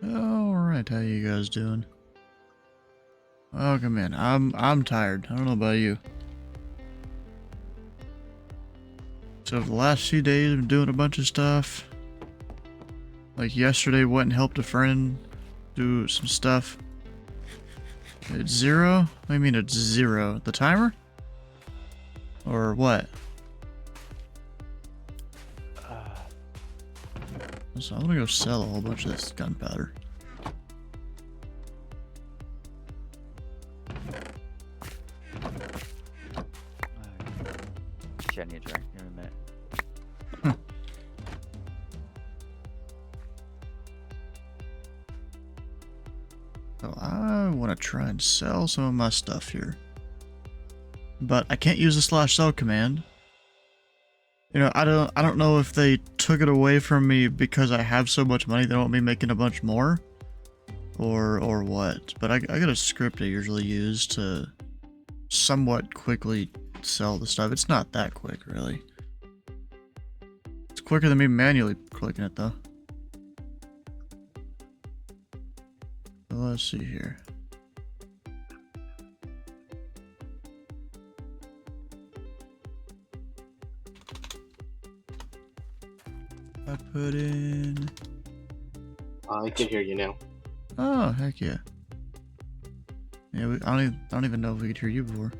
Alright, how you guys doing? Welcome in. I'm tired. I don't know about you. So the last few days I've been doing a bunch of stuff. Like yesterday went and helped a friend do some stuff. It's 0? What do you mean it's 0? The timer? Or what? So I'm gonna go sell a whole bunch of this gunpowder. Shit, I need a drink in a minute. So I want to try and sell some of my stuff here. But I can't use the /sell command. You know, I don't know if they took it away from me because I have so much money they don't want me making a bunch more. Or what. But I got a script I usually use to somewhat quickly sell the stuff. It's not that quick, really. It's quicker than me manually clicking it, though. So let's see here. I put in... I can hear you now. Oh, heck yeah. Yeah, I don't even know if we could hear you before.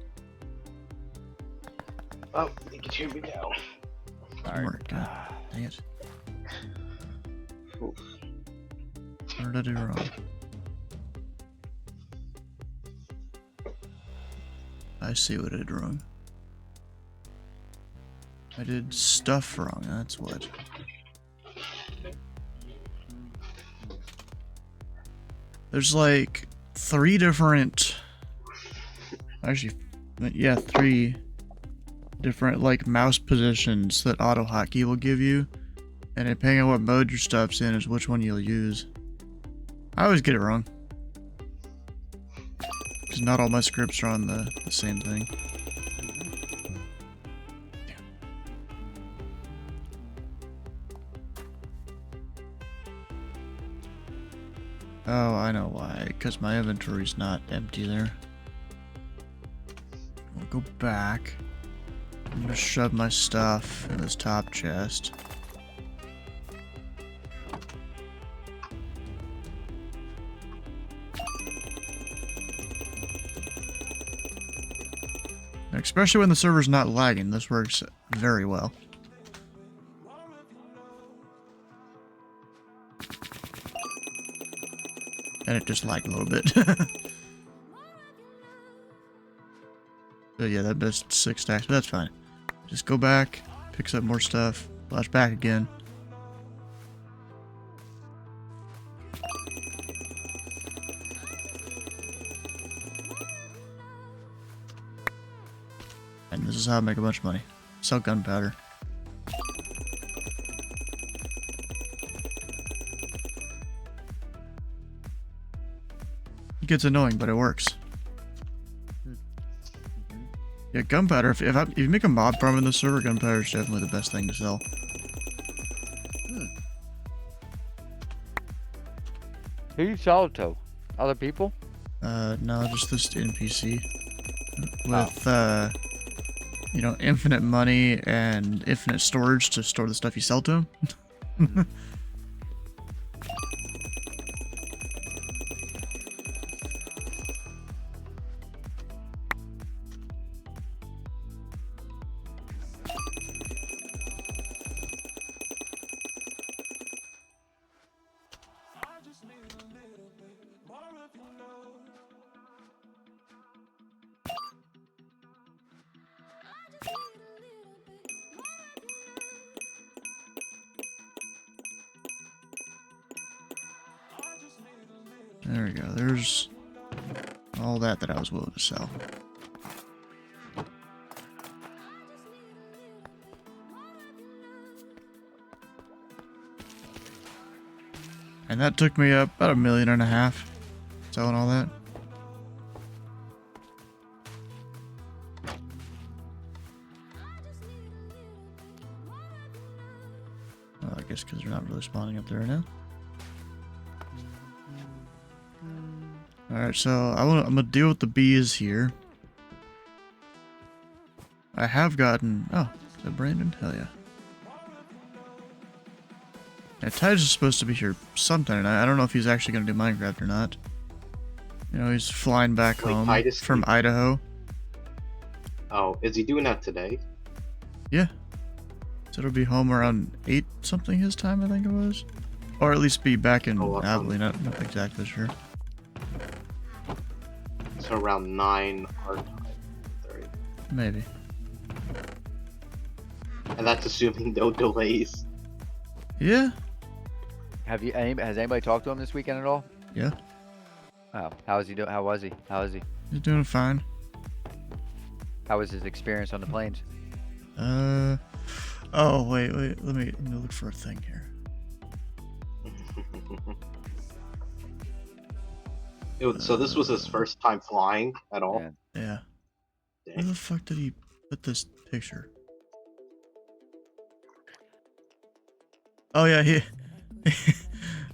Oh, you can hear me now. Alright, dang it. Oof. What did I do wrong? I see what I did wrong. I did stuff wrong, that's what. There's like 3 different... Actually, yeah, 3 different like mouse positions that AutoHotkey will give you. And depending on what mode your stuff's in is which one you'll use. I always get it wrong. Because not all my scripts are on the same thing. Oh, I know why. Because my inventory's not empty there. I'll go back. I'm gonna shove my stuff in this top chest. Especially when the server's not lagging, this works very well. And it just lagged a little bit. So yeah, that missed 6 stacks, but that's fine. Just go back, picks up more stuff, flash back again. And this is how I make a bunch of money. Sell gunpowder. It gets annoying, but it works. Yeah, gunpowder. If you make a mob farm in the server, gunpowder is definitely the best thing to sell. Who you sell it to? Other people? No, just this NPC. With, you know, infinite money and infinite storage to store the stuff you sell to him. There we go. There's all that I was willing to sell. And that took me up about $1.5 million selling all that. Well, I guess because they're not really spawning up there right now. Alright, so I'm gonna deal with the bees here. I have gotten... Oh, is that Brandon? Hell yeah. Yeah, Titus is supposed to be here sometime tonight. I don't know if he's actually gonna do Minecraft or not. You know, he's flying back Wait, home Titus from can- Idaho. Oh, is he doing that today? Yeah. So it'll be home around 8 something his time, I think it was. Or at least be back in Oh, Abilene, not exactly sure. So around 9 our time. 30. Maybe. And that's assuming no delays. Yeah. Has anybody talked to him this weekend at all? Yeah. Oh, how is he doing? How was he? He's doing fine. How was his experience on the planes? Oh, wait. Let me look for a thing here. So this was his first time flying at all? Yeah. Yeah. Where Dang. the fuck did he put this picture? Oh yeah,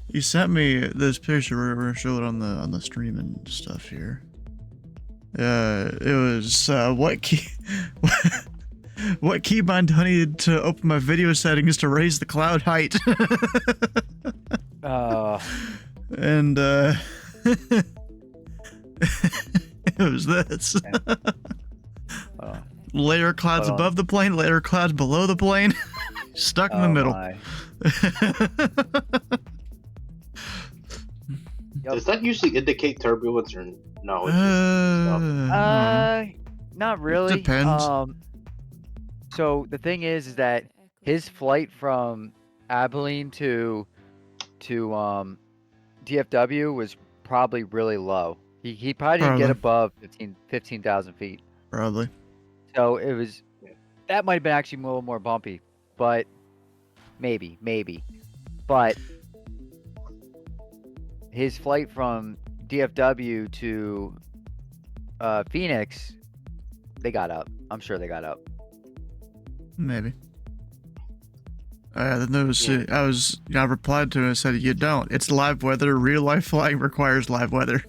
he sent me this picture. We're gonna show it on the stream and stuff here. It was what key what keybind I needed to open my video settings to raise the cloud height. And it was this. Layer clouds Hold on. above the plane, layer clouds below the plane. Stuck in the middle. My. Does that usually indicate turbulence or no? It's Not really. depends. So the thing is that his flight from Abilene to DFW was probably really low. He probably didn't get above 15,000 feet. Probably. So it was, that might have been actually a little more bumpy, but maybe. But his flight from DFW to Phoenix, they got up. I'm sure they got up. Maybe. Then there was, I replied to him and said, you don't. It's live weather. Real life flying requires live weather.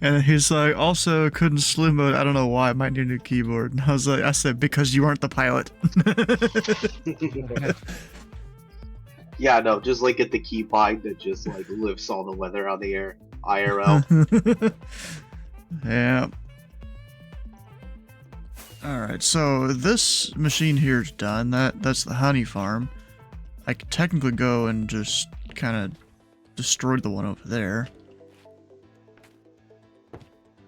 And he's like, also couldn't slew mode. I don't know why. I might need a new keyboard. And I said, because you aren't the pilot. Yeah, no, just like get the keybind that just like lifts all the weather out of the air. IRL. Yeah. Alright, so this machine here is done. That's the honey farm. I could technically go and just kind of destroy the one over there.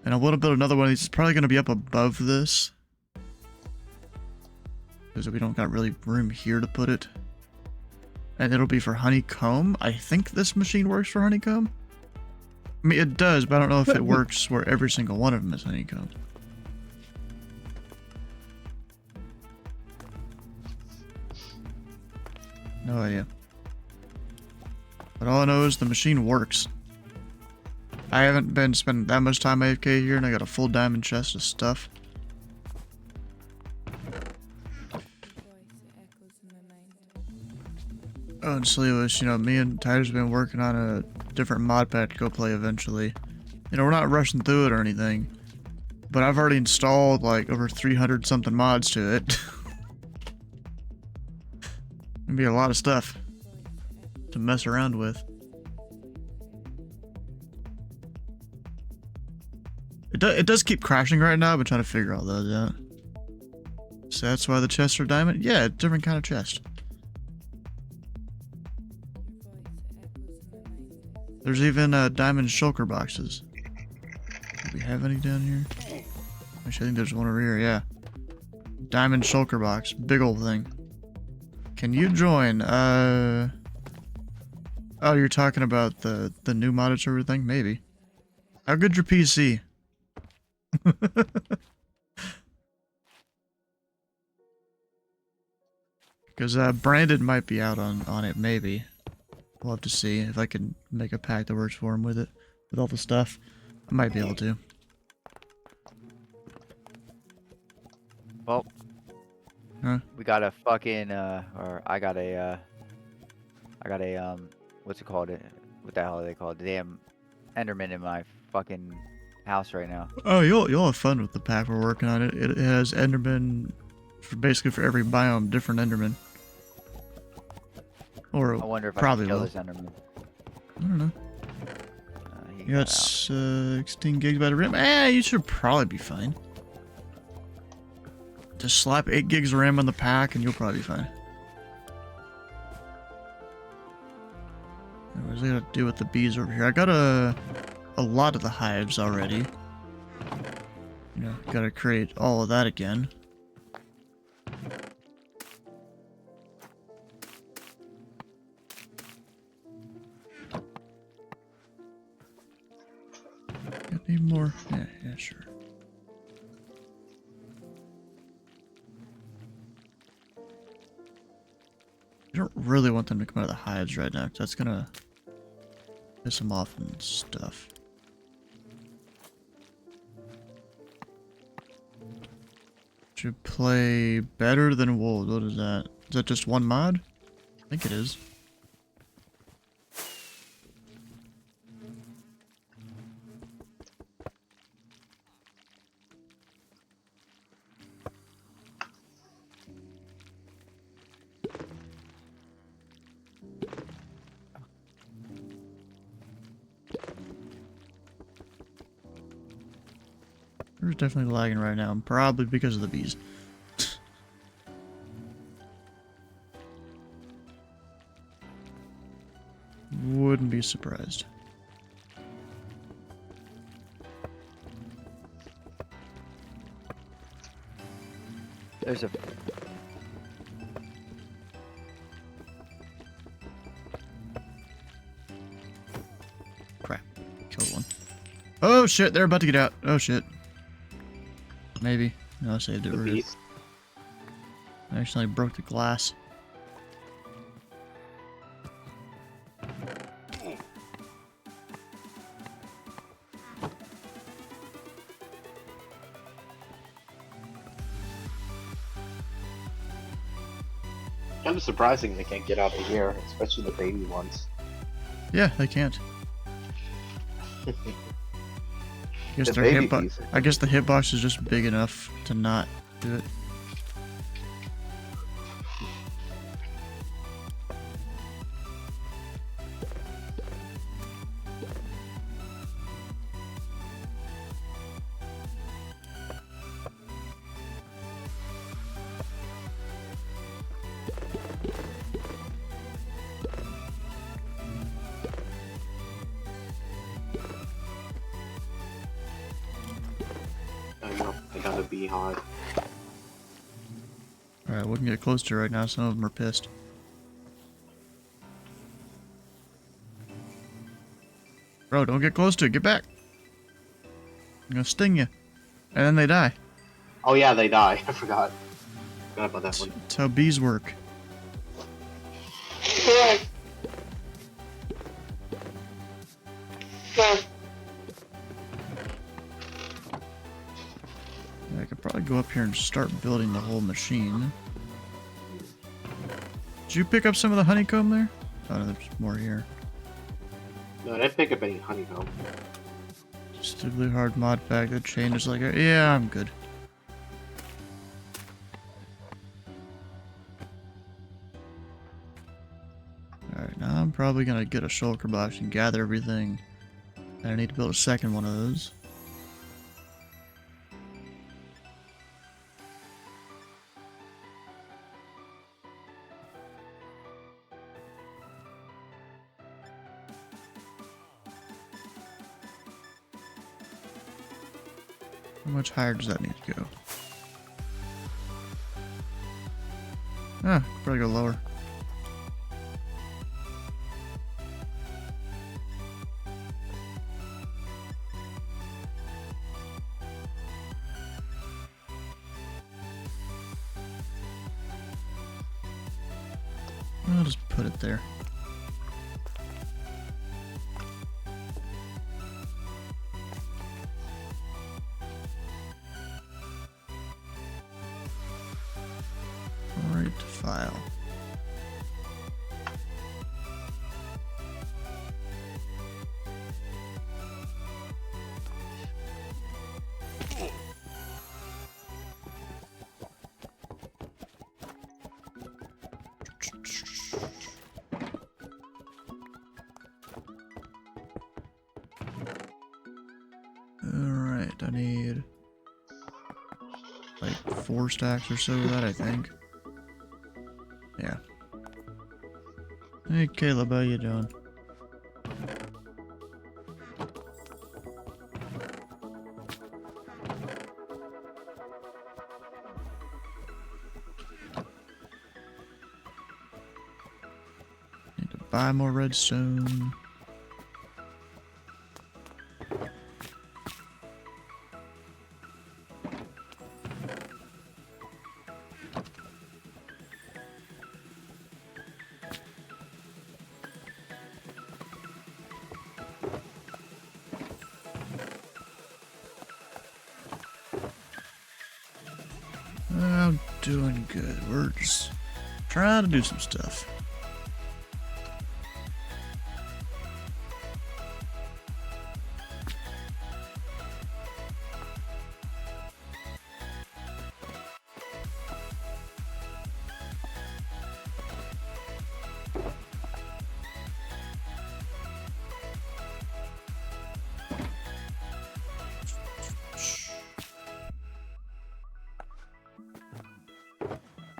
And I want to build another one of these. It's probably going to be up above this. Because we don't got really room here to put it. And it'll be for honeycomb. I think this machine works for honeycomb. I mean, it does, but I don't know if it works where every single one of them is honeycomb. No idea. But all I know is the machine works. I haven't been spending that much time AFK here, and I got a full diamond chest of stuff. Oh, and Sleewish, you know, me and Tyler's been working on a different mod pack to go play eventually. You know, we're not rushing through it or anything, but I've already installed like over 300 something mods to it. It'd be a lot of stuff to mess around with. It does keep crashing right now. I've been trying to figure all those out. So that's why the chests are diamond? Yeah, different kind of chest. There's even diamond shulker boxes. Do we have any down here? Actually, I think there's one over here, yeah. Diamond shulker box. Big old thing. Can you join? Oh, you're talking about the new modded server thing? Maybe. How good's your PC? Because Brandon might be out on it, maybe. We'll have to see if I can make a pack that works for him with it, with all the stuff. I might be able to. Well, Huh? we got a fucking, I got a, what's it called? What the hell are they called? The damn Enderman in my fucking house right now. Oh, you'll have fun with the pack we're working on. It has Enderman for basically for every biome, different Enderman. Or I wonder if I probably can kill will. this Enderman. I don't know. He You got got out. 16 gigs of RAM. You should probably be fine. Just slap 8 gigs of RAM on the pack and you'll probably be fine. What was I gonna do with the bees over here? I got a lot of the hives already. You know, gotta create all of that again. Need more? Yeah, sure. I don't really want them to come out of the hives right now, 'cause that's gonna piss them off and stuff. Should play better than wolves. What is that? Is that just one mod? I think it is. We're definitely lagging right now, probably because of the bees. Wouldn't be surprised. There's a. Crap. Killed one. Oh shit, they're about to get out. Oh shit. Maybe. No, I saved it. The We're good. bees. I accidentally broke the glass. Kind of surprising they can't get out of here, especially the baby ones. Yeah, they can't. Guess The their baby hitbox. bees. I guess the hitbox is just big enough to not do it. I got a beehive. Alright, we can get close to it right now. Some of them are pissed. Bro, don't get close to it. Get back. I'm gonna sting you. And then they die. Oh yeah, they die. I forgot. Forgot about that one. That's how bees work. I could probably go up here and start building the whole machine. Did you pick up some of the honeycomb there? Oh, no, there's more here. No, I didn't pick up any honeycomb. Stupidly hard mod pack. The chain is like, yeah, I'm good. Alright, now I'm probably gonna get a shulker box and gather everything. And I need to build a second one of those. How much higher does that need to go? Ah, could probably go lower. I'll just put it there. Alright, file. I need like 4 stacks or so of that, I think. Yeah. Hey Caleb, how you doing? Need to buy more redstone. I'm doing good. We're just trying to do some stuff.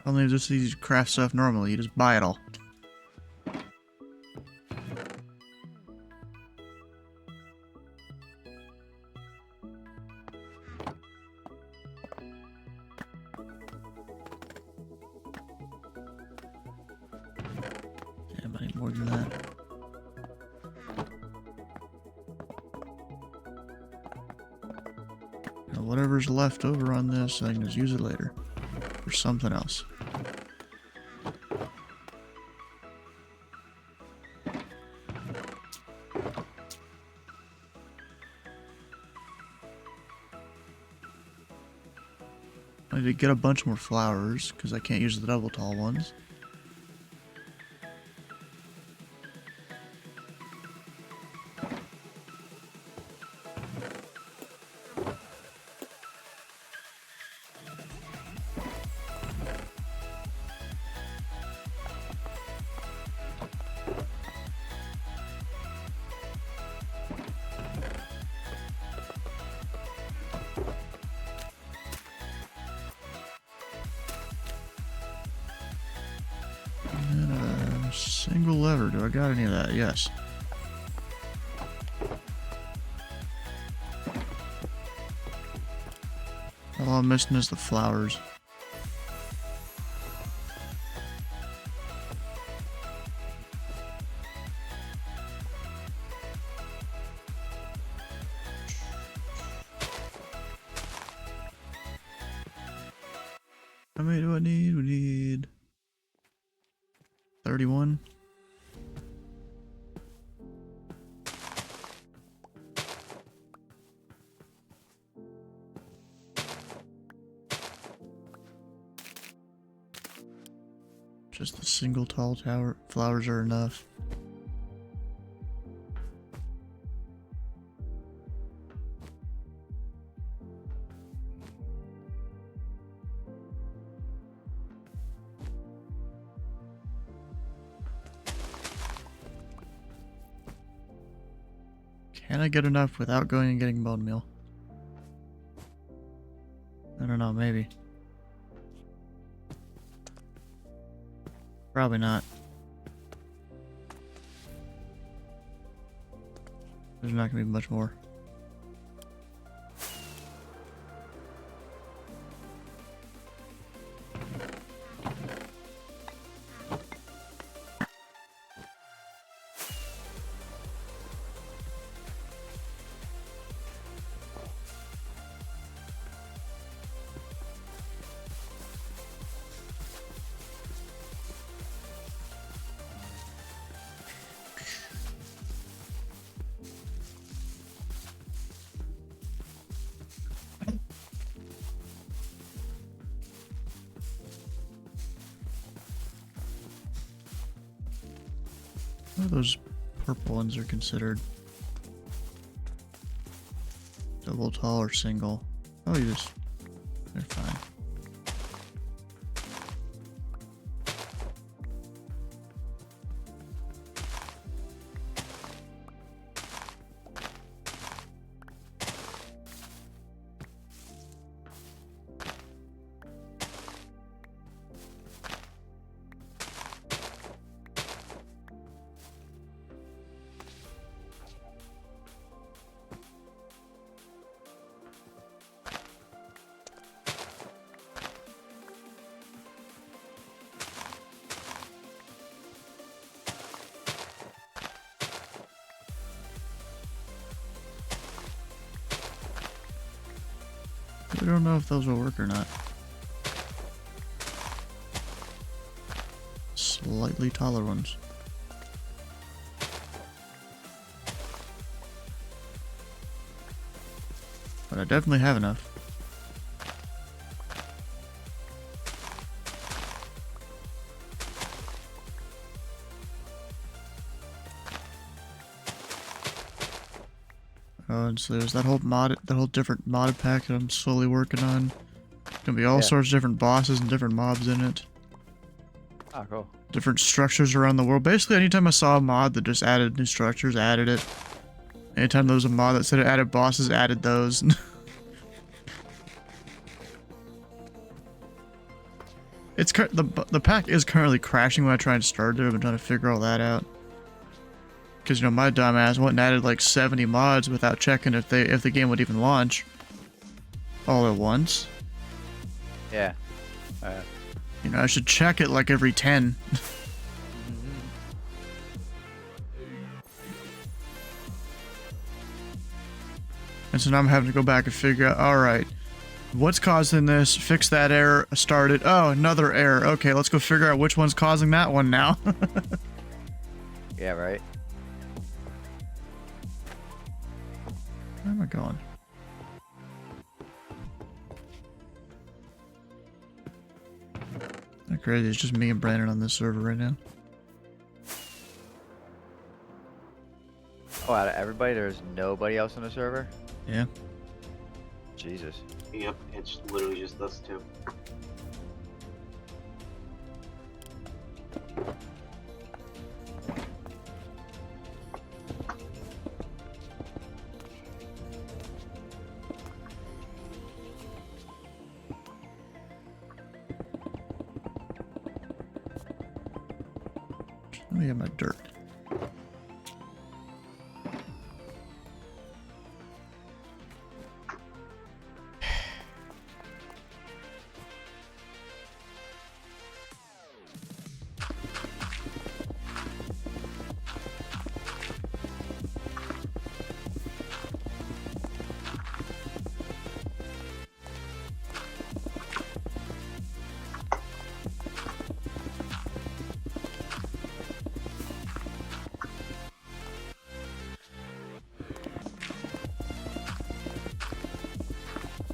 Only just easy to craft stuff normally, you just buy it all. Damn, I need more than that. Now, whatever's left over on this, I can just use it later. For something else. I need to get a bunch more flowers, because I can't use the double tall ones. And a single lever. Do I got any of that? Yes. All I'm missing is the flowers. How many do I need? We need 31. Just the single tall tower flowers are enough. Can I get enough without going and getting bone meal? I don't know, maybe. Probably not. There's not gonna be much more. What are those purple ones are considered? Double tall or single? Oh, you just... they're fine. We don't know if those will work or not. Slightly taller ones. But I definitely have enough. Oh, and so there's that whole different modded pack that I'm slowly working on. Gonna be all sorts of different bosses and different mobs in it. Oh, cool. Different structures around the world. Basically, anytime I saw a mod that just added new structures, I added it. Anytime there was a mod that said it added bosses, added those. It's the pack is currently crashing when I try and start it. I've been trying to figure all that out. Because, you know, my dumbass went and added like 70 mods without checking if the game would even launch all at once. Yeah. You know, I should check it like every 10. And so now I'm having to go back and figure out, alright, what's causing this? Fix that error, start it. Oh, another error. Okay, let's go figure out which one's causing that one now. Yeah, right. Where am I going? Not crazy, it's just me and Brandon on this server right now. Oh, out of everybody, there's nobody else on the server? Yeah. Jesus. Yep, it's literally just us two. Let me get my dirt.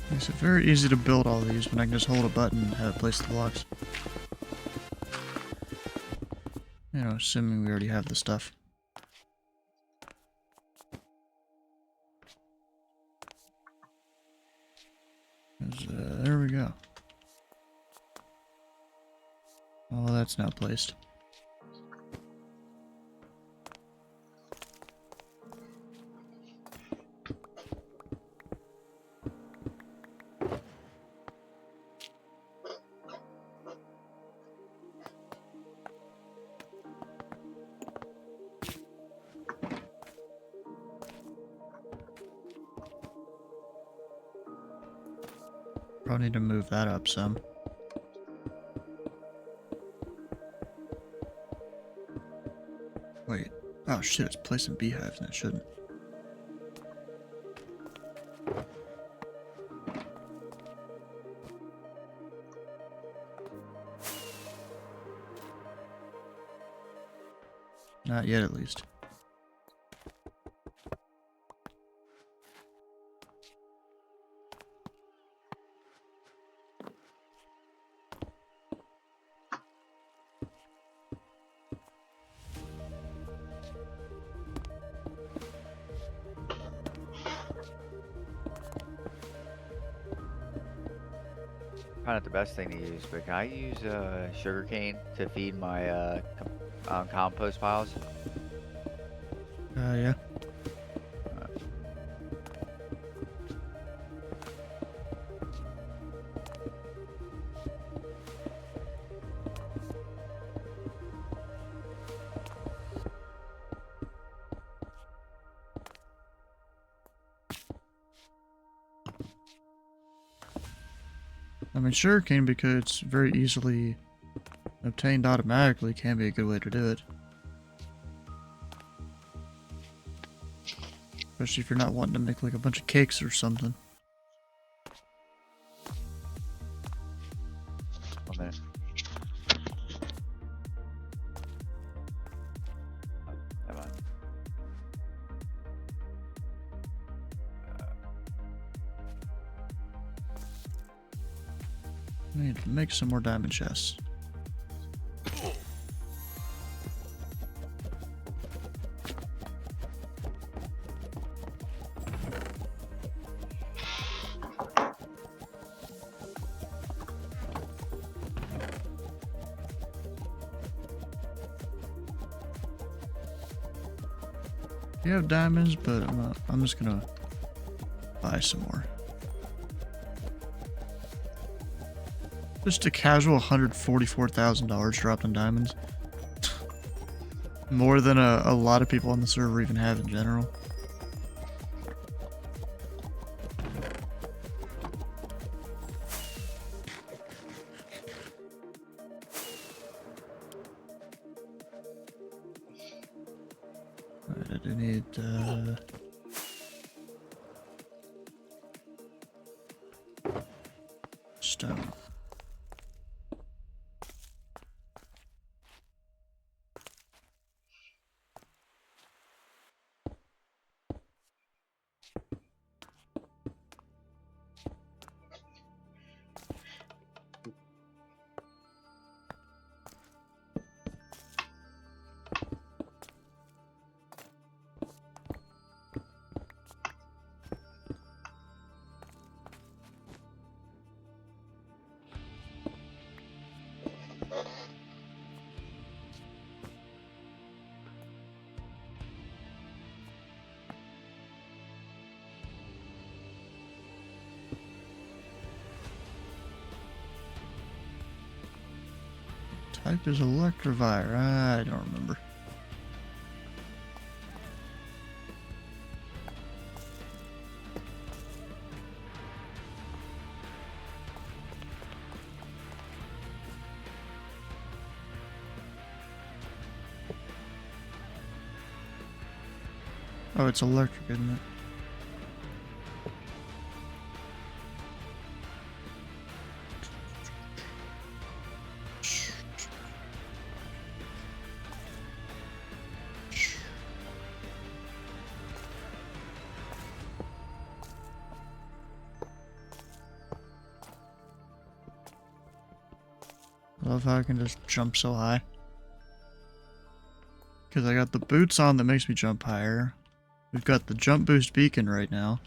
Makes it very easy to build all these when I can just hold a button and have it place the blocks. You know, assuming we already have the stuff. There we go. Oh, that's now placed. Probably need to move that up some. Wait. Oh shit, it's placing beehives and it shouldn't. Not yet, at least. Probably not the best thing to use, but can I use sugarcane to feed my compost piles? Yeah. I mean, sugarcane, because it's very easily obtained automatically, can be a good way to do it. Especially if you're not wanting to make like a bunch of cakes or something. I need to make some more diamond chests. You have diamonds, but I'm just gonna buy some more. Just a casual $144,000 dropped in diamonds. More than a lot of people on the server even have in general. Alright, I do need stone. Type is Electrovire. I don't remember. Oh, it's electric, isn't it? I love how I can just jump so high. Because I got the boots on that makes me jump higher. We've got the jump boost beacon right now.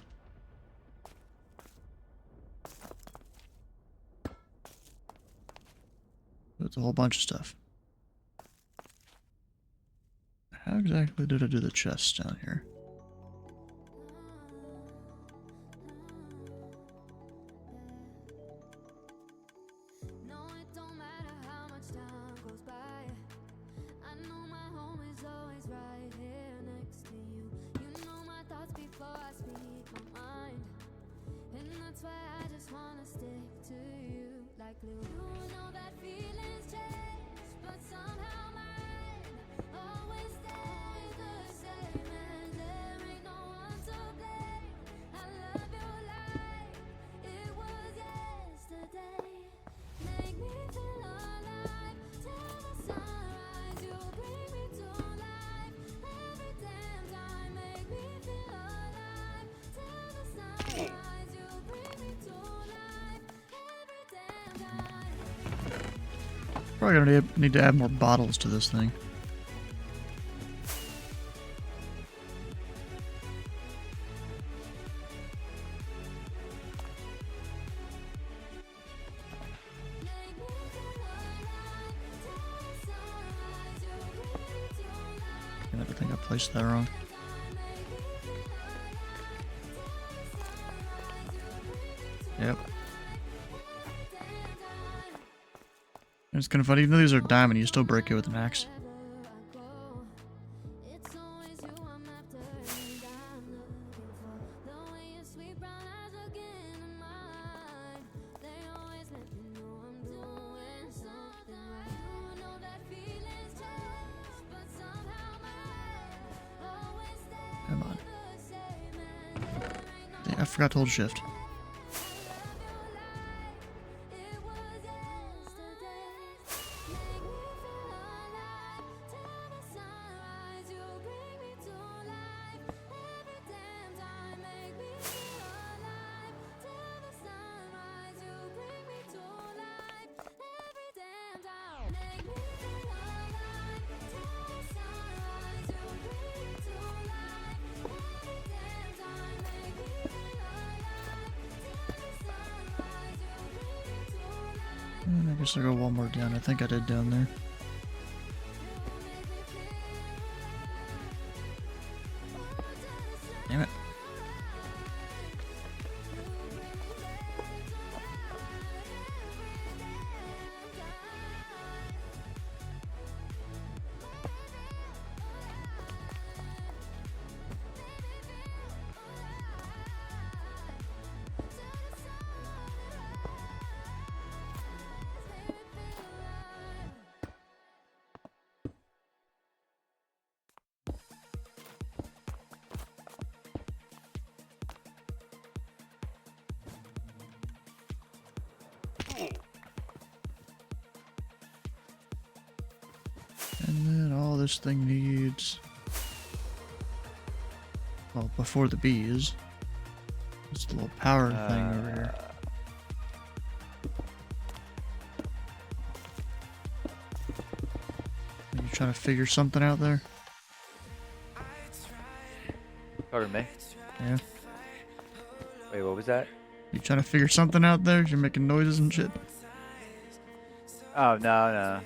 It's a whole bunch of stuff. How exactly did I do the chests down here? Probably gonna need to add more bottles to this thing. I think I placed that wrong. Yep. It's kind of funny, even though these are diamond, you still break it with an axe. Come on. I forgot to hold shift. guess I'll go one more down. I think I did down there. Damn it. And then all this thing needs... Well, before the bees. It's a little power thing over here. Are you trying to figure something out there? Pardon me. Yeah. Wait, what was that? You trying to figure something out there? You're making noises and shit. Oh, no.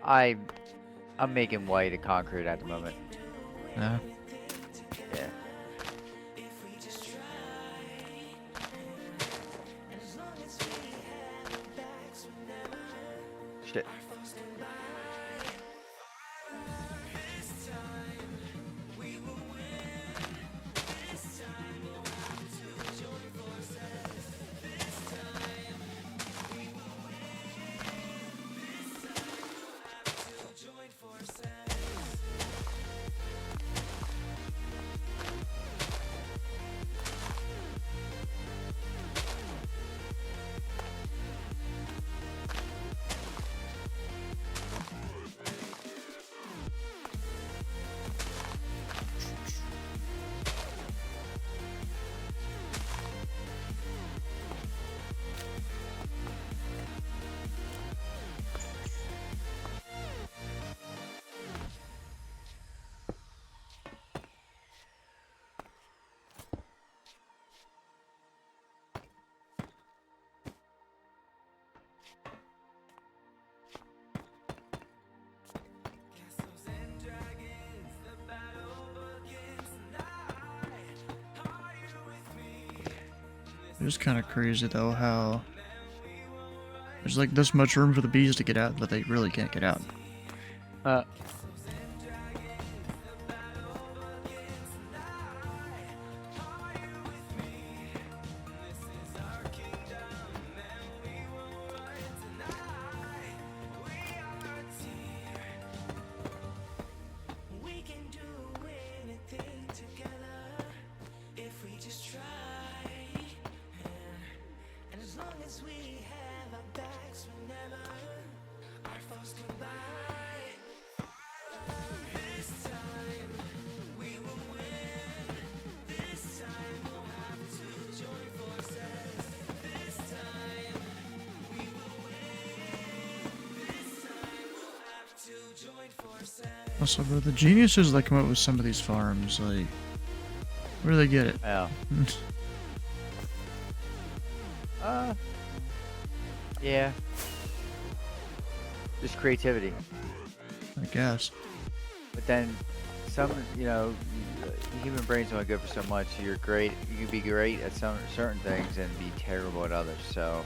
I'm making white and concrete at the moment. Yeah. Yeah. Shit. It's kind of crazy though how there's like this much room for the bees to get out, but they really can't get out. Also, bro, the geniuses that come up with some of these farms, like, where do they get it? Yeah. Yeah. Just creativity. I guess. But then, human brains only good for so much. You're great. You can be great at some certain things and be terrible at others. So,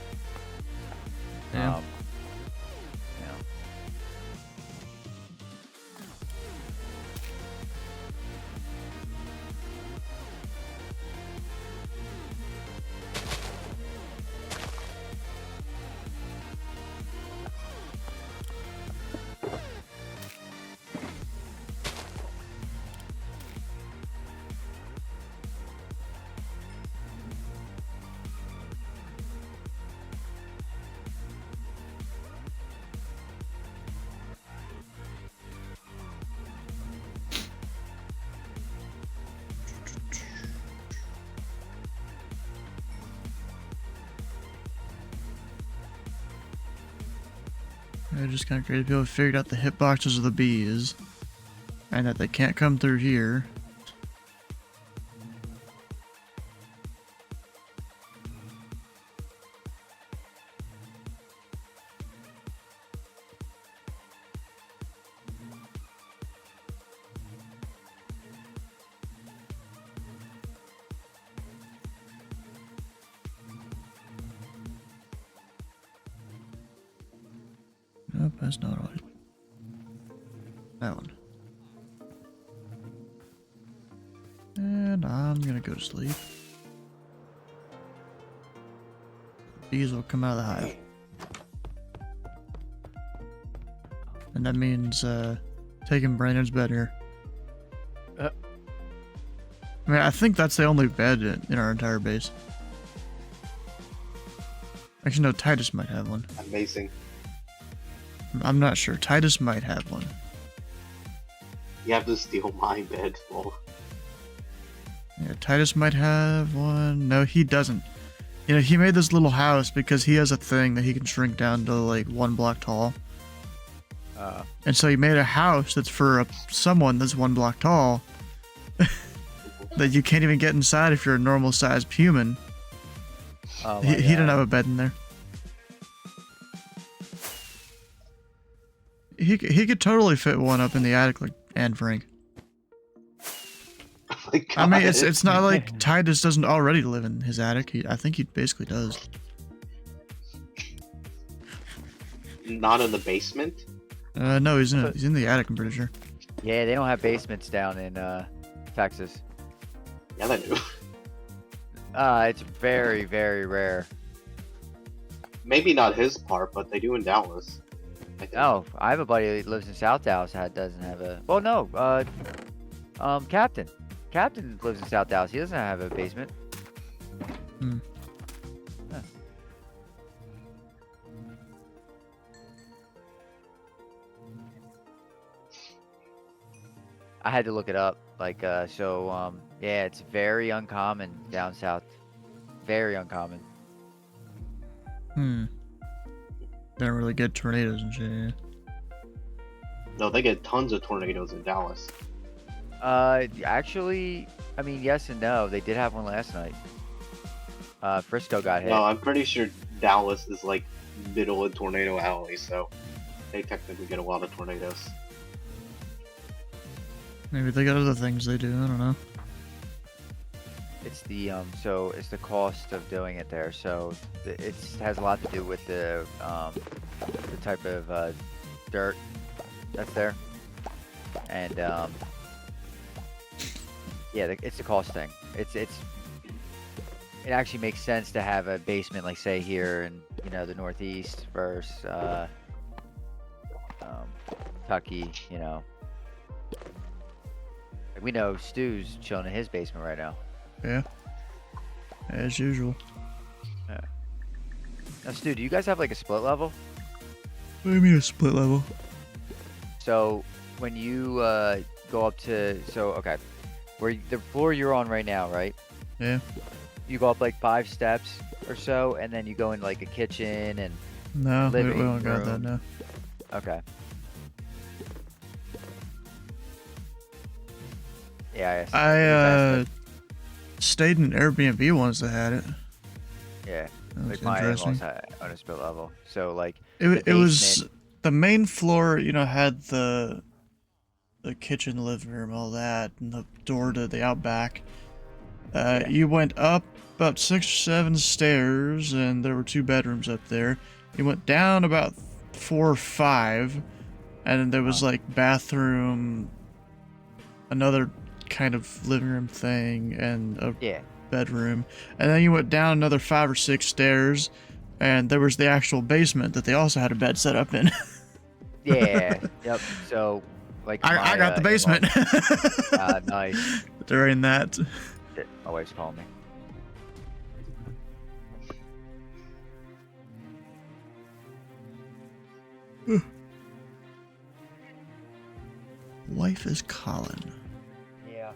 Yeah. They're just kind of crazy. People have figured out the hitboxes of the bees, and that they can't come through here. Nope, that's not right. That one. And I'm gonna go to sleep. Bees will come out of the hive. And that means, taking Brandon's bed here. I mean, I think that's the only bed in our entire base. Actually, no, Titus might have one. Amazing. I'm not sure. Titus might have one. You have to steal my bed, lol. Yeah, Titus might have one. No, he doesn't. You know, he made this little house because he has a thing that he can shrink down to like 1 block tall. And so he made a house that's for someone that's 1 block tall that you can't even get inside if you're a normal sized human. Oh He didn't have a bed in there. He could totally fit one up in the attic like Anne Frank. Oh my I mean, God. it's not like Titus doesn't already live in his attic. I think he basically does. Not in the basement? No, he's in the attic. I'm pretty sure. Yeah, they don't have basements down in Texas. Yeah, they do. It's very, very rare. Maybe not his part, but they do in Dallas. I think. Oh, I have a buddy that lives in South Dallas that doesn't have a. Well, no. Captain. Captain lives in South Dallas. He doesn't have a basement. Hmm. Huh. I had to look it up. Like, yeah, it's very uncommon down south. Very uncommon. Hmm. Don't really get tornadoes and shit. Yeah. No, they get tons of tornadoes in Dallas. Actually, I mean, yes and no. They did have one last night. Frisco got hit. No, I'm pretty sure Dallas is like middle of Tornado Alley, so they technically get a lot of tornadoes. Maybe they got other things they do. I don't know. It's the so it's the cost of doing it there. So it has a lot to do with the type of dirt that's there, and yeah, it's the cost thing. It actually makes sense to have a basement, like say here in the Northeast versus Kentucky. Like we know Stu's chilling in his basement right now. Yeah. As usual. Now, Stu, do you guys have like a split level? What do you mean a split level? So when you go up to okay, the floor you're on right now, right? Yeah. You go up like 5 steps or so, and then you go in like a kitchen and No, we living don't got that room. now. Okay. Yeah, I stayed in Airbnb once that had it. yeah, That was like my interesting. in-laws had on a split level. So like It was the main floor, had the kitchen, living room, all that, and the door to the outback. You went up about 6 or 7 stairs, and there were 2 bedrooms up there. You went down about 4 or 5, and then there was like bathroom, another kind of living room thing, and a bedroom. And then you went down another 5 or 6 stairs, and there was the actual basement that they also had a bed set up in. Yeah. Yep. So like I got the basement. Nice. During that. Shit, my wife's calling me. Wife is calling. Yeah.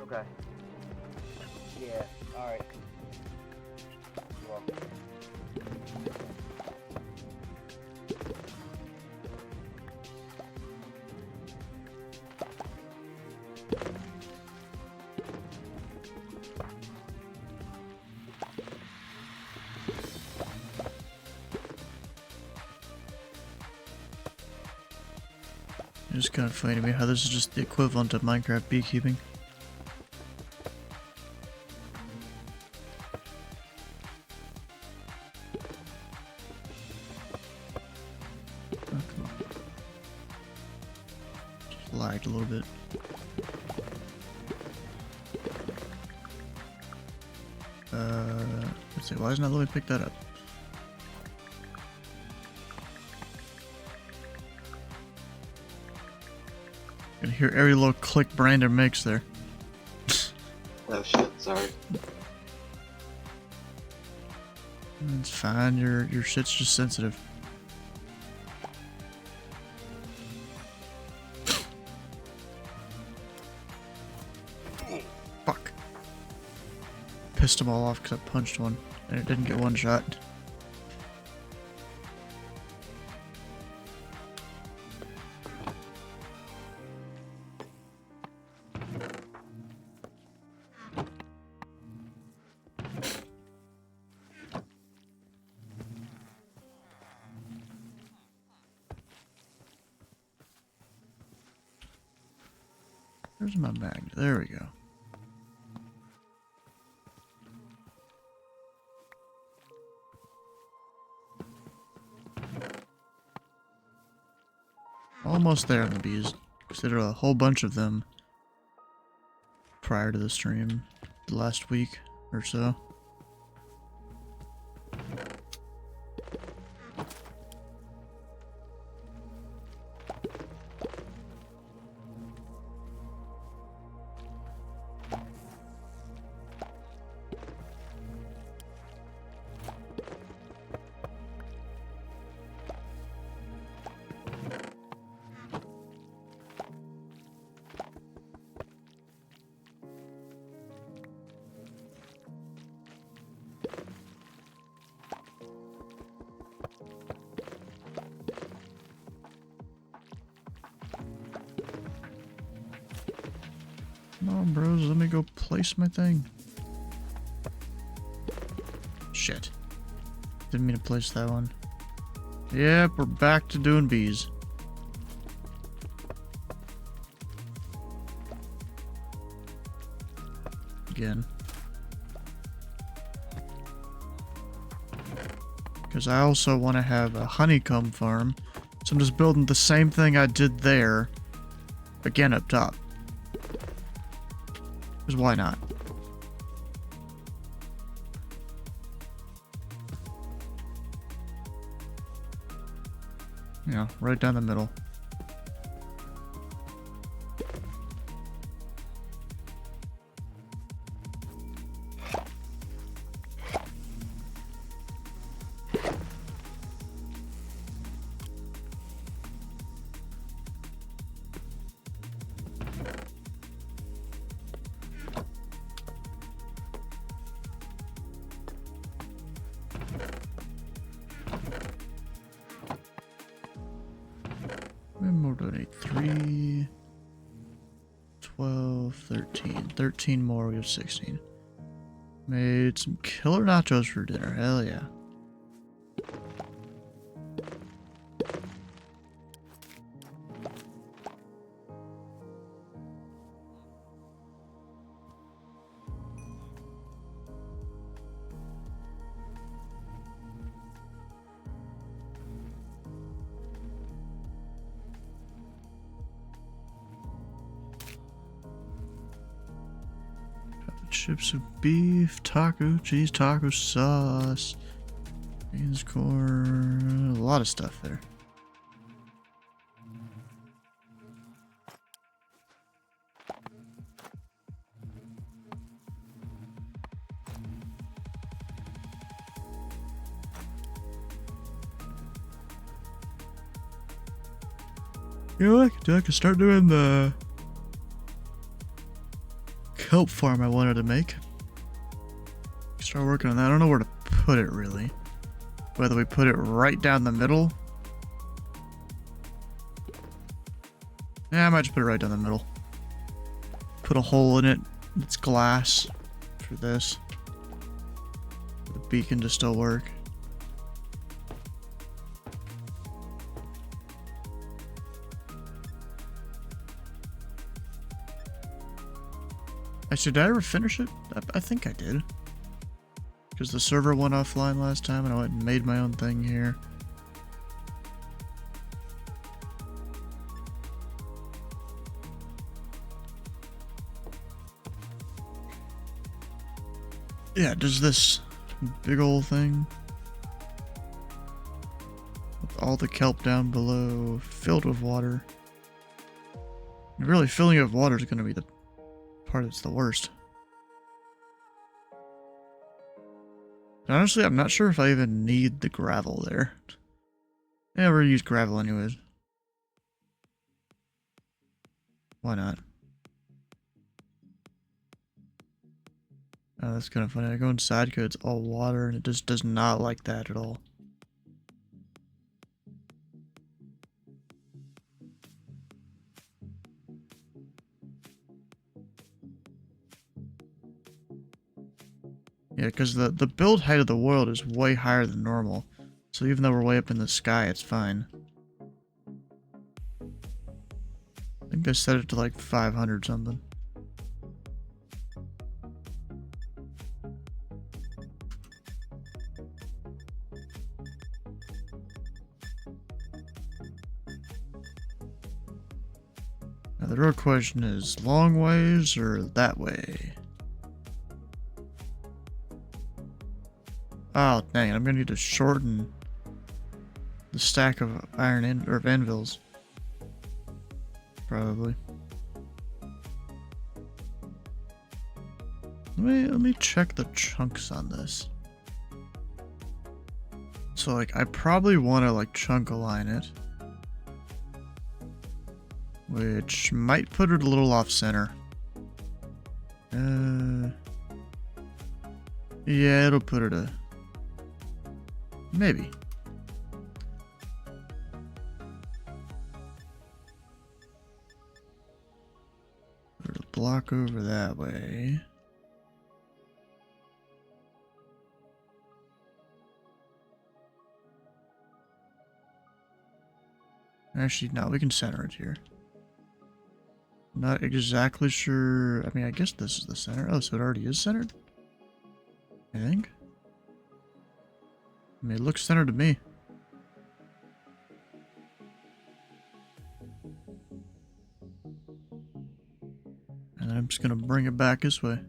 Okay. Yeah. All right. You're welcome. It's kind of funny to me how this is just the equivalent of Minecraft beekeeping. lagged a little bit. Let's see, why isn't it letting me pick that up? I can hear every little click Brandon makes there. Oh shit, sorry. It's fine, your shit's just sensitive. Fuck. Pissed them all off because I punched one and it didn't get one shot. Where's my magnet? There we go. Almost there on the bees. Considered a whole bunch of them prior to the stream, the last week or so. Come on, bros, let me go place my thing. Shit. Didn't mean to place that one. Yep, we're back to doing bees. Again. Because I also want to have a honeycomb farm. So I'm just building the same thing I did there. Again up top. Because why not? Yeah, right down the middle. More donate 3, 12, 13. 13 more, we have 16. Made some killer nachos for dinner, hell yeah. Chips of beef, taco, cheese, taco sauce, beans, corn, a lot of stuff there. You know what I could do? I could start doing the kelp farm I wanted to make. Start working on that. I don't know where to put it really. Whether we put it right down the middle. Yeah, I might just put it right down the middle. Put a hole in it. It's glass for this. For the beacon to still work. Actually, did I ever finish it? I think I did. Because the server went offline last time and I went and made my own thing here. Yeah, does this big old thing with all the kelp down below filled with water. And really, filling it with water is going to be the part that's the worst. And honestly, I'm not sure if I even need the gravel there. Yeah, we're gonna use gravel anyways. Why not? Oh, that's kind of funny. I go inside because it's all water and it just does not like that at all. Yeah, because the build height of the world is way higher than normal. So even though we're way up in the sky, it's fine. I think they set it to like 500 something. Now the real question is, long ways or that way? Oh, dang it, I'm gonna need to shorten the stack of iron or anvils. Probably. Let me check the chunks on this. So like I probably want to like chunk align it, which might put it a little off center. Yeah, it'll put it maybe. Put a block over that way. Actually, no, we can center it here. Not exactly sure. I mean, I guess this is the center. Oh, so it already is centered? I think. I mean, it looks centered to me. And then I'm just gonna bring it back this way.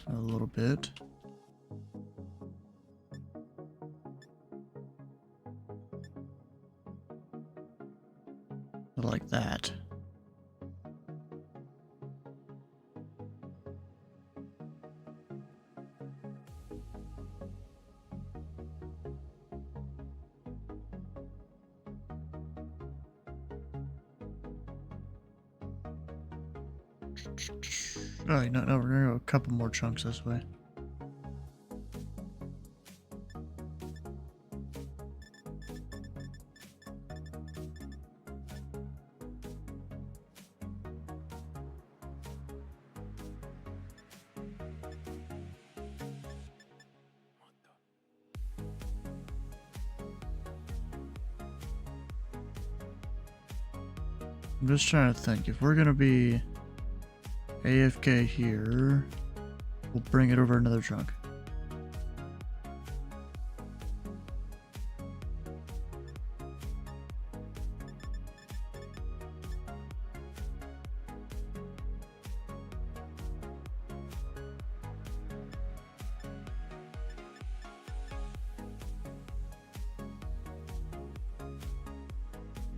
A little bit. Like that. Oh, no, we're gonna go a couple more chunks this way. I'm just trying to think, if we're gonna be AFK here, we'll bring it over another chunk.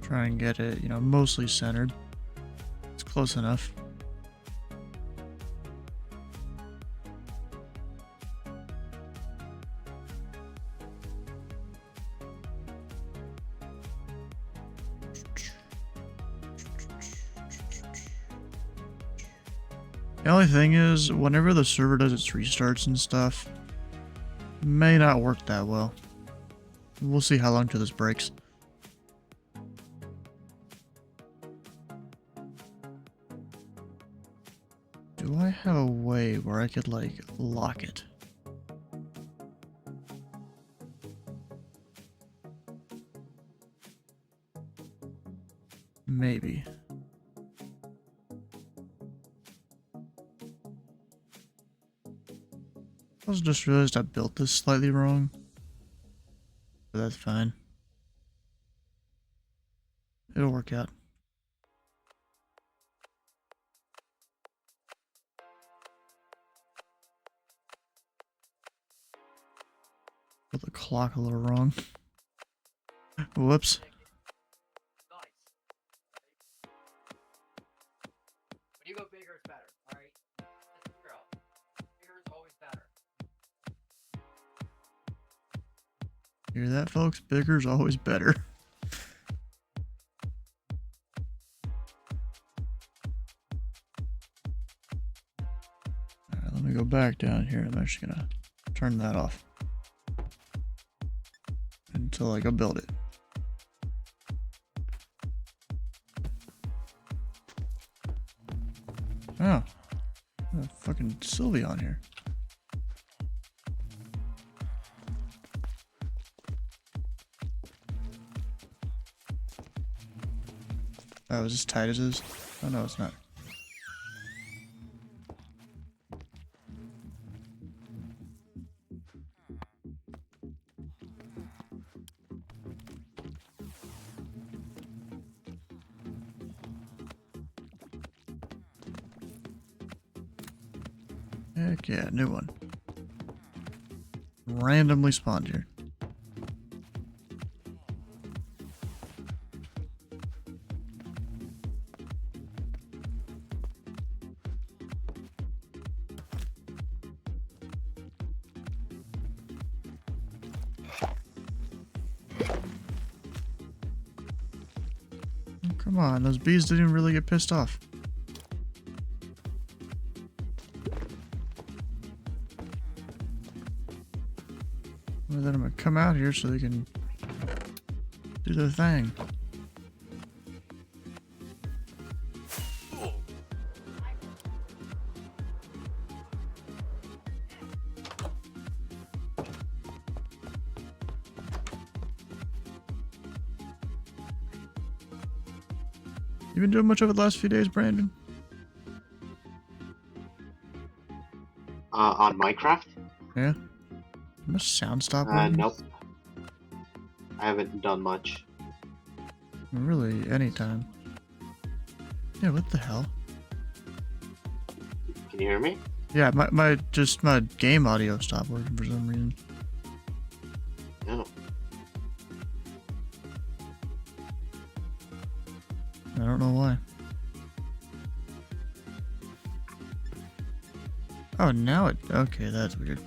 Try and get it, mostly centered. It's close enough. The only thing is, whenever the server does its restarts and stuff, it may not work that well. We'll see how long till this breaks. Do I have a way where I could, like, lock it? Maybe. I also just realized I built this slightly wrong. But that's fine. It'll work out. Put the clock a little wrong. Whoops. When you go bigger, it's better. All right. That's true. Bigger is always better. Hear that, folks? Bigger's always better. Alright, let me go back down here. I'm actually gonna turn that off until I go build it. Oh, fucking Sylvie on here. Oh, is this tight as is? Oh no, it's not. Heck yeah, new one. Randomly spawned here. Oh, come on, those bees didn't even really get pissed off. Well, then I'm gonna come out here so they can do their thing. You been doing much over the last few days, Brandon? On Minecraft? Yeah? Much sound stop working? Nope. I haven't done much. Really, anytime. Yeah, what the hell? Can you hear me? Yeah, my game audio stopped working for some reason. No. I don't know why. Oh, now it... Okay, that's weird.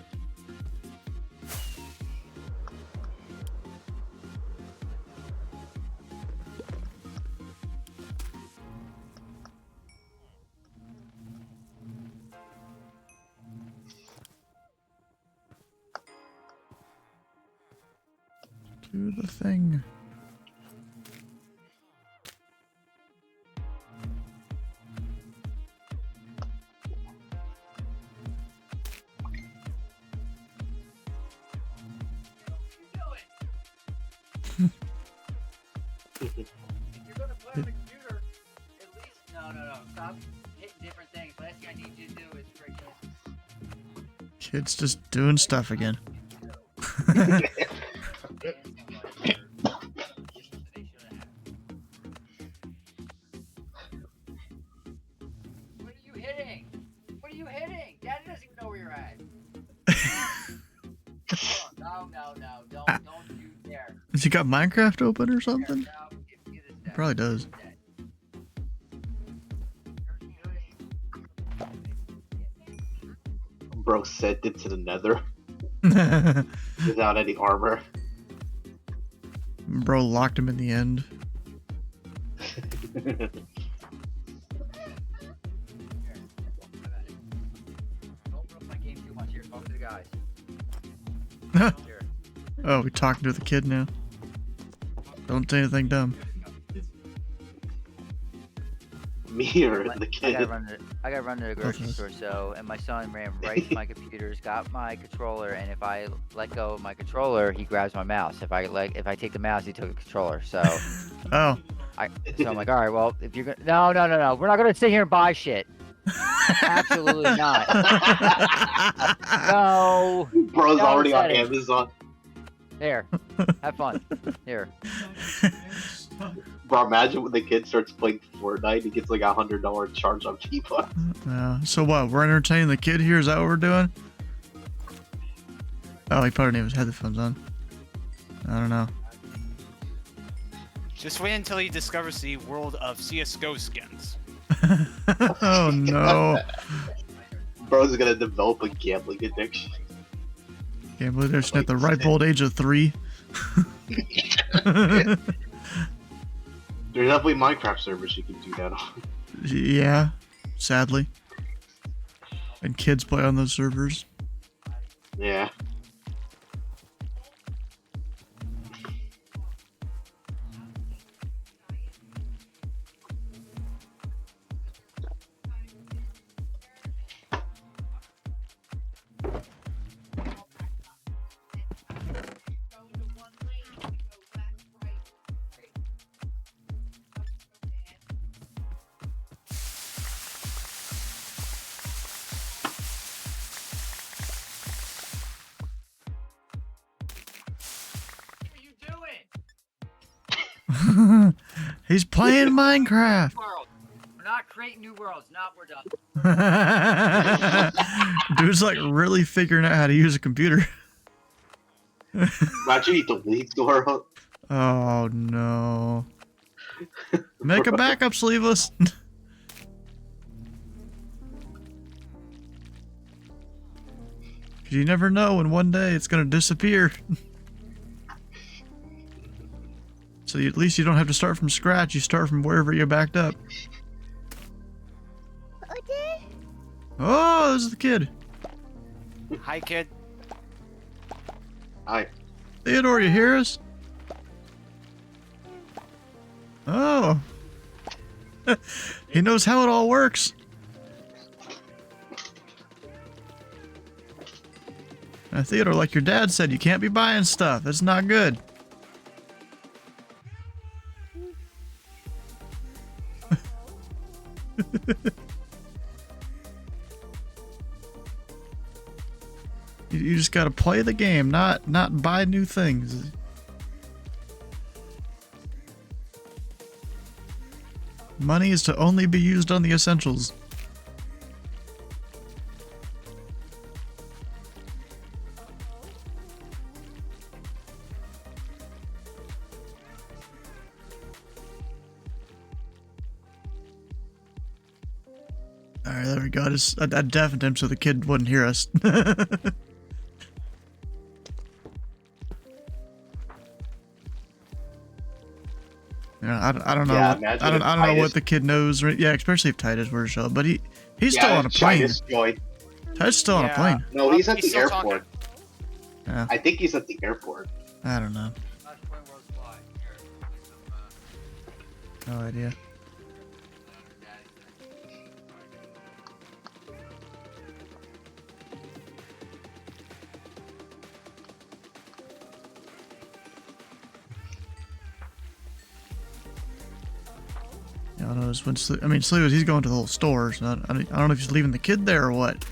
Do the thing. If you're gonna play on the computer, at least no. Stop hitting different things. Last thing I need you to do is freaking. Kids just doing stuff again. What are you hitting? What are you hitting? Daddy doesn't even know where you're at. No, don't you dare. Has he got Minecraft open or something? No, give this He probably does. Bro sent it to the nether without any armor. Bro locked him in the end. Don't ruin my game too much here. Talk to the guys. Here. Oh, we talking to the kid now. Don't say anything dumb. Me or the I kid? gotta run to the grocery store, so, and my son ran right to my computers, got my controller, and if I let go of my controller, he grabs my mouse. If I take the mouse, he took the controller. So, Oh. so I'm like, all right, well, if you're gonna, no, we're not gonna sit here and buy shit. Absolutely not. No. Bro's No already on settings. Amazon. There. Have fun. Here. Bro, imagine when the kid starts playing Fortnite, he gets like $100 charge on FIFA. So what? We're entertaining the kid here? Is that what we're doing? Oh, he probably didn't have his headphones on. I don't know. Just wait until he discovers the world of CSGO skins. Oh no. Bro's gonna develop a gambling addiction. Can't believe they're at the ripe old age of 3. There's definitely Minecraft servers you can do that on. Yeah, sadly. And kids play on those servers. Yeah. He's playing Minecraft. We're not creating new worlds. Not we're done. Dude's like really figuring out how to use a computer. Imagine he deletes door. Oh no. Make a backup, Sleeveless. You never know when one day it's gonna disappear. So at least you don't have to start from scratch, you start from wherever you backed up. Oh, this is the kid. Hi, kid. Hi. Theodore, you hear us? Oh. He knows how it all works. Theodore, like your dad said, you can't be buying stuff. That's not good. You just gotta play the game, not buy new things. Money is to only be used on the essentials. Alright, there we go. I deafened him so the kid wouldn't hear us. Yeah, I don't know. Yeah, What, imagine I don't if know what Titus- the kid knows. Yeah, especially if Titus were to show up. But he's Yeah, still on a plane. Titus joined. Titus still on a Yeah. plane. No, he's at He's the still airport. Yeah, I think he's at the airport. I don't know. No idea. Yeah, I don't know. When Sleeveless, he's going to the whole store, so I don't know if he's leaving the kid there or what.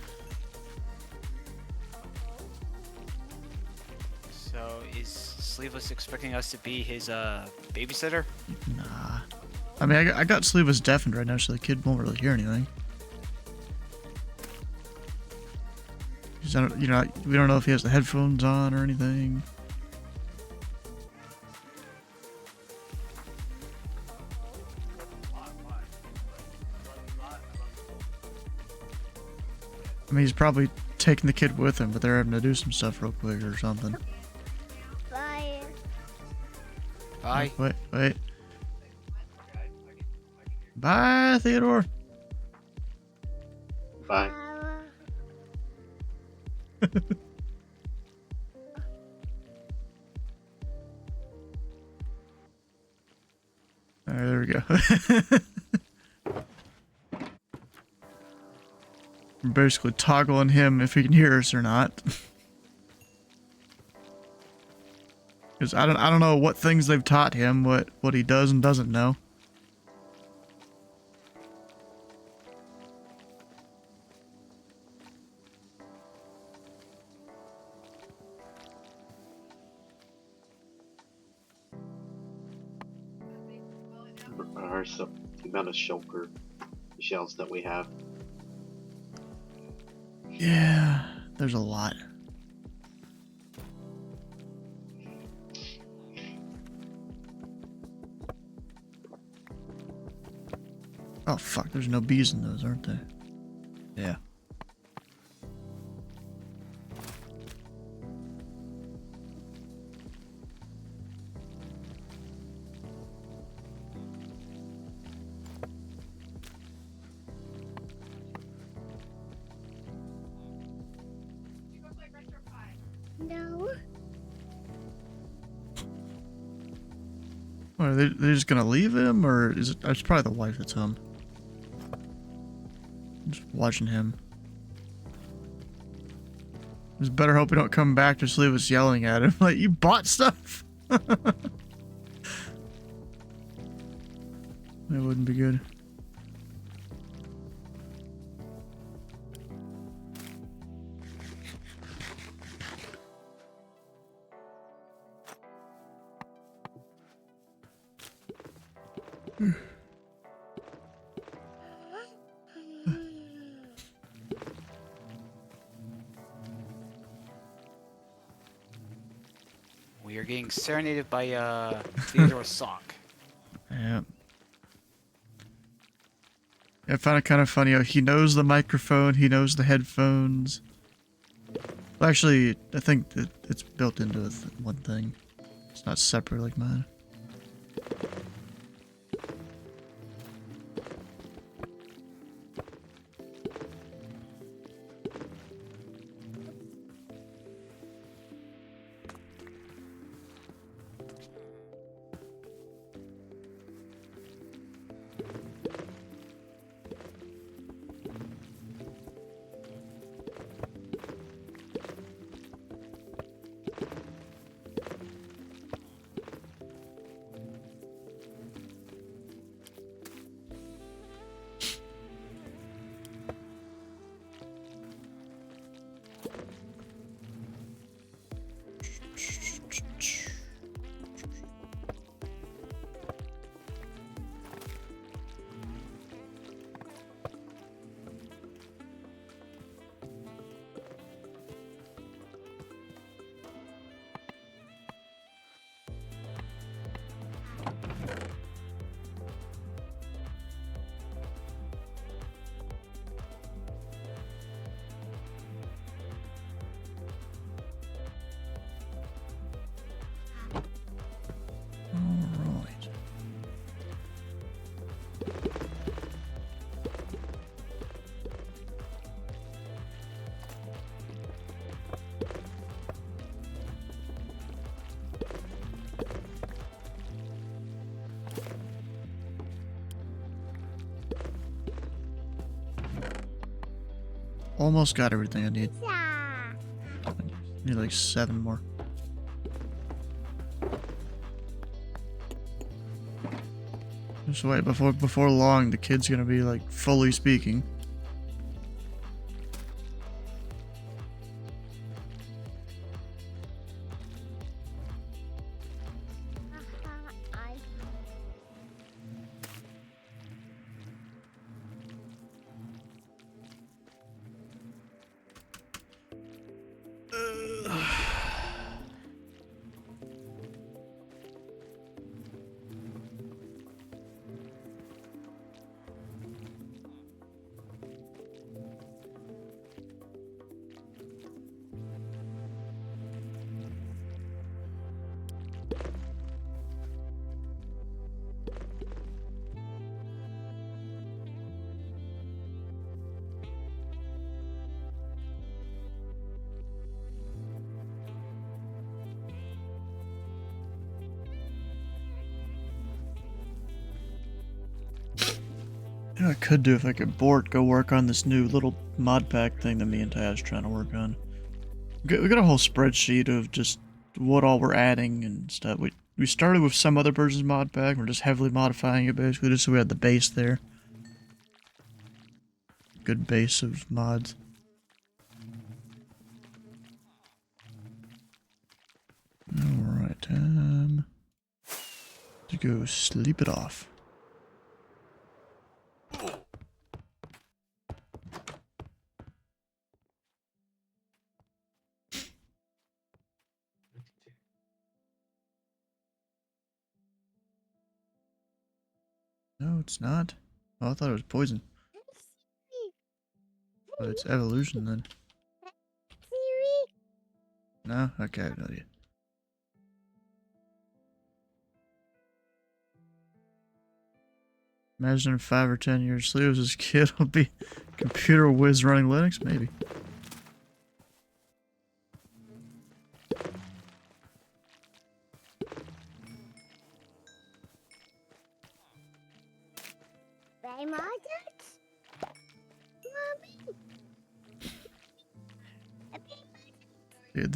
So is Sleeveless expecting us to be his babysitter? Nah. I mean, I got Sleeveless deafened right now, so the kid won't really hear anything. 'Cause we don't know if he has the headphones on or anything. I mean, he's probably taking the kid with him, but they're having to do some stuff real quick or something. Bye. Bye. Wait. Bye, Theodore. Bye. Alright, there we go. We're basically toggling him if he can hear us or not. Because I don't know what things they've taught him, what he does and doesn't know. Or so the amount of shulker shells that we have. Yeah, there's a lot. Oh fuck, there's no bees in those, aren't there? Yeah. No. What, are they just gonna leave him, or is it? It's probably the wife that's home. Just watching him. Just better hope we don't come back. Just leave us yelling at him like, you bought stuff. That wouldn't be good. We are getting serenaded by Theodore's song. Yeah. I found it kind of funny how he knows the microphone, he knows the headphones. Well, actually, I think that it's built into one thing. It's not separate like mine. Alright. Almost got everything I need. Yeah. Need like 7 more. Just wait, before long, the kid's gonna be like fully speaking. I You know what I could do if I could go work on this new little mod pack thing that me and Taz trying to work on. We got a whole spreadsheet of just what all we're adding and stuff. We started with some other person's mod pack. We're just heavily modifying it basically just so we had the base there. Good base of mods. Alright, time to go sleep it off. No, it's not. Oh, I thought it was poison. But it's evolution then. Siri. No? Okay, I have no idea. Imagine in 5 or 10 years, Sleeves' kid will be computer whiz running Linux? Maybe. Bij Margaret. Mommy.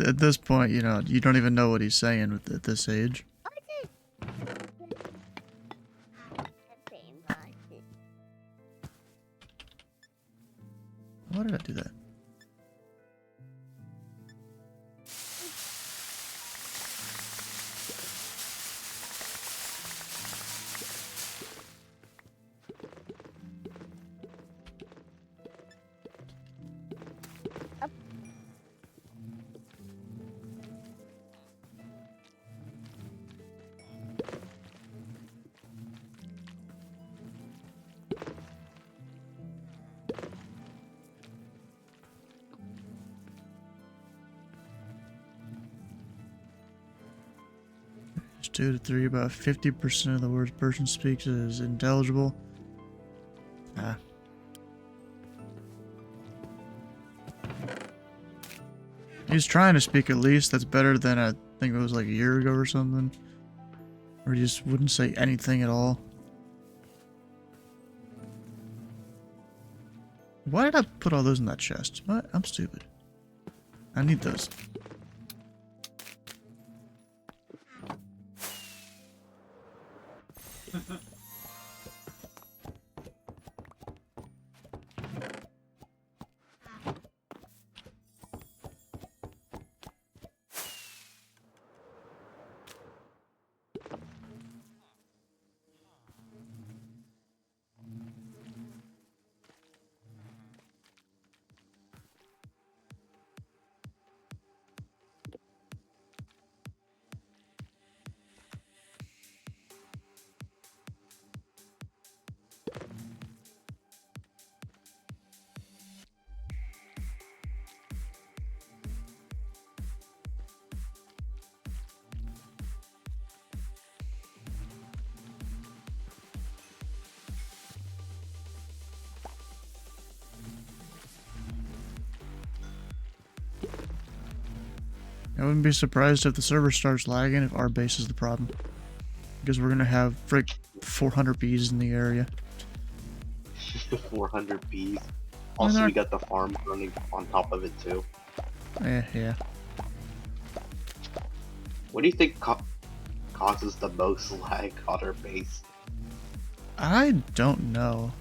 At this point, you know, you don't even know what he's saying at this age. Why did I do that? There's 2 to 3, about 50% of the words person speaks is intelligible. Ah. He's trying to speak at least. That's better than I think it was like a year ago or something. Or he just wouldn't say anything at all. Why did I put all those in that chest? What? I'm stupid. I need those. I wouldn't be surprised if the server starts lagging if our base is the problem. Because we're gonna have frick 400 bees in the area. 400 bees. Also, we got the farm running on top of it too. Yeah. What do you think causes the most lag on our base? I don't know.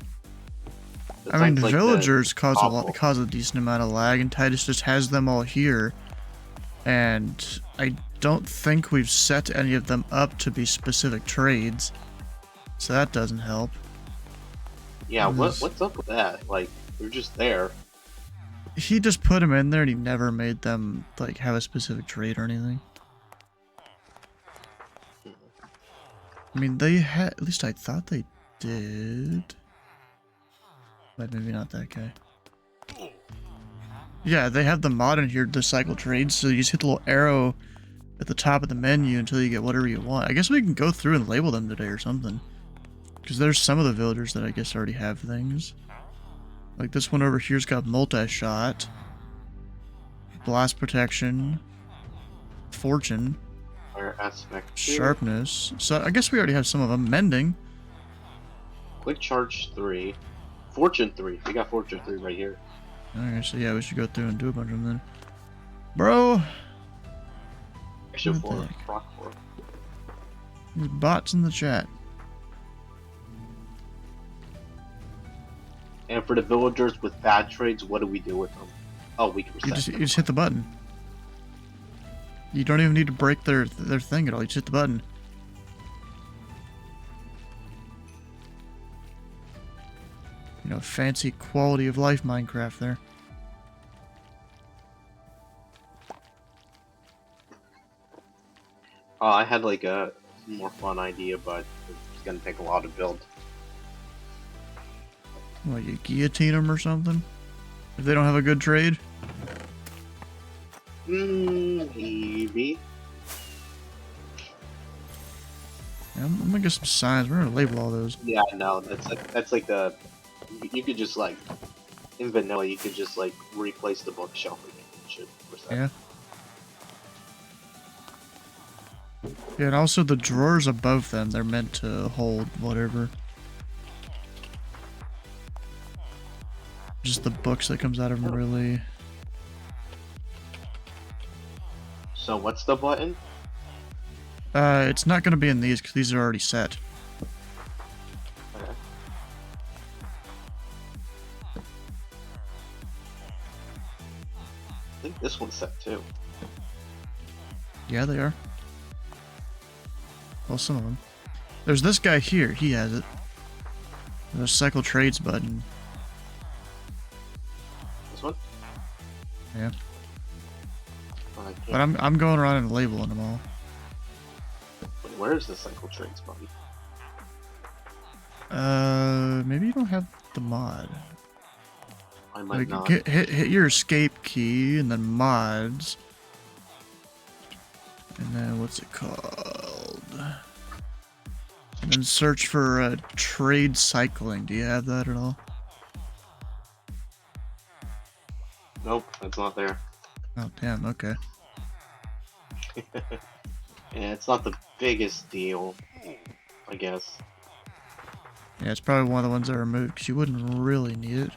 I mean, Besides, like, villagers the cause a decent amount of lag, and Titus just has them all here. And I don't think we've set any of them up to be specific trades. So that doesn't help. Yeah, what's up with that? Like, they're just there. He just put them in there and he never made them, like, have a specific trade or anything. I mean, they had, at least I thought they did. But maybe not that guy. Yeah, they have the mod in here to cycle trades, so you just hit the little arrow at the top of the menu until you get whatever you want. I guess we can go through and label them today or something. Because there's some of the villagers that I guess already have things. Like this one over here's got multi-shot, blast protection, fortune, Fire aspect 2. sharpness. So I guess we already have some of them. Mending. Quick charge 3. Fortune 3. We got fortune 3 right here. Alright, so yeah, we should go through and do a bunch of them then. Bro! Actually, What the 4. heck? Rock 4. There's bots in the chat. And for the villagers with bad trades, what do we do with them? Oh, we can reset You just hit the button. You don't even need to break their thing at all. You just hit the button. You know, fancy quality of life Minecraft there. I had like a more fun idea, but it's gonna take a lot to build. What, you guillotine them or something? If they don't have a good trade? Maybe. Yeah, I'm gonna get some signs. We're gonna label all those. Yeah, no, that's like the. You could just like in vanilla, you could just like replace the bookshelf again and shit. Yeah. Yeah, and also the drawers above them, they're meant to hold whatever. Just the books that comes out of them, really. So what's the button? It's not gonna be in these, because these are already set. Okay. I think this one's set too. Yeah, they are. Well, some of them. There's this guy here, he has it. There's a cycle trades button. This one? Yeah. Oh, I can't. But I'm going around and labeling them all. Wait, where is the cycle trades button? Maybe you don't have the mod. I might Like, not. hit your escape key, and then mods. And then, what's it called? And then search for trade cycling. Do you have that at all? Nope, that's not there. Oh, damn, okay. Yeah, it's not the biggest deal, I guess. Yeah, it's probably one of the ones I removed, because you wouldn't really need it.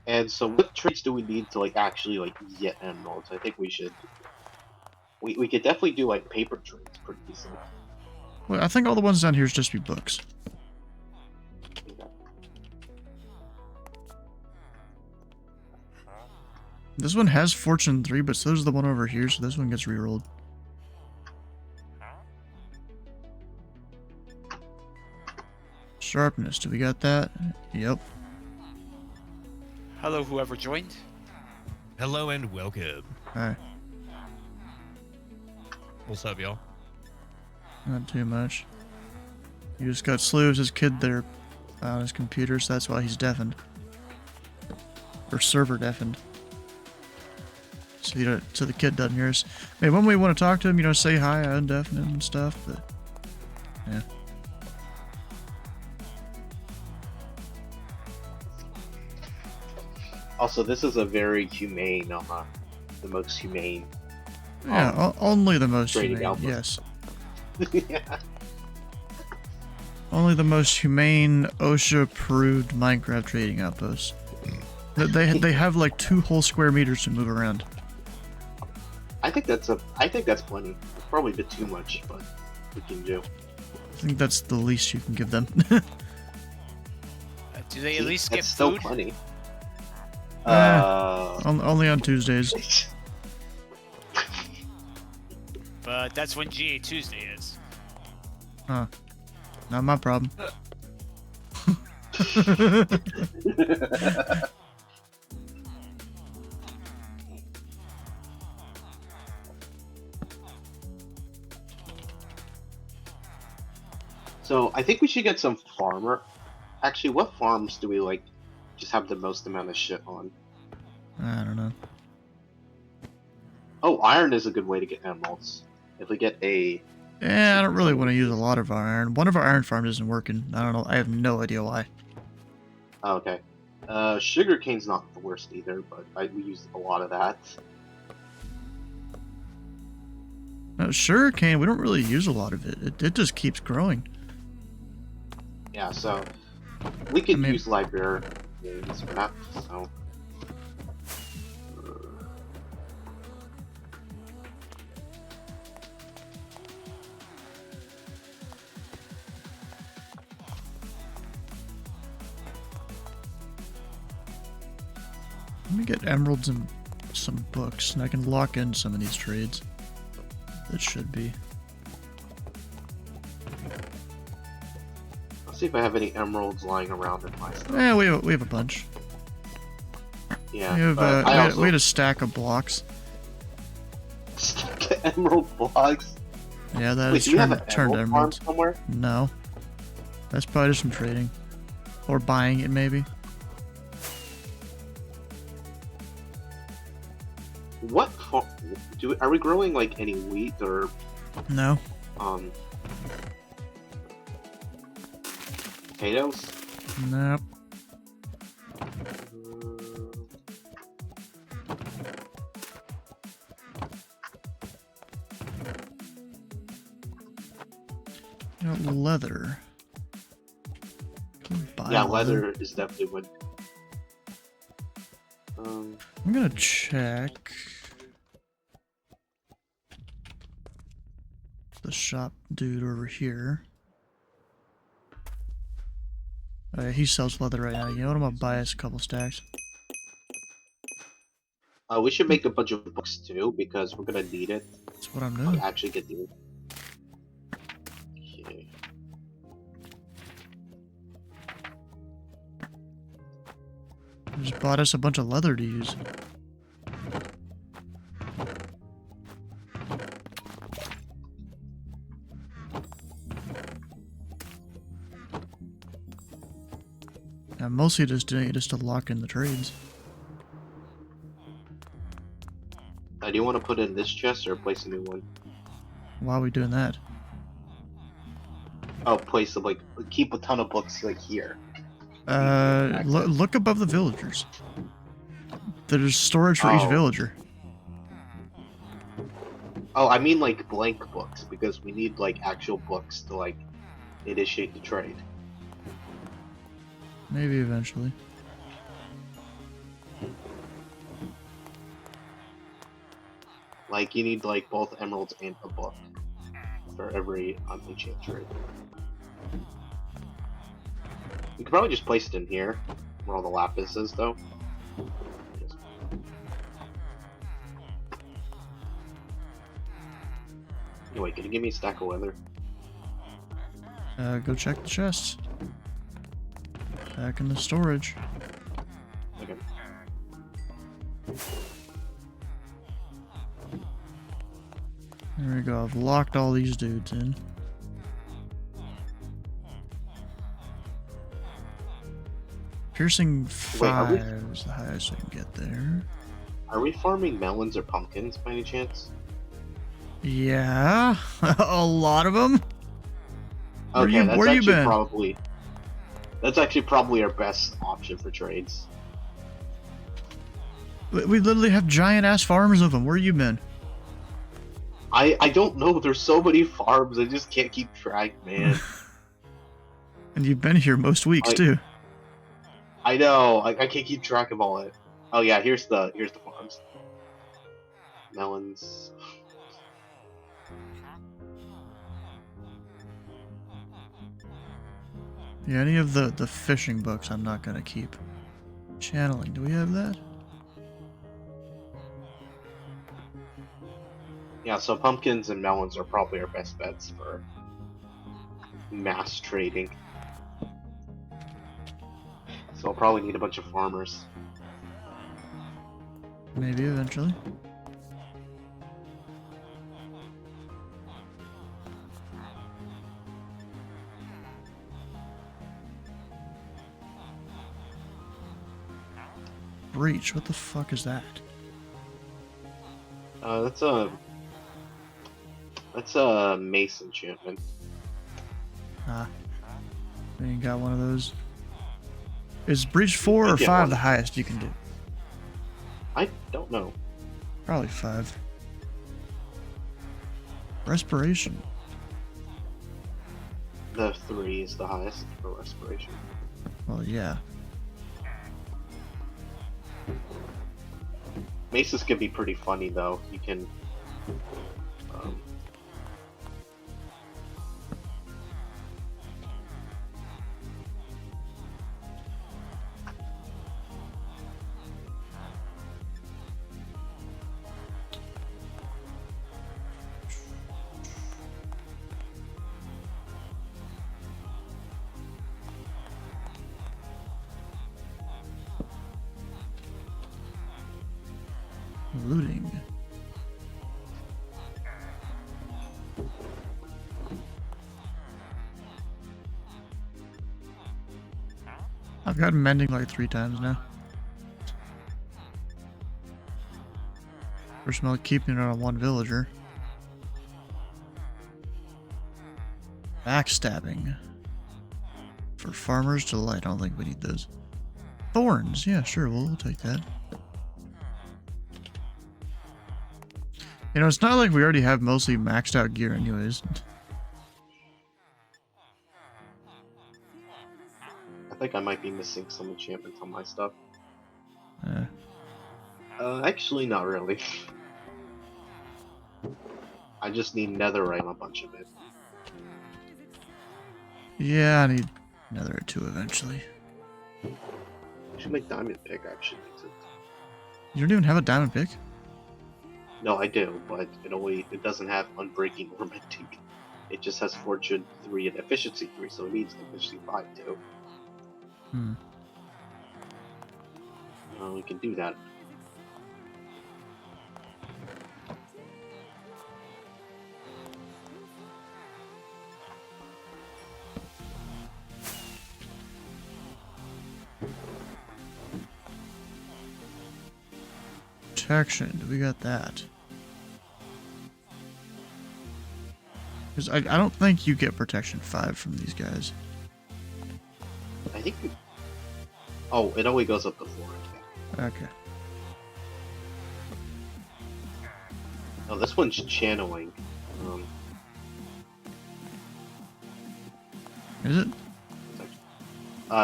And so what traits do we need to like actually like get emeralds? I think we should. We could definitely do like paper traits pretty easily. Well, I think all the ones down here is just be books. Okay. This one has Fortune 3, but so does the one over here, so this one gets rerolled. Sharpness, do we got that? Yep. Hello, whoever joined. Hello and welcome. Alright, What's up, y'all? not too much. You just got Slews' kid there on his computer, so that's why he's deafened. Or server deafened. So, so the kid doesn't hear us. Maybe when we want to talk to him, say hi, undeafen him and stuff, but yeah. Also, this is a very humane, the most humane. Yeah, only the most trading humane, outpost. yes. Yeah. Only the most humane OSHA-approved Minecraft trading outpost. They have like 2 whole square meters to move around. I think that's plenty. It's probably a bit too much, but we can do. I think that's the least you can give them. Do they at least get That's still food? plenty. Only on Tuesdays. But that's when GA Tuesday is. Huh. Not my problem. So I think we should get some farmer. Actually, what farms do we like? Just have the most amount of shit on. I don't know. Oh, iron is a good way to get emeralds. If we get a. Yeah, I don't really want to use a lot of our iron. One of our iron farms isn't working. I don't know. I have no idea why. Oh, okay. Sugarcane's not the worst either, but we use a lot of that. No, sugarcane, we don't really use a lot of it. It just keeps growing. Yeah, so we could I mean- use librarians for that. So. Let me get emeralds and some books, and I can lock in some of these trades. That should be. Let's see if I have any emeralds lying around in my stuff. Yeah, we have a bunch. Yeah, We have but I also, we had a stack of blocks. emerald blocks. Yeah, that Wait, is do we have an turned emerald farm emeralds. somewhere? No. That's probably just from trading. Or buying it, maybe. What are we growing like any wheat or No. potatoes? Nope. You know, leather. Can we buy Yeah, leather is definitely wood. I'm gonna check the shop dude over here. Oh, yeah, he sells leather right now. You know what? I'm gonna buy us a couple stacks. We should make a bunch of books too because we're gonna need it That's what I'm to doing. actually get the. Okay. I just bought us a bunch of leather to use. I'm mostly just doing it just to lock in the trades. Do you want to put in this chest or place a new one? Why are we doing that? Oh, place of like keep a ton of books like here. Look above the villagers. There's storage for each Oh. villager. Oh, I mean like blank books because we need like actual books to like initiate the trade. Maybe eventually. Like you need like both emeralds and a book for every enchant trade. You could probably just place it in here, where all the lapis is, though. Anyway, can you give me a stack of leather? Go check the chests. Back in the storage. Okay. There we go. I've locked all these dudes in. Piercing Wait, are 5 is the highest I can get there. Are we farming melons or pumpkins by any chance? Yeah, a lot of them. Okay, Where you been? That's actually probably our best option for trades. We literally have giant ass farms of them. Where you been? I don't know. There's so many farms. I just can't keep track, man. And you've been here most weeks too. I know. I can't keep track of all it. Oh yeah, here's the farms. Melons. Yeah, any of the fishing books I'm not gonna keep. Channeling, do we have that? Yeah, so pumpkins and melons are probably our best bets for mass trading. So I'll probably need a bunch of farmers. Maybe eventually. Breach, what the fuck is that? That's a mace enchantment. Ah. We ain't got one of those. Is Breach 4 or Get 5 one. the highest you can do? I don't know. Probably 5. Respiration. The 3 is the highest for respiration. Well, yeah. Maces can be pretty funny though. You can Looting. I've gotten mending like 3 times now. First, I'm keeping it on one villager. Backstabbing. For Farmer's Delight. I don't think we need those. Thorns. Yeah, sure. We'll take that. You know, it's not like we already have mostly maxed out gear anyways. I think I might be missing some enchantments on my stuff. Uh, Actually, not really. I just need netherite on a bunch of it. yeah, I need another or 2 eventually. I should make diamond pick actually. You don't even have a diamond pick? No, I do, but it doesn't have unbreaking or mending. It just has fortune 3 and efficiency 3, so it needs efficiency 5 too. Hmm. We can do that. Protection. We got that. Because I don't think you get protection 5 from these guys. I think. Oh, it only goes up to 4. Okay. Oh, this one's channeling. Is it?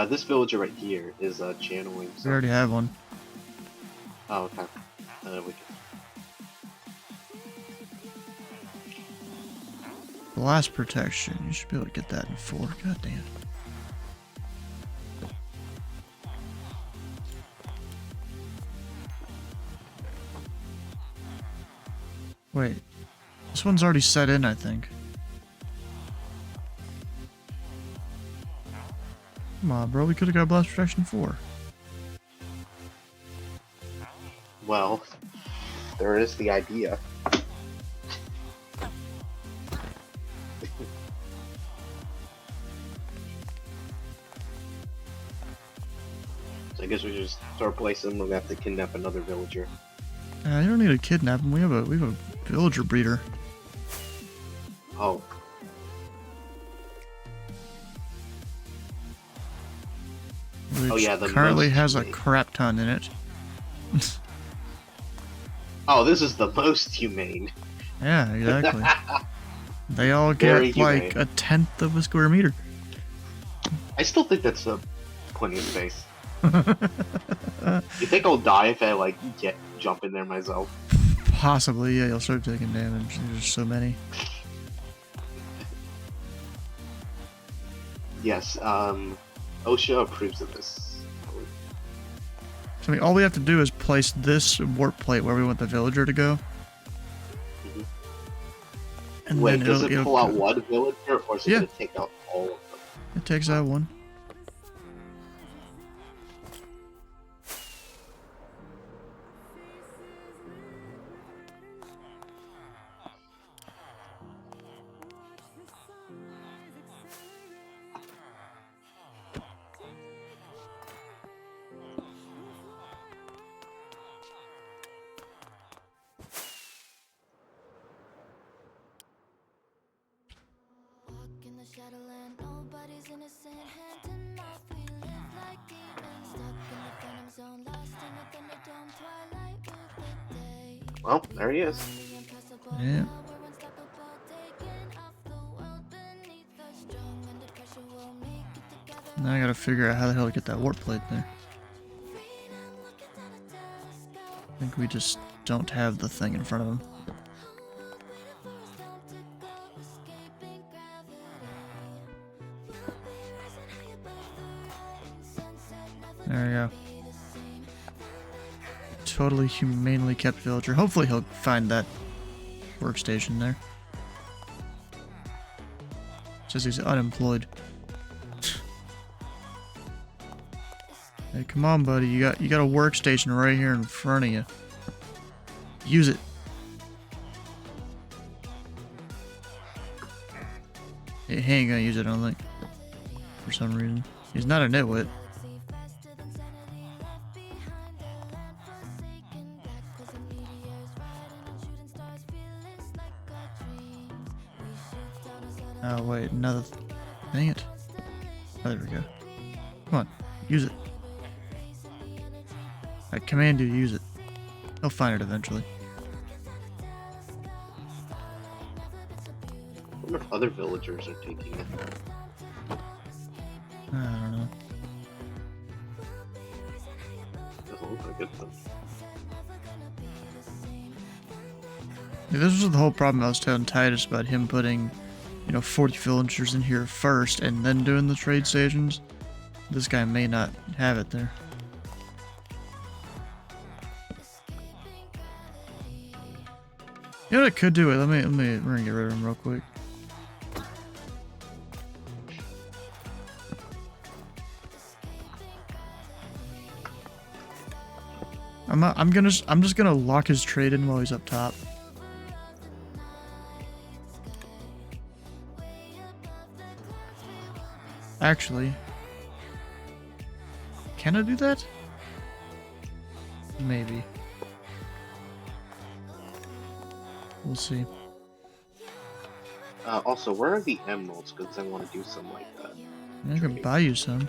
This villager right here is channeling. We already have one. Oh, okay. We can... Blast protection. You should be able to get that in 4. God damn. Wait. This one's already set in, I think. Come on, bro. We could have got blast protection 4. Well, there is the idea. So I guess we just start placing. We'll have to kidnap another villager. You don't need to kidnap him. We have a villager breeder. Oh. Which yeah, the currently most has a humane. crap ton in it. Oh, this is the most humane. Yeah, exactly. They all Very get like humane. 1/10 of a square meter. I still think that's plenty of space. You think I'll die if I like jump in there myself? Possibly, yeah. You'll start taking damage. There's so many. Yes. OSHA approves of this. So, I mean, all we have to do is place this warp plate where we want the villager to go. Mhm. And Wait, then does it'll it pull out go. one villager, or is it Yeah. gonna take out all of them? It takes out one. In the shadowland, nobody's innocent. Hand in mouth, we live like demons. Stuck in the phantom zone, lost in the thunderdome. Twilight with the day. Well, there he is. The impossible, Yeah. now we're unstoppable. Taking off the world beneath us. Strong under pressure, we'll make it together. Now I gotta figure out how the hell to get that warp plate there. Freedom, looking down a telescope. I think we just don't have the thing in front of him. Waiting for us time to go, escaping gravity. We'll be rising high above the rain. Sunset never There we go. be the same. Totally humanely kept villager. Hopefully he'll find that workstation there. Says he's unemployed. Hey, come on, buddy. You got a workstation right here in front of you. Use it. He ain't gonna use it, I don't think. For some reason. He's not a nitwit. Oh wait, another. Dang it. Oh, there we go. Come on, use it. I command you to use it. I'll find it eventually. I wonder if other villagers are taking it. I don't know. Doesn't look like it, but Yeah, this was the whole problem I was telling Titus about him putting, 40 villagers in here first and then doing the trade stations. This guy may not have it there. You know what I could do? We're gonna get rid of him real quick. I'm just gonna lock his trade in while he's up top. Actually, can I do that? Maybe. We'll see. Also, where are the emeralds? Because I want to do some like that. I can buy you some.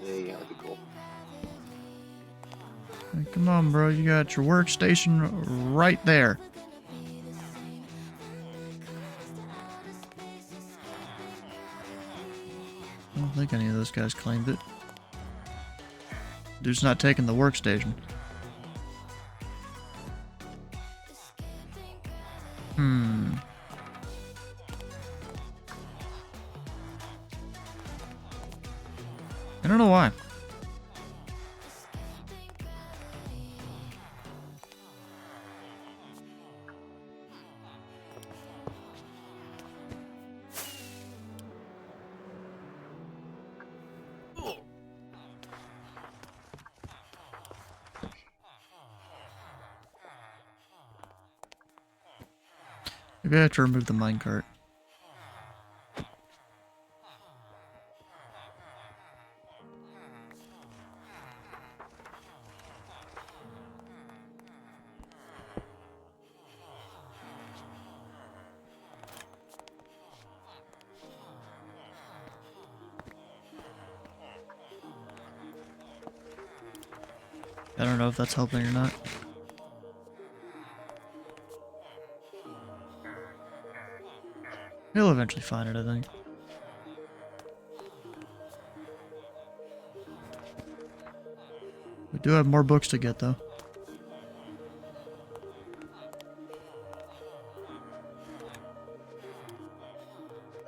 Yeah, that'd be cool. Hey, come on, bro. You got your workstation right there. I don't think any of those guys claimed it. Dude's not taking the workstation. I don't know why. Maybe I have to remove the minecart. I don't know if that's helping or not. He'll eventually find it, I think. We do have more books to get, though.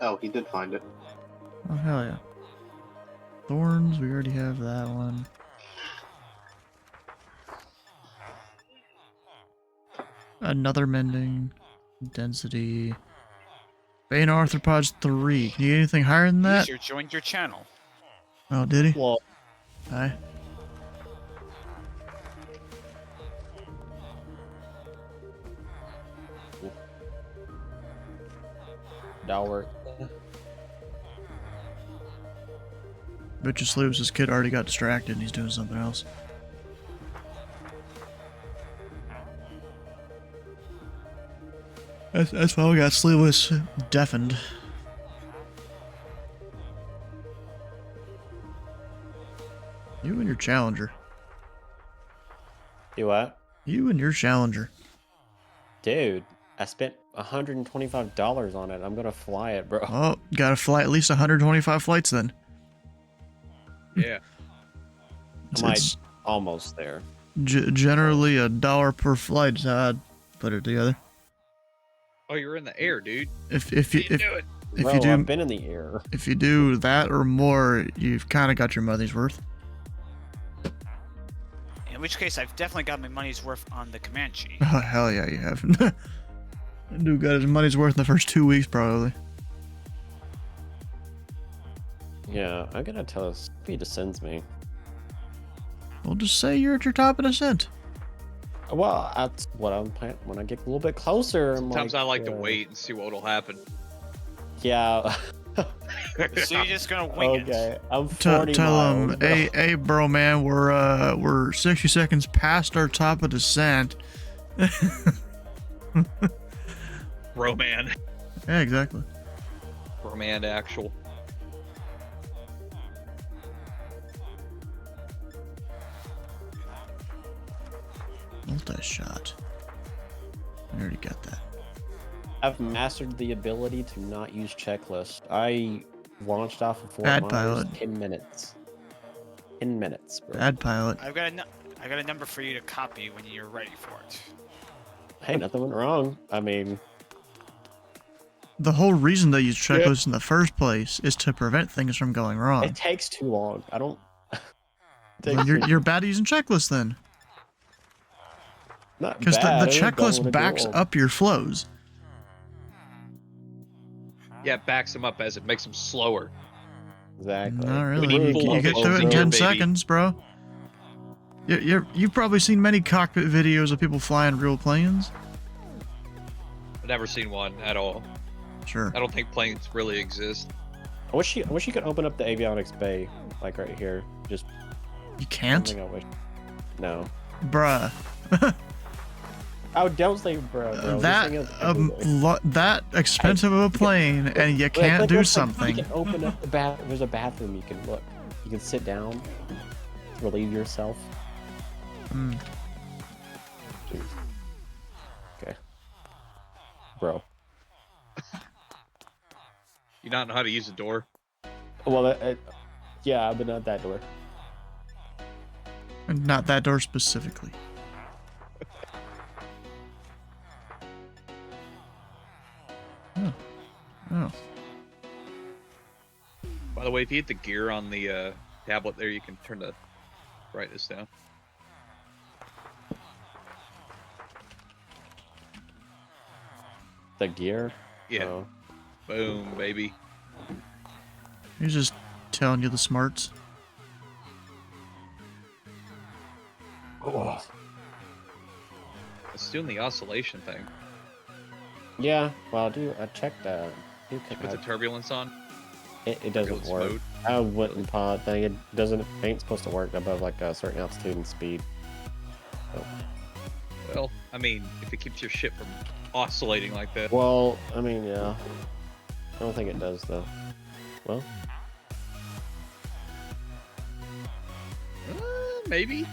Oh, he did find it. Oh, hell yeah. Thorns, we already have that one. Another mending. Density. Bane Arthropods 3. Can you get anything higher than that? User joined your channel. Oh, did he? Well, Hi. that'll work. Bet you Sleeves, his kid already got distracted and he's doing something else. That's why we got Sleeveless deafened. You and your challenger. You what? You and your challenger. Dude, I spent $125 on it. I'm gonna fly it, bro. Oh, gotta fly at least 125 flights then. Yeah. It's Almost there. generally $1 per flight is how I'd put it together. Oh, you're in the air, dude. If You you can do it. if Bro, you do I've been in the air. if you do that or more, you've kind of got your money's worth. In which case, I've definitely got my money's worth on the Comanche. Oh hell yeah, you have. Dude got his money's worth in the first 2 weeks probably. Yeah, I gotta tell us if he descends me. Well, just say you're at your top of descent. Well, that's what I'm planning. When I get a little bit closer, I'm Sometimes I like to uh, wait and see what'll happen. Yeah. So you're just gonna wing Okay, it. I'm 40 Tell miles, him, bro. hey, bro, man, we're 60 seconds past our top of descent. Bro, man. Yeah, exactly. Command actual. Multi-shot. I already got that. I've mastered the ability to not use checklists. I launched off of Fort Bad Myers pilot. 10 minutes. 10 minutes, bro. Bad pilot. I got a number for you to copy when you're ready for it. Hey, nothing went wrong. I mean, The whole reason they use checklists in the first place is to prevent things from going wrong. it takes too long. I don't. Well, you're bad at using checklists then. Not Because the bad, I just don't checklist wanna do backs them. up your flows. Yeah, it backs them up as it makes them slower. Exactly. Not really. need You, full you get to it in efficiency 10 here, baby. seconds, bro. You've probably seen many cockpit videos of people flying real planes. I've never seen one at all. Sure. I don't think planes really exist. I wish you could open up the avionics bay, like right here. Just You can't? something I wish. No. Bruh. Oh, don't say bro. This That thing is everywhere. that expensive of a plane and you Like, can't look, do looks like something. You can open up the bath. There's a bathroom you can look. You can sit down, relieve yourself. Mm. Jeez. Okay, bro. You not know how to use a door? Well, yeah, but not that door. And not that door specifically. Oh. Oh. By the way, if you hit the gear on the tablet there, you can turn the brightness down. The gear. Yeah. Oh. Boom, baby. He's just telling you the smarts. Oh. It's doing the oscillation thing. Yeah. Well, I checked that. Put the turbulence on. It doesn't turbulence work. mode. I wouldn't pod thing. It doesn't. Ain't supposed to work above like a certain altitude and speed. Well, I mean, if it keeps your shit from oscillating like that. Well, I mean, yeah. I don't think it does though. Well, Maybe.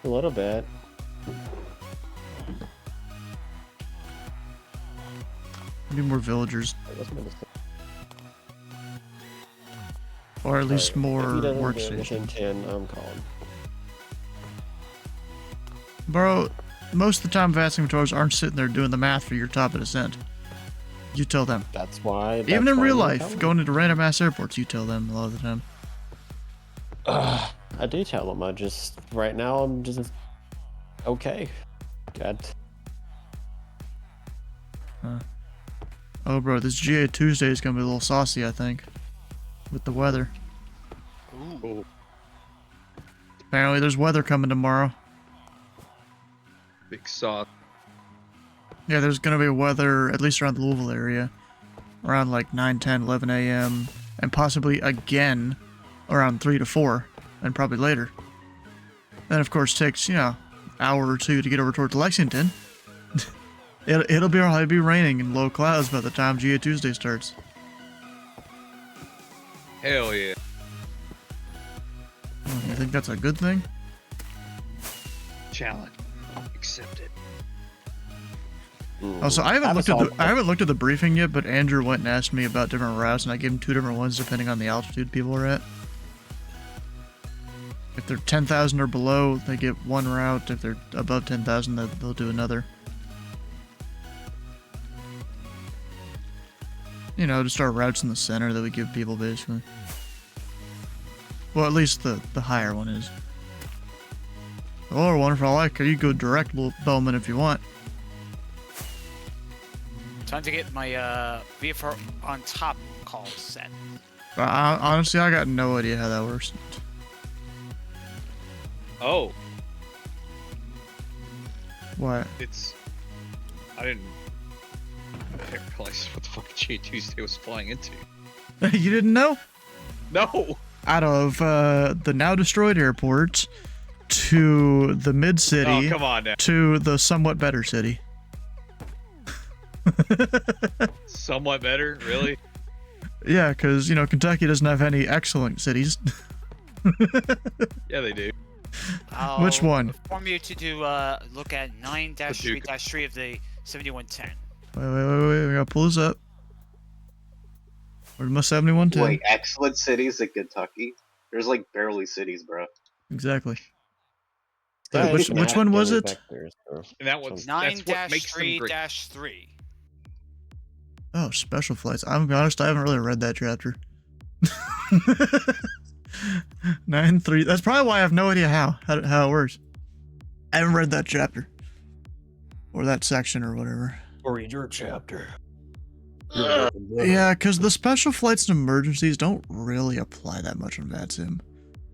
a little bit. Maybe more villagers. I guess I'm just- Or at least Alright, more if he doesn't do workstations. Mission 10, I'm calling. Bro, most of the time advanced inventories aren't sitting there doing the math for your top of descent. You tell them. That's why. Even in real life, going. going into random ass airports, you tell them a lot of the time. I do tell them. I just right now I'm just okay. God. Oh, bro, this GA Tuesday is gonna be a little saucy, I think, with the weather. Ooh. Apparently, there's weather coming tomorrow. Big sauce. Yeah, there's gonna be weather, at least around the Louisville area, around like 9, 10, 11 a.m., and possibly again around 3 to 4, and probably later. Then, of course, takes, an hour or two to get over towards Lexington. It'll probably be raining in low clouds by the time GA Tuesday starts. Hell yeah. You think that's a good thing? Challenge. Accept it. Also, I haven't looked at the briefing yet, but Andrew went and asked me about different routes, and I gave him 2 different ones depending on the altitude people are at. If they're 10,000 or below, they get one route. If they're above 10,000, they'll do another. Just our routes in the center that we give people, basically. Well, at least the higher one is. The lower one, for all I care, you go direct Bowman if you want. Time to get my VFR on top call set. Honestly, I got no idea how that works. Oh, What? I didn't realize what the fuck J Tuesday was flying into. You didn't know? No! Out of the now destroyed airport to the mid city Oh, come on now. to the somewhat better city. Somewhat better, really. Yeah, because, you know, Kentucky doesn't have any excellent cities. Yeah, they do. Which one? Inform you to do look at 9-3-3 of the 7110. Wait, we gotta pull this up. Where's my 7110? Wait, excellent cities in Kentucky? There's like barely cities, bro. Exactly. Yeah, Which you can one add was daily it? vectors, so- And that's what makes them great. 9-3-3. Oh, special flights. I'm honest, I haven't really read that chapter. 9-3. That's probably why I have no idea how it works. I haven't read that chapter. Or that section or whatever. Or read your chapter. Yeah, because the special flights and emergencies don't really apply that much on VATSIM.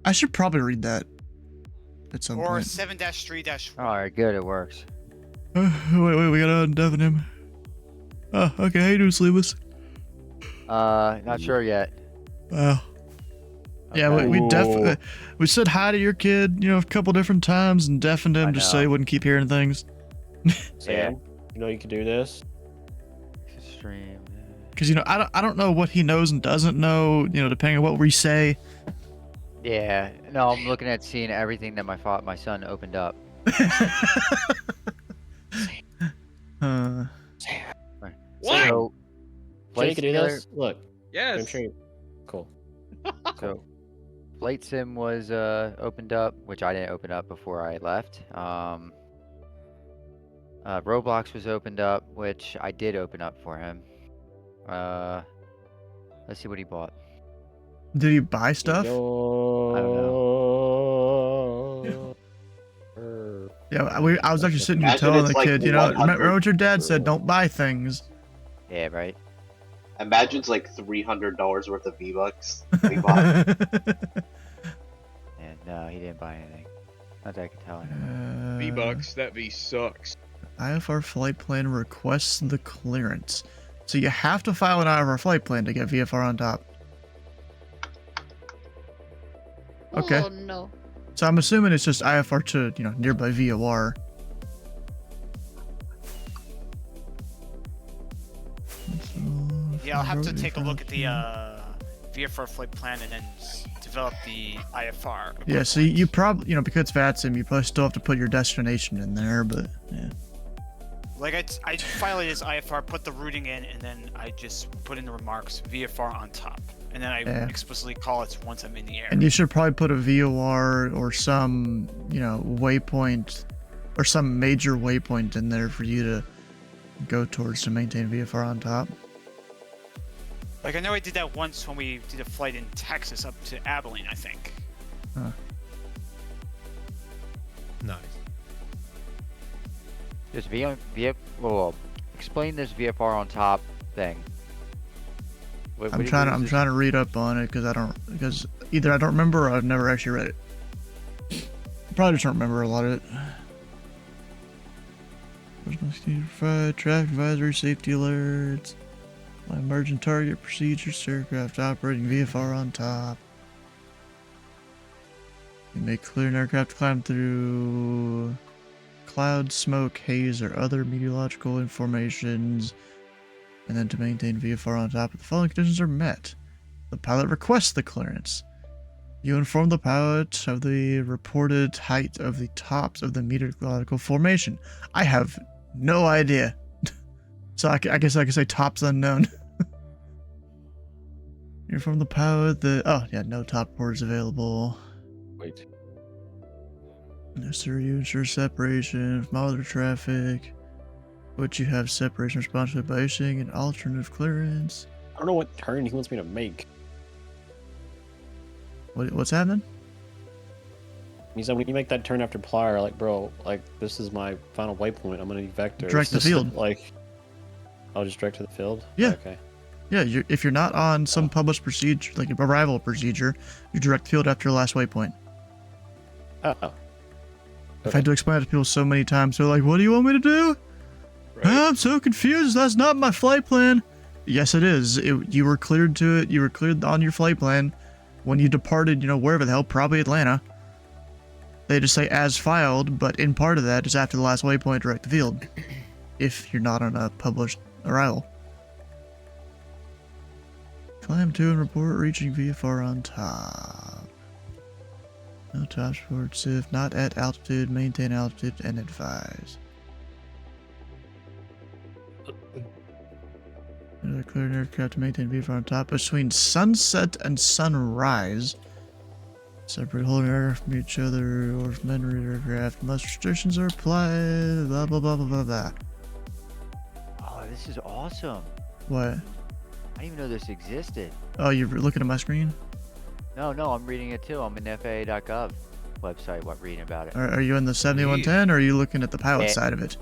I should probably read that at some Or point. 7-3-1. Alright, good, it works. Wait, we gotta undeafen him. Oh, okay, how you doing, Sleeveless? Not sure yet. Wow. Yeah, Okay. we said hi to your kid, you know, a couple different times and deafened him I just so know. he wouldn't keep hearing things. Sam, you know you can do this. Stream. Because, you know, I don't know what he knows and doesn't know, you know, depending on what we say. Yeah, no, I'm looking at seeing everything that my son opened up. What? So, Jay, you can do together- this. Look. I'm Yes. sure you... Cool. So, Flight Sim was opened up, which I didn't open up before I left. Roblox was opened up, which I did open up for him. Let's see what he bought. Did he buy stuff? I don't know. Yeah, I was actually sitting here Imagine telling it's the like kid, you know, 100 remember what your dad said, don't buy things. Yeah, right. Imagine it's like $300 worth of V-Bucks. He bought. And no, he didn't buy anything. Not that I can tell. V-Bucks, that V sucks. IFR flight plan requests the clearance. So you have to file an IFR flight plan to get VFR on top. Okay. Oh no. So I'm assuming it's just IFR to, you know, nearby VOR. Yeah, I'll have to take a look at the VFR flight plan and then develop the IFR. Yeah, so you probably, you know, because it's VATSIM, you probably still have to put your destination in there, but yeah. Like I file it as IFR, put the routing in, and then I just put in the remarks VFR on top, and then I explicitly call it once I'm in the air. And you should probably put a VOR or some, you know, waypoint or some major waypoint in there for you to go towards to maintain VFR on top. Like I know I did that once when we did a flight in Texas up to Abilene, I think. Huh. Nice. This well, explain this VFR on top thing. I'm trying to read up on it because either I don't remember or I've never actually read it. Probably just don't remember a lot of it. Traffic advisory, safety alerts, my emergent target procedures, aircraft operating VFR on top. You may clear an aircraft to climb through cloud, smoke, haze, or other meteorological informations, and then to maintain VFR on top if the following conditions are met. The pilot requests the clearance. You inform the pilot of the reported height of the tops of the meteorological formation. I have no idea. So I guess I could say tops unknown. You inform the pilot that... Oh, yeah, no top reporters available. Wait. Necessary you ensure separation from other traffic, but you have separation responsibility by issuing an alternative clearance. I don't know what turn he wants me to make. What's happening? He said when you make that turn after Plier, like, bro, like, this is my final waypoint. I'm gonna need vectors. Direct the field. Like, I'll just direct to the field? Yeah. Okay. Yeah, if you're not on some published procedure, like arrival procedure, you direct the field after your last waypoint. Oh. I've had to explain it to people so many times. They're like, what do you want me to do? Right. I'm so confused. That's not my flight plan. Yes, it is. You were cleared to it. You were cleared on your flight plan when you departed, you know, wherever the hell, probably Atlanta. They just say as filed, but in part of that is after the last waypoint, direct the field. If you're not on a published Arrival. Climb to and report reaching VFR on top. No top sports if not at altitude, maintain altitude and advise. Clear an aircraft to maintain VFR on top between sunset and sunrise. Separate holding aircraft from each other or from unrated aircraft. Most restrictions are applied. Blah blah blah blah blah blah. Oh, this is awesome. What? I didn't even know this existed. Oh, you're looking at my screen? No, I'm reading it too. I'm in FAA.gov website. Reading about it. Are you in the 7110 or are you looking at the pilot Yeah. side of it?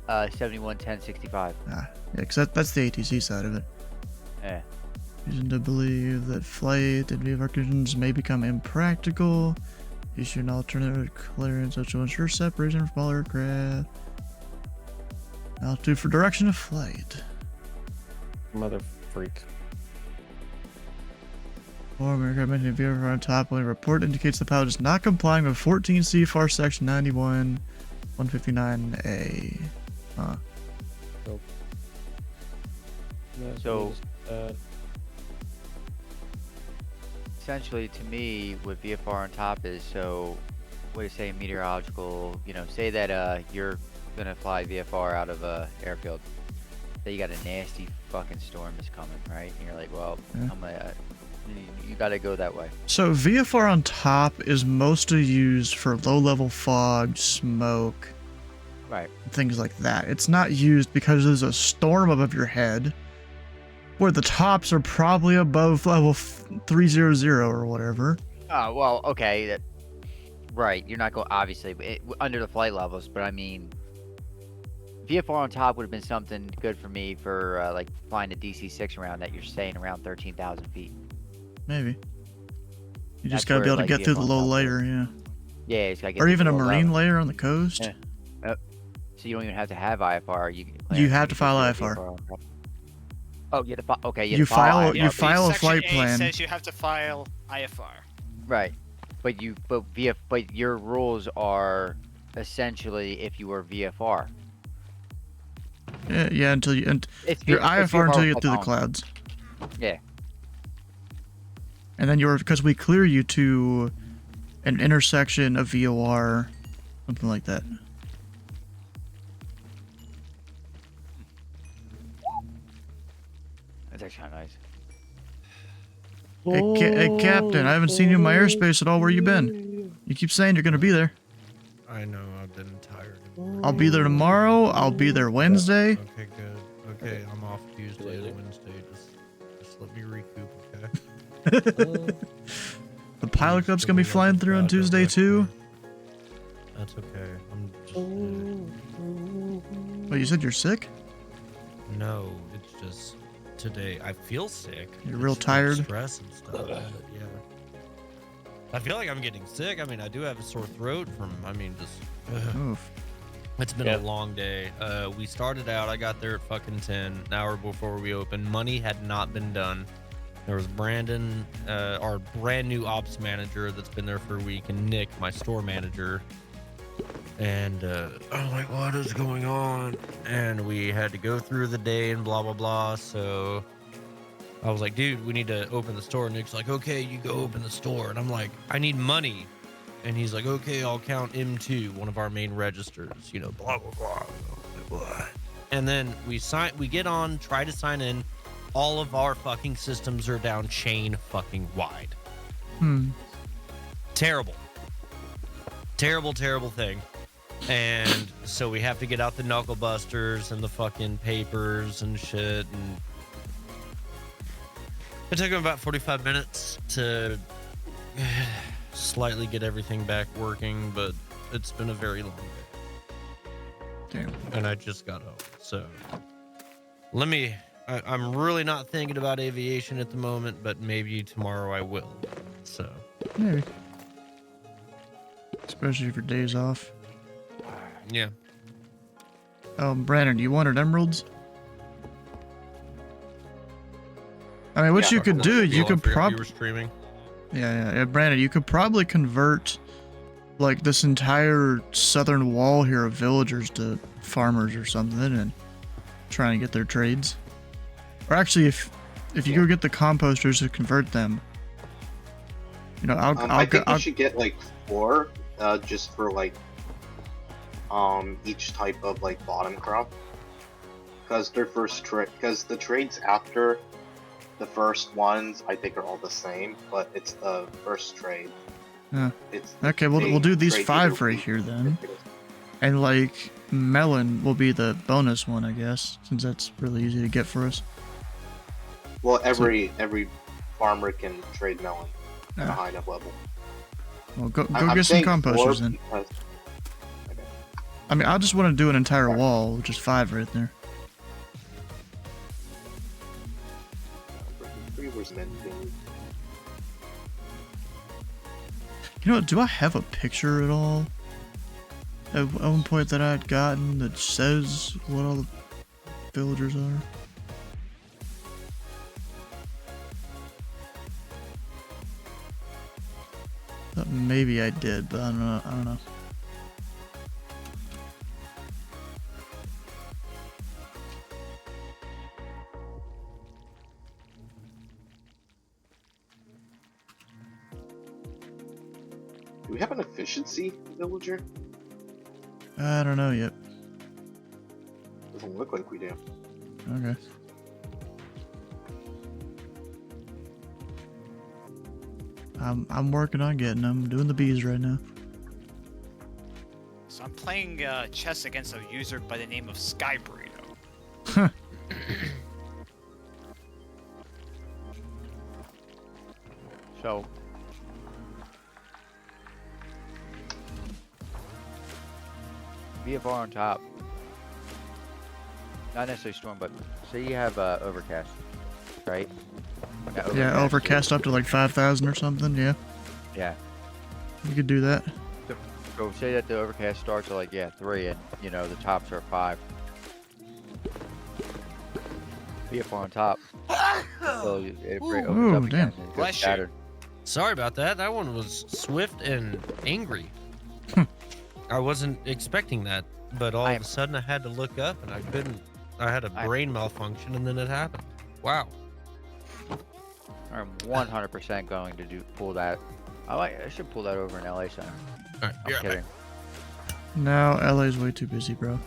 711065. Ah, yeah, because that's the ATC side of it. Yeah. Reason to believe that flight and VFR conditions may become impractical. Issue an alternative clearance which will ensure separation from all aircraft. Altitude for direction of flight. Mother freak. Form aircraft maintaining VFR on top when a report indicates the pilot is not complying with 14 CFR section 91 159A. Huh. So essentially, to me, what VFR on top is, so what do you say, meteorological, say that you're gonna fly VFR out of a airfield. Say you got a nasty fucking storm is coming, right? And you're like, well, Yeah. I'm gonna, you gotta go that way. So VFR on top is mostly used for low-level fog, smoke, Right. things like that. It's not used because there's a storm above your head, where the tops are probably above level 300 or whatever. Oh, well, okay. Right. You're not going, obviously, under the flight levels, but I mean, VFR on top would have been something good for me for, like, flying a DC-6 around that you're staying around 13,000 feet. Maybe. You That's just gotta be where, able to like, get through the VFR low on top layer, yeah. Yeah, it's gotta get Or to even the a low marine level. layer on the coast. Yeah. So you don't even have to have IFR. You have to just file do a IFR. VFR on top. Oh, you have to okay. You file- IFR. you file a Section flight A plan. says you have to file IFR. Right, but your rules are essentially if you were VFR. Yeah, until you It's your it's IFR until you with get through the phone. clouds. Yeah. And then because we clear you to an intersection of VOR, something like that. That's actually kinda nice. Hey, Captain, I haven't seen you in my airspace at all. Where you been? You keep saying you're gonna be there. I know, I've been tired. I'll be there tomorrow. I'll be there Wednesday. Okay, good. Okay, I'm off Tuesday and Wednesday. Just let me recoup, okay? The pilot club's gonna be flying through on Tuesday too. That's okay. I'm just. Wait, you said you're sick? No, it's just today. I feel sick. You're real It's, like, tired? stress and stuff. But yeah. I feel like I'm getting sick. I mean, I do have a sore throat from. I mean, just. Oof. It's been a long day. We started out. I got there at fucking 10, an hour before we opened. Money had not been done. There was Brandon, our brand new ops manager that's been there for a week, and Nick, my store manager. And I'm like, what is going on? And we had to go through the day and blah, blah, blah. So I was like, dude, we need to open the store. And Nick's like, okay, you go open the store. And I'm like, I need money. And he's like, okay, I'll count M2, one of our main registers, blah, blah, blah. Blah. And then we get on, try to sign in. All of our fucking systems are down chain fucking wide. Terrible. Terrible, terrible thing. And so we have to get out the knuckle busters and the fucking papers and shit. And it took him about 45 minutes to slightly get everything back working, but it's been a very long day. Damn. And I just got home. So I'm really not thinking about aviation at the moment, but maybe tomorrow I will. So Maybe. Especially for days off. yeah. Brandon, you wanted emeralds? I mean, what you could do, you could You probably... were streaming. Yeah, Brandon, you could probably convert, like, this entire southern wall here of villagers to farmers or something, and trying to get their trades. Or actually, if you go get the composters to convert them, you know, I think we should get like 4, just for like each type of like bottom crop, because their first trade, because the trades after the first ones I think are all the same, but it's the first trade. Yeah. It's Okay, we'll do these 5 right here then, and like melon will be the bonus one, I guess, since that's really easy to get for us. Well, every farmer can trade melon at a high enough level. Well, go get some composters then. Because, okay. I mean, I just want to do an entire wall, which is 5 right there. You know, do I have a picture at all at one point that I'd gotten that says what all the villagers are? Thought maybe I did, but I don't know. Do we have an efficiency villager? I don't know yet. Doesn't look like we do. Okay. I'm working on getting them. Doing the bees right now. So I'm playing chess against a user by the name of Sky Burrito. Huh. So. VFR on top. Not necessarily storm, but say you have overcast, right? Yeah, overcast up to like 5,000 or something. Yeah. Yeah. You could do that. So say that the overcast starts at like 3, and you know the tops are 5. VFR on top. So it opens up again and it gets scattered. Sorry about that. That one was swift and angry. I wasn't expecting that, but all of a sudden I had to look up and I couldn't. I had a brain malfunction and then it happened. Wow. I'm 100% going to pull that. I should pull that over in LA Center. Right, I'm kidding. No, LA's way too busy, bro.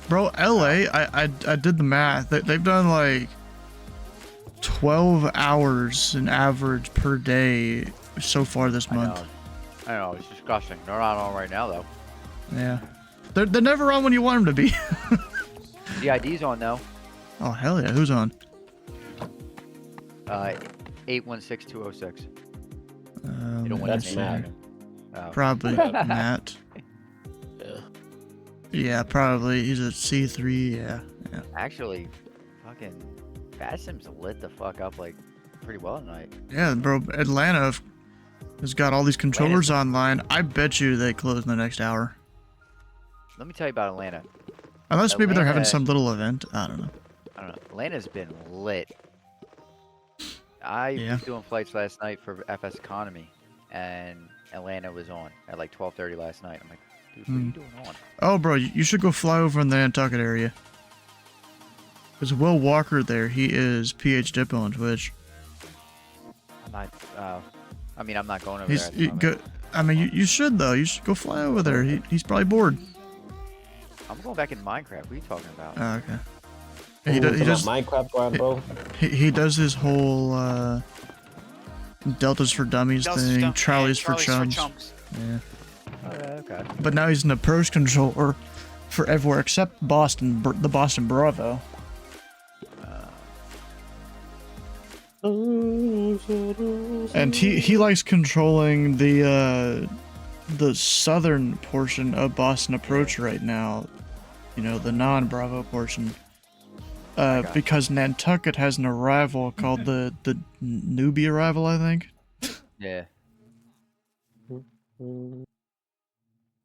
Bro, LA, I did the math. They've done like 12 hours an average per day so far this month. I know, it's disgusting. They're not on right now though. Yeah. They're never on when you want them to be. The ID's on though. Oh, hell yeah. Who's on? 816206. That's Matt. Probably Matt. Yeah. Yeah, probably. He's a C3. Yeah. Actually, fucking Basim's lit the fuck up like pretty well tonight. Yeah, bro. Atlanta has got all these controllers online. I bet you they close in the next hour. Let me tell you about Atlanta. Unless maybe they're having some little event. I don't know. Atlanta's been lit. I was doing flights last night for FS Economy, and Atlanta was on at like 12:30 last night. I'm like, dude, what are you doing on? Oh, bro, you should go fly over in the Nantucket area. There's Will Walker there. He is PH Dippo on Twitch. I'm not. I mean, I'm not going over there. At the moment. I mean, you should though. You should go fly over there. He's probably bored. I'm going back in Minecraft. What are you talking about? Oh, okay. He does Minecraft grind, bro. He does his whole Deltas for Dummies thing, Charlie's for Chums. Yeah. Okay. But now he's in the pros controller for everywhere except Boston, the Boston Bravo. And he likes controlling the southern portion of Boston Approach right now. You know, the non-Bravo portion. Because Nantucket has an arrival called the newbie arrival, I think. Yeah.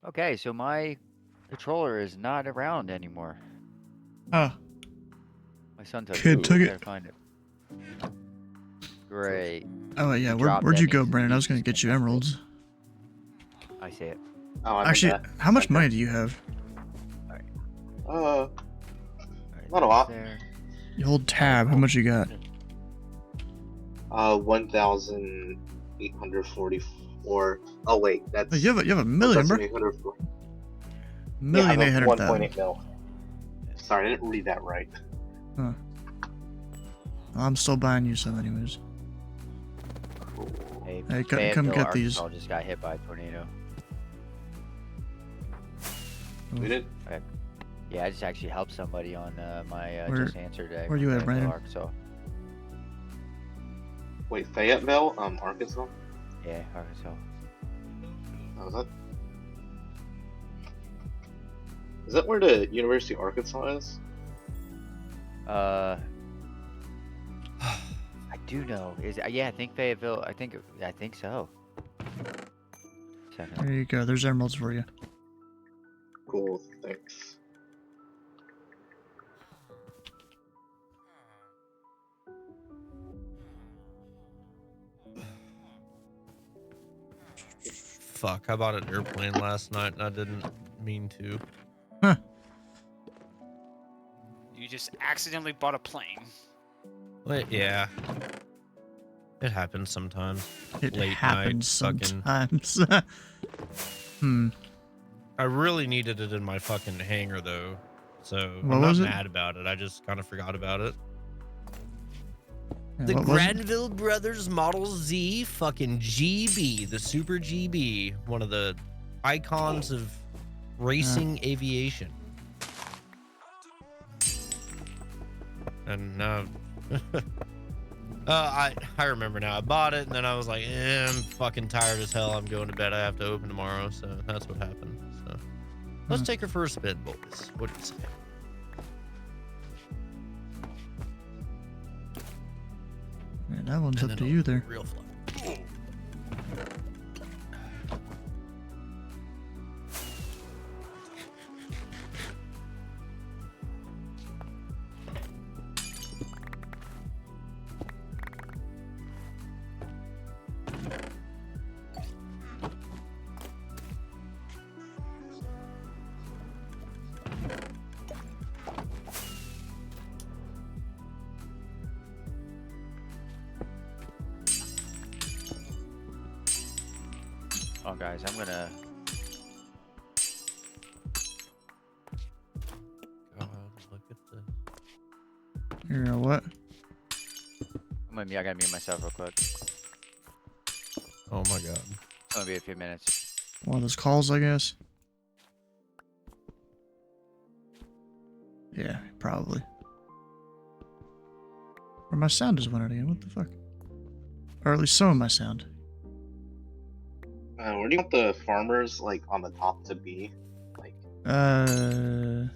Okay, so my controller is not around anymore. Huh. My son took Kid took it. Gotta find it. Great. Oh yeah, where'd you go, Brandon? I was gonna get you emeralds. I see it. Oh, actually, how much money do you have? Alright, Not a lot. There. You hold tab. How much you got? 1,844. Oh wait, that's. Oh, you have a million, bro. 1,804. Million Yeah, I eight have hundred 1.8 thousand. mil. Sorry, I didn't read that right. Huh. I'm still buying you some, anyways. Hey, Hey, come Fayetteville, get these. Arkansas just got hit by a tornado. We did. Yeah, I just actually helped somebody on my just answer day. Where you at, Fayetteville, Brandon? Arkansas. Wait, Fayetteville, Arkansas. Yeah, Arkansas. Oh, is that where the University of Arkansas is? I do know. Yeah, I think Fayetteville. I think so. Second. There you go. There's emeralds for you. Cool, thanks. Fuck, I bought an airplane last night and I didn't mean to. Huh. You just accidentally bought a plane. Wait, yeah. It happens sometimes. It Late happens night, fucking. sometimes. I really needed it in my fucking hangar though, so What I'm not was it? mad about it. I just kind of forgot about it. Yeah, The what was it? Granville Brothers Model Z fucking GB, the Super GB, one of the icons of racing aviation. And now, I remember now. I bought it and then I was like, I'm fucking tired as hell. I'm going to bed. I have to open tomorrow, so that's what happened. So let's take her for a spin, boys. What do you say? Man, that one's And up to then you a there. Real fly. Oh, guys, I'm gonna. God, look at this. You know what? I gotta mute myself real quick. It's Oh my god. gonna be a few minutes. One of those calls, I guess. Yeah, probably. Or my sound just went out again. What the fuck? Or at least some of my sound. Where do you want the farmers like on the top to be? Like, The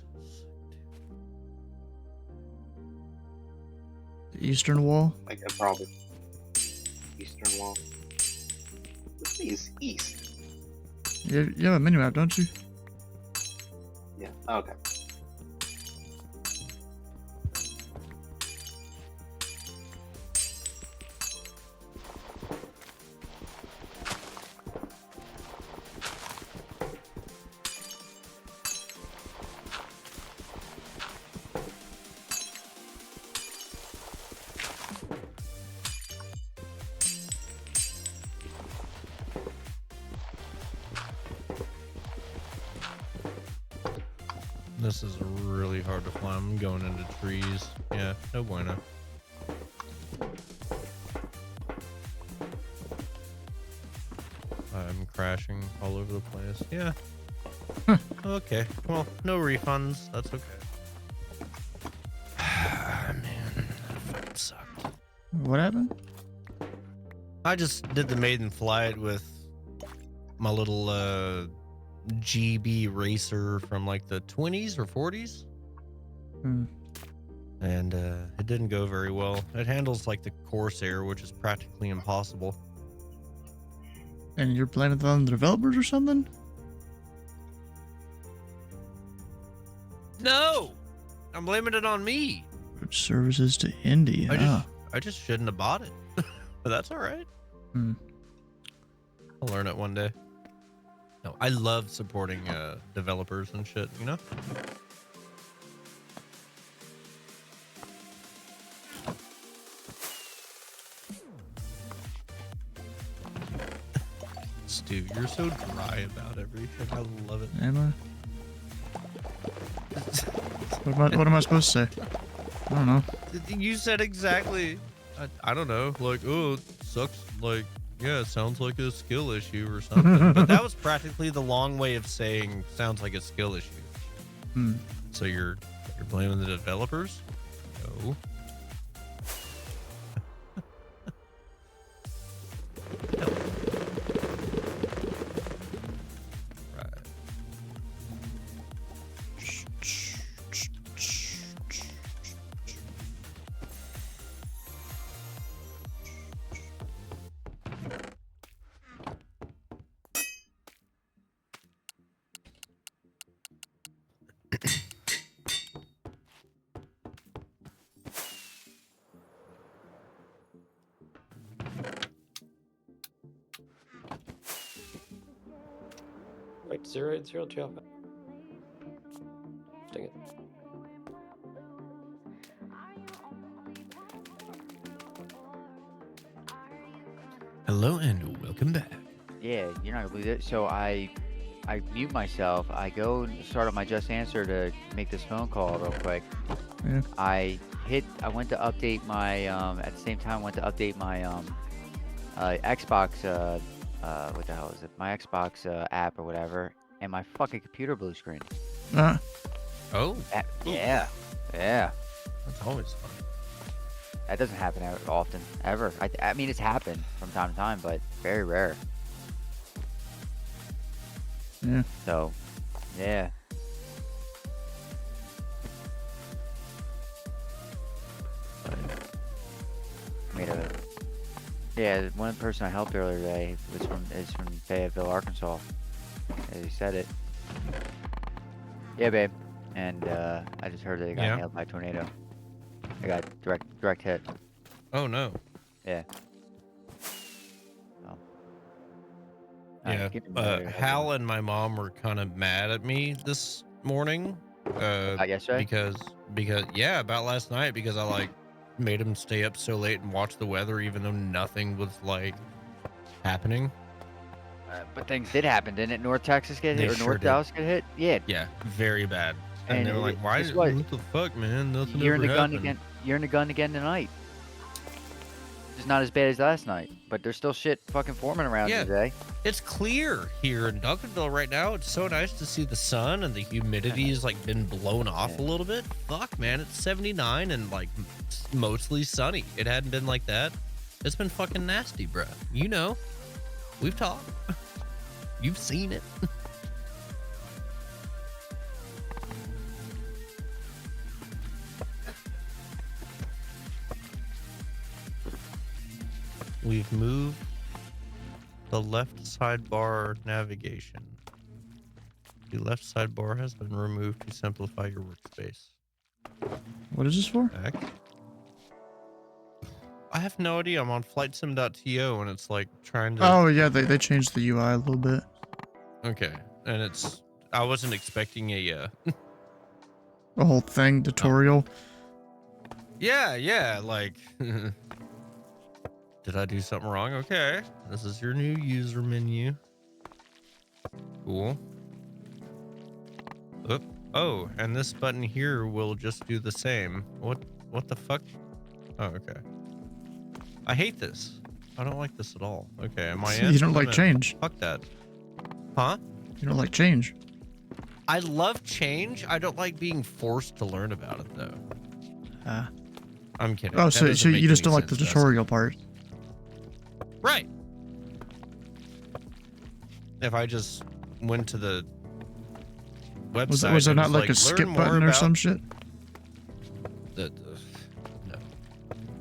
eastern wall. like probably eastern wall. This is east. You have a mini map, don't you? Yeah. Okay. This is really hard to fly. I'm going into trees. Yeah, no bueno. I'm crashing all over the place. Yeah. Okay. Well, no refunds. That's okay. Man, that fucking sucked. What happened? I just did the maiden flight with my little GB racer from like the 20s or 40s. And it didn't go very well. It handles like the Corsair, which is practically impossible. And you're blaming it on the developers or something? No, I'm blaming it on me. Which services to India? I just shouldn't have bought it, but that's all right. I'll learn it one day. No, I love supporting developers and shit, you know? too. You're so dry about everything. I love it. Am I? What am I supposed to say? I don't know. You said exactly. I don't know. Like, oh, it sucks. Like, yeah, it sounds like a skill issue or something. But that was practically the long way of saying sounds like a skill issue. Hmm. So you're blaming the developers? No. Wait, 0802. Dang it. Hello and welcome back. Yeah, you're not gonna believe it. So I mute myself. I go and start up my Just Answer to make this phone call real quick. Yeah. I went to update my at the same time went to update my Xbox what the hell is it? My Xbox app or whatever, and my fucking computer blue screen. Oh, Yeah. Yeah. that's always fun. That doesn't happen often, ever. I mean, it's happened from time to time, but very rare. Yeah. So, yeah. Yeah, one person I helped earlier today is from Fayetteville, Arkansas. As he said it. Yeah, babe. And I just heard that they got nailed by a tornado. They got direct hit. Oh no. Yeah. So. Yeah. Hal and my mom were kind of mad at me this morning. Yesterday? Because yeah, about last night, because I like made him stay up so late and watch the weather even though nothing was like happening. But things did happen, didn't it? North Texas get hit, or sure North did. Dallas get hit? Yeah. Yeah, very bad. And they were like, "Why? guess what? What the fuck, man? Nothing You're in ever the gun happened." again. You're in the gun again tonight. It's not as bad as last night, but there's still shit fucking forming around you today. It's clear here in Duncanville right now. It's so nice to see the sun, and the humidity has like been blown off a little bit. Fuck, man, it's 79 and like mostly sunny. It hadn't been like that. It's been fucking nasty, bruh. You know, we've talked. You've seen it. We've moved the left sidebar navigation. The left sidebar has been removed to simplify your workspace. What is this for? Back. I have no idea. I'm on flightsim.to and it's like trying to... Oh yeah, they changed the UI a little bit. Okay. And it's... I wasn't expecting a... A whole thing, tutorial. Yeah, like... Did I do something wrong? Okay. This is your new user menu. Cool. Oop. Oh, and this button here will just do the same. What the fuck? Oh, okay. I hate this. I don't like this at all. Okay, am I in? You don't like change. Fuck that. Huh? You don't like change. I love change. I don't like being forced to learn about it though. I'm kidding. Oh, so you just don't like the tutorial part. Right. If I just went to the website, was there not like a skip button or some shit? No.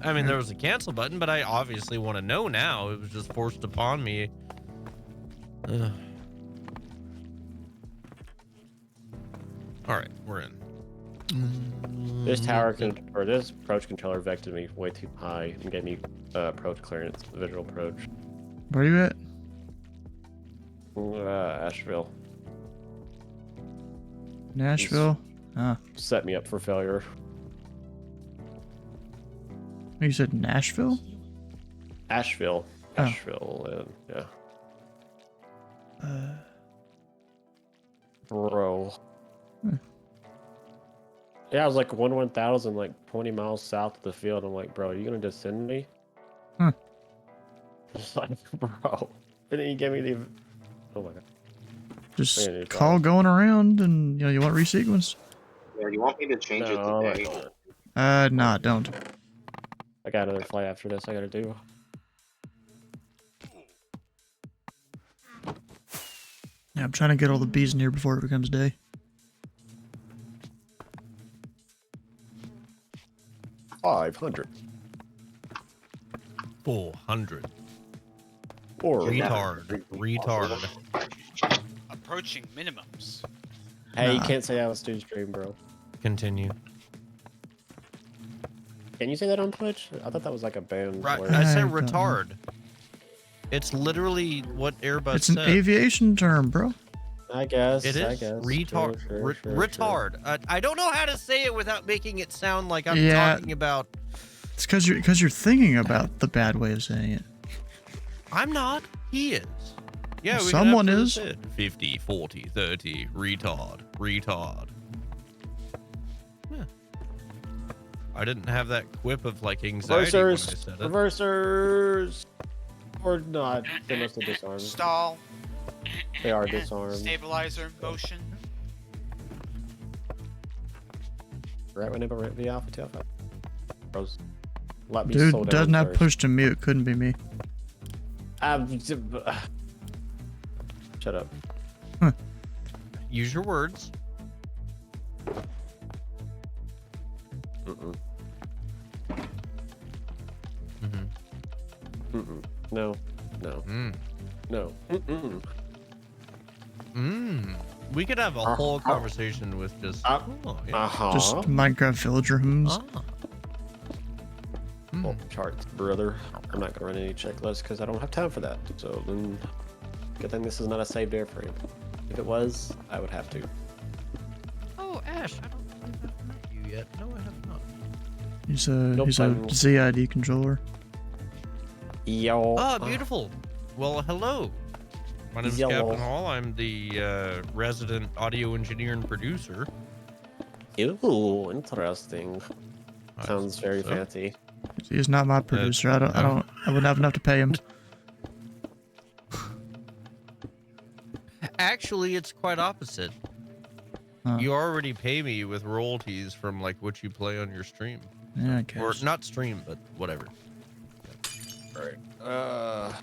I mean, there was a cancel button, but I obviously want to know now. It was just forced upon me. All right, we're in. This this approach controller vected me way too high and gave me approach clearance, visual approach. Where are you at? Asheville. Nashville? Set me up for failure. You said Nashville? Asheville. Oh. Asheville, yeah. Bro. Hmm. Yeah, I was like 1,000, like 20 miles south of the field. I'm like, bro, are you gonna just send me? Hmm. It's like, bro. And then you give me the. Oh my god. Just Man, it's call like- going around, and you want resequence? Yeah, you want me to change it No, today? Nah, don't. I got another flight after this. I gotta do. Yeah, I'm trying to get all the bees in here before it becomes day. 500. 400. Or Retard. Approaching minimums. hey, you Nah. can't say that on Stu's stream, bro. Continue. Can you say that on Twitch? I thought that was like a banned Right, word. I said I don't know. retard. It's literally what Airbus It's an said. aviation term, bro. I guess. It I is guess. retard. Sure. Retard. I don't know how to say it without making it sound like I'm Yeah. talking about. It's because you're thinking about the bad way of saying it. I'm not. He is. Yeah, we Someone could have is. said 50, 40, 30. Retard. Yeah. I didn't have that quip of like anxiety when I Reversers. said it. Reversers. Or not. They must have disarmed. Stall. They are disarmed. Stabilizer. Motion. Right when they were the Alpha to Alpha. Bros. Let me Dude slow down doesn't have first. push to mute. Couldn't be me. Shut up. Use your words. Mm-mm. Mm-hmm. Mm-mm. No. No. Mm. No. Mm-mm. Mm. We could have a whole conversation with just. Oh, yeah. Uh-huh. Just Minecraft villager hymns. Ah. Well, charts, brother. I'm not gonna run any checklists because I don't have time for that. So then, good thing this is not a saved airframe. If it was, I would have to. Oh, Ash, I don't think I've met you yet. No, I have not. He's Nope, a I'm- ZID controller. Yo. Oh, beautiful. Well, hello. My name is Yellow. Captain Hall. I'm the resident audio engineer and producer. Ew, interesting. I Sounds very so. fancy. He's not my producer. I wouldn't have enough to pay him. Actually, it's quite opposite. Huh. You already pay me with royalties from like what you play on your stream, Yeah, I or guess. not stream, but whatever. Alright.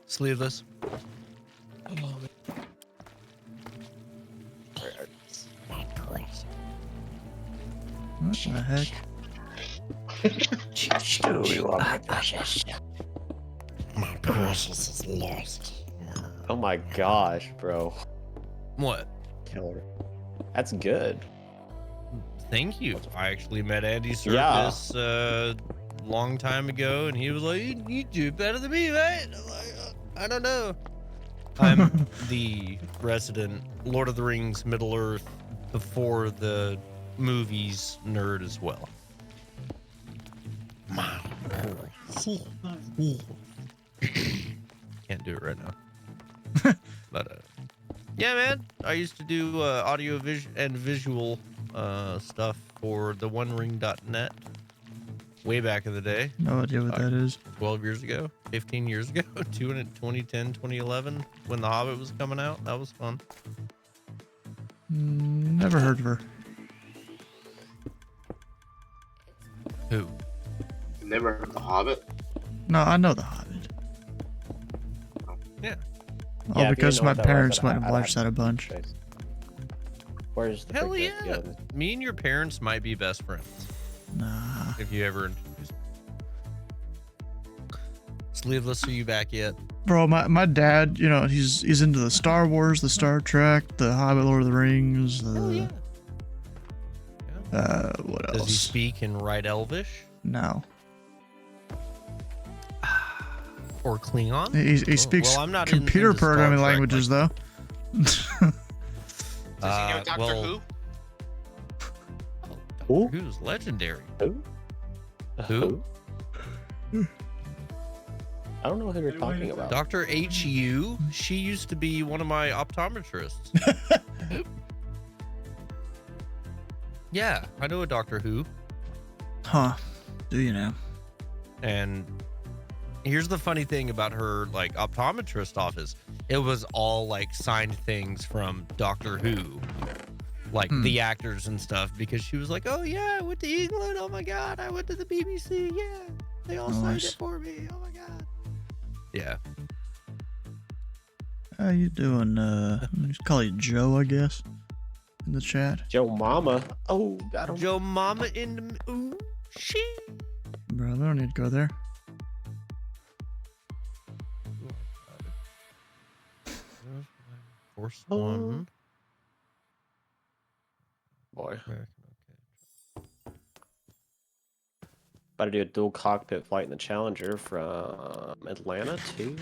Sleeveless. What the heck? My precious is lost. Oh my gosh, bro. What? Killer. That's good. Thank you. I actually met Andy Serkis long time ago, and he was like, "You do better than me, right?" I'm like, I don't know. I'm the resident Lord of the Rings, Middle Earth, before the movies nerd as well. Can't do it right now. But yeah, man, I used to do audio and visual stuff for the OneRing.net way back in the day. No idea what that is. 12 years ago, 15 years ago, 2010, 2011, when The Hobbit was coming out. That was fun. Never heard of her. Who? Never heard of The Hobbit? No, I know The Hobbit. Yeah. All Yeah, if you because didn't know my what that was, parents I'd- went and I'd watched have that a bunch. face. Where's the Hell freak yeah. that- Me and your parents might be best friends Nah. if you ever introduce. Sleeveless, are you back yet? Bro, my dad, you know, he's into the Star Wars, the Star Trek, the Hobbit, Lord of the Rings, Hell yeah. what Does he else? speak and write Elvish No. or Klingon? He speaks well, I'm not computer into Star programming Trek, languages, though. Does he know Doctor well, Who? Who? Who's legendary? Who? Who? I don't know who you're talking about. Dr. HU, she used to be one of my optometrists. Yeah, I know a Doctor Who. Huh. Do you know? And here's the funny thing about her like optometrist office. It was all like signed things from Doctor Who. Like the actors and stuff, because she was like, oh yeah, I went to England. Oh my God, I went to the BBC. Yeah, they all signed it for me. Oh my God. Yeah. How you doing? Just call you Joe, I guess, in the chat. Joe Mama. Oh, I don't. Joe Mama in the ooh, she. Bro, they don't need to go there. Force one. Boy. About to do a dual cockpit flight in the Challenger from Atlanta to.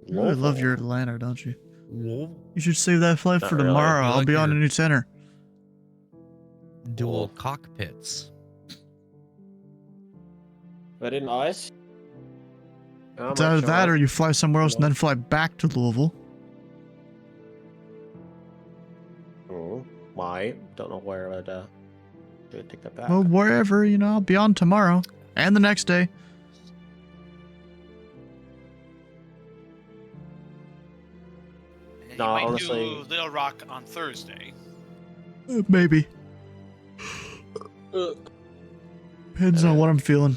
You really love your Atlanta, don't you? You should save that flight Not for really. tomorrow. You I'll like be on a your- new center. Dual cockpits. But in ice. It's either that or you fly somewhere else and then fly back to Louisville. Oh, might. Don't know where I'd take that back. Well, wherever, you know, I'll be on tomorrow and the next day. And then No, you might honestly- do Little Rock on Thursday. Maybe. Depends on what I'm feeling.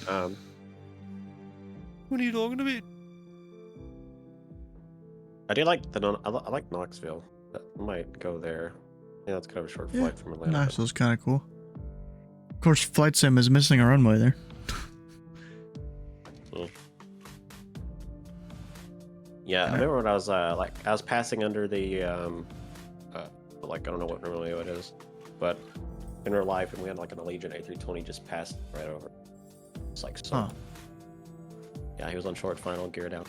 What are you talking about? I do like I like Knoxville. I might go there. Yeah, that's kind of a short flight from Atlanta. Knoxville's kind of cool. Of course, Flight Sim is missing a runway there. Yeah, I remember when I was I was passing under the like I don't know what runway it is, but in real life, and we had like an Allegiant A320 just passed right over. It's like so. Huh. Yeah, he was on short final, geared out.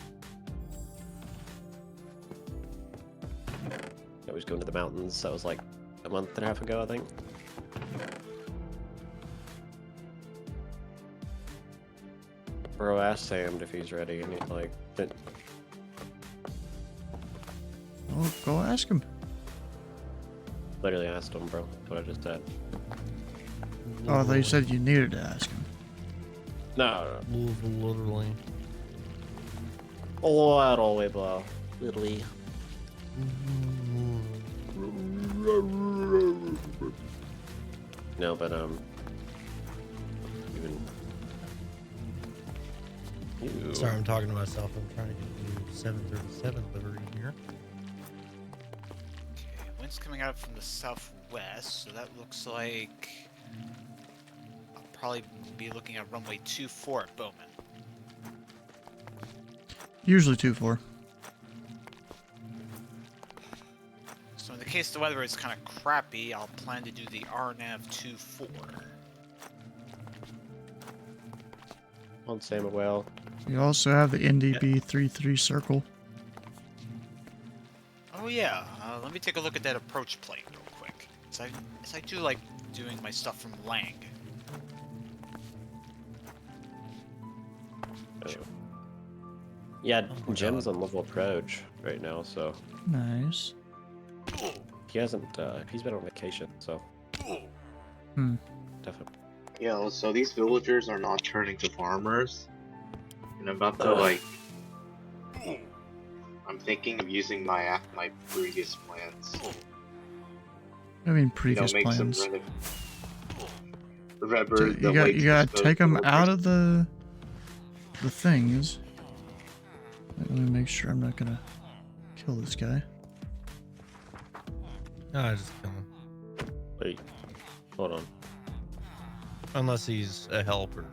He was going to the mountains. That was like a month and a half ago, I think. Bro asked Sam if he's ready, and he like didn't. Oh, go ask him. Literally asked him, bro. What I just said. Oh, they said you needed to ask him. No. Literally. Literally, bro. Literally. No, but even. Ew. Sorry, I'm talking to myself. I'm trying to get the 737 livery here. Okay, wind's coming out from the southwest, so that looks like I'll probably be looking at runway 24 at Bowman. Usually 2-4. So in the case the weather is kind of crappy, I'll plan to do the RNAV 24. On Samuel. You also have the NDB 33 circle. Oh yeah, let me take a look at that approach plate real quick. As I do like doing my stuff from Lang. Yeah, Jim's on level approach right now, so Nice. he hasn't. He's been on vacation, so. Definitely. Yeah, so these villagers are not turning to farmers. And I'm about to like. I'm thinking of using my previous plans. I mean, You know, previous make some plans. remember So the you gotta take them out of the things. Let me make sure I'm not gonna kill this guy. No, I just kill him. Wait, hold on. Unless he's a helper.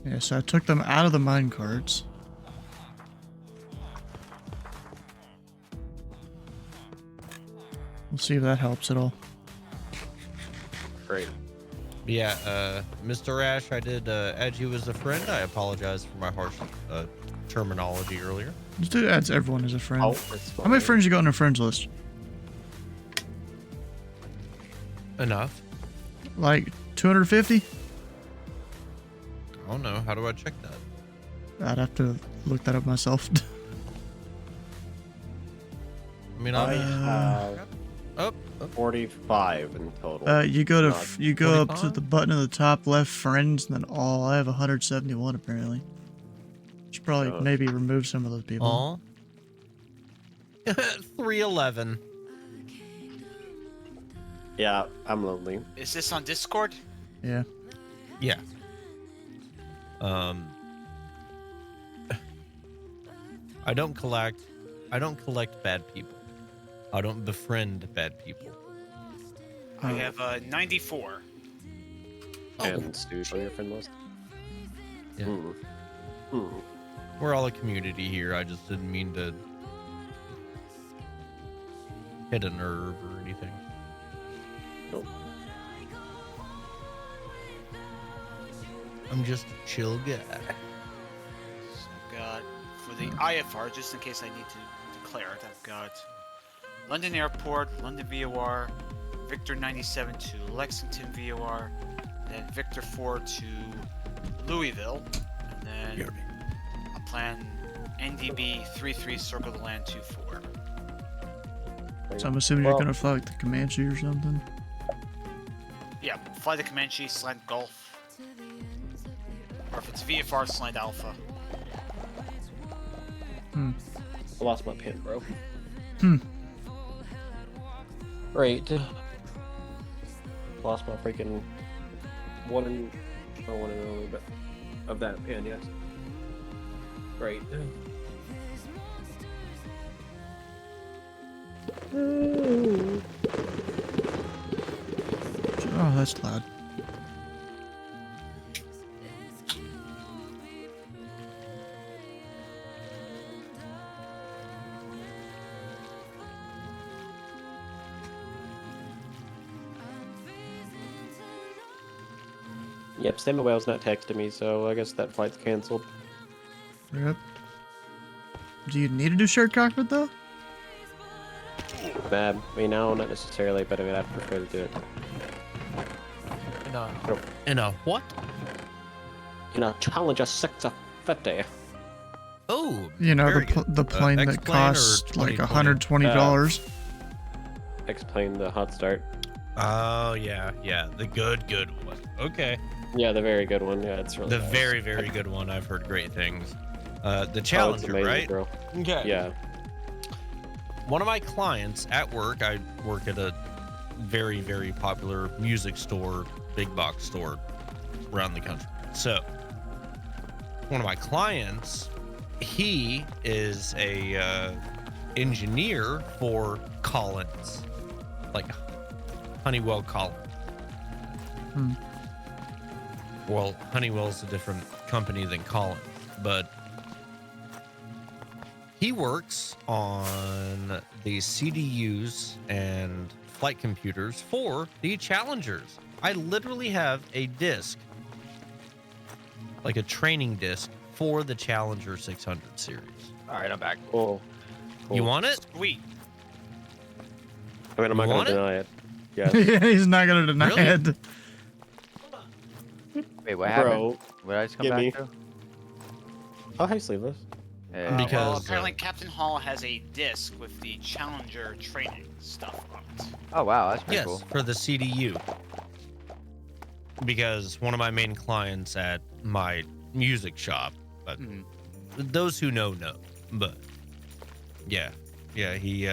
Yeah, so I took them out of the mine carts. We'll see if that helps at all. Great. Yeah, Mr. Ash, I did add you as a friend. I apologize for my harsh terminology earlier. This dude adds everyone as a friend. Oh, it's How many friends you got on your friends list? Enough. Like 250? don't know. How do I check that? I'd have to look that up myself. I mean, I I'm have 45 in total. you go to Not you go up to 45? the button at the top left, friends, and then all. I have 171 apparently. Should probably maybe remove some of those people. all 311. Yeah, I'm lonely. Is this on Discord? Yeah. Yeah. I don't collect bad people. I don't befriend bad people. I have 94. And Stu's on your friend list. Yeah. Hmm. We're all a community here. I just didn't mean to hit a nerve or anything. Nope. I'm just a chill guy. So I've got, for the IFR, just in case I need to declare it, I've got London Airport, London VOR, Victor 97 to Lexington VOR, and then Victor 4 to Louisville, and then I'll plan NDB 33 Circle the Land 24. So I'm assuming you're gonna fly like the Comanche or something. Yeah, fly the Comanche, slant Gulf. Or if it's VFR, slant Alpha. I lost my pin, bro. Hmm. Right. Lost my freaking one and only, but of that pin, yes. Great. Oh, that's loud. Yep, Stamina Whale's not texting me, so I guess that flight's canceled. Yep. Do you need to do shared cockpit though? Bad. I mean, no, not necessarily, but I mean, I'd prefer to do it. In a what? You know, Challenger 650. Oh, You know, very good. the plane that X-plane or costs like 2020? $120. Explain the hot start. Oh yeah, the good one. Okay. Yeah, the very good one. Yeah, it's really The nice. very good one. I've heard great things. The Oh, it's Challenger, amazing, right? bro. Okay. Yeah. One of my clients at work, I work at a very popular music store, big box store around the country. So, one of my clients, he is a engineer for Collins, like Honeywell Collins. Well, Honeywell's a different company than Collins, but he works on the CDUs and flight computers for the Challengers. I literally have a disc, like a training disc for the Challenger 600 series. All right, I'm back. Cool. You want it? Sweet. I mean, I'm not want gonna it? deny it. Yeah. He's not gonna deny Really? it. Wait, what happened? Bro, What did I just come give back me- to? oh, hey, Sleeveless. Yeah. Well, Because, apparently Captain Hall has a disc with the Challenger training stuff on it. Oh wow, that's pretty yes, cool. for the CDU. Because one of my main clients at my music shop, but those who know. But yeah, he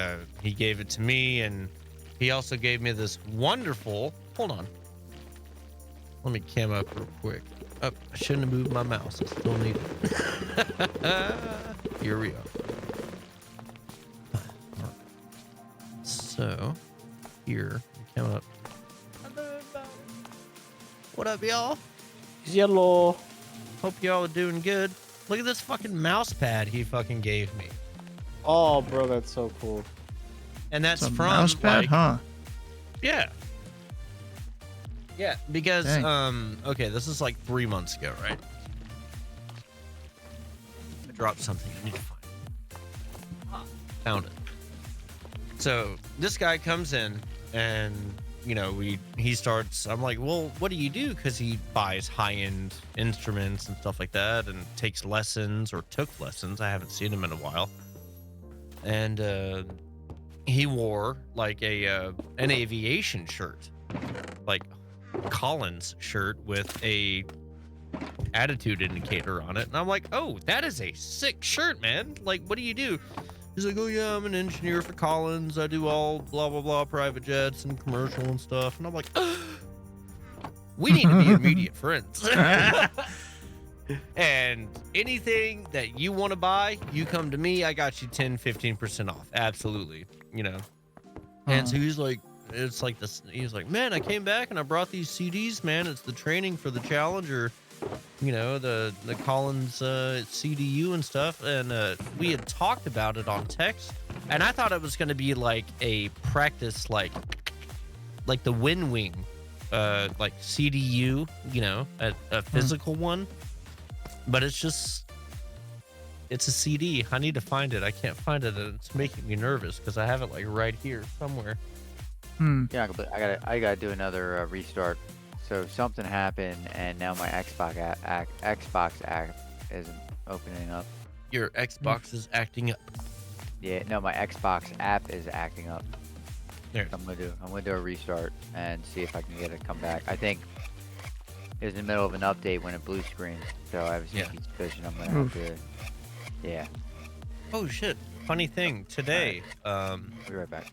gave it to me, and he also gave me this wonderful. Hold on, let me cam up real quick. Oh, I shouldn't have moved my mouse. I still need it. Here we are. So here, cam up. What up, y'all? Yellow. Hope y'all are doing good. Look at this fucking mouse pad he fucking gave me. Oh, bro, that's so cool. And that's It's a from mouse pad, like, huh? Yeah. Yeah, because Dang. okay, this is like 3 months ago, right? I dropped something. I need to find it. Found it. So this guy comes in and you know, he starts. I'm like, well, what do you do? Because he buys high-end instruments and stuff like that, and takes lessons or took lessons. I haven't seen him in a while, and he wore like an aviation shirt, like Collins shirt with a attitude indicator on it, and I'm like, oh, that is a sick shirt, man. Like, what do you do? He's like, oh yeah, I'm an engineer for Collins. I do all blah blah blah private jets and commercial and stuff. And I'm like, we need to be immediate friends. And anything that you want to buy, you come to me. I got you 10-15% off. Absolutely, you know. And so he's like, it's like this. He's like, man, I came back and I brought these CDs, man. It's the training for the Challenger, you know, the Collins CDU and stuff. And we had talked about it on text, and I thought it was going to be like a practice, like the Wind Wing, like CDU, you know, a physical one. But it's a CD. I need to find it. I can't find it, and it's making me nervous because I have it like right here somewhere. Yeah, but I gotta do another restart. So something happened, and now my Xbox app isn't opening up. Your Xbox is acting up. Yeah, no, my Xbox app is acting up. There. I'm gonna do a restart and see if I can get it to come back. I think it was in the middle of an update when it blue screened, so I have a sneaky suspicion I'm gonna have to. Yeah. Oh shit! Funny thing today. I'll be right back.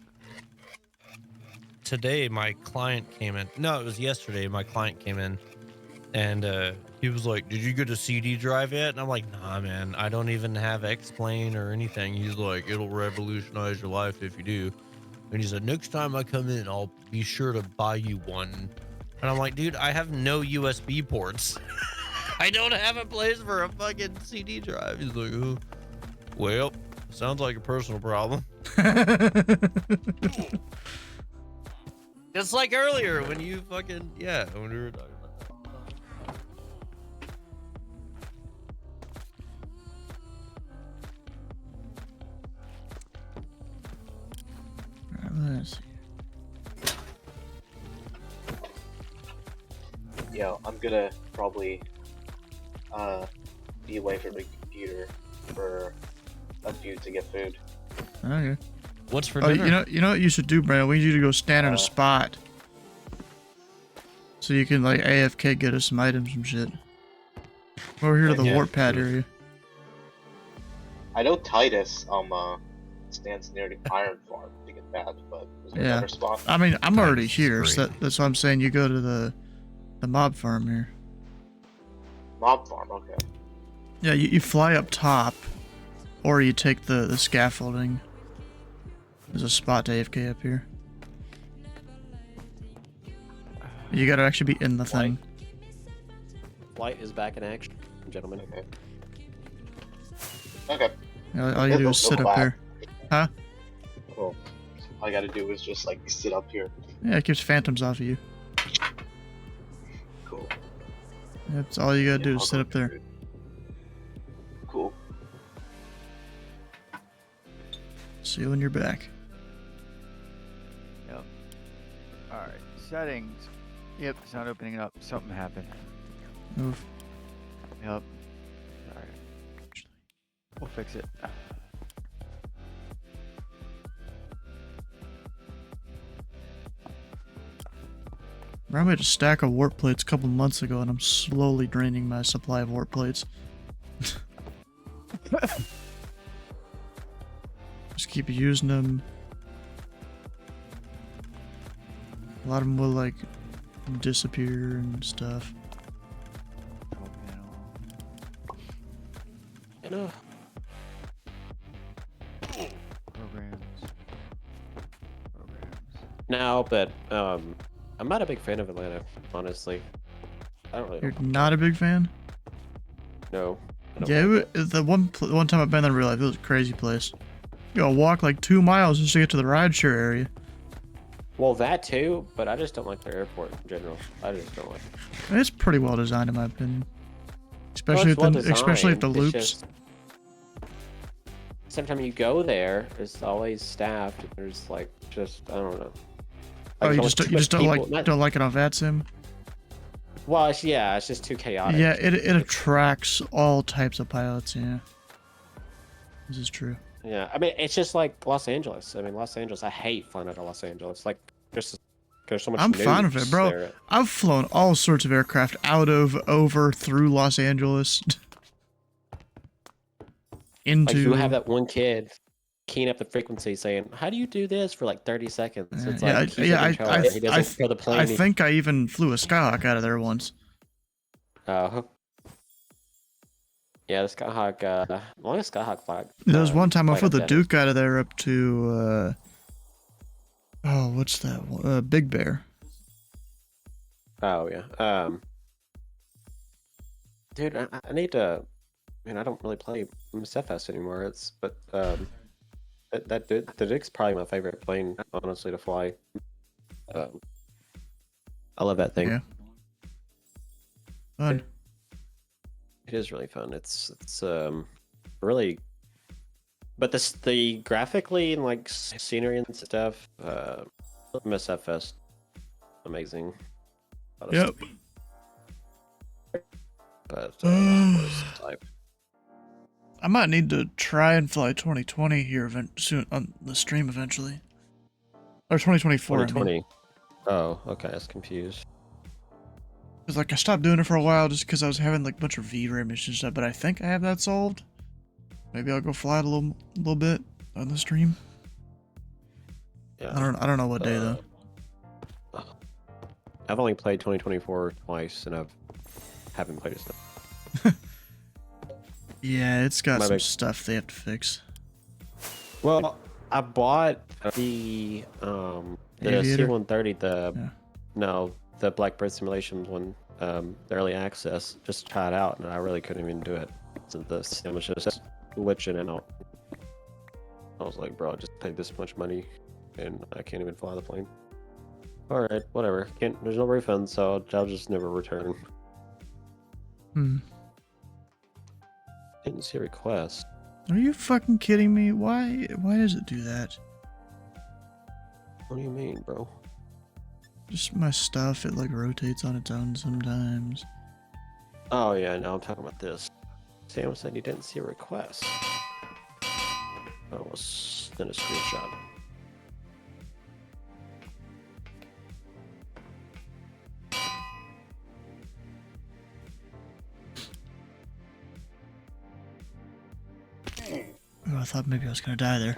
Today my client came in. No, it was yesterday. My client came in, and he was like, "Did you get a CD drive yet?" And I'm like, "Nah, man. I don't even have X-Plane or anything." He's like, "It'll revolutionize your life if you do." And he said, "Next time I come in, I'll be sure to buy you one." And I'm like, "Dude, I have no USB ports. I don't have a place for a fucking CD drive." He's like, "Oh, well, sounds like a personal problem." Just like earlier when you fucking, when we were talking about that. Let's see. Yo, I'm gonna probably be away from the computer for a few to get food. Okay. What's for Oh, dinner? you know what you should do, Brad? We need you to go stand in a spot, so you can like AFK get us some items and shit. Over here to the warp pad area. I know Titus stands near the iron farm to get that, but is there another spot? I mean, I'm already Titus is here, great. so that's why I'm saying you go to the mob farm here. Mob farm, okay. Yeah, you fly up top, or you take the scaffolding. There's a spot to AFK up here. You gotta actually be in the thing. Flight is back in action, gentlemen. Okay. Okay. All you do is sit up there. Huh? Cool. All I gotta do is just like sit up here. Yeah, it keeps phantoms off of you. Cool. That's all you gotta do Yeah, is I'll sit go up there. through. Cool. See you when you're back. Yep. All right. Settings. Yep, it's not opening it up. Something happened. Move. Yep. All right. We'll fix it. I made a stack of warp plates a couple months ago, and I'm slowly draining my supply of warp plates. Just keep using them. A lot of them will like disappear and stuff. You know, Programs. now, but I'm not a big fan of Atlanta, honestly. I don't really You're not a big fan? know. I don't Yeah, like it. the one time I've been there in real life, it was a crazy place. You gotta walk like 2 miles just to get to the rideshare area. Well, that too, but I just don't like their airport in general. I just don't like it. I mean, it's pretty well designed in my opinion. Especially Well, if especially if the designed, loops. it's just- Sometimes you go there, it's always staffed. There's like just I don't know. Oh, you there's just too much don't people- like not- don't like it on VATSIM? Well, it's just too chaotic. Yeah, it attracts all types of pilots. Yeah, this is true. Yeah, I mean, it's just like Los Angeles. I mean, Los Angeles. I hate flying out of Los Angeles. Like, there's so much. I'm fine with it, noobs bro. there. I've flown all sorts of aircraft out of, over, through Los Angeles. Into. Like, you have that one kid keying up the frequency saying, "How do you do this for like 30 seconds?" It's yeah, like he's a controller. He doesn't control the plane. I think I even flew a Skyhawk out of there once. Yeah, the Skyhawk. Longest Skyhawk flag. There was one time I flight flew the I've done is- Duke out of there up to. Oh, what's that one? Big Bear. Oh yeah. Dude, I need to. Man, I don't really play SFS anymore. The Duke's probably my favorite plane, honestly, to fly. I love that thing. Yeah. Fun. It is really fun. It's really, but the graphically and like scenery and stuff, MSFS, amazing. Yep. But type. I might need to try and fly 2020 here soon on the stream eventually. Or 2024. 2020. Oh, okay. I was confused. Cause like I stopped doing it for a while just because I was having like a bunch of VRAM issues and stuff, but I think I have that solved. Maybe I'll go fly it a little bit on the stream. Yeah. I don't know what day though. I've only played 2024 twice, and haven't played it since. Yeah, it's got some bad. stuff they have to fix. Well, I bought the Aviator? C-130, the Blackbird Simulation one, the early access, just to try it out, and I really couldn't even do it. So the sim was just glitching and out. I was like, bro, I just paid this much money, and I can't even fly the plane. All right, whatever. There's no refund, so I'll just never return. Didn't see a request. Are you fucking kidding me? Why does it do that? What do you mean, bro? Just my stuff, it like rotates on its own sometimes. Oh yeah, now I'm talking about this. Sam said he didn't see a request. I was sent a screenshot. Oh, I thought maybe I was gonna die there.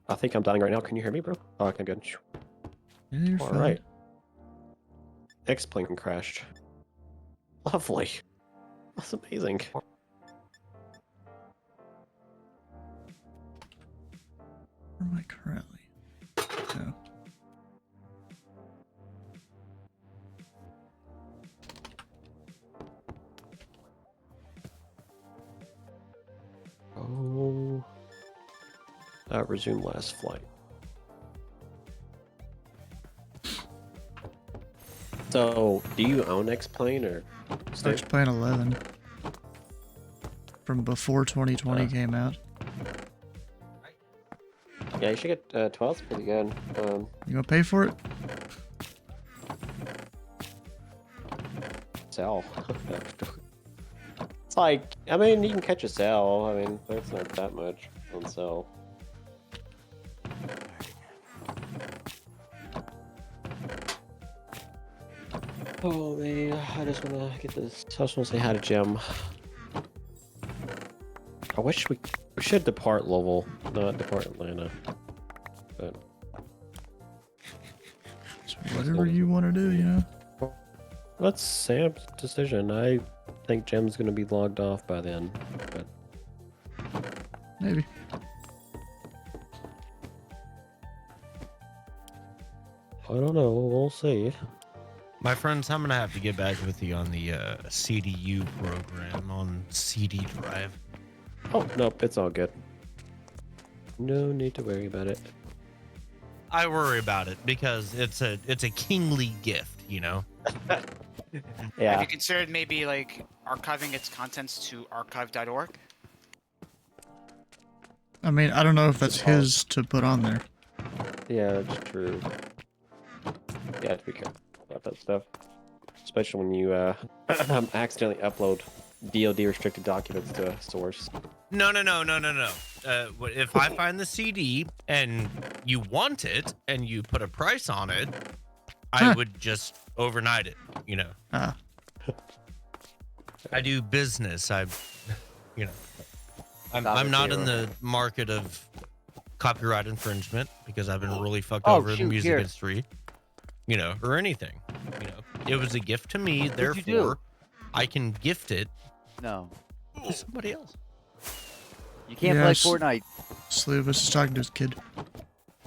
I think I'm dying right now. Can you hear me, bro? Oh, okay, good. Yeah, you're All fine. right. X-plane crashed. Lovely. That's amazing. Where am I currently? Oh. Oh. Resume last flight. So, do you own X-plane or? Starts playing 11. From before 2020 came out. Yeah, you should get 12's pretty good. You gonna pay for it? Sell. It's like, I mean, you can catch a sell. I mean, that's not that much on sell. Oh man, I just want to get this. I just want to say hi to Jim. I wish we should depart Louisville, not depart Atlanta. But So whatever you want to do, you know. that's Sam's decision. I think Jim's gonna be logged off by then. But Maybe. I don't know. We'll see. My friends, I'm gonna have to get back with you on the CDU program on CD drive. Oh nope, it's all good. No need to worry about it. I worry about it because it's a kingly gift, you know. Have Yeah. you considered maybe like archiving its contents to archive.org? I mean, I don't know if that's his to put on there. Yeah, that's true. You have to be careful about that stuff. Especially when you accidentally upload DoD restricted documents to a source. No. If I find the CD and you want it and you put a price on it, I would just overnight it, you know. Ah. I do business. I'm not in the market of copyright infringement because I've been really fucked over in the music industry, you know, or anything. You know, it was a gift to me, therefore I can gift it No. to somebody else. You can't play Fortnite. Slubus is talking to his kid.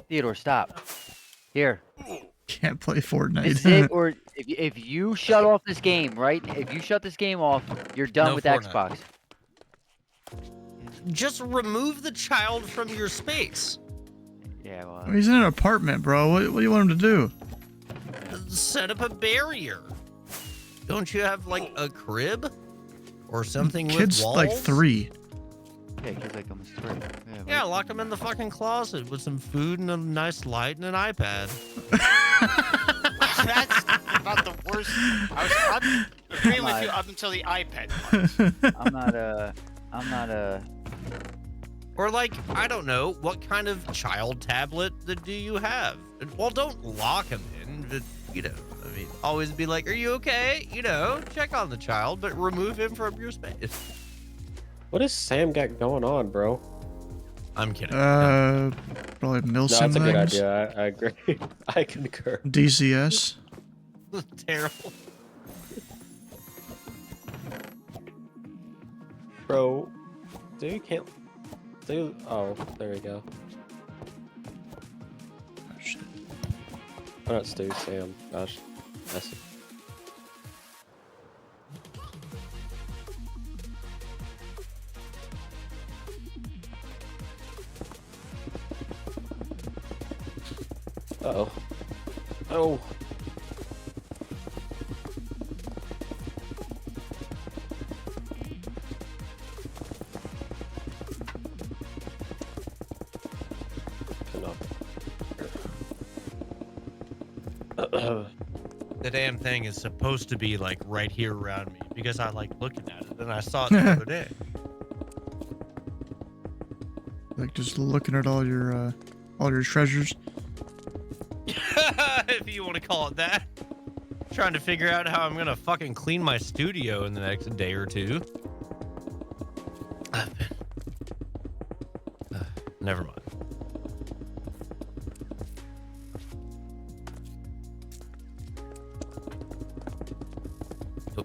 Theodore, stop. Here. Can't play Fortnite. This is it, or if you shut off this game, right? If you shut this game off, you're done with Fortnite. Xbox. Just remove the child from your space. Yeah, well. He's in an apartment, bro. What do you want him to do? Set up a barrier. Don't you have like a crib or something Kid's with walls? like 3. Yeah, kid's like almost 3. Yeah, lock him in the fucking closet with some food and a nice light and an iPad. That's about the worst. I'm agreeing with you up until the iPad part. I'm not a. Or like, I don't know, what kind of child tablet do you have? Well, don't lock him in, but, you know, I mean, always be like, are you okay? You know, check on the child, but remove him from your space. What has Sam got going on, bro? I'm kidding. Probably mill No, some that's a good things. idea. I agree. I concur. DCS. Terrible. Bro, dude, you can't. Dude, oh, there we go. Oh, shit. Oh, not Stu, Sam. Gosh, messy. Uh-oh. Oh. The damn thing is supposed to be like right here around me because I like looking at it and I saw it the other day. Like just looking at all your treasures. If you want to call it that. Trying to figure out how I'm gonna fucking clean my studio in the next day or two. Never mind. Oh,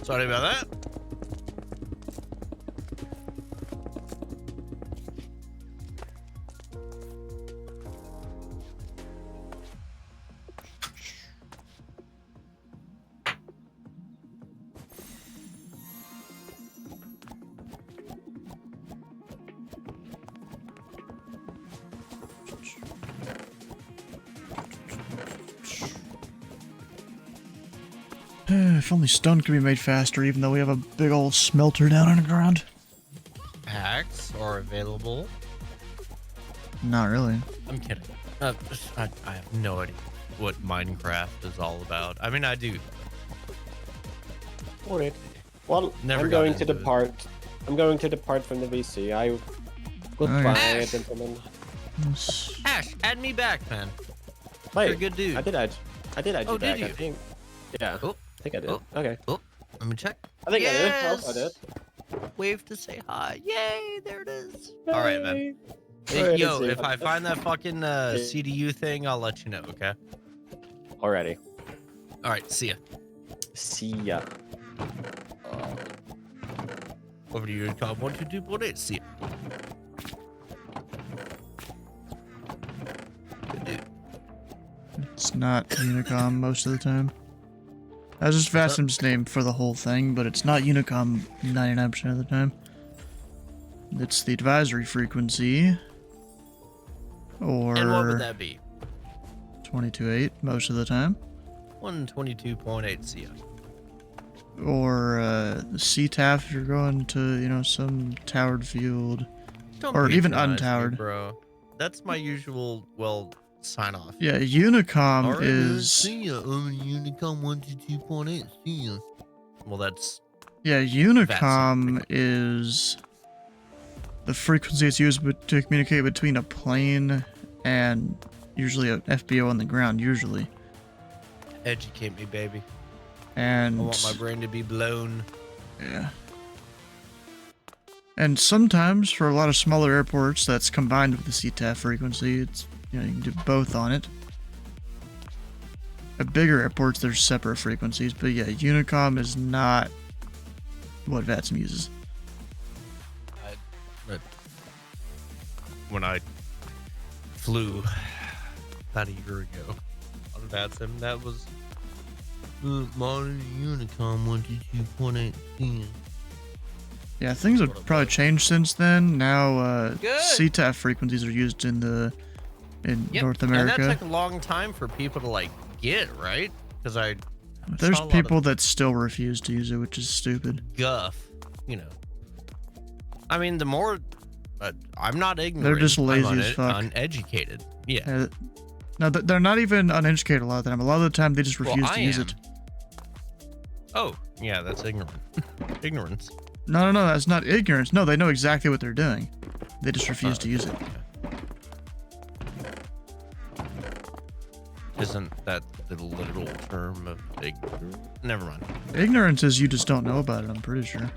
sorry about that. If only stone could be made faster, even though we have a big old smelter down underground. Hacks are available. Not really. I'm kidding. I have no idea what Minecraft is all about. I mean, I do. Alright. Well, Never I'm got going to into it. depart. I'm going to depart from the VC. Goodbye, Okay. gentlemen. Ash, add me back, man. Wait, You're a good dude. I did add Oh, you back. did you? I think. Yeah. Oh, I think I did. oh. Okay. oh, let me check. I think I did. Yes! Oh, I did. Wave to say hi. Yay, there it is. All right, man. Hey. Hey, Alright, yo, see. if I find that fucking CDU thing, I'll let you know, okay? Alrighty. All right, see ya. See ya. Over to you, Tom. 1, 2, 3, 4, 8. See ya. Good dude. It's not Unicom most of the time. I was just Vastim's name for the whole thing, but it's not Unicom 99% of the time. It's the advisory frequency. Or And what would that be? 22.8 most of the time. 122.8. See ya. or CTAF if you're going to, you know, some towered field. Don't Or even patronize me, untowered. bro. That's my usual, well, sign off. Yeah, Unicom All right, man, is... see ya. Unicom 122.8. See ya. Well, that's Yeah, Unicom is the frequency it's used to communicate between a plane and usually a FBO on the ground, usually. educate me, baby. And I want my brain to be blown. yeah. And sometimes for a lot of smaller airports that's combined with the CTAF frequency, it's, you know, you can do both on it. At bigger airports, there's separate frequencies, but yeah, Unicom is not what VATSIM uses. When I flew about a year ago on VATSIM, that was modern Unicom 122.8. Yeah, things have probably changed since then. Now, Good. CTAF frequencies are used in North America. And that took a long time for people to like get, right? Because There's saw a lot people of that still refuse to use it, which is stupid. guff, you know. I mean, the more I'm not ignorant. They're just lazy I'm as fuck. uneducated. Yeah. No, they're not even uneducated a lot of the time. A lot of the time, they just Well, refuse I to use am. it. Oh, yeah, that's ignorant. Ignorance. No, that's not ignorance. No, they know exactly what they're doing. They just refuse to use it. Isn't that the literal term of ignorance? Never mind. Ignorance is you just don't know about it, I'm pretty sure.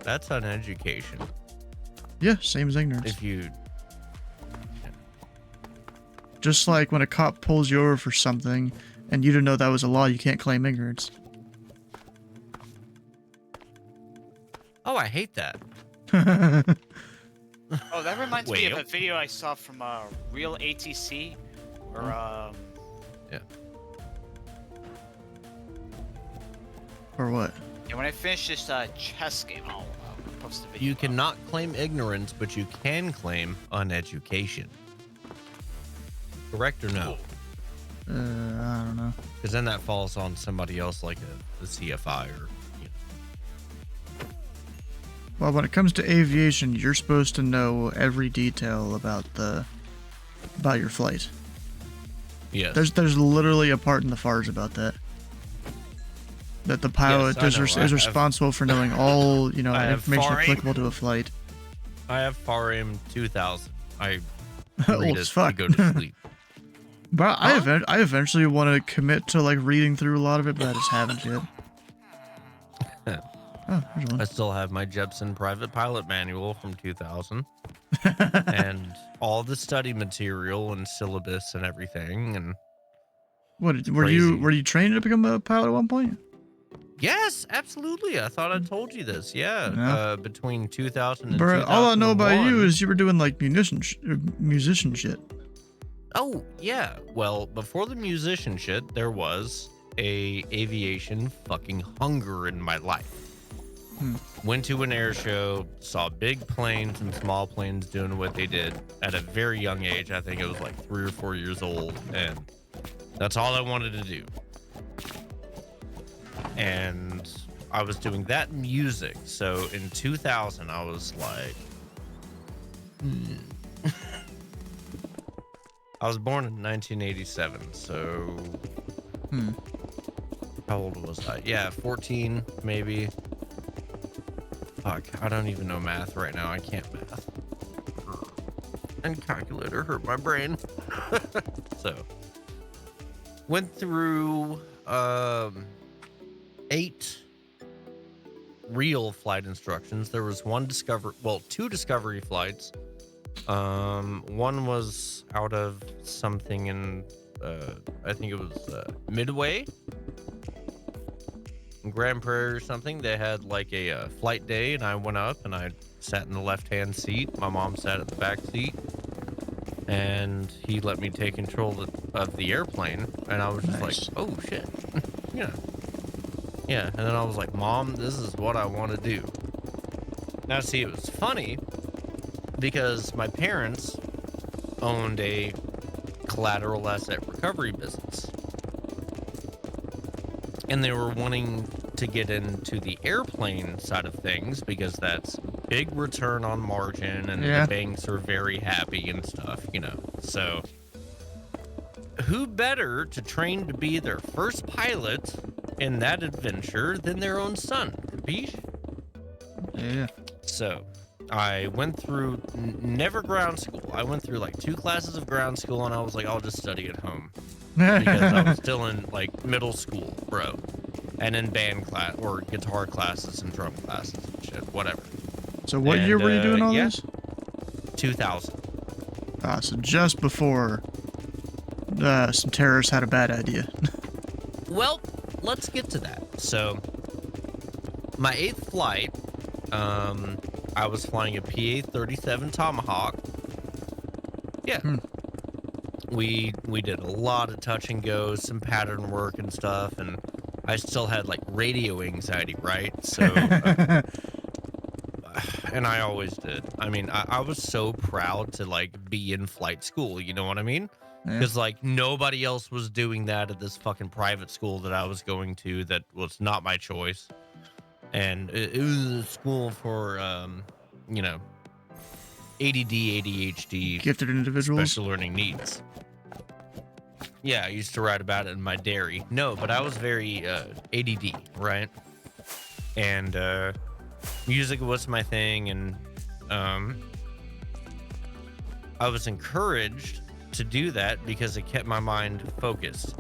That's uneducation. Yeah, same as ignorance. If you... Just like when a cop pulls you over for something and you didn't know that was a law, you can't claim ignorance. Oh, I hate that. Oh, that reminds me of Well. a video I saw from Real ATC, where Yeah. Or what? yeah, when I finish this chess game, I'll post the video. You cannot claim ignorance, but you can claim uneducation. Correct or no? I don't know. Because then that falls on somebody else like a CFI or... Well, when it comes to aviation, you're supposed to know every detail about your flight. Yes. There's literally a part in the FARs about that. That the pilot Yes, I know. is responsible for knowing all, you know, I have information FAR applicable to a flight. I have FARAIM 2000. I Old read as it fuck. to go to sleep. But I eventually want to commit to like reading through a lot of it, but I just haven't yet. Oh, there's one. I still have my Jepson private pilot manual from 2000 and all the study material and syllabus and everything. And What were Crazy. you trained to become a pilot at one point? yes, absolutely. I thought I told you this. Yeah, No. between 2000 and Bro, all I know about you 2001. is you were doing like musician shit. Oh, yeah. Well, before the musician shit, there was a aviation fucking hunger in my life. Went to an air show, saw big planes and small planes doing what they did at a very young age. I think it was like 3 or 4 years old, and that's all I wanted to do. And I was doing that music. So in 2000, I was like, I was born in 1987, so how old was I? Yeah, 14 maybe. Fuck, I don't even know math right now. I can't math. And calculator hurt my brain. So, went through 8 real flight instructions. There was two discovery flights. One was out of something in I think it was Midway, Grand Prairie or something. They had like a flight day, and I went up and I sat in the left-hand seat. My mom sat at the back seat, and he let me take control of the airplane. And I was just Nice. like, oh shit. Yeah. And then I was like, Mom, this is what I want to do. Now, see, it was funny because my parents owned a collateral asset recovery business. And they were wanting to get into the airplane side of things because that's big return on margin and Yeah. the banks are very happy and stuff, you know. So who better to train to be their first pilot in that adventure than their own son? Capiche? Yeah. So I went through never ground school. I went through like 2 classes of ground school and I was like, I'll just study at home because I was still in like middle school, bro. And in band class or guitar classes and drum classes and shit, whatever. So what year were you doing all this? 2000. So just before some terrorists had a bad idea. Well, let's get to that. So my 8th flight, I was flying a PA-37 Tomahawk. Yeah. We did a lot of touch and goes, some pattern work and stuff, and I still had like radio anxiety, right? So, and I always did. I mean, I was so proud to like be in flight school, you know what I mean? Because like nobody else was doing that at this fucking private school that I was going to that was not my choice. And it was a school for, you know, ADD, ADHD, Gifted individuals. special learning needs. Yeah, I used to write about it in my diary. No, but I was very ADD, right? And music was my thing, and I was encouraged to do that because it kept my mind focused.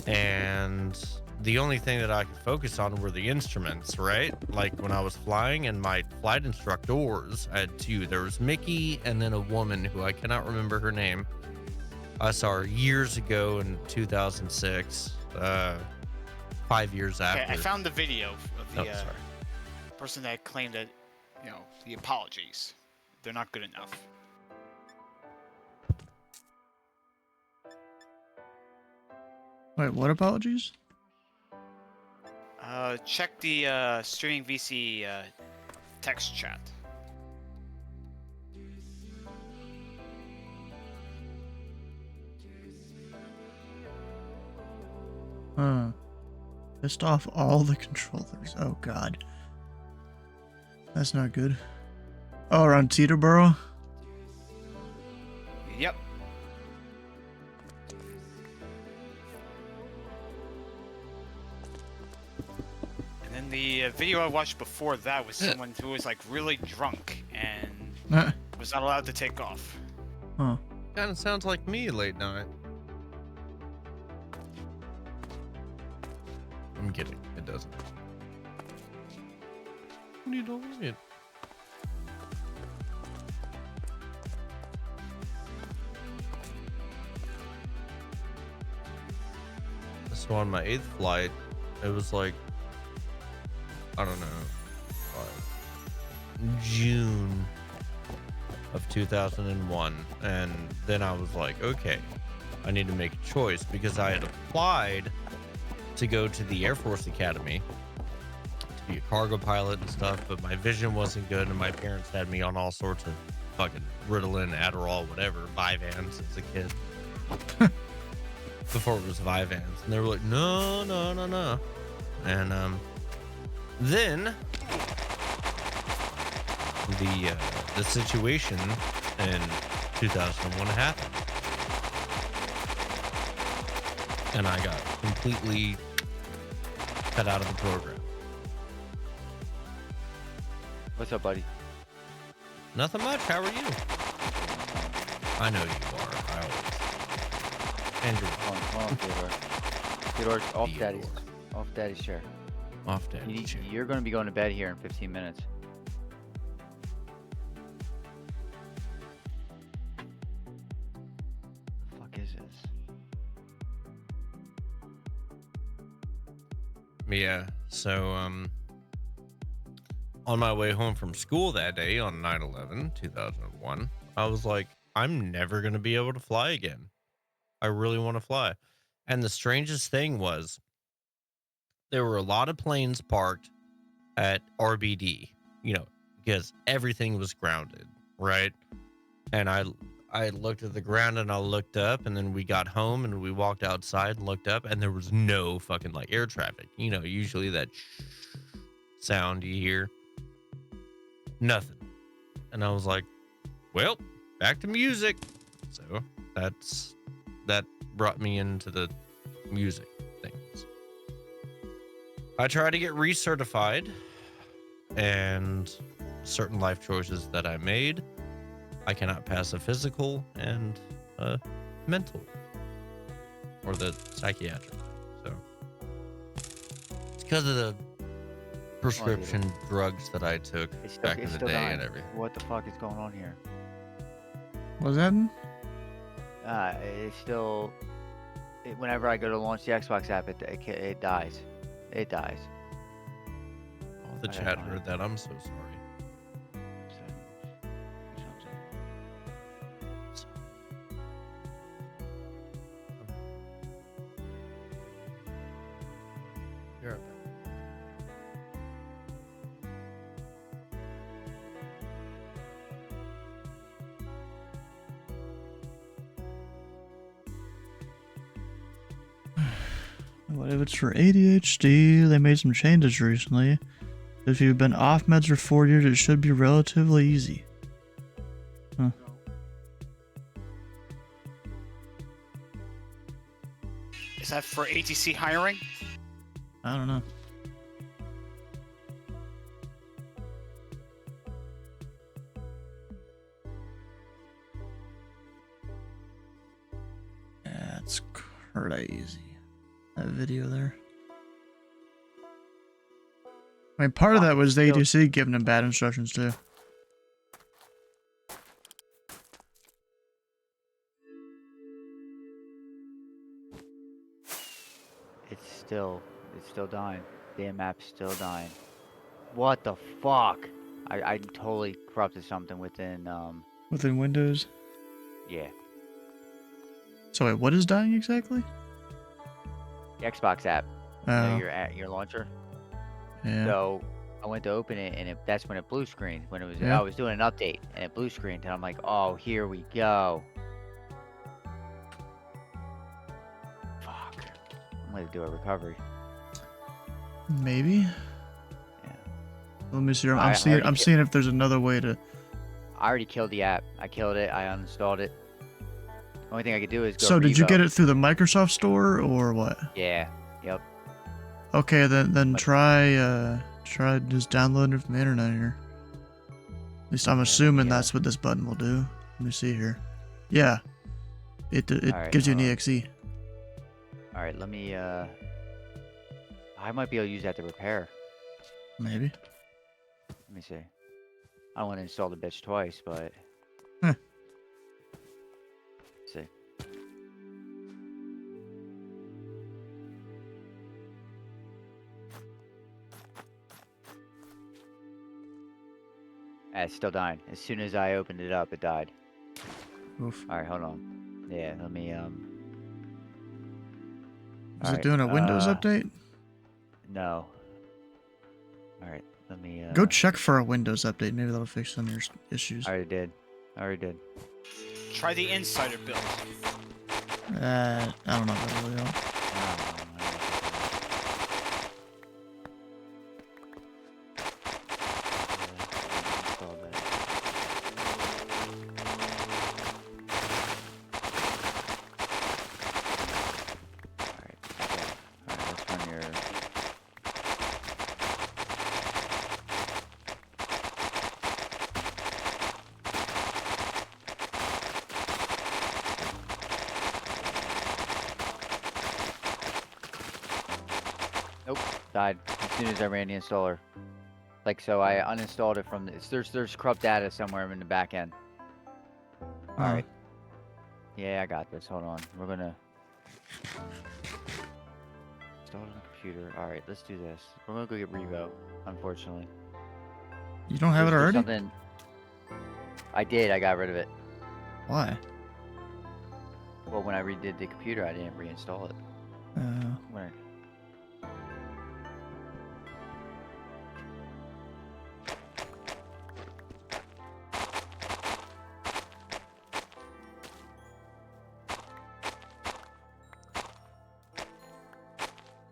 And the only thing that I could focus on were the instruments, right? Like when I was flying and my flight instructors, I had 2. There was Mickey and then a woman who I cannot remember her name. I saw her years ago in 2006, 5 years after. Okay, I found the video of the sorry. person that claimed that, you know, the apologies. They're not good enough. Wait, what apologies? Check the streaming VC text chat. Pissed off all the controllers. Oh god. That's not good. Oh, around Teterboro? Yep. And then the video I watched before that was someone who was like really drunk and was not allowed to take off. Huh. Kind of sounds like me late night. I'm kidding. It doesn't. What are you doing? So on my 8th flight, it was like, I don't know, June of 2001. And then I was like, okay, I need to make a choice because I had applied to go to the Air Force Academy to be a cargo pilot and stuff, but my vision wasn't good and my parents had me on all sorts of fucking Ritalin, Adderall, whatever, Vyvanse as a kid. Before it was Vyvanse. And they were like, no. And then the situation in 2001 happened. And I got completely cut out of the program. What's up, buddy? Nothing much. How are you? I know you are. I always. Andrew. Come on, Theodore. Theodore's off daddy's chair. Off daddy's chair. You're going to be going to bed here in 15 minutes. The fuck is this? Yeah, so on my way home from school that day on 9/11/2001, I was like, I'm never going to be able to fly again. I really want to fly. And the strangest thing was there were a lot of planes parked at RBD, you know, because everything was grounded, right? And I I looked at the ground and I looked up, and then we got home and we walked outside and looked up, and there was no fucking like air traffic. You know, usually that sound you hear, nothing. And I was like, well, back to music. So that brought me into the music things. I tried to get recertified, and certain life choices that I made, I cannot pass a physical and a mental or the psychiatric. So it's because of the prescription drugs that I took back in the day dying. and everything. What the fuck is going on here? What's that? It's still. Whenever I go to launch the Xbox app, it dies. It dies. All the chat heard that. I'm so sorry. You're okay. What if it's for ADHD? They made some changes recently. If you've been off meds for 4 years, it should be relatively easy. Huh. Is that for ATC hiring? I don't know. That's crazy. That video there. I mean, part of that was the ADC giving him bad instructions too. It's still dying. Damn map's still dying. What the fuck? I totally corrupted something within Within Windows. yeah. So wait, what is dying exactly? The Xbox app. You Oh. know, your launcher. Yeah. So I went to open it, and that's when it blue screened. When it was Yeah. I was doing an update, and it blue screened, and I'm like, oh, here we go. Fuck. I'm gonna do a recovery. Maybe. Yeah. Let me see. I I'm already seeing if there's another way to. I already killed the app. I killed it. I uninstalled it. Only thing I could do is go. So did you revo. get it through the Microsoft Store or what? Yeah. Yep. Okay, then try just downloading it from the internet here. At least I'm assuming that's what this button will do. Let me see here. Yeah, it Alright, gives you an hold on. exe. All right. Let me. I might be able to use that to repair. Maybe. Let me see. I don't want to install the bitch twice, but. Huh. Let's see. It's still dying. As soon as I opened it up, it died. Oof. All right, hold on. Yeah, let me Is alright, it doing a Windows update? No. All right, let me. Go check for a Windows update. Maybe that'll fix some of your issues. I already did. Try the insider build. I don't know if that'll really help. Nope, died as soon as I ran the installer. Like, so I uninstalled it from this. There's corrupt data somewhere in the back end. All right. Yeah, I got this. Hold on. We're gonna install it on the computer. All right, let's do this. We're gonna go get Revo. Unfortunately. You don't have it already? Something... I did. I got rid of it. Why? Well, when I redid the computer, I didn't reinstall it. When I...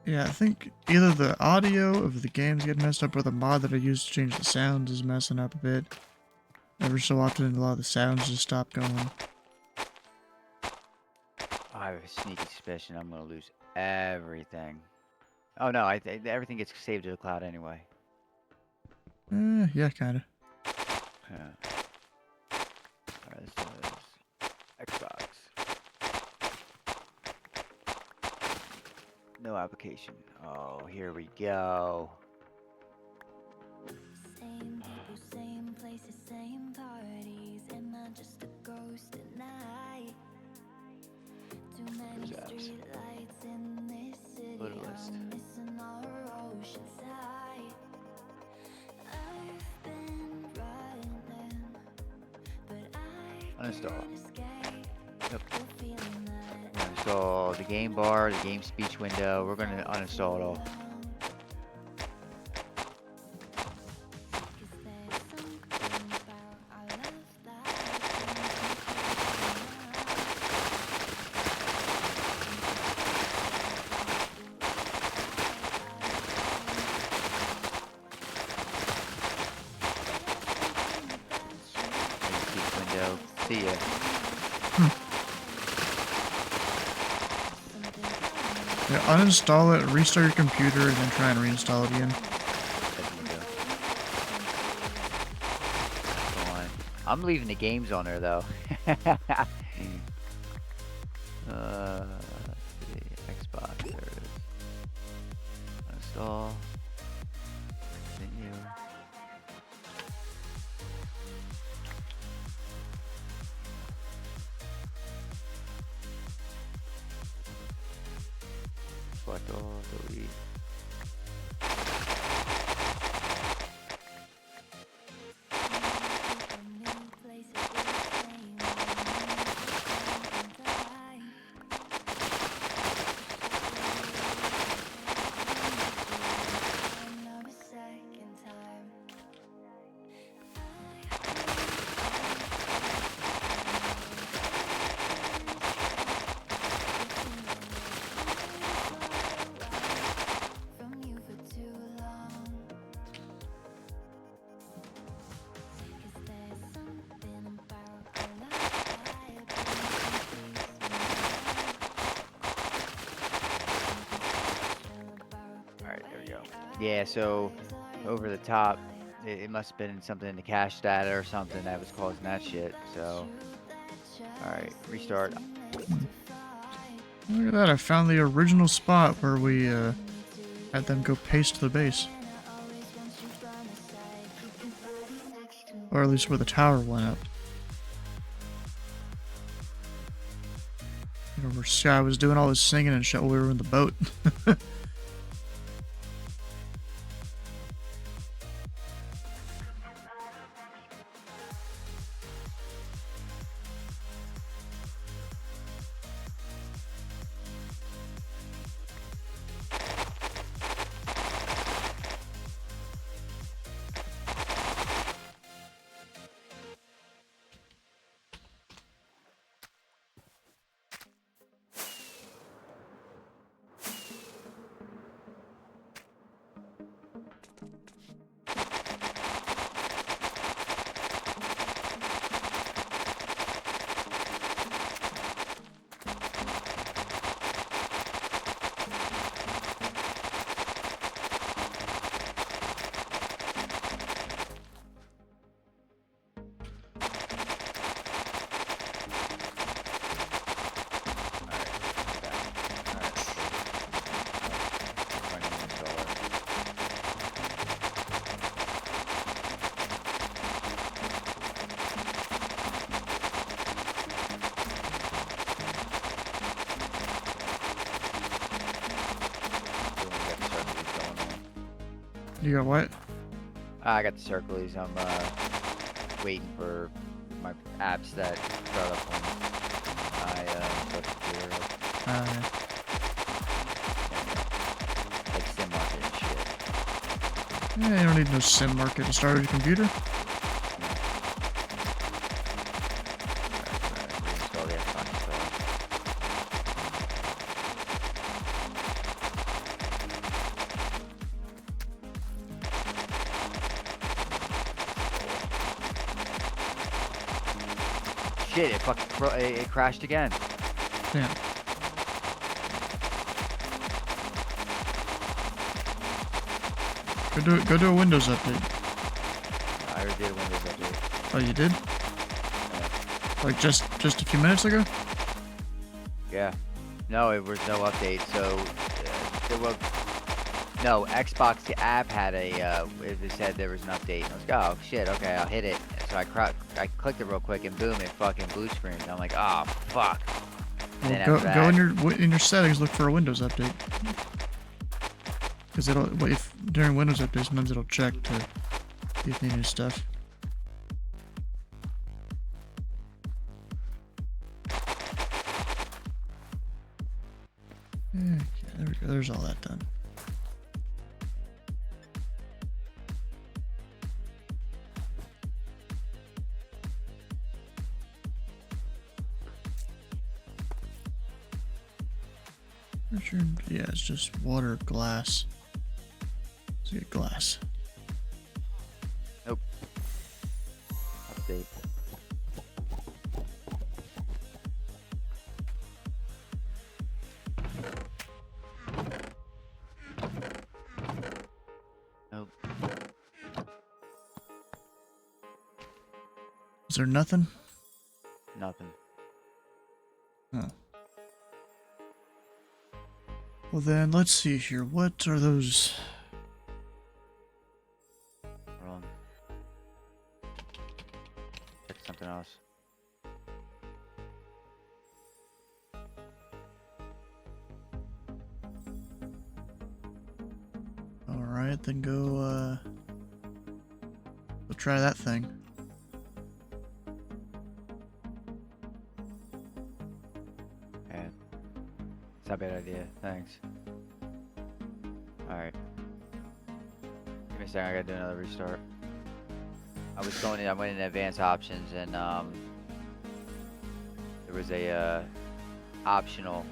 Yeah, I think either the audio of the game's getting messed up or the mod that I used to change the sounds is messing up a bit. Every so often, a lot of the sounds just stop going. I have a sneaky suspicion I'm gonna lose everything. Oh no, everything gets saved to the cloud anyway. Yeah, kinda. Yeah. Alright, this is Xbox. No application. Oh, here we go. Same people, same places, same parties. Am I just a ghost at night? Too many There's apps. street lights in this city. Load a list. I'm missing our ocean side. I've been running, but I Uninstall. can't escape Yep. the feeling that Uninstall the game bar, the game speech window. We're gonna uninstall it all. Game speech window. See ya. Yeah, uninstall it, restart your computer, and then try and reinstall it again. There you go. Go on. I'm leaving the games on there though. Let's see. Xbox. There it is. Uninstall. Continue. Select all. Delete. Alright, there we go. Yeah, so over the top, it must have been something in the cache data or something that was causing that shit. So, alright, restart. Look at that, I found the original spot where we had them go paste the base. Or at least where the tower went up. You know, where Sky was doing all his singing and shit while we were in the boat. You got what? I got the circles. I'm waiting for my apps that start up when I start the computer up. Like sim market and shit. Yeah, you don't need no sim market to start your computer. Reinstall the Xbox installer. shit! It fucking it crashed again. Damn. Go do a Windows update. I already did a Windows update. Oh, you did? Yeah. Like just a few minutes ago? Yeah. No, it was no update. So there was no Xbox. The app had a. It said there was an update. And I was like, oh shit. Okay, I'll hit it. And so I clicked it real quick, and boom, it fucking blue screened. I'm like, oh fuck. And then Well, after go that, in your settings. Look for a Windows update. Because if during Windows updates, sometimes it'll check to see if they need stuff. Okay, there we go. There's all that done. Yeah, it's just water, glass. Let's get glass. nope. Update. Nope. Is there nothing? Nothing. Oh. Well then, let's see here. What are those? Wrong. Check something else. Alright, then go try that thing. Yeah. It's not a bad idea. Thanks. Alright. Give me a second, I gotta do another restart. I went in advanced options and there was a optional,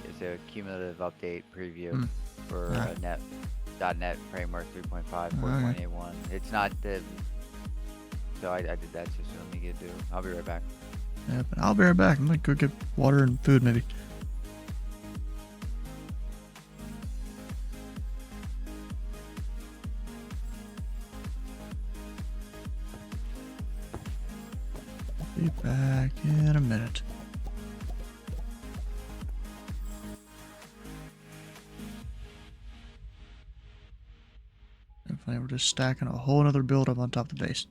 it's a cumulative update preview for .NET Framework 3.5, 4.81. It's not the, so I did that just so let me get to do. I'll be right back. Yeah, but I'll be right back. I'm gonna go get water and food maybe. Be back in a minute. And finally, we're just stacking a whole other build up on top of the base.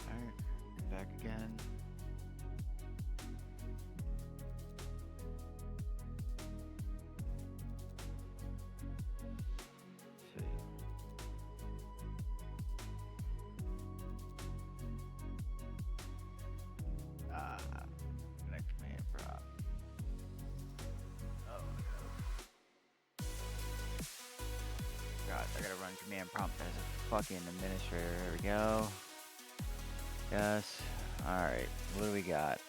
Alright, back again. Let's see. Connect command prop. Oh God, I gotta run command prompt as a fucking administrator. There we go. Yes. Alright, what do we got?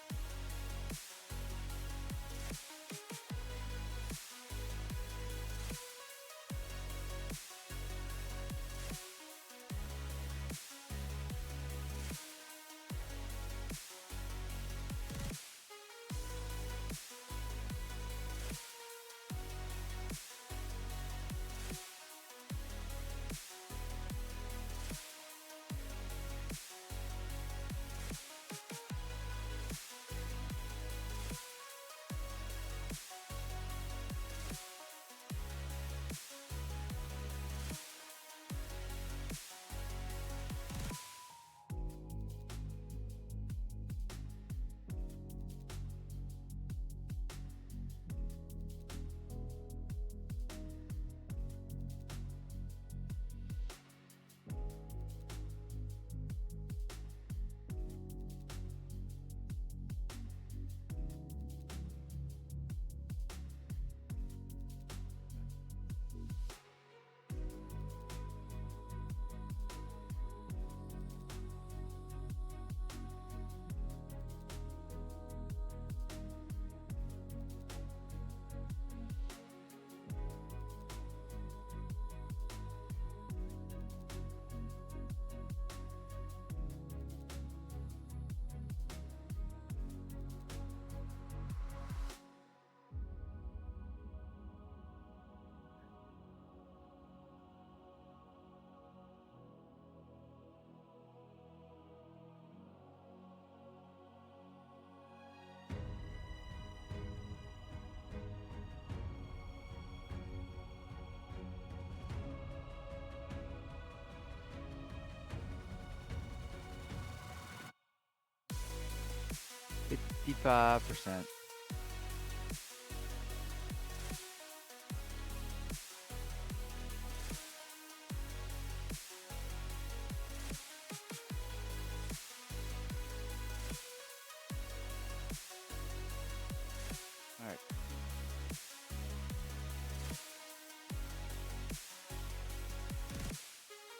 55%. All right.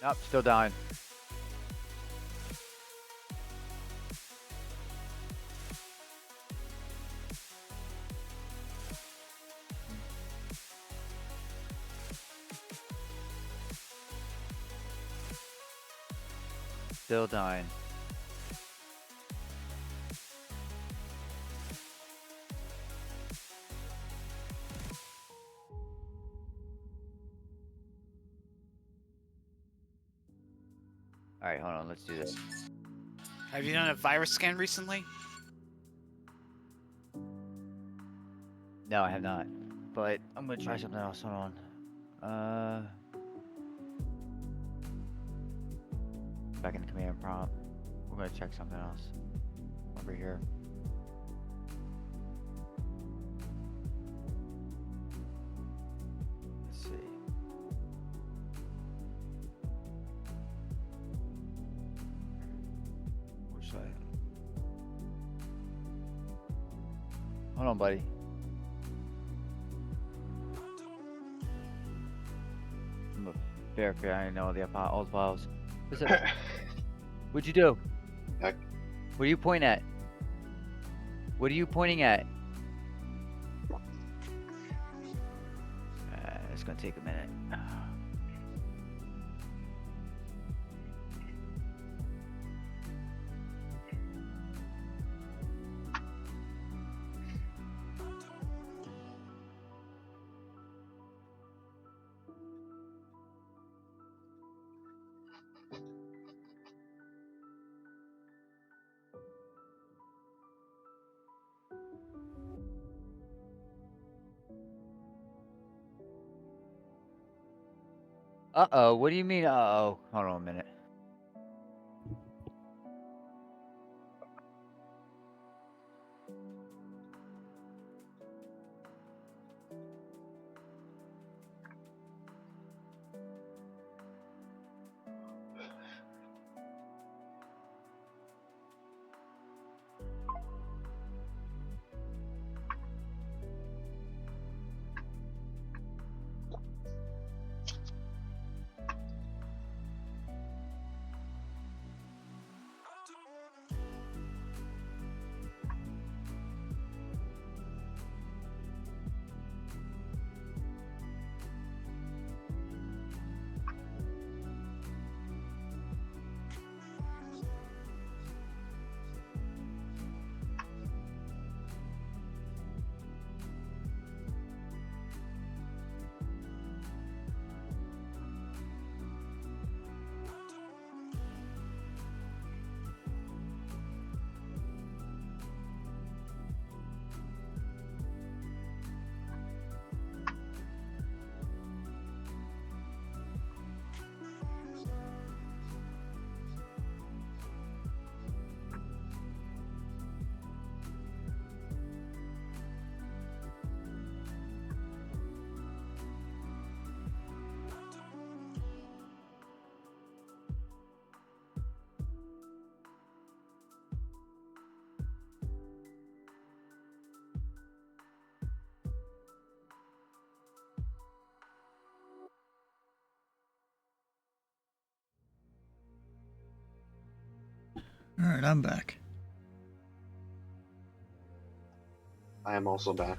Nope, still dying. Still dying. All right, hold on. Let's do this. Have you done a virus scan recently? No, I have not. But I'm gonna try something else. Hold on. Back in the command prompt. We're gonna check something else over here. Let's see. Which side? Hold on, buddy. I'm a verify. I know all the files. What's up? What'd you do? Heck. What are you pointing at? What are you pointing at? It's gonna take a minute. Uh-oh, what do you mean, uh-oh? Hold on a minute. Alright, I'm back. I am also back.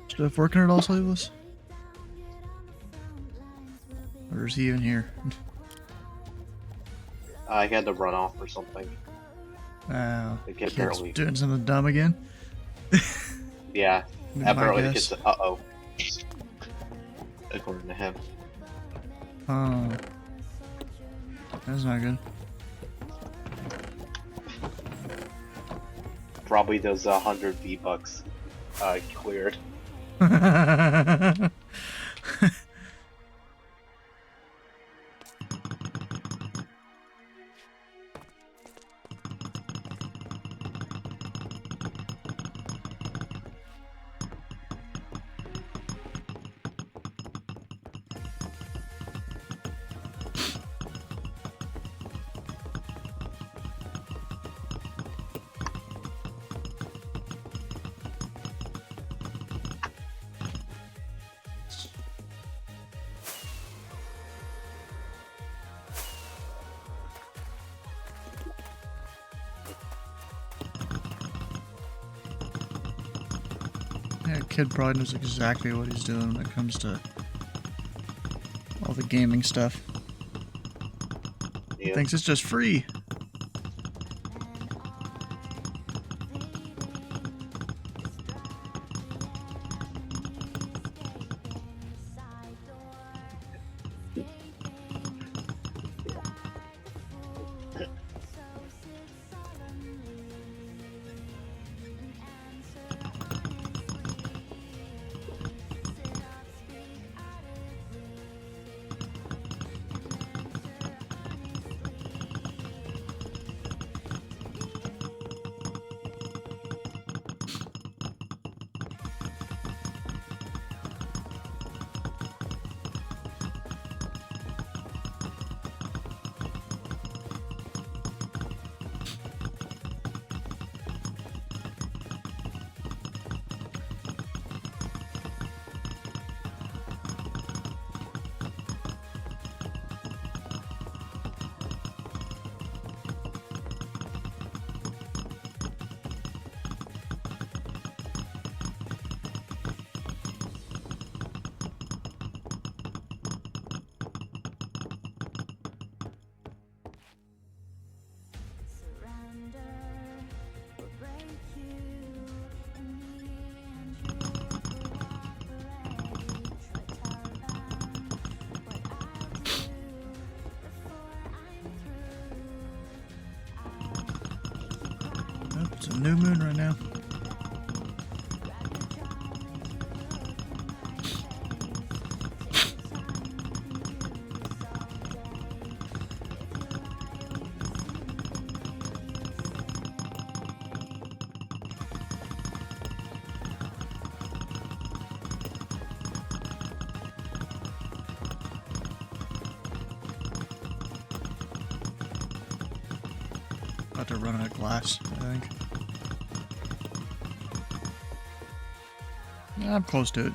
Stuff working at all, Sleeveless? Or is he even here? I had to run off or something. Wow. The kid Kid's barely. doing something dumb again? Yeah, Be my apparently the guess. kid said, uh-oh. According to him. Oh. That's not good. Probably those 100 V-Bucks cleared. Yeah, kid probably knows exactly what he's doing when it comes to all the gaming stuff. He Yeah. thinks it's just free. Oh, it's a new moon right now. About to run out of glass, I think. Yeah, I'm close to it.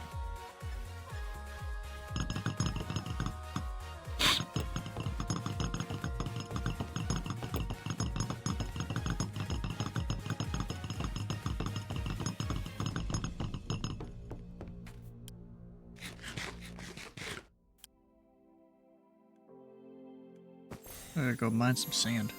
I gotta go mine some sand.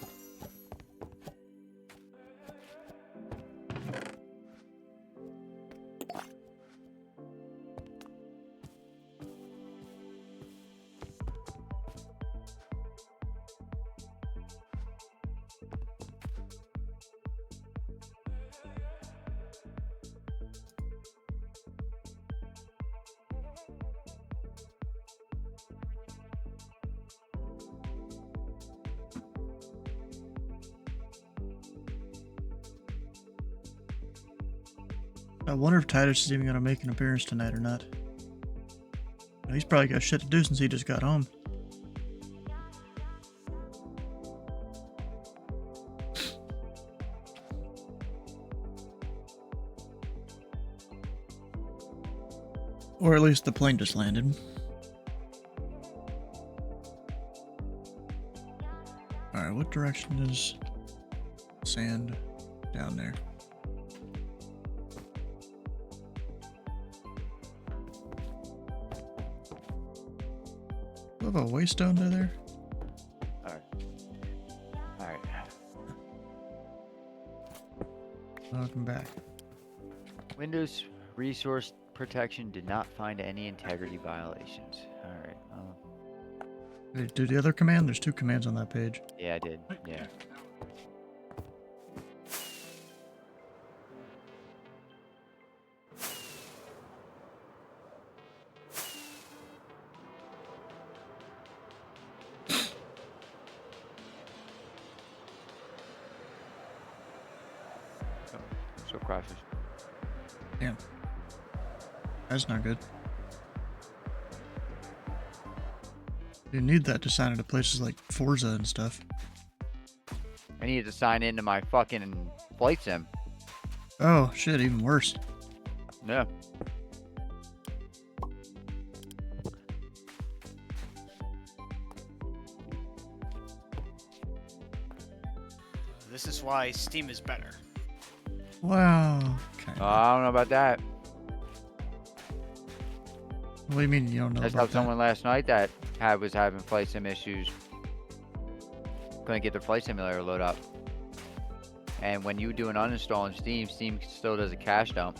I wonder if Titus is even gonna make an appearance tonight or not. He's probably got shit to do since he just got home. Or at least the plane just landed. Alright, what direction is sand down there? Do I have a waystone to there? Alright. Alright. Welcome back. Windows resource protection did not find any integrity violations. Alright. Did you do the other command? There's two commands on that page. Yeah, I did. Yeah. So crashes. Damn. That's not good. You need that to sign into places like Forza and stuff. I needed to sign into my fucking flight sim. Oh, shit, even worse. Yeah. This is why Steam is better. Wow. Okay. I don't know about that. What do you mean you don't know That's about how that? someone last night that was having flight sim issues. Couldn't get their flight simulator load up. And when you do an uninstall on Steam, Steam still does a cache dump.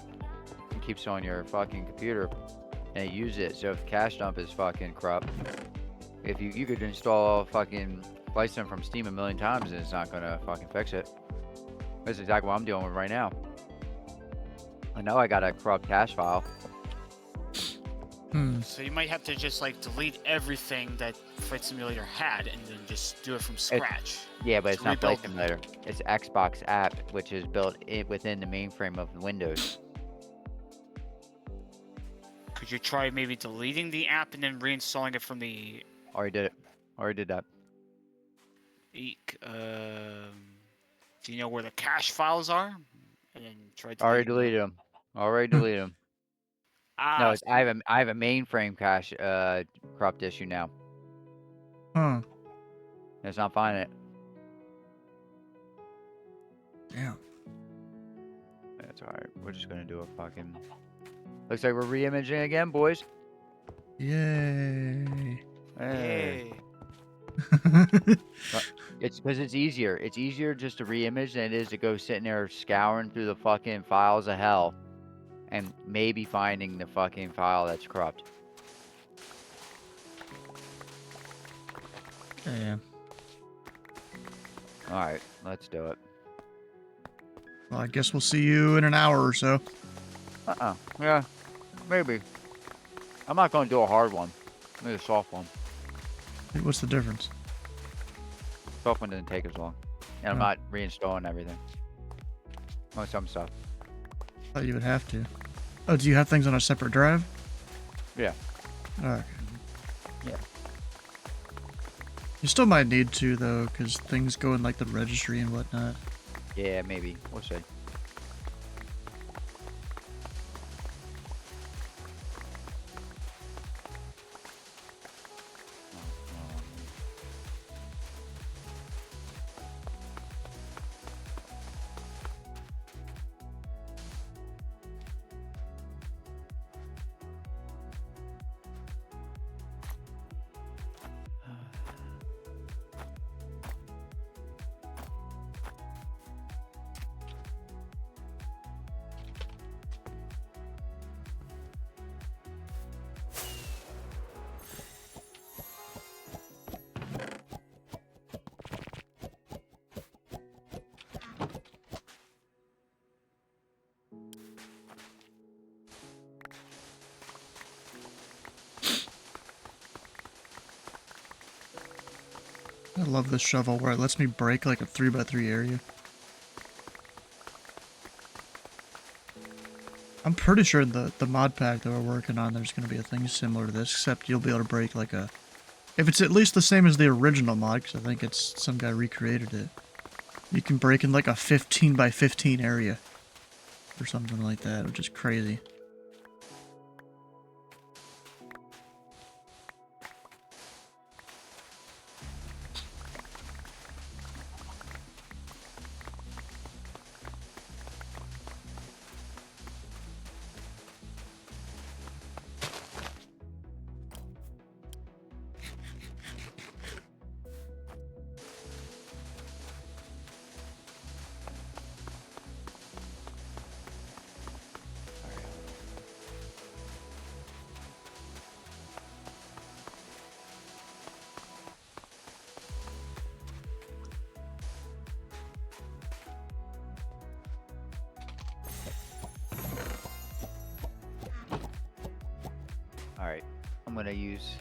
It keeps on your fucking computer. And it uses it. So if the cache dump is fucking corrupt, if you could install fucking flight sim from Steam a million times and it's not gonna fucking fix it. That's exactly what I'm dealing with right now. I know I got a corrupt cache file. So you might have to just like delete everything that Flight Simulator had and then just do it from scratch. Yeah, but To it's not Flight rebuild. Simulator. It's Xbox app, which is built within the mainframe of Windows. Could you try maybe deleting the app and then reinstalling it from the Already did it. Already did that. do you know where the cache files are? And then try Already deleting deleted them. Already deleted them. No, it's so I have a mainframe cache corrupt issue now. Huh. It's not finding it. Damn. That's alright. We're just gonna do a fucking. Looks like we're re-imaging again, boys. Yay. Hey. It's because it's easier. It's easier just to re-image than it is to go sitting there scouring through the fucking files of hell and maybe finding the fucking file that's corrupt. Damn. Alright, let's do it. Well, I guess we'll see you in an hour or so. Yeah, maybe. I'm not gonna do a hard one. Maybe a soft one. Hey, what's the difference? Soft one doesn't take as long. And I'm Oh. not reinstalling everything. Oh, some stuff. Thought you would have to. Oh, do you have things on a separate drive? Yeah. Okay. Yeah. You still might need to, though, because things go in, like, the registry and whatnot. Yeah, maybe. We'll see. I love this shovel where it lets me break, like, a 3x3 area. I'm pretty sure the mod pack that we're working on, there's going to be a thing similar to this, except you'll be able to break, like, a... If it's at least the same as the original mod, because I think it's some guy recreated it, you can break in, like, a 15x15 area. Or something like that, which is crazy. Alright, I'm gonna use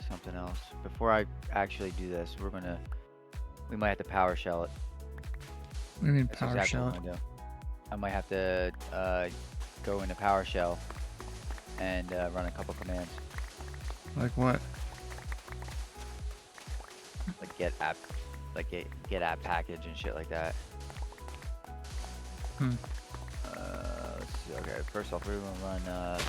something else. Before I actually do this, we might have to PowerShell it. What do you mean That's exactly PowerShell? what I'm gonna do. I might have to go into PowerShell and run a couple commands. Like what? Like get app package and shit like that. Hmm. Let's see. Okay, first off, we're gonna run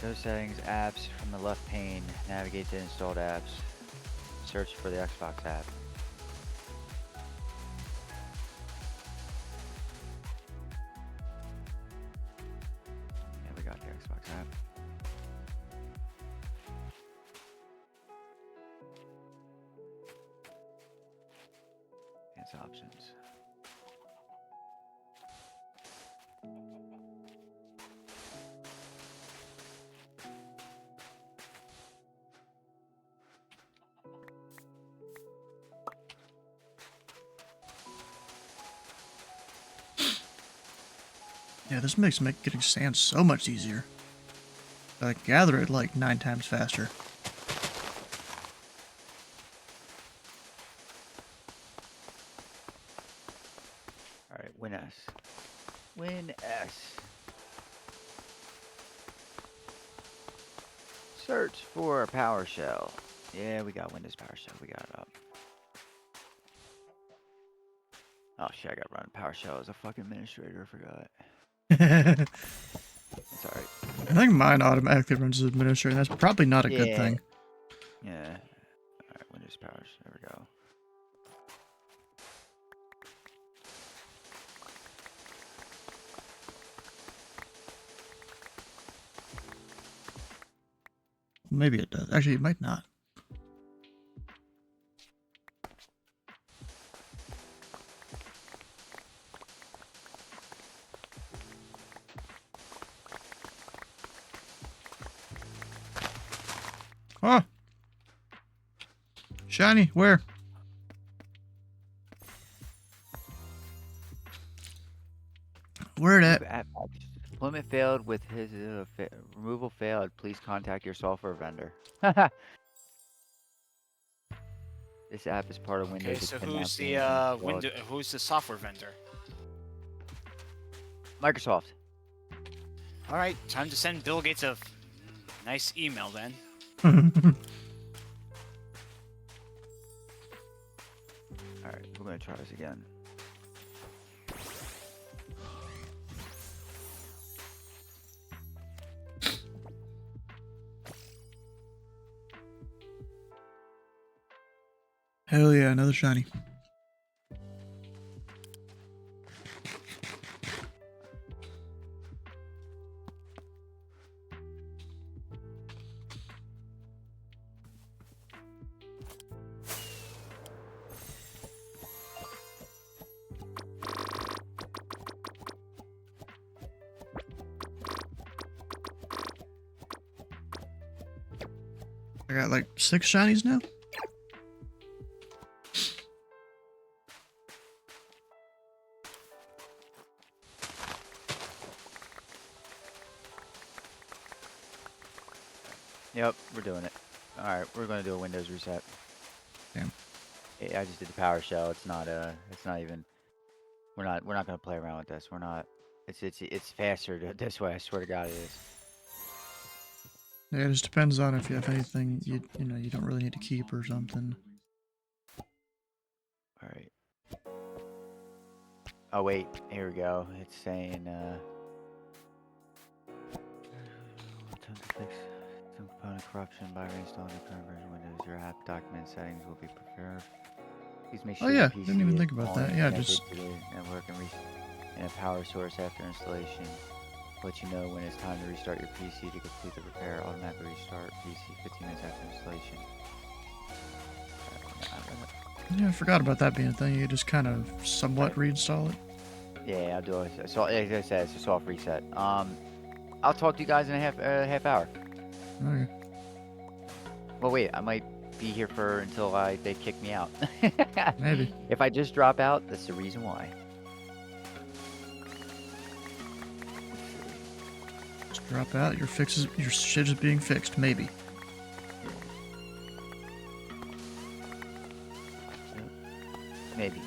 go to settings, apps from the left pane, navigate to installed apps, search for the Xbox app. Yeah, we fuck's that? Advanced options. Yeah, this makes getting sand so much easier. I gather it like 9 times faster. Alright, Win S. Win S. Search for PowerShell. Yeah, we got Windows PowerShell. We got it up. Oh shit, I got run PowerShell as a fucking administrator. I forgot. I It's alright. think mine automatically runs as administrator. That's probably not a good Yeah. thing. Yeah. Alright, Windows PowerShell. There we go. Maybe it does. Actually, it might not. Oh! Shiny, where? Where at? Deployment failed with his removal failed. Please contact your software vendor. This app is part of Windows. Okay, so It's been who's now the being installed. who's the software vendor? Microsoft. All right, time to send Bill Gates a nice email then. Alright, we're gonna try this again. Hell yeah, another shiny. I got like 6 shinies now? Yep, we're doing it. Alright, we're gonna do a Windows reset. Damn. Yeah, I just did the PowerShell. It's not even we're not gonna play around with this. We're not it's faster this way, I swear to God it is. Yeah, it just depends on if you have anything you know you don't really need to keep or something. Alright. Oh wait, here we go. It's saying attempt to fix some component corruption by reinstalling the current version of Windows. Your app document settings will be prepared. Please make Oh sure yeah, your PC didn't even is think about that. only Yeah, connected just to the network and a power source after installation. Let you know when it's time to restart your PC to complete the repair. Automatically restart PC 15 minutes after installation. yeah, I forgot about that being a thing. You just kind of somewhat reinstall it. Yeah, I'll do it. So, like I said, it's a soft reset. I'll talk to you guys in a half hour. Okay. Well, wait, I might be here for until they kick me out. Maybe. If I just drop out, that's the reason why. Just drop out. Your shit is being fixed. Maybe. Maybe.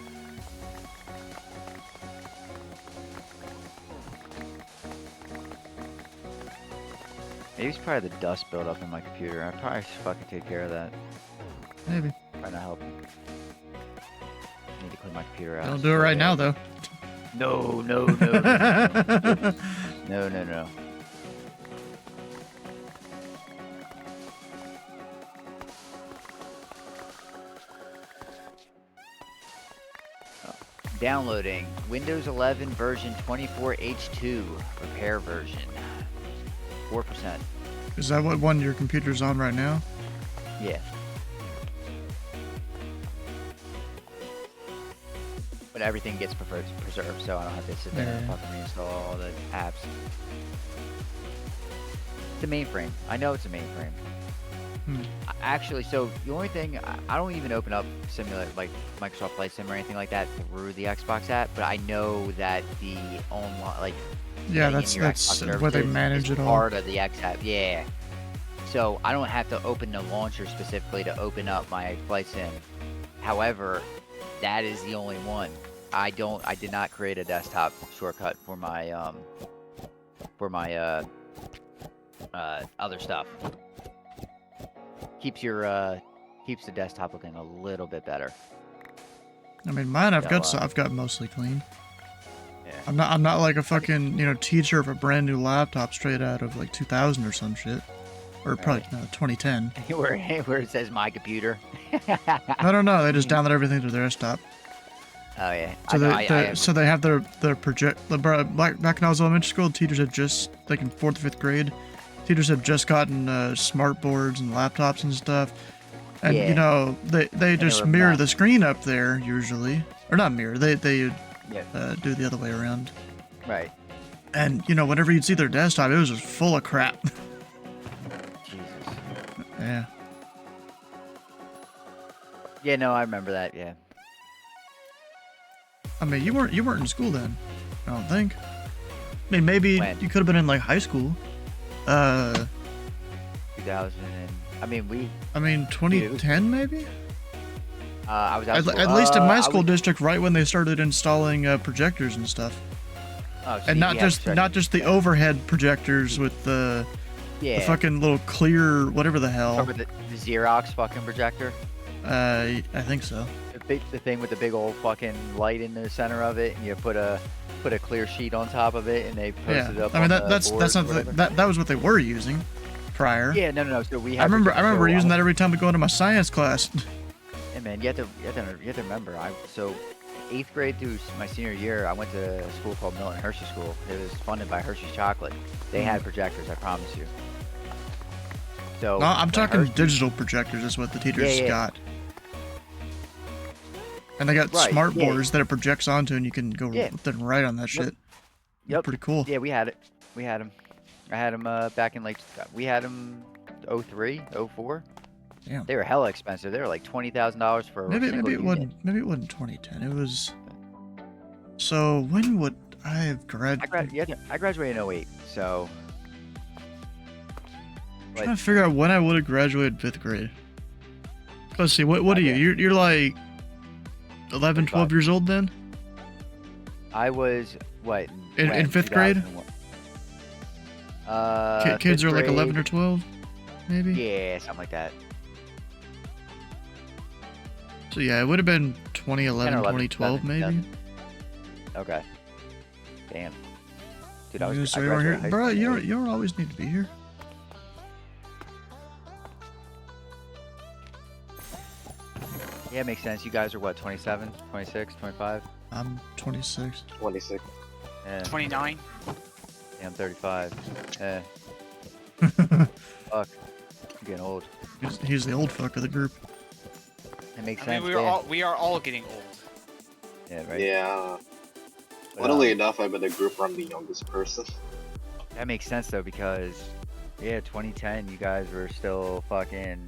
Maybe it's probably the dust buildup in my computer. I probably should fucking take care of that. Maybe. Trying to help. Need to clean my computer out. Don't do it right now, though. No, no, no, no, no, no, no. Downloading Windows 11 version 24H2 repair version. 4%. Is that what one your computer's on right now? Yeah. But everything gets preserved, so I don't have to sit there and Yeah. fucking reinstall all the apps. It's a mainframe. I know it's a mainframe. Actually, so the only thing, I don't even open up Simulate, like Microsoft Flight Sim or anything like that through the Xbox app, but I know that the online, like, Yeah, getting that's in your Xbox where they services manage is it all. part of the X app, yeah. So I don't have to open the launcher specifically to open up my Flight Sim. However, that is the only one. I did not create a desktop shortcut for my other stuff. Keeps the desktop looking a little bit better. I mean, mine I've So, got mostly clean. Yeah. I'm not like a fucking teacher of a brand new laptop straight out of like 2000 or some shit, or probably 2010. where it says my computer. No, they just download everything to their desktop. Oh yeah. So they have their project. Back when I was in elementary school, teachers had just, like in 4th or 5th grade, teachers have just gotten smart boards and laptops and stuff, and Yeah. they just were mirror not- the screen up there usually, or not mirror. They do Yeah. the other way around. Right. And whenever you'd see their desktop, it was just full of crap. Jesus. Yeah. Yeah, no, I remember that. Yeah. I mean, you weren't in school then, I don't think. I mean, maybe When? you could have been in like high school. 2000 and I mean 2010 maybe. I was out of school. At least in my I school was- district, right when they started installing projectors and stuff, Oh, so and we not had just the overhead projectors with the yeah. fucking little clear whatever the hell. Remember the Xerox fucking projector? I think so. The thing with the big old fucking light in the center of it, and you put a clear sheet on top of it, and they posted Yeah, it up. I mean on that's the board not or whatever. that was what they were using prior. Yeah, no. So we had. I remember using that. that every time we go into my science class. Hey man, you have to remember. So 8th grade through my senior year, I went to a school called Milton Hershey School. It was funded by Hershey's Chocolate. They had projectors, I promise you. So No, I'm when talking Hershey- digital projectors is what the teachers Yeah. got. And they got Right, smart yeah. boards that it projects onto, and you can go left and right on that shit. Yep. Pretty cool. Yeah, we had it. We had them. I had them back in we had them 03, 04. Damn. They were hella expensive. They were like $20,000 for a Maybe single it unit. wasn't 2010. It was. So when would I have graduated? I graduated in 08, so. I'm trying to figure out when I would have graduated 5th grade. Let's see. What are you? You're like 11, 12 years old then? I was what? In when? 5th grade? 2001. Kids 5th are like 11 or grade, 12, maybe. Yeah, something like that. So yeah, it would have been 2011, 11, 2012 maybe. Okay. Damn. Dude, I You was. say I you weren't graduated here, high bro. school in You don't always need to be here. Yeah, it makes sense. You guys are what, 27, 26, 25? I'm 26. 26. Yeah. 29. Yeah, I'm 35. Yeah. Fuck. I'm getting old. He's the old fuck of the group. It makes I sense. mean, we are all getting old. Yeah, right. Yeah. But, Luckily enough, I'm in a group where I'm the youngest person. That makes sense though, because 2010, you guys were still fucking.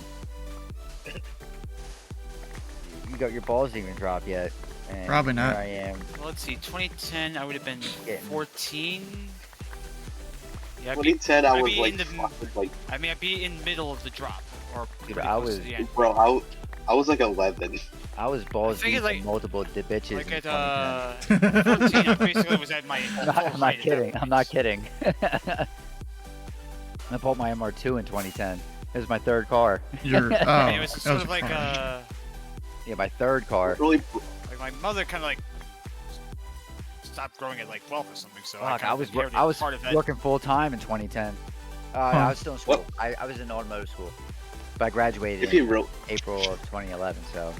You got your balls didn't even drop yet. And Probably not. Here I am. Well, let's see. 2010, I would have been 14. Yeah, I'd 2010, I I'd was be like, in the- fucking, like, I mean, I'd be in middle of the drop, or Dude, pretty I close was- to the end. bro, I was like 11. I was balls I think deep it's like- in multiple bitches. Like in at 2010. 14, I basically was at my. I'm not kidding. I'm not kidding. I bought my MR2 in 2010. It was my third car. You're. Oh, And it was that sort was of a like car. Yeah, my third car. Really, like my mother kind of like stopped growing at like 12 or something. So Fuck, kind I of was inherited I was part of that. working full time in 2010. I was still in school. I was in automotive school, but I graduated if you in April of 2011. So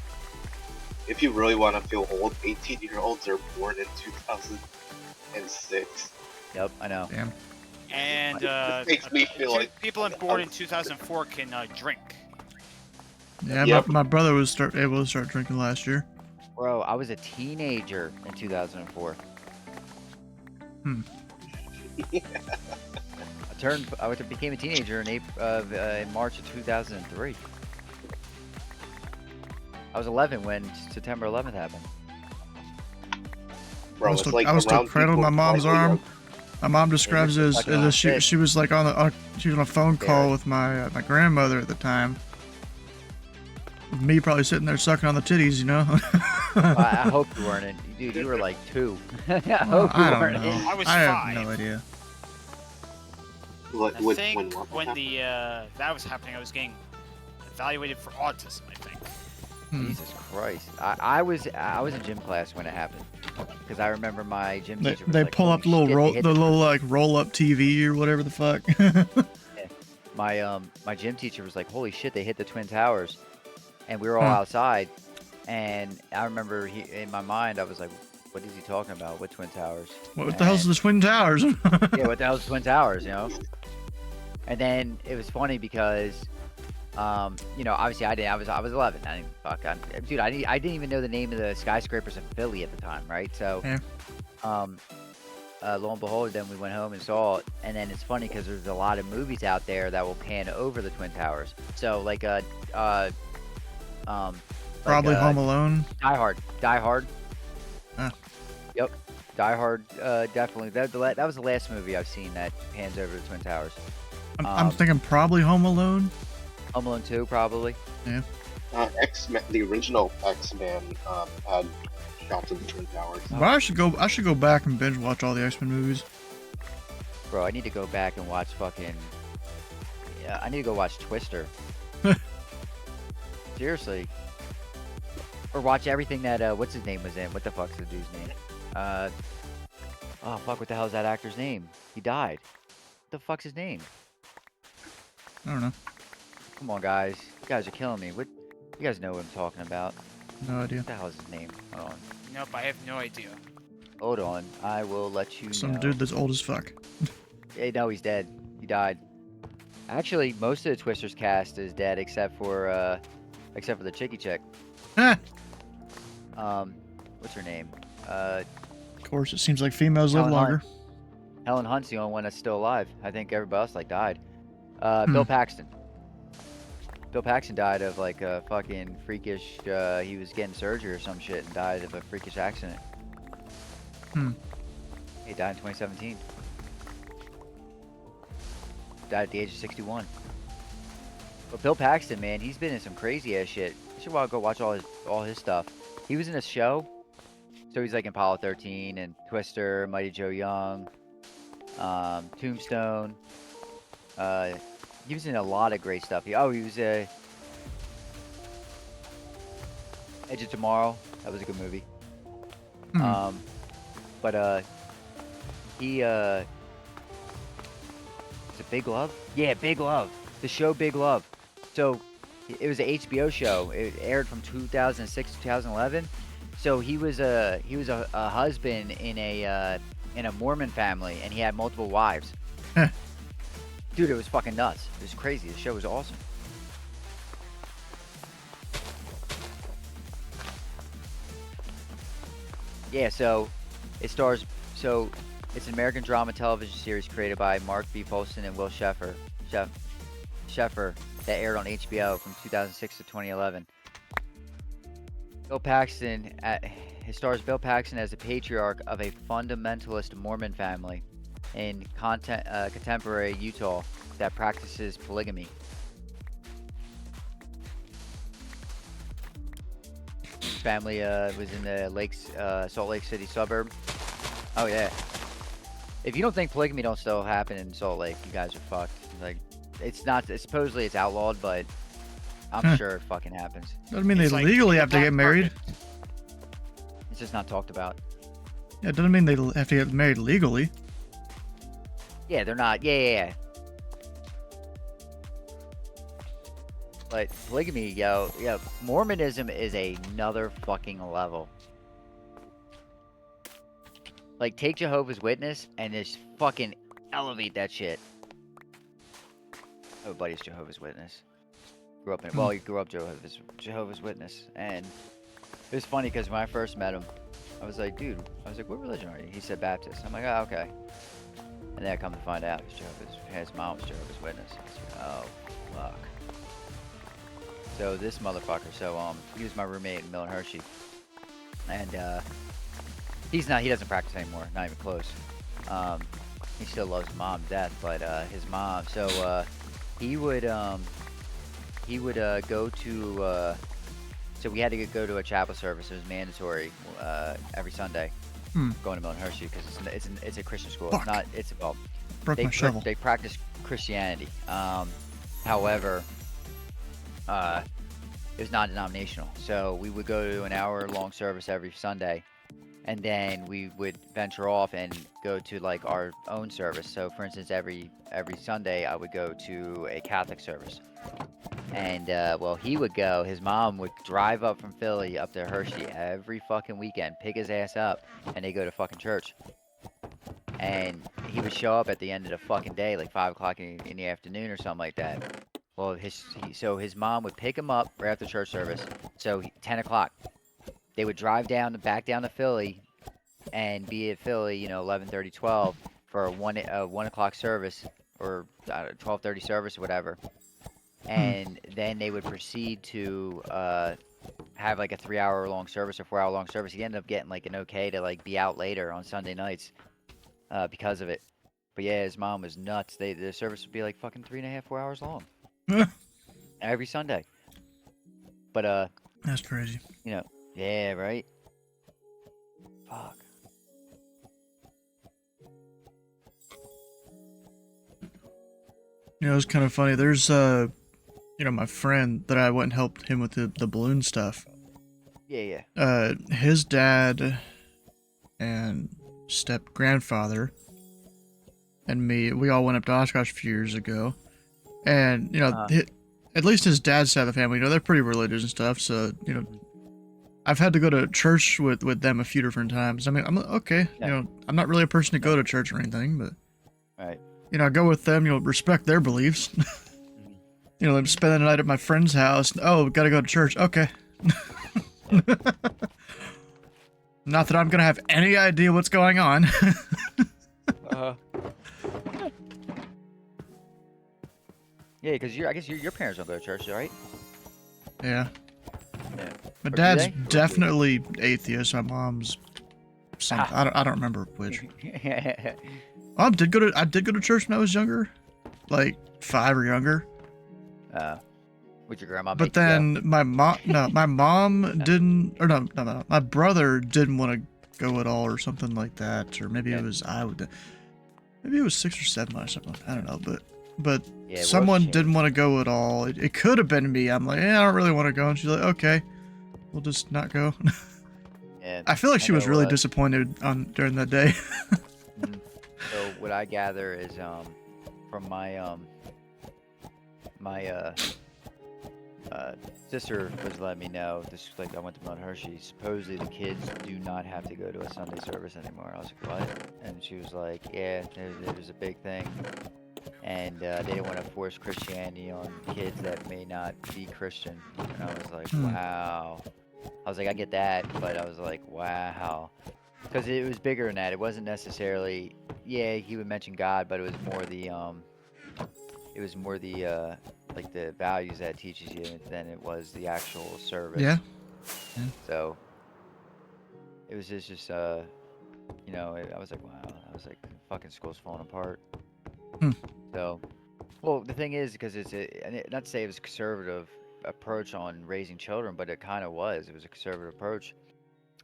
if you really want to feel old, 18-year-olds are born in 2006. yep, I know. Damn. And Makes me feel like people born in 2004 can drink. Yeah, Yep. my brother was able to start drinking last year. Bro, I was a teenager in 2004. I became a teenager in March of 2003. I was 11 when September 11th happened. bro, I it's was like still around cradled people my mom's slightly arm. young. My mom describes it was as, fucking on she shit. was like she was on a phone call with my my grandmother at the time. Me probably sitting there sucking on the titties, you know. I hope you weren't in. Dude, you were like 2. I hope you I don't weren't know. in. I was I have 5. no idea. Like, I with, think what when happened? the that was happening, I was getting evaluated for autism. I think. Jesus Christ. I was in gym class when it happened. Because I remember my gym They, teacher was they like, pull "Holy up the little shit, they hit the little like roll up TV or whatever the fuck. my gym teacher was like, "Holy shit, they hit the Twin Towers," and we were all outside. And I remember in my mind, I was like, "What is he talking about? What Twin Towers?" What the hell's the Twin Towers? Yeah, what the hell's Twin Towers? You know. And then it was funny because, you know, obviously I was 11. I didn't fuck. I didn't even know the name of the skyscrapers in Philly at the time, right? So, Yeah. lo and behold, then we went home and saw it. And then it's funny because there's a lot of movies out there that will pan over the Twin Towers. So like Probably Home Alone. Die Hard. Ah. Yep. Die Hard. Definitely. That was the last movie I've seen that pans over the Twin Towers. I'm thinking probably Home Alone. Home Alone 2, probably. Yeah. X-Men, the original X-Men had shots of the Twin Towers. Well, I should go back and binge watch all the X-Men movies. Bro, I need to go back and watch fucking. Yeah, I need to go watch Twister. Seriously. Or watch everything that what's his name was in. What the fuck's the dude's name? Oh fuck! What the hell's that actor's name? He died. What the fuck's his name? I don't know. Come on, guys. You guys are killing me. What? You guys know what I'm talking about. No idea. What the hell is his name? Hold on. Nope, I have no idea. Hold on. I will let you know. Some dude that's old as fuck. Hey, no, he's dead. He died. Actually, most of the Twisters cast is dead except for the chickie chick. Ah! What's her name? Of course, it seems like females live Helen longer. Helen Hunt's the only one that's still alive. I think everybody else like died. Bill Paxton. Bill Paxton died of like a fucking freakish. He was getting surgery or some shit and died of a freakish accident. He died in 2017. Died at the age of 61. But Bill Paxton, man, he's been in some crazy ass shit. You should go watch all his stuff. He was in a show, so he's like in Apollo 13 and Twister, Mighty Joe Young, Tombstone. He was in a lot of great stuff. He was Edge of Tomorrow. That was a good movie. But he is it Big Love? Yeah, Big Love. The show Big Love. So it was an HBO show. It aired from 2006 to 2011. So he was a husband in a Mormon family, and he had multiple wives. Dude, it was fucking nuts. It was crazy. The show was awesome. Yeah, so it stars. So it's an American drama television series created by Mark B. Folsom and Will Sheffer that aired on HBO from 2006 to 2011. Bill Paxton. It stars Bill Paxton as the patriarch of a fundamentalist Mormon family in contemporary Utah that practices polygamy. His family was in the Salt Lake City suburb. Oh yeah. If you don't think polygamy don't still happen in Salt Lake, you guys are fucked. Like, it's not. Supposedly it's outlawed, but I'm sure it fucking happens. Doesn't mean they legally have to get married. It's just not talked about. Yeah, it doesn't mean they have to get married legally. Yeah, they're not. Yeah. But polygamy, yo, Mormonism is another fucking level. Like, take Jehovah's Witness and just fucking elevate that shit. Oh, buddy's Jehovah's Witness. Grew up in Hmm. well, he grew up Jehovah's Witness, and it was funny because when I first met him, I was like, dude, what religion are you? He said Baptist. I'm like, oh, okay. And then I come to find out he's his mom was Jehovah's Witness. I was like, oh, fuck. So this motherfucker, he was my roommate in Mill and Hershey, and he doesn't practice anymore, not even close. He still loves his mom to death, but his mom, he would go to, so we had to go to a chapel service. It was mandatory every Sunday. Going to Mill and Hershey because it's a Christian school. Fuck. Broke my shovel. They practice Christianity. However, it was non-denominational. So we would go to an hour-long service every Sunday, and then we would venture off and go to like our own service. So for instance, every Sunday I would go to a Catholic service. And he would go. His mom would drive up from Philly up to Hershey every fucking weekend, pick his ass up, and they go to fucking church. And he would show up at the end of the fucking day, like 5 o'clock in the afternoon or something like that. Well, his mom would pick him up right after church service. So 10 o'clock, they would drive back down to Philly, and be at Philly, 11:30, 12 for a 1 o'clock service or 12:30 service or whatever. And then they would proceed to have like a 3-hour-long service or 4-hour-long service. He ended up getting like an okay to like be out later on Sunday nights because of it. But yeah, his mom was nuts. The service would be like fucking 3.5, 4 hours long every Sunday. But That's crazy. yeah, right. Fuck. It's kind of funny. There's my friend that I went and helped him with the balloon stuff. Yeah. His dad and step grandfather and me, we all went up to Oshkosh a few years ago, and at least his dad's side of the family, they're pretty religious and stuff. So I've had to go to church with them a few different times. I mean, I'm okay. Yeah. I'm not really a person to go to church or anything, but Right. I go with them. Respect their beliefs. I'm spending the night at my friend's house. Oh, gotta go to church. Okay. Not that I'm gonna have any idea what's going on. Yeah, because I guess your parents don't go to church, right? Yeah. Yeah. My Or do dad's they? definitely atheist. My mom's something. I don't remember which. I did go to church when I was younger, like 5 or younger. Would your grandma? But then my mom didn't, or no, my brother didn't want to go at all, or something like that, or maybe it was maybe it was 6 or 7 or something. I don't know, but Yeah, someone didn't want to go at all. It could have been me. I'm like, I don't really want to go, and she's like, okay, we'll just not go. Yeah, I feel like she was really disappointed during that day. So what I gather is from my sister was letting me know this, like I went to Mount Hershey. Supposedly the kids do not have to go to a Sunday service anymore. I was like, what? And she was like, yeah, it was a big thing, and they didn't want to force Christianity on kids that may not be Christian. And I was like, wow. I was like, I get that, but I was like, wow. Because it was bigger than that. It wasn't necessarily, yeah, he would mention God, but it was more the, like the values that it teaches you than it was the actual service. Yeah. So, it was just I was like, wow. I was like, fucking school's falling apart. So, well, the thing is, because not to say it was a conservative approach on raising children, but it kind of was. It was a conservative approach.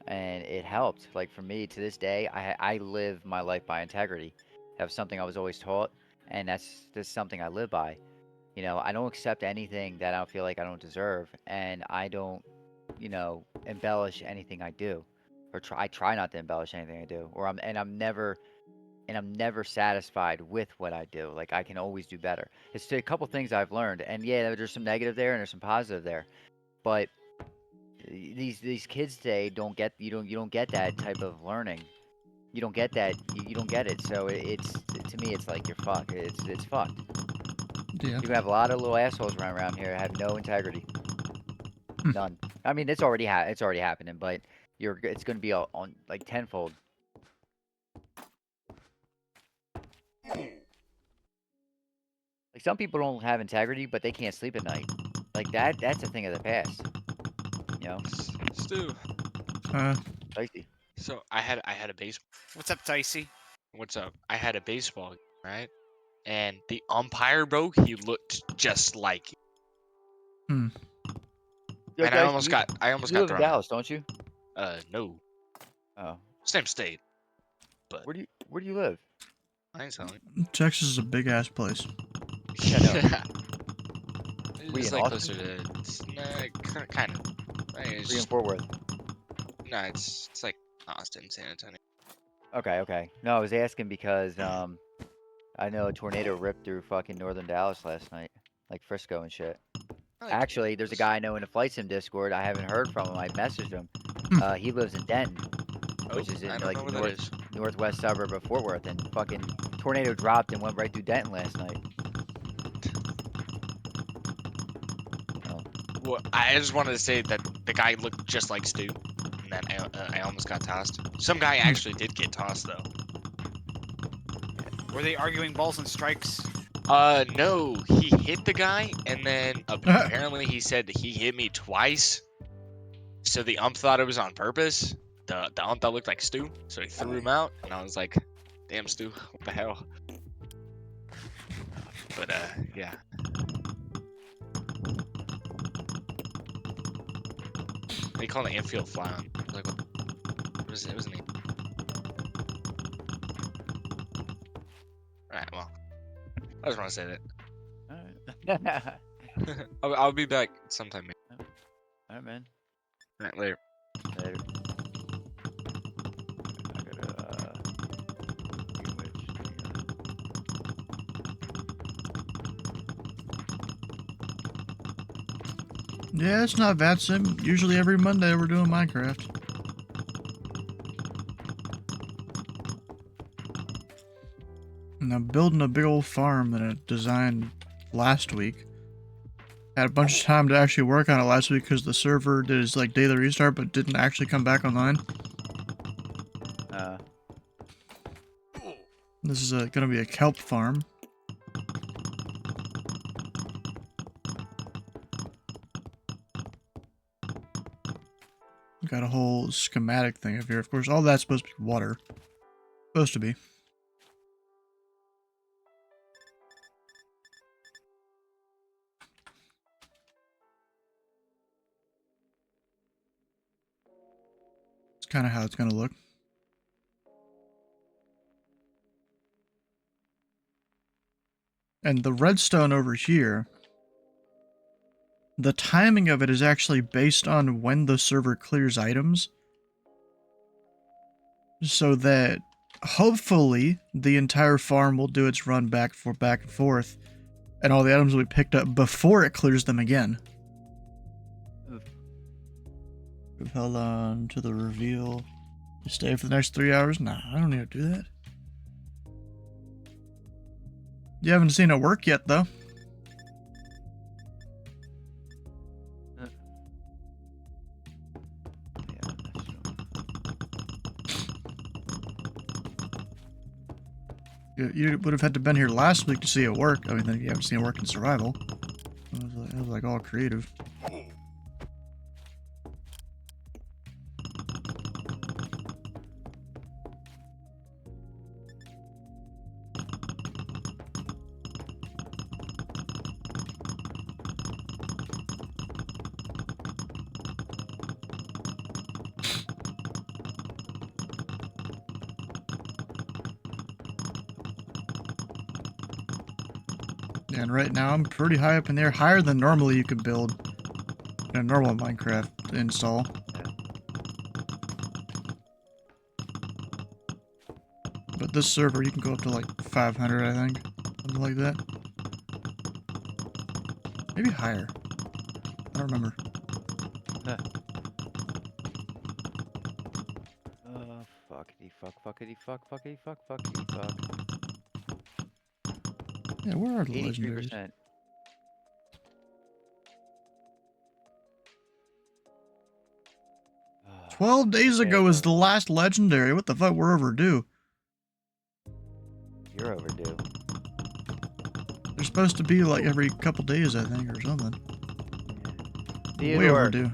And it helped. Like for me, to this day, I live my life by integrity. That was something I was always taught, and that's something I live by. I don't accept anything that I don't feel like I don't deserve, and I don't, embellish anything I do, or I try not to embellish anything I do, I'm never satisfied with what I do. Like I can always do better. It's a couple things I've learned, and yeah, there's some negative there and there's some positive there, but these kids today don't get that type of learning. You don't get that. You don't get it. So it's to me, it's like you're fucked. It's fucked. Yeah. You have a lot of little assholes around here that have no integrity. None. I mean, it's already happening, but it's gonna be on like tenfold. Like some people don't have integrity, but they can't sleep at night. Like that's a thing of the past. You know, Stu. Dicey. So I had a baseball. What's up, Dicey? What's up? I had a baseball game, right? And the umpire, bro, he looked just like you. Yo, And I Dicey, almost got you live in thrown out. Dallas, don't you? No. Oh. Same state. But Where do you live? I ain't telling you. Texas is a big ass place. Yeah, no. We It's in like Austin? closer to kind of. We in Fort Worth. No, it's like Austin, San Antonio. Okay. No, I was asking because I know a tornado ripped through fucking northern Dallas last night, like Frisco and shit. Actually, there's a guy I know in the Flight Sim Discord. I haven't heard from him. I messaged him. He lives in Denton, which is in I don't like know the where that is. northwest suburb of Fort Worth, and fucking tornado dropped and went right through Denton last night. Oh. Well, I just wanted to say that the guy looked just like Stu, and that I almost got tossed. Some guy actually did get tossed though. Were they arguing balls and strikes? No, he hit the guy, and then apparently he said that he hit me twice. So the ump thought it was on purpose. The ump that looked like Stu, so he threw him out, and I was like, "Damn, Stu, what the hell?" But yeah. They call it infield fly on. Like, what was it? It was an. Alright, well, I just want to say that. I'll be back sometime. Alright, man. Alright, later. Later. Yeah, it's not VatSim. Usually every Monday we're doing Minecraft. And I'm building a big old farm that I designed last week. Had a bunch of time to actually work on it last week because the server did its like daily restart but didn't actually come back online. This is gonna be a kelp farm. Got a whole schematic thing up here. Of course, all that's supposed to be water. Supposed to be. It's kind of how it's gonna look. And the redstone over here, the timing of it is actually based on when the server clears items. So that hopefully the entire farm will do its run back and forth, and all the items will be picked up before it clears them again. We've held on to the reveal. You stay for the next 3 hours? Nah, I don't need to do that. You haven't seen it work yet, though. You would have had to been here last week to see it work. I mean, then you haven't seen it work in survival. It was like all creative. And right now I'm pretty high up in there, higher than normally you could build in a normal Minecraft install. But this server you can go up to like 500, I think. Something like that. Maybe higher. I don't remember. Fuckity fuck. fuckity fuck, fuckity fuck, fuckity fuck. Yeah, where are the legendaries? 83%. Ah, 12 days okay, ago was okay. the last legendary. What the fuck? We're overdue. You're overdue. They're supposed to be like every couple days, I think, or something. Way Theodore, overdue.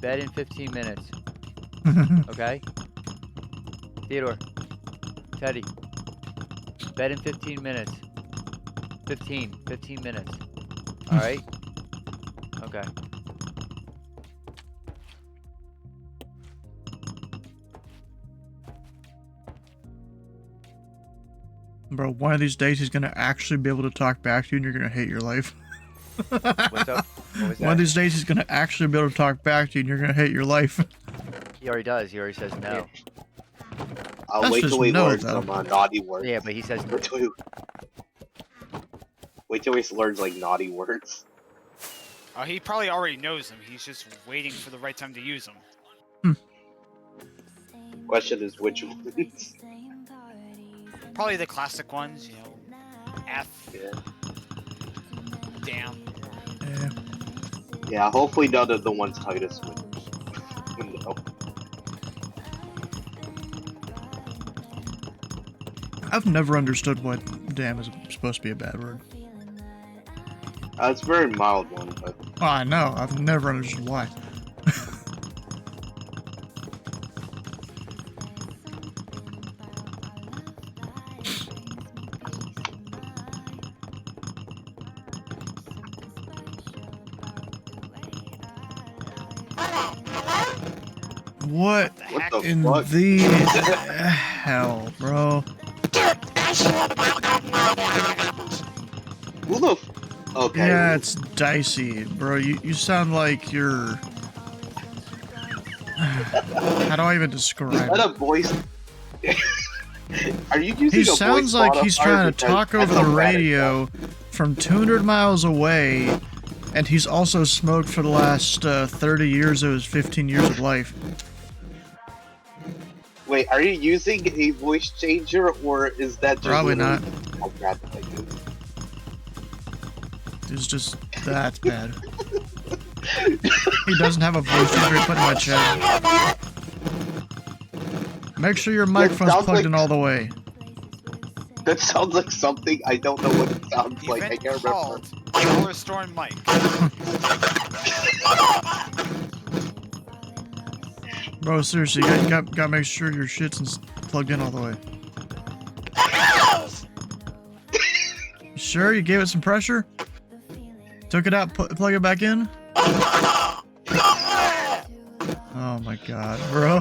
bed in 15 minutes. Okay? Theodore. Teddy. Bed in 15 minutes. 15 minutes. Alright? Okay. Bro, one of these days he's gonna actually be able to talk back to you and you're gonna hate your life. What's up? What was One of that? these days he's gonna actually be able to talk back to you and you're gonna hate your life. He already does. He already says no. I'll That's wait just till he no, learns though. some naughty words. Yeah, but he says Wait till he learns like naughty words. He probably already knows them. He's just waiting for the right time to use them. Question is which ones? Probably the classic ones, you know. F. Yeah. Damn. Yeah. Yeah, hopefully none of the ones Titus would know. I've never understood what damn is supposed to be a bad word. It's a very mild one, but Oh, I know. I've never understood why. What what the in fuck? the hell, bro? Who the okay. Yeah, it's dicey, bro. You sound like you're... How do I even describe Is that it? a voice? Are you using He a sounds voice like he's modifier? trying to Because talk over that's the a bad radio example. from 200 miles away, and he's also smoked for the last 30 years of his 15 years of life. Wait, are you using a voice changer, or is that just Probably literally not. how bad that is? It's just that bad. He doesn't have a voice changer he put in my chat. Make sure your microphone's sounds plugged like- in all the way. That sounds like something I don't know what it sounds like. I Event can't remember. called Dollar Store and Mike. Bro, seriously, you gotta make sure your shit's plugged in all the way. You sure? You gave it some pressure? Took it out, plug it back in? Oh my god, bro.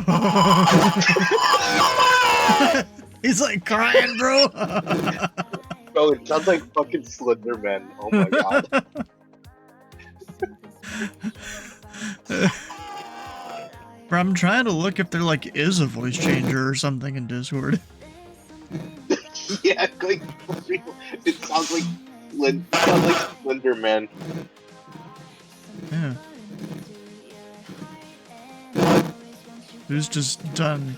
He's like crying, bro. Bro, it sounds like fucking Slender Man. Oh my god. Bro, I'm trying to look if there like is a voice changer or something in Discord. Yeah, like for real. It sounds like Slender Man. Yeah. Who's just done?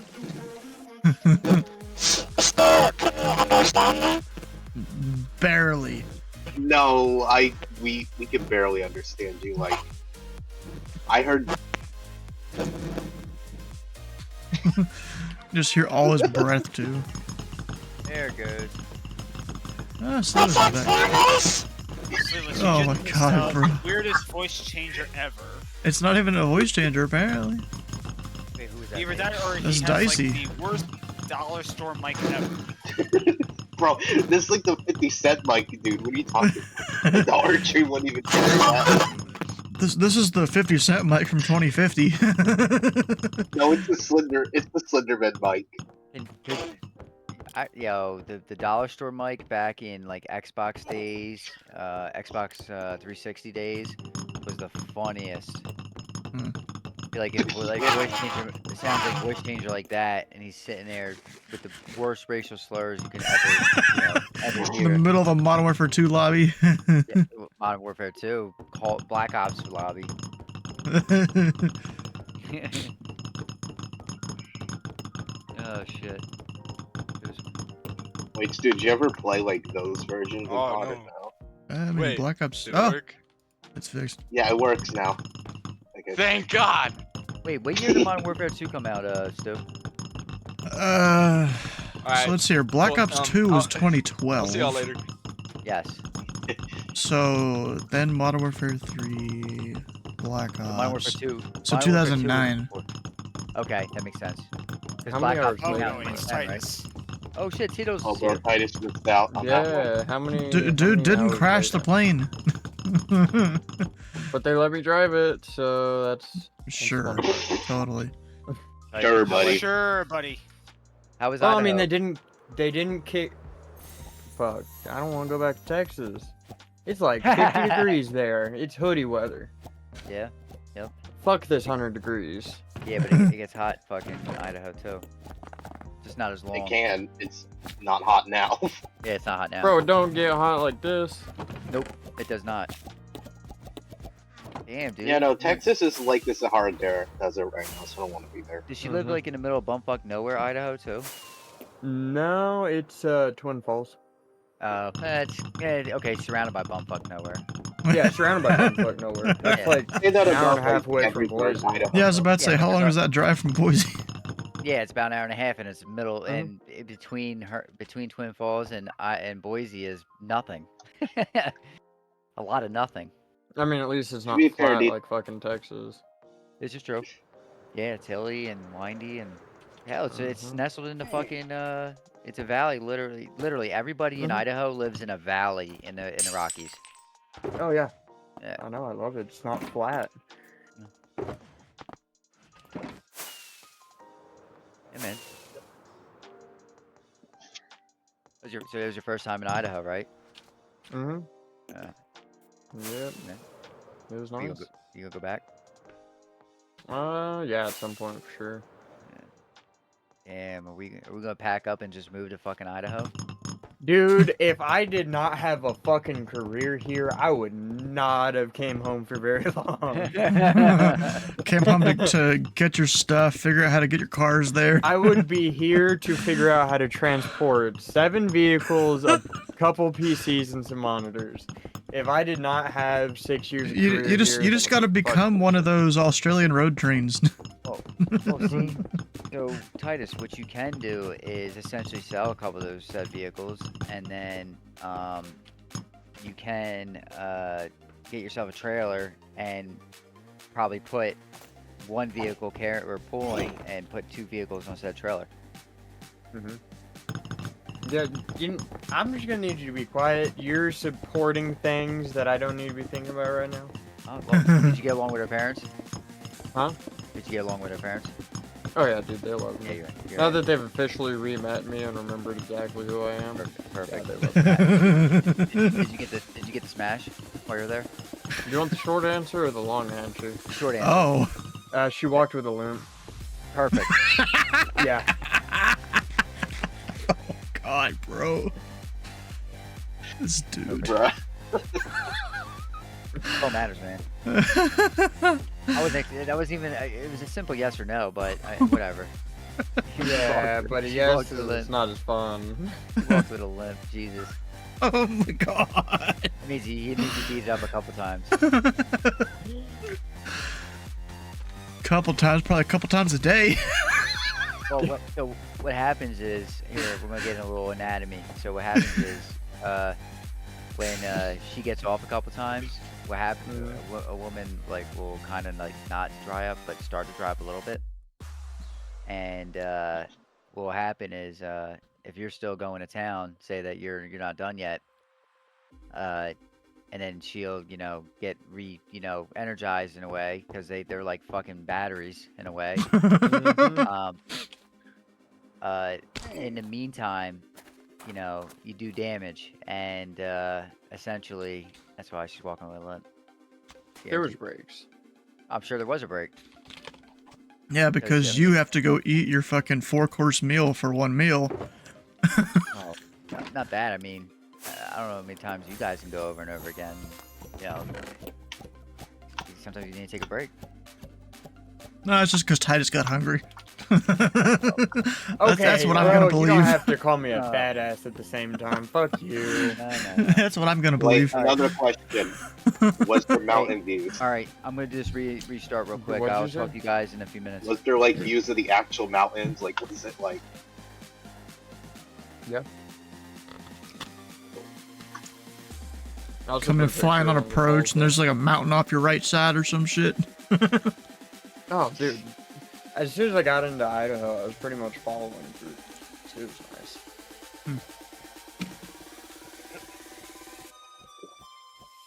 Barely. No, we can barely understand you. Like, I heard. Just hear all his breath too. There it goes. Ah, Slither's back. Sleeveless, Oh you my just god, missed bro. the weirdest voice changer ever. It's not even a voice changer, apparently. Wait, who is that? Either name? that or he That's has dicey. like the worst dollar store mic ever. Bro, this is like the 50 Cent mic, dude. What are you talking about? The Archery wouldn't even carry that. This is the 50 Cent mic from 2050. No, it's the Slenderman mic. The dollar store mic back in like Xbox days, Xbox 360 days was the funniest. Hmm. Like it voice changer, it sounds like voice changer like that, and he's sitting there with the worst racial slurs you can ever In the hear. middle of a Modern Warfare 2 lobby. Yeah, Modern Warfare 2, called Black Ops lobby. Oh shit. Wait, Stu, did you ever play like those versions of Oh, COD or no. no? I mean, Wait, Black Ops. Did it Oh, work? it's fixed. Yeah, it works now. I guess. Thank God. Wait, what year did Modern Warfare 2 come out, Stu? So Alright, let's see here. Black cool, Ops 2 was I'll 2012. see y'all later. Yes. So then Modern Warfare 3, Black So Modern Warfare Ops. 2. So Modern Warfare 2 was 2009. before. Okay, that makes sense. Because How Black many Ops hours came Oh out later? in no, it's 2010, right? Titus. Oh shit, Tito's Oh, is bro, here. Titus missed out on that one. Yeah, how many? how Dude many didn't hours crash the later? plane. But they let me drive it, so that's Sure, fun. totally. Sure, buddy. Sure, buddy. How was Well, I Idaho? mean, they didn't kick. Fuck, I don't want to go back to Texas. It's like 50 degrees there. It's hoodie weather. Yeah. Yep. Fuck this 100 degrees. Yeah, but it gets hot fucking Idaho too. Just not as long. It can. It's not hot now. Yeah, it's not hot now. Bro, it don't get hot like this. Nope, it does not. Damn, dude. Yeah, no, Texas is like the Sahara Desert right now, so I don't want to be there. Does she live like in the middle of bumfuck nowhere, Idaho too? No, it's Twin Falls. Oh, okay, surrounded by bumfuck nowhere. Yeah, surrounded by bumfuck nowhere. It's Yeah. like Say that an hour about and a half away from everywhere in Boise. Idaho. Yeah, I was about to say, Yeah, how but long that's is that drive from Boise? Yeah, it's about an hour and a half, and it's middle, Mhm. and between Twin Falls and Boise is nothing. A lot of nothing. I mean, at least it's not be fair, flat dude. like fucking Texas. This is true. Yeah, it's hilly and windy, and hell, it's nestled in the fucking it's a valley, literally. Everybody in Idaho lives in a valley in the Rockies. Oh yeah. Yeah. I know, I love it. It's not flat. Yeah, man. So it was your first time in Idaho, right? Mm-hmm. Yeah. Yep. Yeah. It was You nice. gonna go back? Yeah, at some point for sure. Damn, are we gonna pack up and just move to fucking Idaho? Dude, if I did not have a fucking career here, I would not have came home for very long. Came home to get your stuff, figure out how to get your cars there. I would be here to figure out how to transport 7 vehicles, a couple PCs, and some monitors. If I did not have 6 years of career You just here, got to become one of those Australian road trains. Well, see, so Titus, what you can do is essentially sell a couple of those said vehicles, and then you can get yourself a trailer and probably put one vehicle pulling and put 2 vehicles on said trailer. Yeah, I'm just gonna need you to be quiet. You're supporting things that I don't need to be thinking about right now. Oh, well, did you get along with her parents? Huh? Did you get along with her parents? Oh yeah, dude, they love Yeah, me. you're Now right. that they've officially re-met me and remembered exactly who I am. Perfect. Yeah, they love me. Did you get the smash while you're there? You want the short answer or the long answer? Short answer. Oh. She walked with a limp. Perfect. Yeah. God, bro. This dude. Bruh. That's all matters, man. That was even. It was a simple yes or no, but whatever. Yeah, but She yes, walked with a it's limp. not as fun. He walked with a limp. Jesus. Oh my God. It means he needs to beat it up a couple times. Probably a couple times a day. Well, what happens is, here, we're going to get in a little anatomy. So what happens is, when she gets off a couple times, what happens, a woman, like, will kind of, like, not dry up, but start to dry up a little bit. And what will happen is, if you're still going to town, say that you're not done yet, and then she'll, get energized in a way, because they're like fucking batteries in a way. In the meantime, you do damage, and essentially, that's why she's walking with a limp. There was breaks. I'm sure there was a break. Yeah, because you have to go eat your fucking 4-course meal for one meal. Oh, not that. I mean, I don't know how many times you guys can go over and over again. Sometimes you need to take a break. No, it's just because Titus got hungry. That's what I'm bro, gonna You believe. don't have to call me a No. fat ass at the same time. Fuck you. No. That's what I'm gonna Wait, believe. another question. Was there mountain views? All right, I'm gonna just restart real quick. What'd you I'll say? talk to you guys in a few minutes. Was there like views of the actual mountains? Like, what is it like? Yeah. Coming flying on approach, and there's like a mountain off your right side or some shit. Oh, dude. As soon as I got into Idaho, I was pretty much following through. It was nice.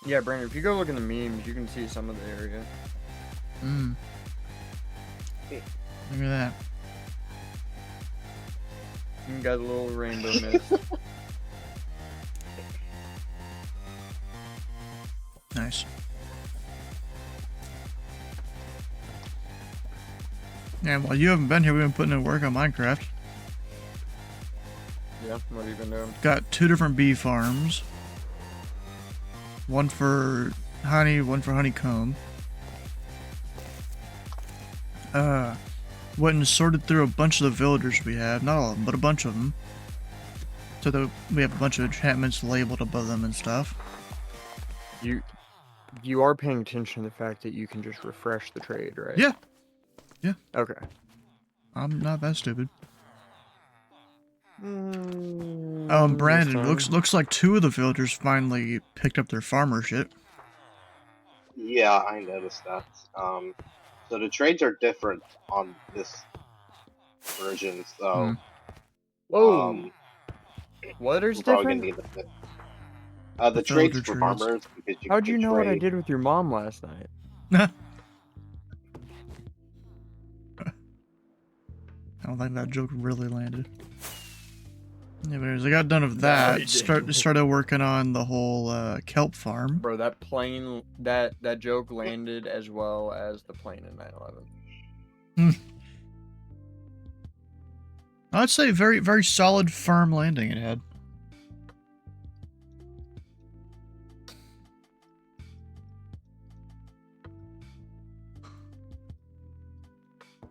Yeah, Brandon, if you go look in the memes, you can see some of the area. Look at that. You got a little rainbow mist. Nice. Yeah, while you haven't been here, we've been putting in work on Minecraft. Yeah, what have you been doing? Got 2 different bee farms. One for honey, one for honeycomb. Went and sorted through a bunch of the villagers we have. Not all of them, but a bunch of them. So that we have a bunch of enchantments labeled above them and stuff. You are paying attention to the fact that you can just refresh the trade, right? Yeah. Yeah. Okay. I'm not that stupid. This Brandon, time. looks like 2 of the villagers finally picked up their farmer shit. Yeah, I noticed that. So the trades are different on this version, so Whoa. What is we're probably different? gonna need the trades Villager for trades. farmers because you How'd can you know what I trade. did with your mom last night? I don't think that joke really landed. Anyways, I got done with that. it Started working on the whole kelp farm. Bro, that plane, that joke landed as well as the plane in 9/11. I'd say very, very solid, firm landing it had.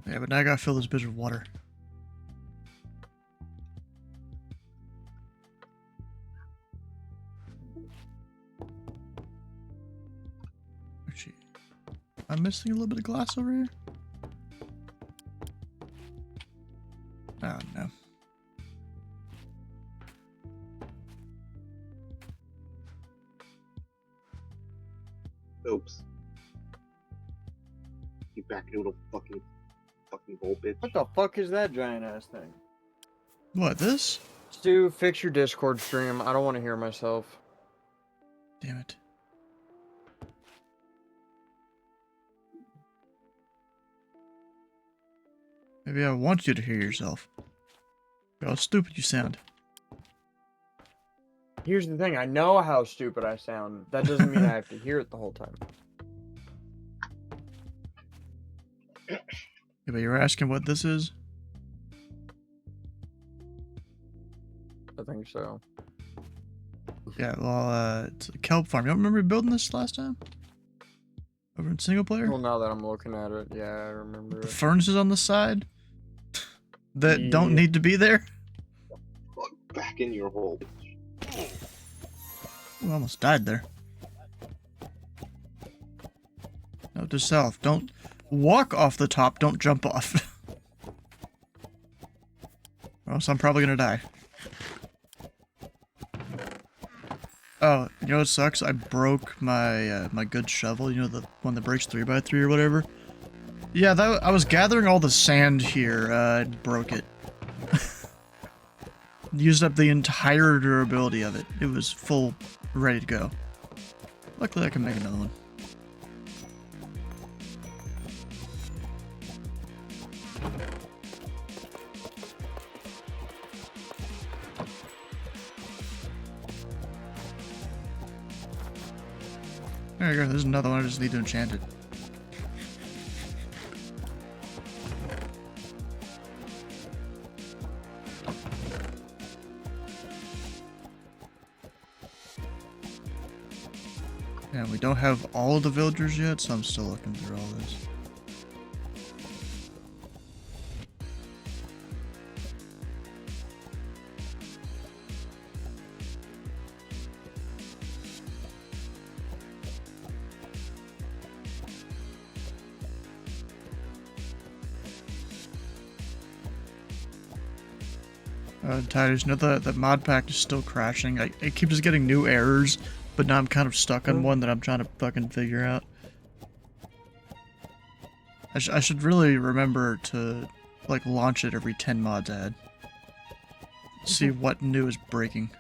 Yeah, but now I gotta fill this bitch with water. Actually, I'm missing a little bit of glass over here. Oh no. Oops. You back noodle fucking gold bitch. What the fuck is that giant ass thing? What, this? Stu, fix your Discord stream. I don't want to hear myself. Damn it. Maybe I want you to hear yourself. How stupid you sound. Here's the thing. I know how stupid I sound. That doesn't mean I have to hear it the whole time. Yeah, but you're asking what this is? I think so. Yeah, well, it's a kelp farm. You don't remember building this last time? Over in single player? Well, now that I'm looking at it, yeah, I remember The it. furnaces on the side? That don't Yeah. need to be there? Back in your hole. Ooh, I almost died there. Note to self, don't walk off the top, don't jump off. Or else I'm probably gonna die. Oh, you know what sucks? I broke my my good shovel, you know, the one that breaks 3x3 or whatever? Yeah, I was gathering all the sand here, broke it. Used up the entire durability of it. It was full, ready to go. Luckily I can make another one. There you go, there's another one, I just need to enchant it. Yeah, we don't have all of the villagers yet, so I'm still looking through all this. Titus, you know the mod pack is still crashing. It keeps getting new errors, but now I'm kind of stuck on one that I'm trying to fucking figure out. I should really remember to, like, launch it every 10 mods I had. See what new is breaking.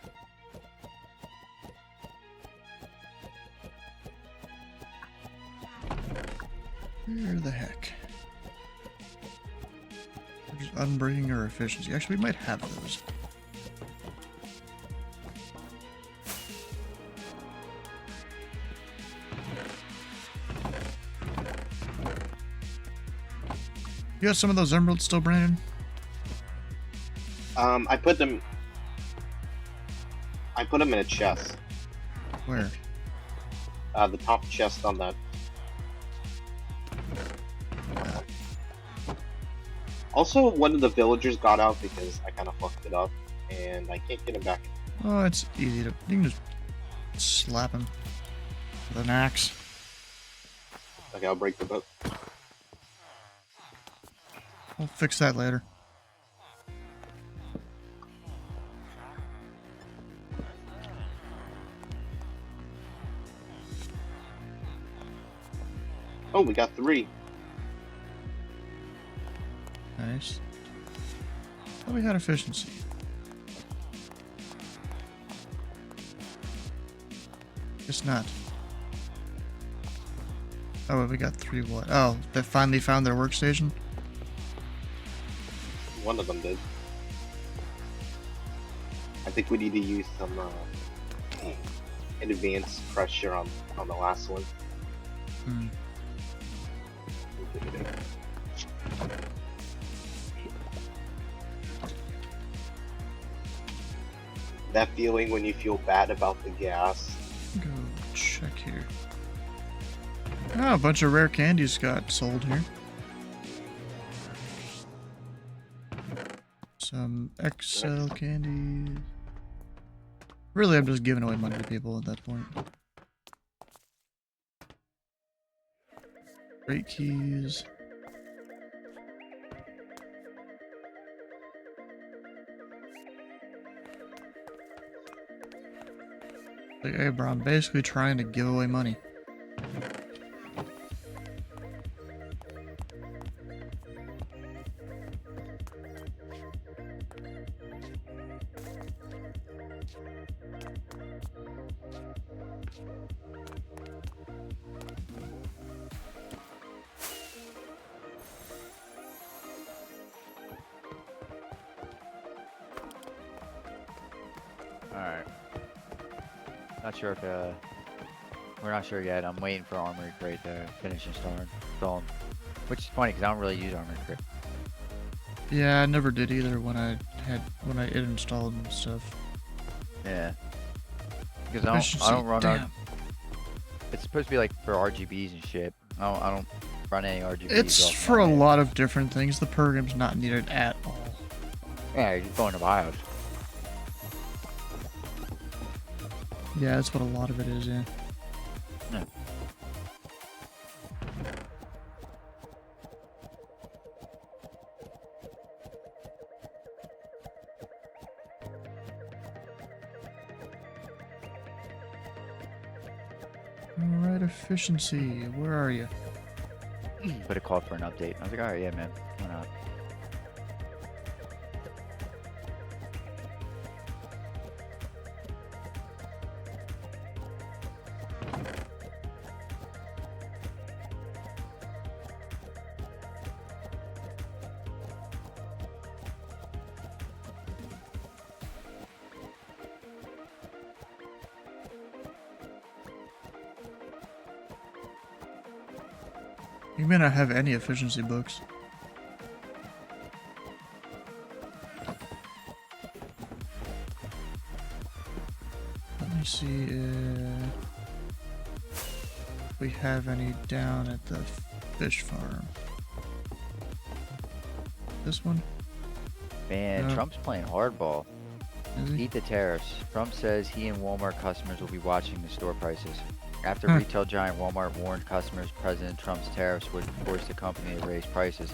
Where the heck? Just unbreaking or efficiency. Actually, we might have those. You got some of those emeralds still, Brandon? I put them in a chest. Where? The top chest on that. Also, one of the villagers got out because I kind of fucked it up, and I can't get him back. Oh, it's easy to. You can just slap him with an axe. Okay, I'll break the book. We'll fix that later. Oh, we got 3. Nice. Oh, we had efficiency. Guess not. Oh, we got 3 what? Oh, they finally found their workstation? One of them did. I think we need to use some advanced pressure on the last one. Hmm. That feeling when you feel bad about the gas. Go check here. Oh, a bunch of rare candies got sold here. Some XL candies. Really, I'm just giving away money to people at that point. Great keys. Like, hey, bro, I'm basically trying to give away money. Alright. Not sure if, we're not sure yet. I'm waiting for Armory Crate to finish installing. Which is funny, because I don't really use Armory Crate. Yeah, I never did either when I it installed and stuff. Yeah. Because I don't run Damn. It's supposed to be like for RGBs and shit. I don't run any RGBs. It's off for a my- lot of different things. The program's not needed at all. Yeah, you're just going to BIOS. Yeah, that's what a lot of it is, yeah. Yeah. Alright, efficiency. Where are you? But it called for an update. I was like, alright, yeah, man. Why not? You may not have any efficiency books. Let me see if we have any down at the fish farm. This one? Man, No. Trump's playing hardball. Is he? Eat the tariffs. Trump says he and Walmart customers will be watching the store prices. After Huh. retail giant Walmart warned customers President Trump's tariffs would force the company to raise prices,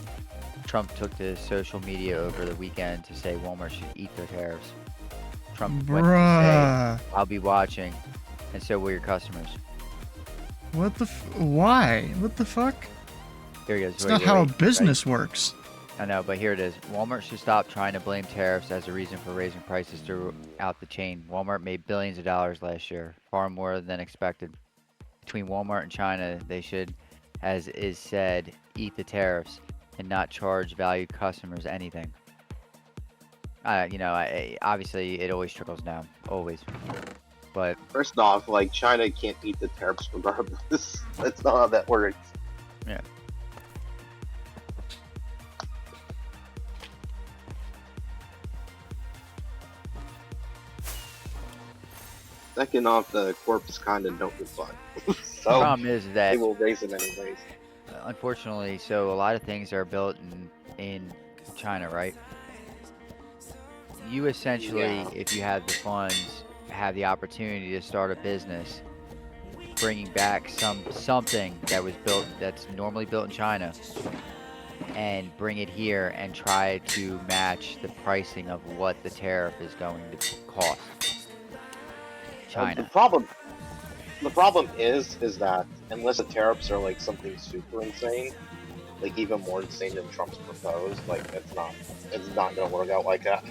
Trump took to social media over the weekend to say Walmart should eat their tariffs. Trump went to Bruh. say, "I'll be watching," and so will your customers. What the why? What the fuck? Here he goes. It's Wait, not wait, how a wait. Ready? business works. I know, but here it is. Walmart should stop trying to blame tariffs as a reason for raising prices throughout the chain. Walmart made billions of dollars last year, far more than expected. Between Walmart and China, they should, as is said, eat the tariffs and not charge valued customers anything. Obviously it always trickles down, always. But First off, like, China can't eat the tariffs regardless. That's not how that works. yeah, Second off, the corpse kind of don't get fun. the So problem is that they will raise them anyways. unfortunately, so a lot of things are built in China, right? You essentially, Yeah. if you have the funds, have the opportunity to start a business, bringing back something that was built that's normally built in China, and bring it here and try to match the pricing of what the tariff is going to cost. China. The problem is that unless the tariffs are like something super insane, like even more insane than Trump's proposed, like it's not gonna work out like that.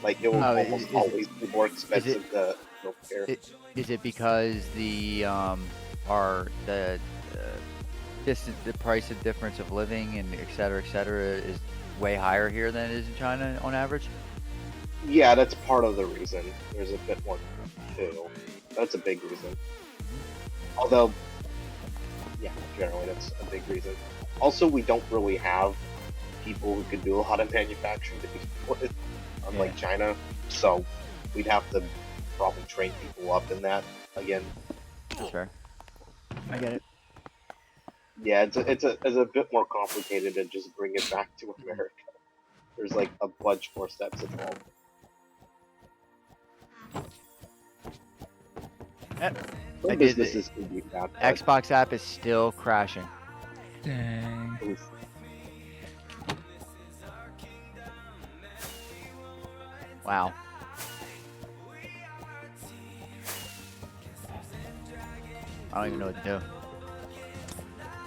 Like it will Oh, almost always be more expensive to build here. Is it because the the price of difference of living and et cetera, is way higher here than it is in China on average? Yeah, that's part of the reason. There's a bit more too. That's a big reason. Although, yeah, generally that's a big reason. Also, we don't really have people who can do a lot of manufacturing to begin with, unlike China. So we'd have to probably train people up in that again. That's fair. I get it. Yeah, it's a bit more complicated than just bring it back to America. There's like a bunch more steps involved. Some businesses can be bad. Xbox app is still crashing. Dang. Wow. I don't even know what to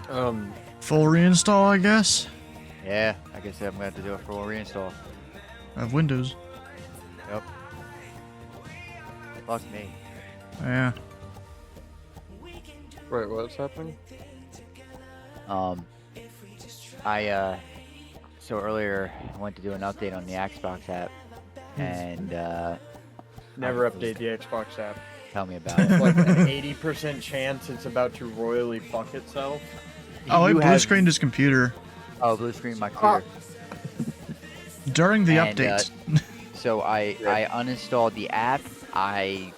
do. Full reinstall, I guess. Yeah, I guess I'm gonna have to do a full reinstall. I have Windows. Yep. Fuck me. Yeah. Wait, what's happening? So earlier I went to do an update on the Xbox app, and Never update the Xbox app. Tell me about it. Like an 80% chance it's about to royally fuck itself. Oh, You it blue have- screened his computer Oh, blue screen my computer. during the And, update. So I uninstalled the app. I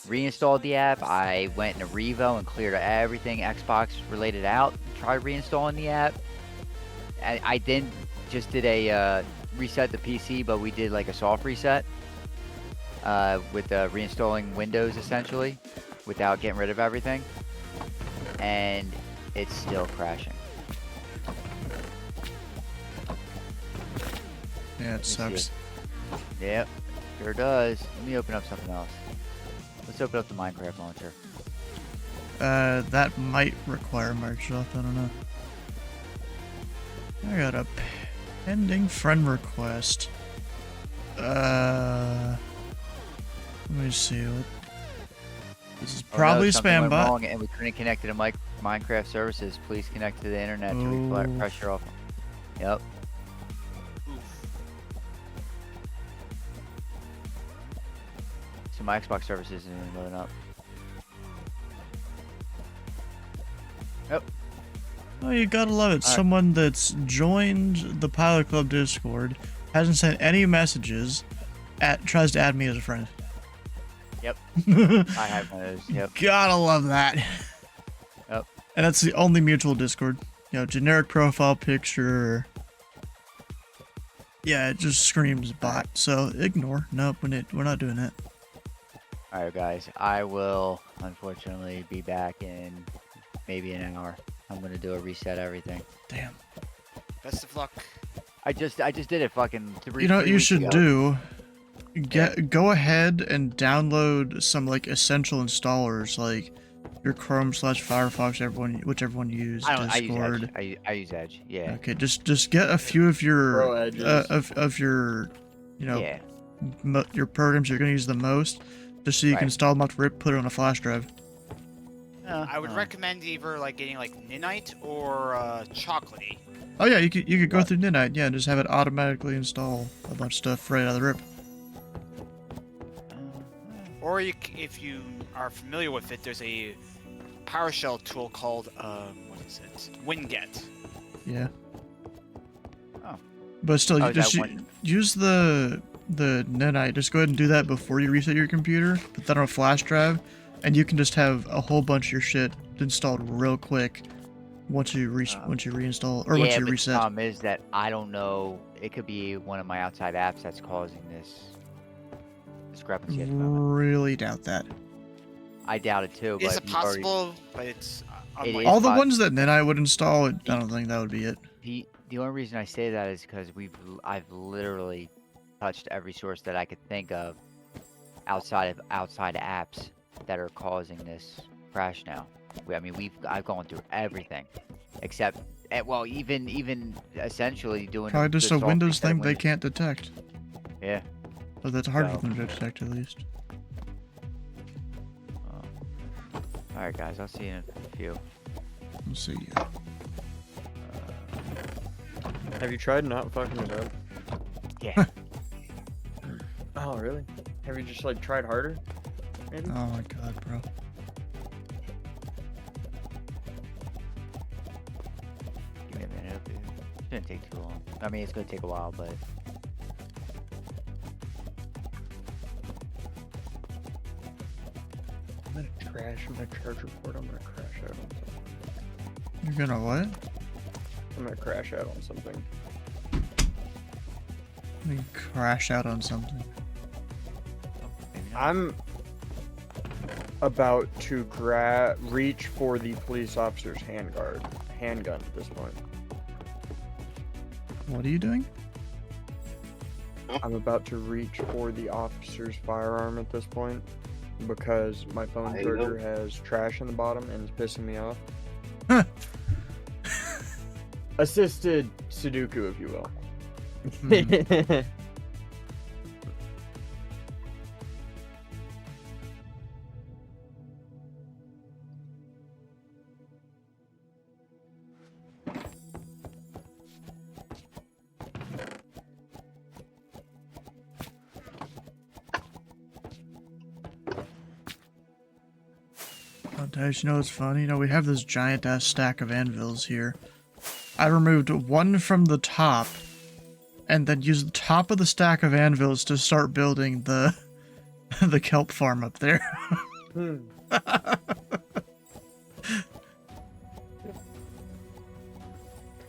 reinstalled the app. I went into Revo and cleared everything Xbox related out. Tried reinstalling the app. I then just did a reset the PC, but we did like a soft reset with reinstalling Windows essentially, without getting rid of everything. And it's still crashing. Yeah, it sucks. Yep, sure does. Let me open up something else. Let's open up the Minecraft launcher. That might require Microsoft. I don't know. I got a pending friend request. Let me see. This is probably a something spam went bot. wrong and we couldn't connect to the Minecraft services. Please connect to the internet to Ooh. pressure off. Yep. So my Xbox services isn't even loading up. Yep. Oh, you gotta love it. All right. Someone that's joined the Pilot Club Discord, hasn't sent any messages, tries to add me as a friend. Yep. I have one of those. Yep. Gotta love that. Yep. And that's the only mutual Discord. You know, generic profile picture. Yeah, it just screams bot. So ignore. Nope, we're not doing that. Alright guys, I will unfortunately be back in maybe an hour. I'm gonna do a reset everything. Damn. Best of luck. I just did it fucking three. You know what 3 you weeks should ago. do? Go ahead and download some like essential installers, like your Chrome/Firefox, whichever one you use, Discord. I use Edge. Yeah. Okay, just get a few of your Pro edges. of your, you know, Yeah. your programs you're gonna use the most, just so you Right. can install them up, put it on a flash drive. I would recommend either like getting like Ninite or Chocolatey. Oh yeah, you could go through Nirvana, yeah, and just have it automatically install a bunch of stuff right out of the rip. Or if you are familiar with it, there's a PowerShell tool called what is it? Winget. Yeah. Oh. But still, Oh, you is that just one- use the Nirvana. Just go ahead and do that before you reset your computer. Put that on a flash drive, and you can just have a whole bunch of your shit installed real quick once you reinstall or once Yeah, you but reset. the problem is that I don't know. It could be one of my outside apps that's causing this discrepancy at the moment. Really doubt that. I doubt it too. Is but it you've already- possible? But it's It unlikely. is All the pos- ones that Nirvana would install, I don't think that would be it. The only reason I say that is because I've literally touched every source that I could think of outside apps that are causing this crash now. I've gone through everything except well even essentially doing Probably the just a soft Windows reset of thing they Windows. can't detect. Yeah. Or that's hard So- for them to detect at least. All right, guys. I'll see you in a few. Let's see. Have you tried not fucking it up? Yeah. Oh, really? Have you just like tried harder? Maybe? Oh my god, bro. Give me a minute. It shouldn't take too long. I mean, it's gonna take a while, but I'm gonna crash my charger port. I'm gonna crash out on something. You're gonna what? I'm gonna crash out on something. You crash out on something. maybe not. I'm about to reach for the police officer's handgun at this point. What are you doing? I'm about to reach for the officer's firearm at this point because my phone I charger know. has trash in the bottom and is pissing me off. Huh. Assisted Sudoku, if you will. Guys, you know what's funny? You know, we have this giant ass stack of anvils here. I removed one from the top, and then used the top of the stack of anvils to start building the the kelp farm up there.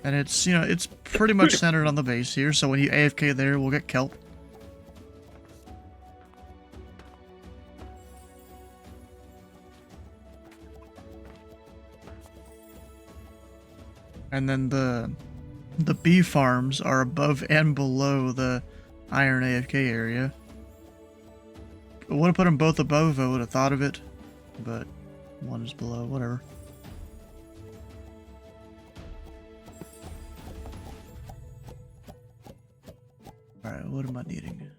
And it's, you know, it's pretty much centered on the base here, so when you AFK there, we'll get kelp. And then the bee farms are above and below the iron AFK area. I would have put them both above if I would have thought of it, but one is below, whatever. Alright, what am I needing?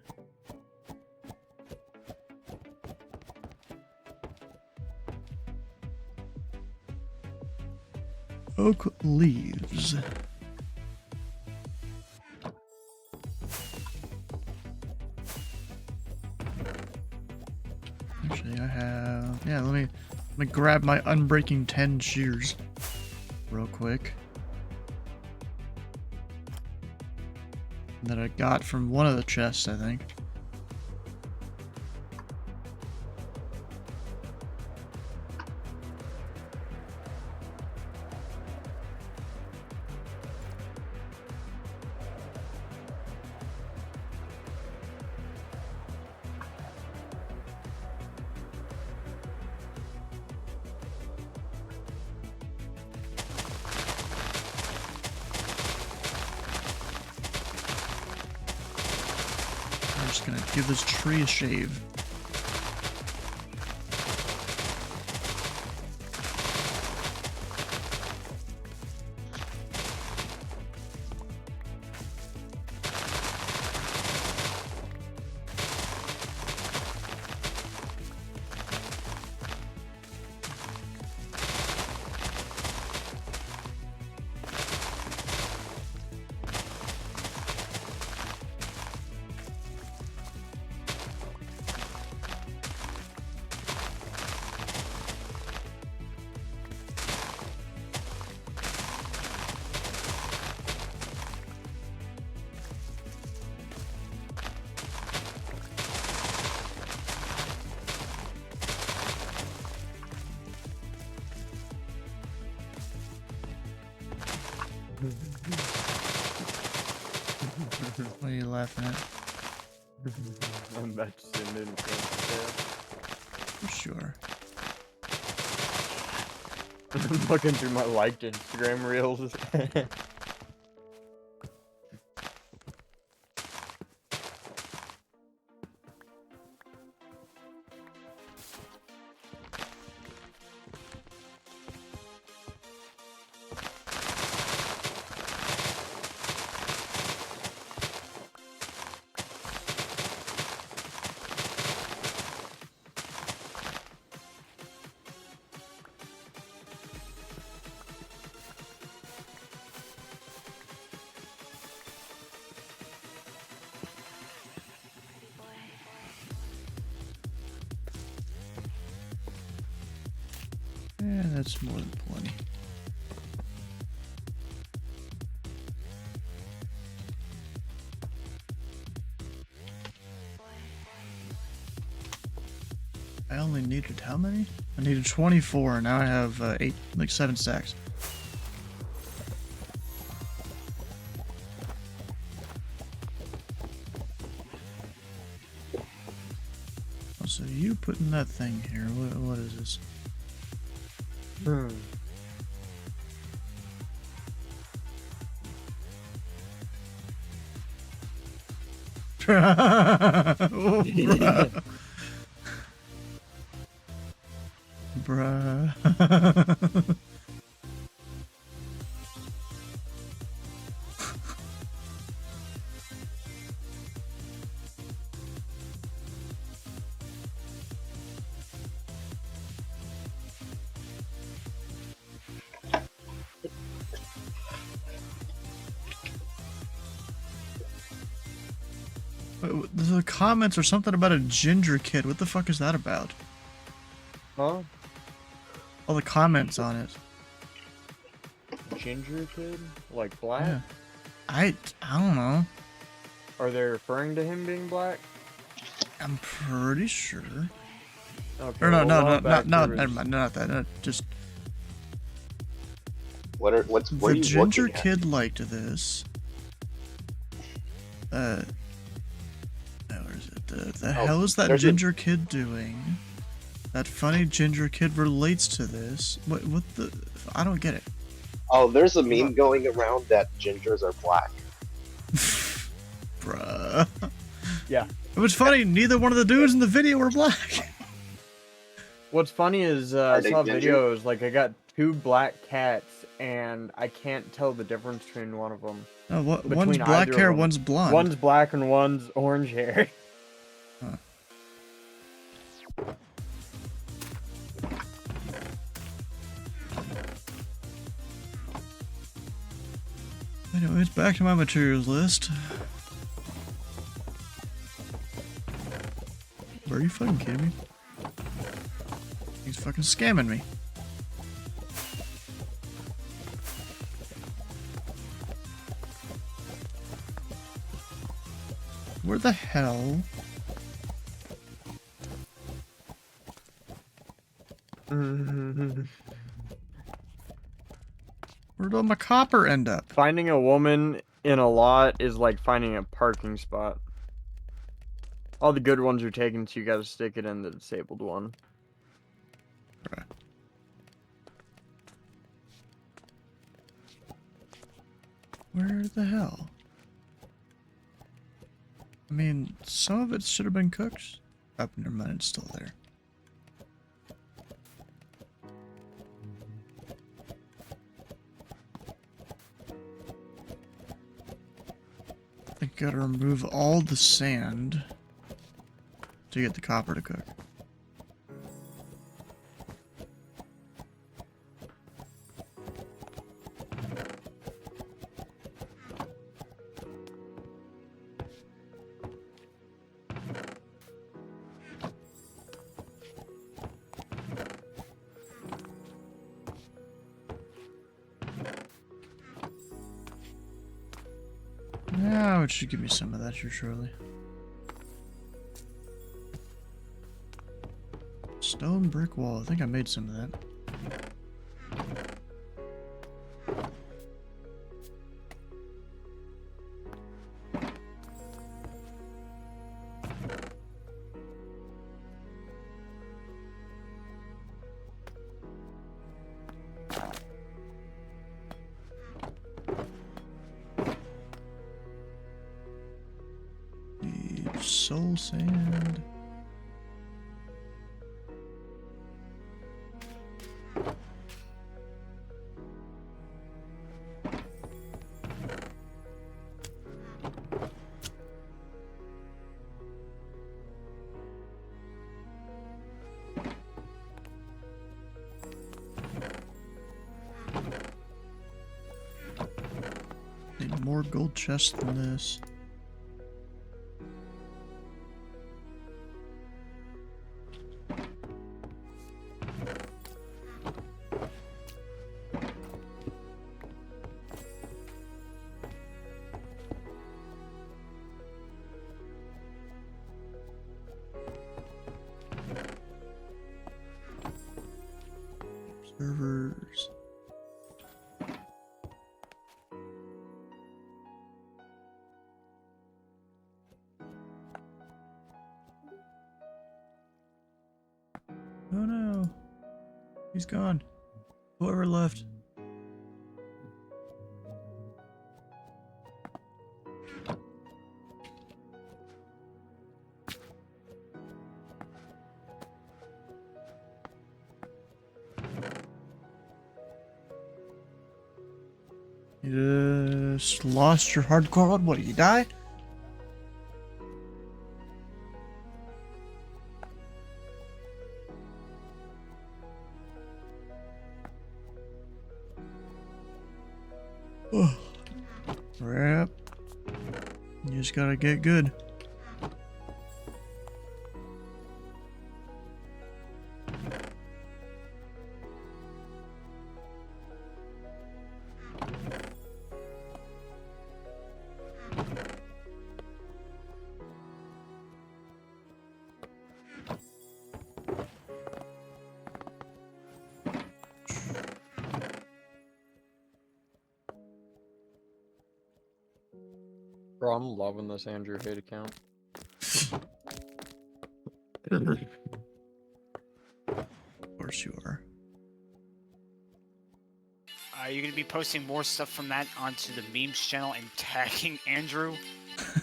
Oak leaves. Actually, I have... Yeah, let me grab my Unbreaking 10 shears real quick. That I got from one of the chests, I think. just gonna give this tree a shave. What are you laughing at? I'm about to send in For sure. I'm looking through my liked Instagram reels. Yeah, that's more than plenty. I only needed how many? I needed 24. Now I have 7 stacks. Oh, so you putting that thing here? What is this? Oh, bruh. Bruh. The comments are something about a ginger kid. What the fuck is that about? Huh? All the comments on it. Ginger kid? Like black? Yeah. I don't know. Are they referring to him being black? I'm pretty sure. Okay. Or no, well, no, a no, while back no, there never was- mind. Not that. No, just What are the you ginger looking at? kid liked this. Where is it? The hell is that there's a- ginger kid doing? That funny ginger kid relates to this. What the? I don't get it. Oh, there's a meme going around that gingers are black. Bruh. Yeah. It was funny. Neither one of the dudes in the video were black. What's funny is I Are they saw ginger? videos, like I got 2 black cats and I can't tell the difference between one of them. No, one's Between black either of hair, them. one's blonde. One's black and one's orange hair. Huh. Anyways, back to my materials list. Are you fucking kidding me? He's fucking scamming me. Where the hell? Where'd all my copper end up? Finding a woman in a lot is like finding a parking spot. All the good ones are taken, so you gotta stick it in the disabled one. Bruh. Where the hell? I mean, some of it should have been cooked. Oh, never mind, it's still there. I think I gotta remove all the sand to get the copper to cook. Now it should give me some of that here shortly. Stone brick wall. I think I made some of that. Need soul sand. Need more gold chests than this. Servers. Oh no. He's gone. Whoever left. You just lost your hardcore mode? What, did you die? Yep. You just gotta get good. Bro, I'm loving this Andrew hate account. Of course you are. Are you gonna be posting more stuff from that onto the memes channel and tagging Andrew?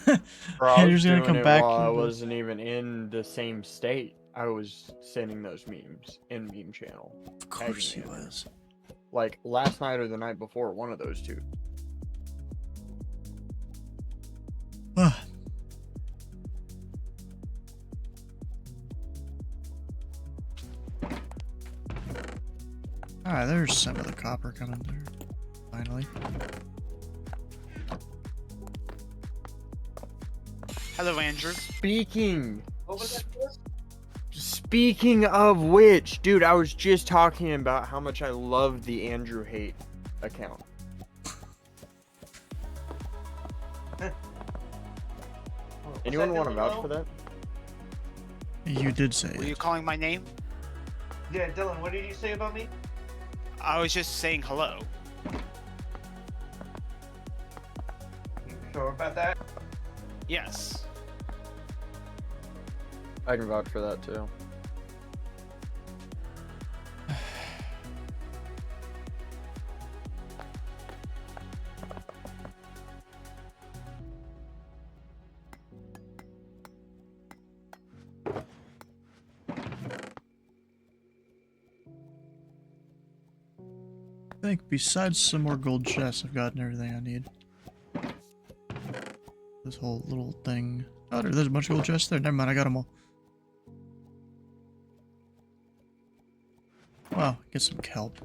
Bro, I was Andrew's gonna doing come it back. while I wasn't even in the same state. I was sending those memes in meme channel. Of course he tagging him. was. Like last night or the night before, one of those two. Alright, there's some of the copper coming through. Finally. Hello, Andrew. Speaking of which, dude, I was just talking about how much I love the Andrew hate account. Anyone want to vouch for that? You did say Were it. you calling my name? Yeah, Dylan, what did you say about me? I was just saying hello. You sure about that? Yes. I can vouch for that too. think besides some more gold chests, I've gotten everything I need. This whole little thing. Oh, there's a bunch of gold chests there. Never mind, I got them all. Wow, get some kelp.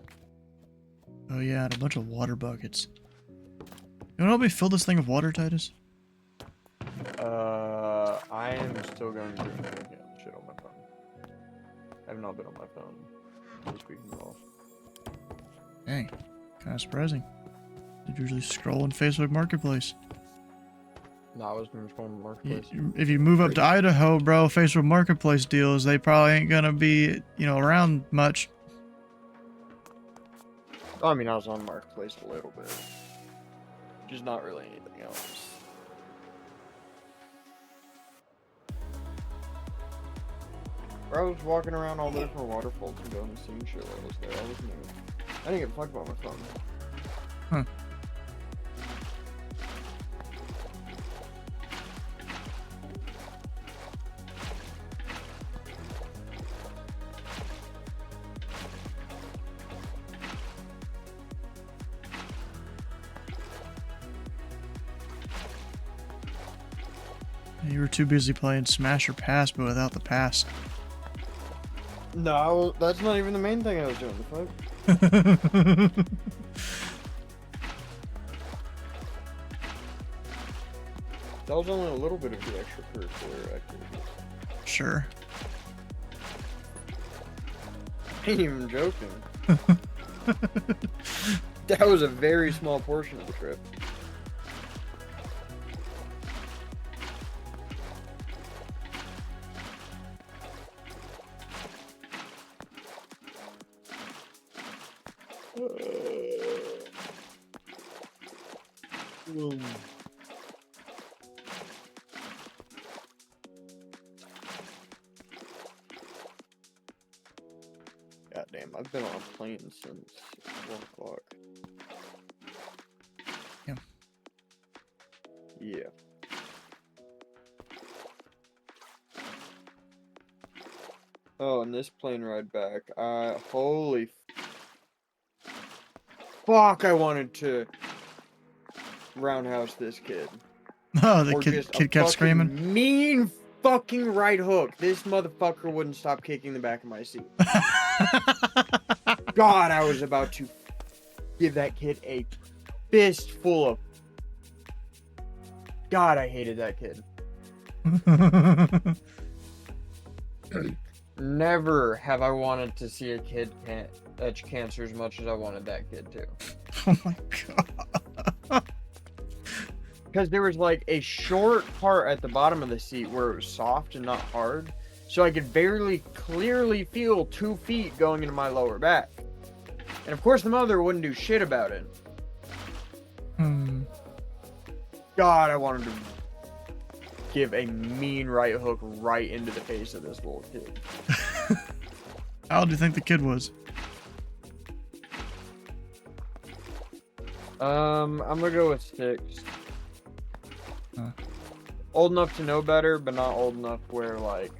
Oh yeah, and a bunch of water buckets. You wanna help me fill this thing with water, Titus? I am still going to shit on my phone. I have not been on my phone this week at all. Dang, kind of surprising. You'd usually scroll in Facebook Marketplace. No, I was going to scroll on Marketplace. If you move up to Idaho, bro, Facebook Marketplace deals, they probably ain't gonna be, you know, around much. I mean, I was on Marketplace a little bit. Just not really anything else. Bro, I was walking around all the different waterfalls and going and seeing shit while I was there. I didn't get fucked about my phone. Huh. You were too busy playing Smash or Pass, but without the pass. No, that's not even the main thing I was doing. The fuck? That was only a little bit of the extracurricular activities. Sure. I ain't even joking. That was a very small portion of the trip. God damn, I've been on a plane since 1 o'clock. Yeah. Yeah. Oh, and this plane ride back, holy fuck, I wanted to roundhouse this kid. Oh, the Or kid just a kept fucking screaming. mean fucking right hook. This motherfucker wouldn't stop kicking the back of my seat. God, I was about to give that kid a fistful of... God, I hated that kid. Never have I wanted to see a kid catch cancer as much as I wanted that kid to. Oh my god. Because there was like a short part at the bottom of the seat where it was soft and not hard. So I could very clearly feel 2 feet going into my lower back. And of course the mother wouldn't do shit about it. God, I wanted to give a mean right hook right into the face of this little kid. How old do you think the kid was? I'm gonna go with 6. Huh. Old enough to know better, but not old enough where like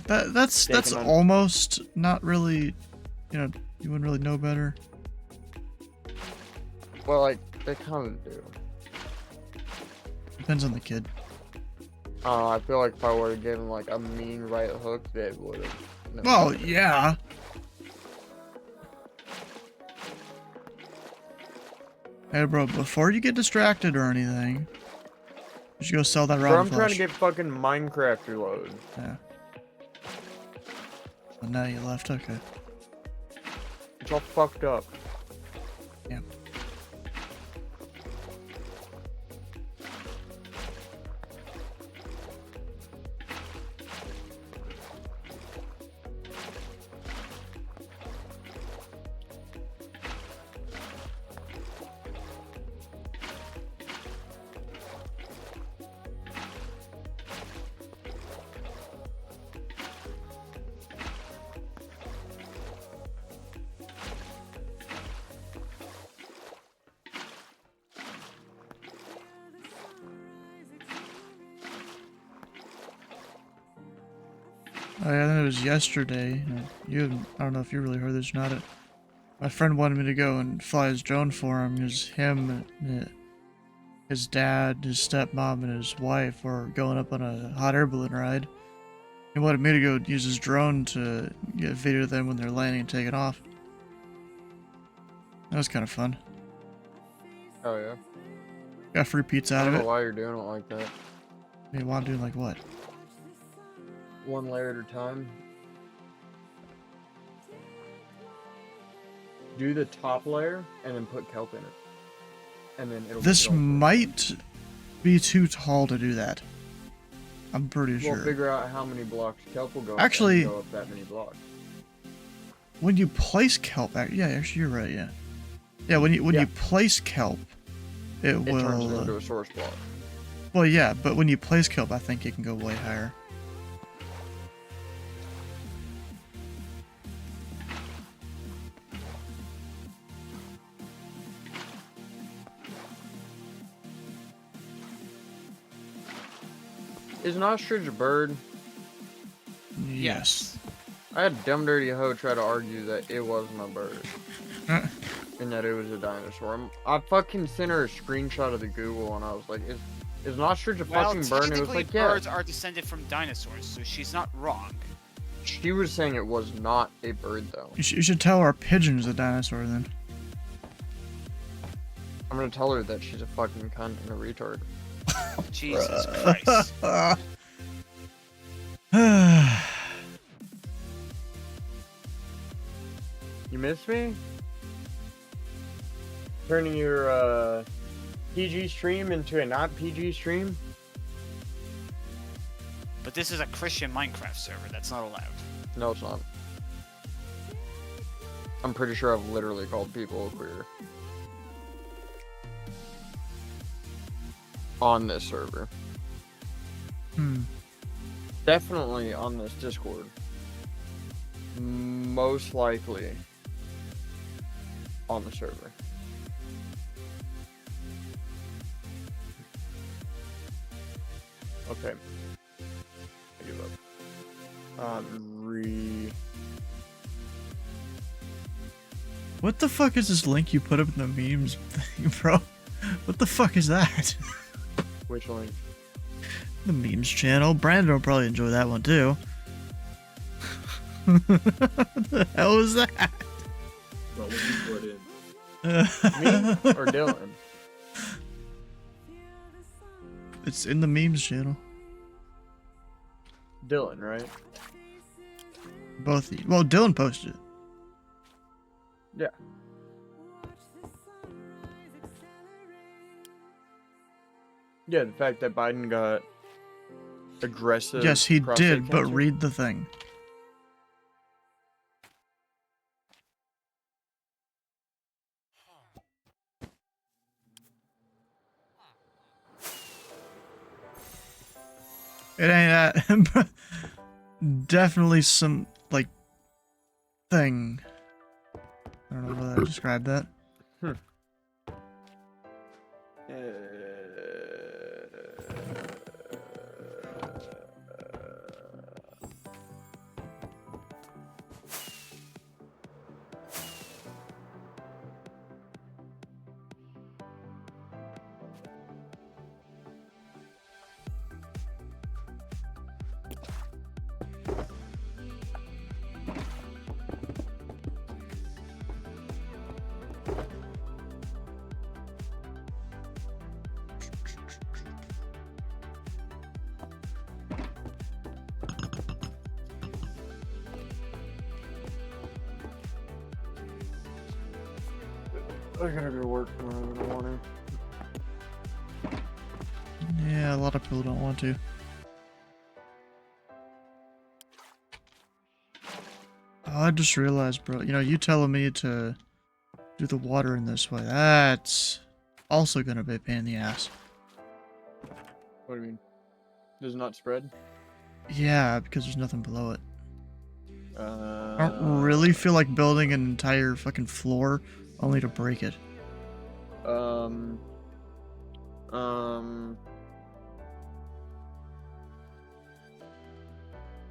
That's almost not really, you know, you wouldn't really know better. Well, like they kind of do. Depends on the kid. I feel like if I were to give him like a mean right hook, they would have. Well, yeah. Hey, bro, before you get distracted or anything, you should go sell that Bro, rotten I'm trying to flesh. get fucking Minecraft reload. Yeah. Well, now you left, okay. It's all fucked up. Yeah. Oh yeah, I think it was yesterday. I don't know if you really heard this or not. My friend wanted me to go and fly his drone for him because him, his dad, his stepmom, and his wife were going up on a hot air balloon ride. He wanted me to go use his drone to get video of them when they're landing and taking off. That was kind of fun. Oh yeah. Got free pizza I out don't of know it. why you're doing it like that. I mean, while I'm doing like what? One layer at a time. Do the top layer and then put kelp in it. And then it'll This it'll- might be too tall to do that. I'm pretty We'll sure. figure out how many blocks kelp will go up. Actually- and go up that many blocks. When you place kelp, yeah, actually you're right, yeah. Yeah, when you place kelp, it It turns it will. into a source block. Well, yeah, but when you place kelp, I think it can go way higher. Is an ostrich a bird? Yes. I had dumb dirty hoe try to argue that it wasn't a bird. And that it was a dinosaur. I fucking sent her a screenshot of the Google and I was like, is an ostrich a Well, fucking bird? And it was technically like, yeah. birds are descended from dinosaurs, so she's not wrong. She was saying it was not a bird though. You should tell our pigeon's a dinosaur then. I'm gonna tell her that she's a fucking cunt and a retard. Jesus Christ. You miss me? Turning your PG stream into a not PG stream? But this is a Christian Minecraft server. That's not allowed. No, it's not. I'm pretty sure I've literally called people queer. On this server. Definitely on this Discord. Most likely on the server. Okay. I give up. What the fuck is this link you put up in the memes thing, bro? What the fuck is that? Which link? The memes channel. Brandon will probably enjoy that one too. What the hell was that? What would you put in? Me or Dylan? It's in the memes channel. Dylan, right? Both of you. Well, Dylan posted it. Yeah. Yeah, the fact that Biden got aggressive. Yes, he prostate did, but cancer. read the thing. It ain't that. Definitely some, like, thing. I don't know how to describe that. I gotta go to work tomorrow in the morning. Yeah, a lot of people don't want to. Oh, I just realized, bro. You know, you telling me to do the water in this way. That's also gonna be a pain in the ass. What do you mean? Does it not spread? Yeah, because there's nothing below it. I Uh, don't really feel like building an entire fucking floor only to break it.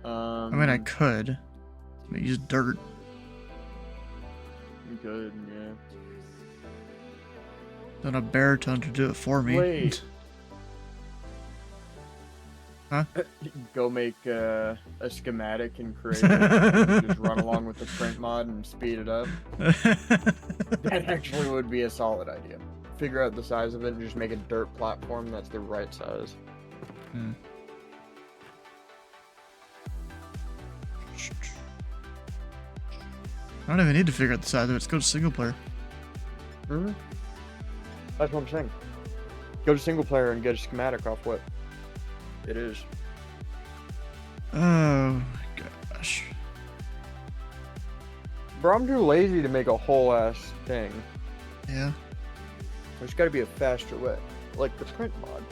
I mean, I could. I mean, use dirt. You could, yeah. Then a baritone to do it for me. Wait. Huh? Go make a schematic and create it. And just run along with the print mod and speed it up. That actually would be a solid idea. Figure out the size of it and just make a dirt platform that's the right size. Hmm. I don't even need to figure out the size of it. Let's go to single player. Mm-hmm. That's what I'm saying. Go to single player and get a schematic off what it is. Oh my gosh. Bro, I'm too lazy to make a whole ass thing. Yeah. There's gotta be a faster way. Like the print mod.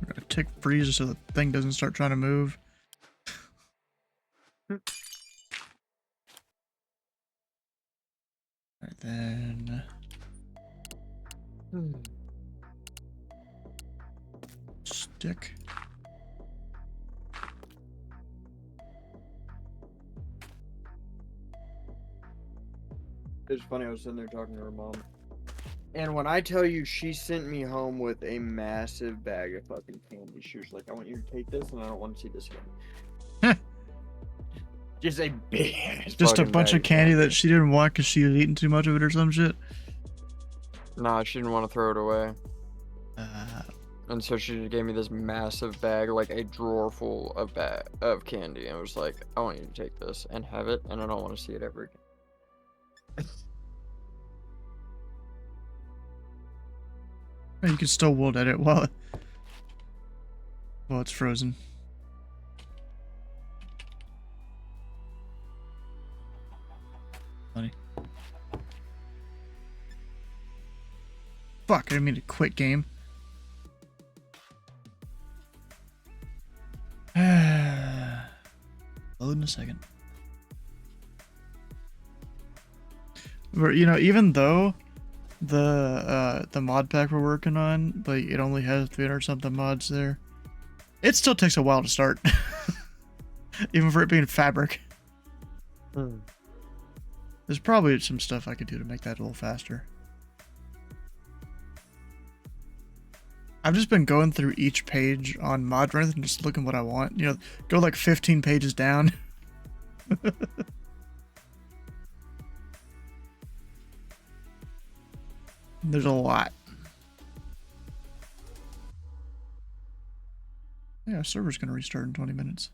We're gonna tick freeze so the thing doesn't start trying to move. Alright then. Stick. It's funny, I was sitting there talking to her mom. And when I tell you she sent me home with a massive bag of fucking candy, she was like, I want you to take this and I don't want to see this again. Just a big ass Just a fucking bunch bag of candy that she didn't want because she had eaten too much of it or some shit. Nah, she didn't want to throw it away. And so she just gave me this massive bag, like a drawer full of candy, and was like, I want you to take this and have it, and I don't want to see it ever again. You can still wield at it while it's frozen. Funny. Fuck, I didn't mean to quit game. Load in a second. But, you know, even though the mod pack we're working on, like, it only has 300 something mods there, it still takes a while to start. Even for it being fabric. There's probably some stuff I could do to make that a little faster. I've just been going through each page on ModRunner and just looking what I want. You know, go like 15 pages down. There's a lot. Yeah, our server's gonna restart in 20 minutes.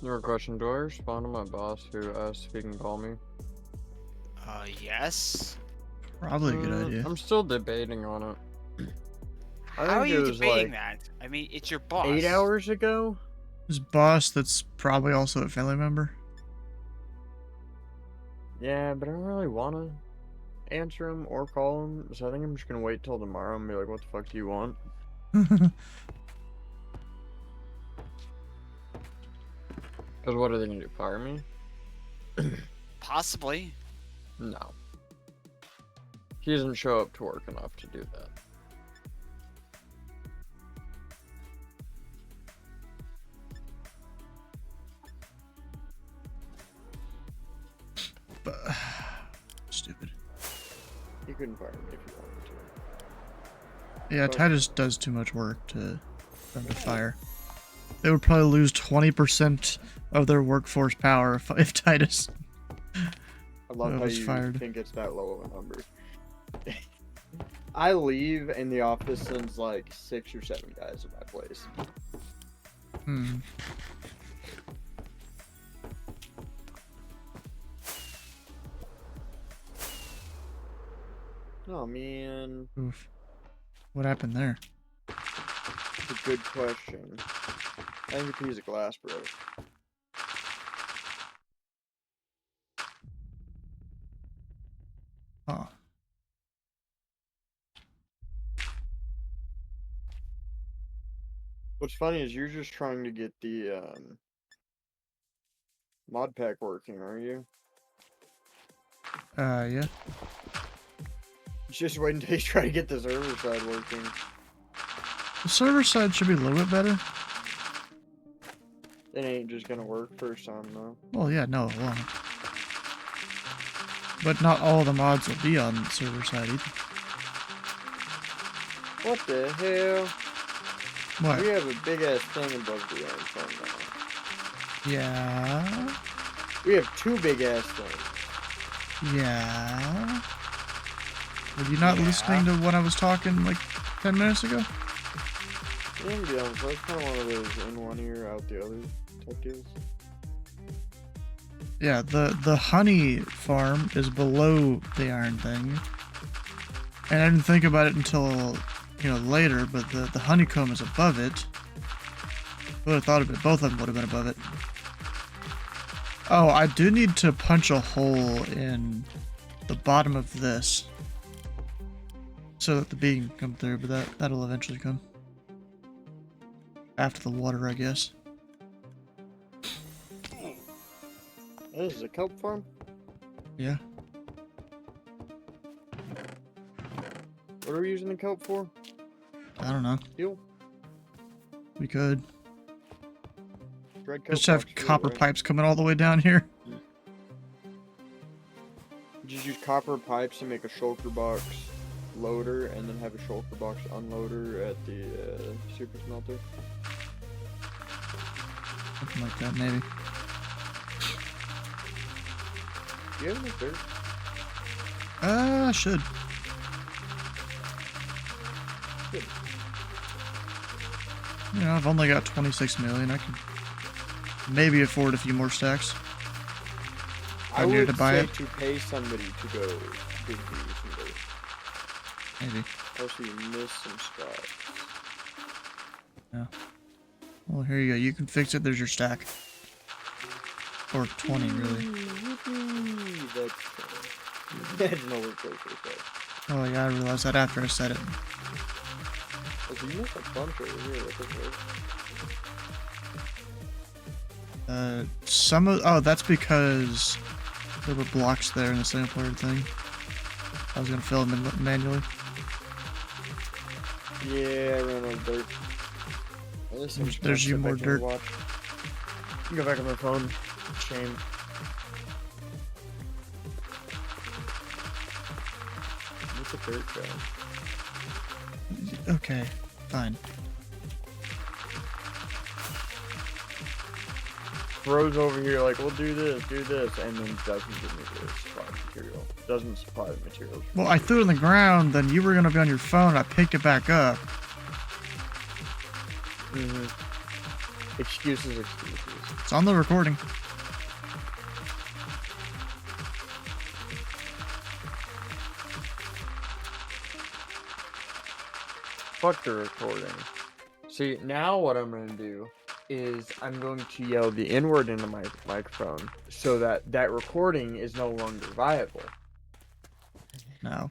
Another question, do I respond to my boss who asks if he can call me? Yes. Probably a good idea. I'm still debating on it. How are you debating like that? I mean, it's your boss. 8 hours ago? His boss that's probably also a family member. Yeah, but I don't really wanna. answer him or call him, so I think I'm just gonna wait till tomorrow and be like, what the fuck do you want? Because what are they gonna do, fire me? Possibly. No. He doesn't show up to work enough to do that. But, stupid. He couldn't fire me if he wanted to. Yeah, But- Titus does too much work to them to fire. They would probably lose 20% of their workforce power if Titus I love how was you fired. think it's that low of a number. I leave and the office sends like 6 or 7 guys at my place. Hmm. Oh man, Oof. What happened there? that's a good question. I think a piece of glass broke. Huh. What's funny is you're just trying to get the mod pack working, are you? Yeah. Just wait until you try to get the server side working. The server side should be a little bit better. It ain't just gonna work first time though. Well, yeah, no, it won't. But not all the mods will be on the server side either. What the hell? What? We have a big ass thing above the phone now. Yeah. We have 2 big ass things. Yeah. Were you not Yeah. listening to what I was talking like 10 minutes ago? Yeah, to be honest, that's kind of one of those in one ear, out the other type deals. Yeah, the honey farm is below the iron thing. And I didn't think about it until, you know, later, but the honeycomb is above it. Would have thought of it, both of them would have been above it. Oh, I do need to punch a hole in the bottom of this so that the bee can come through, but that'll eventually come. After the water, I guess. This is a kelp farm? Yeah. What are we using the kelp for? I don't know. Steel? We could. Red kelp Just have box steel, copper right? pipes coming all the way down here. Just use copper pipes to make a shulker box loader, and then have a shulker box unloader at the super smelter. Something like that, maybe. Do you have enough dirt? I should. Good. You know, I've only got 26 million. I can maybe afford a few more stacks. I needed would to buy say it. to pay somebody to go give you some dirt. Maybe. Also, you miss some spots. Yeah. Well, here you go. You can fix it. There's your stack. Or 20, really. Yippee, that's cool. That's nowhere close to that. Oh, yeah, I realized that after I said it. Also, you missed a bunch over here. What the fuck? Some of... Oh, that's because there were blocks there in the sampler thing. I was gonna fill them in manually. Yeah, I ran out of dirt. Well, this seems There's fun. you Sit more back and dirt. watch. You can go back on my phone. Shame. What's the dirt guy? Okay, fine. Bro's over here like, we'll do this, and then doesn't give me the supply material. Doesn't supply the materials. Well, I threw it on the ground, then you were gonna be on your phone, I picked it back up. Excuses. It's on the recording. Fuck the recording. See, now what I'm gonna do is I'm going to yell the N-word into my microphone so that that recording is no longer viable. No.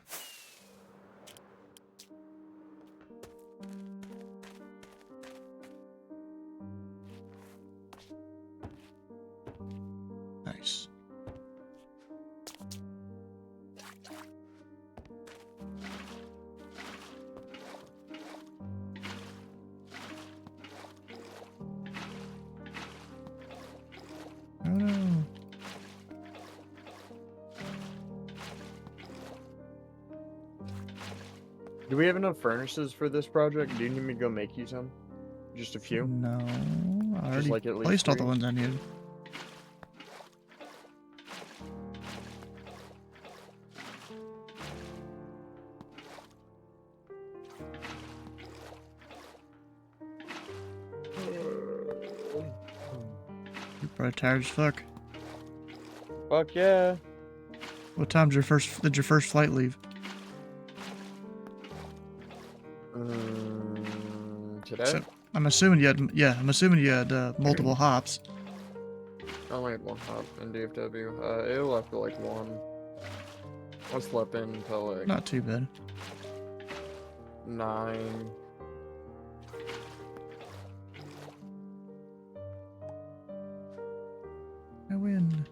Nice. Oh no. Do we have enough furnaces for this project? Do you need me to go make you some? Just a few? No. I Just already like at least placed all the 3? ones I needed. You're probably tired as fuck. Fuck yeah. What time's your first? Did your first flight leave? Today? So, I'm assuming you had. Yeah, I'm assuming you had multiple hops. I only had 1 hop in DFW. It left at like 1. I slept in until like Not too bad. 9. I win.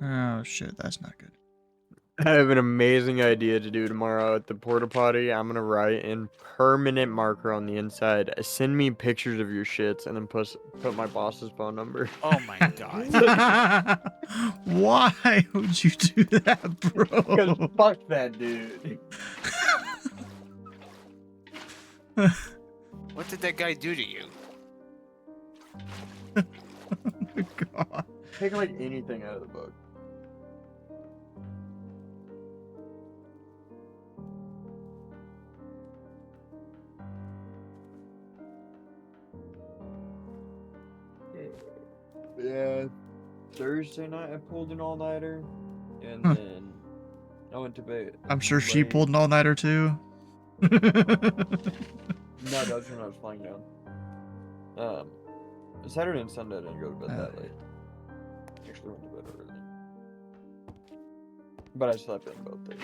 Oh shit, that's not good. I have an amazing idea to do tomorrow at the porta potty. I'm gonna write in permanent marker on the inside. Send me pictures of your shits and then put my boss's phone number. Oh my god. Why would you do that, bro? Because fuck that dude. What did that guy do to you? Oh my god. Take like anything out of the book. Yeah, Thursday night I pulled an all-nighter, and then I went to bed. I'm sure she late. pulled an all-nighter too. No, that was when I was flying down. Saturday and Sunday I didn't go to bed that late. Actually went to bed early. But I slept in both days.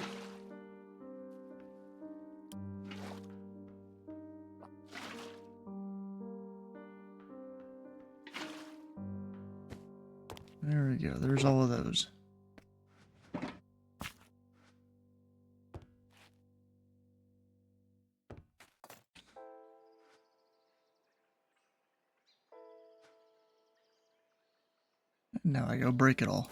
There we go. There's all of those. Now I go break it all.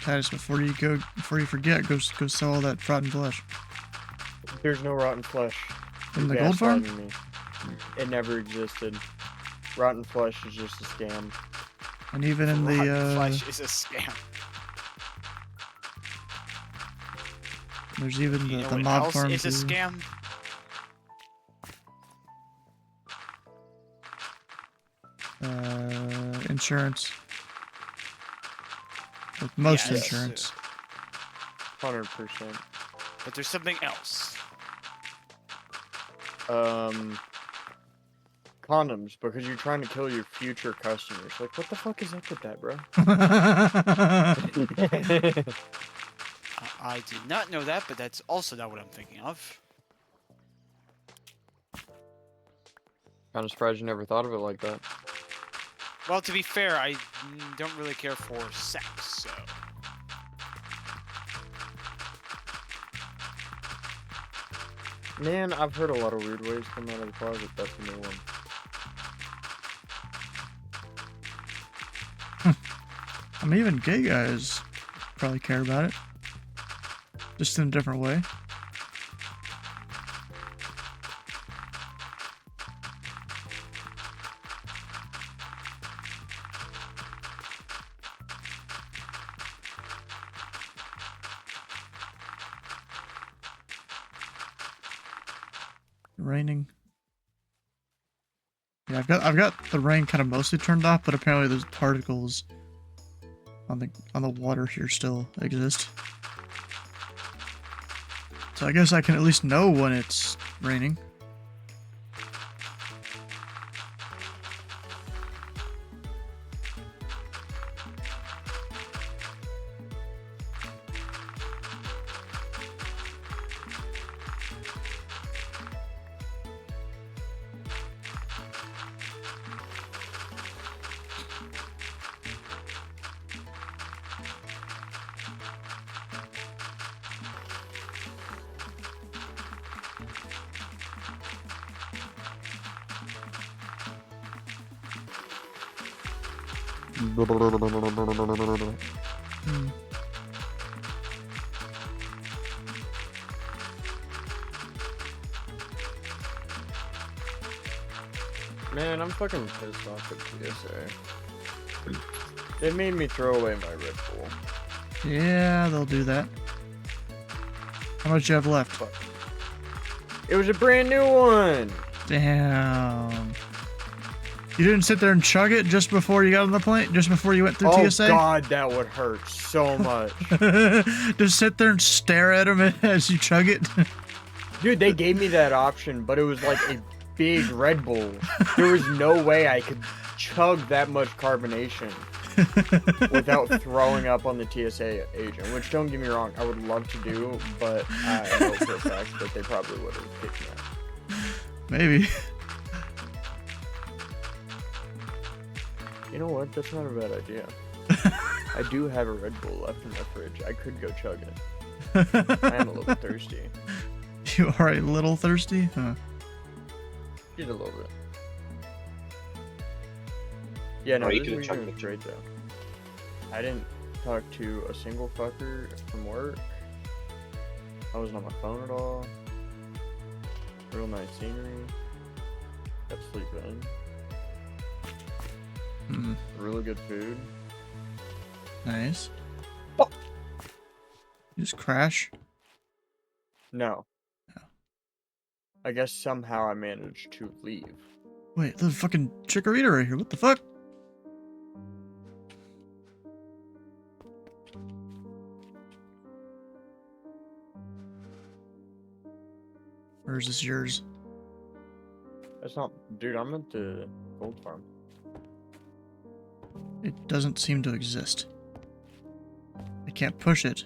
Titus, before you forget, go sell all that rotten flesh. There's no rotten flesh. In the You're gold farm? gaslighting me. It never existed. Rotten flesh is just a scam. And even in the Rotten flesh is a scam. there's even You know the what mob else farm is a too. scam? Insurance. With most Yes. insurance. 100%. But there's something else. Condoms, because you're trying to kill your future customers. Like, what the fuck is up with that, bro? I did not know that, but that's also not what I'm thinking of. Kind of surprised you never thought of it like that. Well, to be fair, I don't really care for sex, so... Man, I've heard a lot of weird ways come out of the closet. That's a new one. I mean, even gay guys probably care about it. Just in a different way. Raining. Yeah, I've got the rain kind of mostly turned off, but apparently there's particles on the water here still exist. So I guess I can at least know when it's raining. Man, I'm fucking pissed off at TSA. They made me throw away my Red Bull. Yeah, they'll do that. How much you have left? It was a brand new one! Damn. You didn't sit there and chug it just before you got on the plane? Just before you went through TSA? Oh god, that would hurt so much. Just sit there and stare at them as you chug it? Dude, they gave me that option, but it was like a big Red Bull. There was no way I could chug that much carbonation without throwing up on the TSA agent, which, don't get me wrong, I would love to do, but I know for a fact that they probably would have kicked me out. Maybe. You know what? That's not a bad idea. I do have a Red Bull left in my fridge. I could go chug it. I am a little thirsty. You are a little thirsty? Huh. Just a little bit. Yeah, no, Are you this gonna weekend chug was it? great though. I didn't talk to a single fucker from work. I wasn't on my phone at all. Real nice scenery. Got to sleep in. Really good food. Nice. Oh. You just crash? No. I guess somehow I managed to leave. Wait, there's a fucking chikorita right here. What the fuck? Or is this yours? That's not... Dude, I'm at the gold farm. It doesn't seem to exist. I can't push it.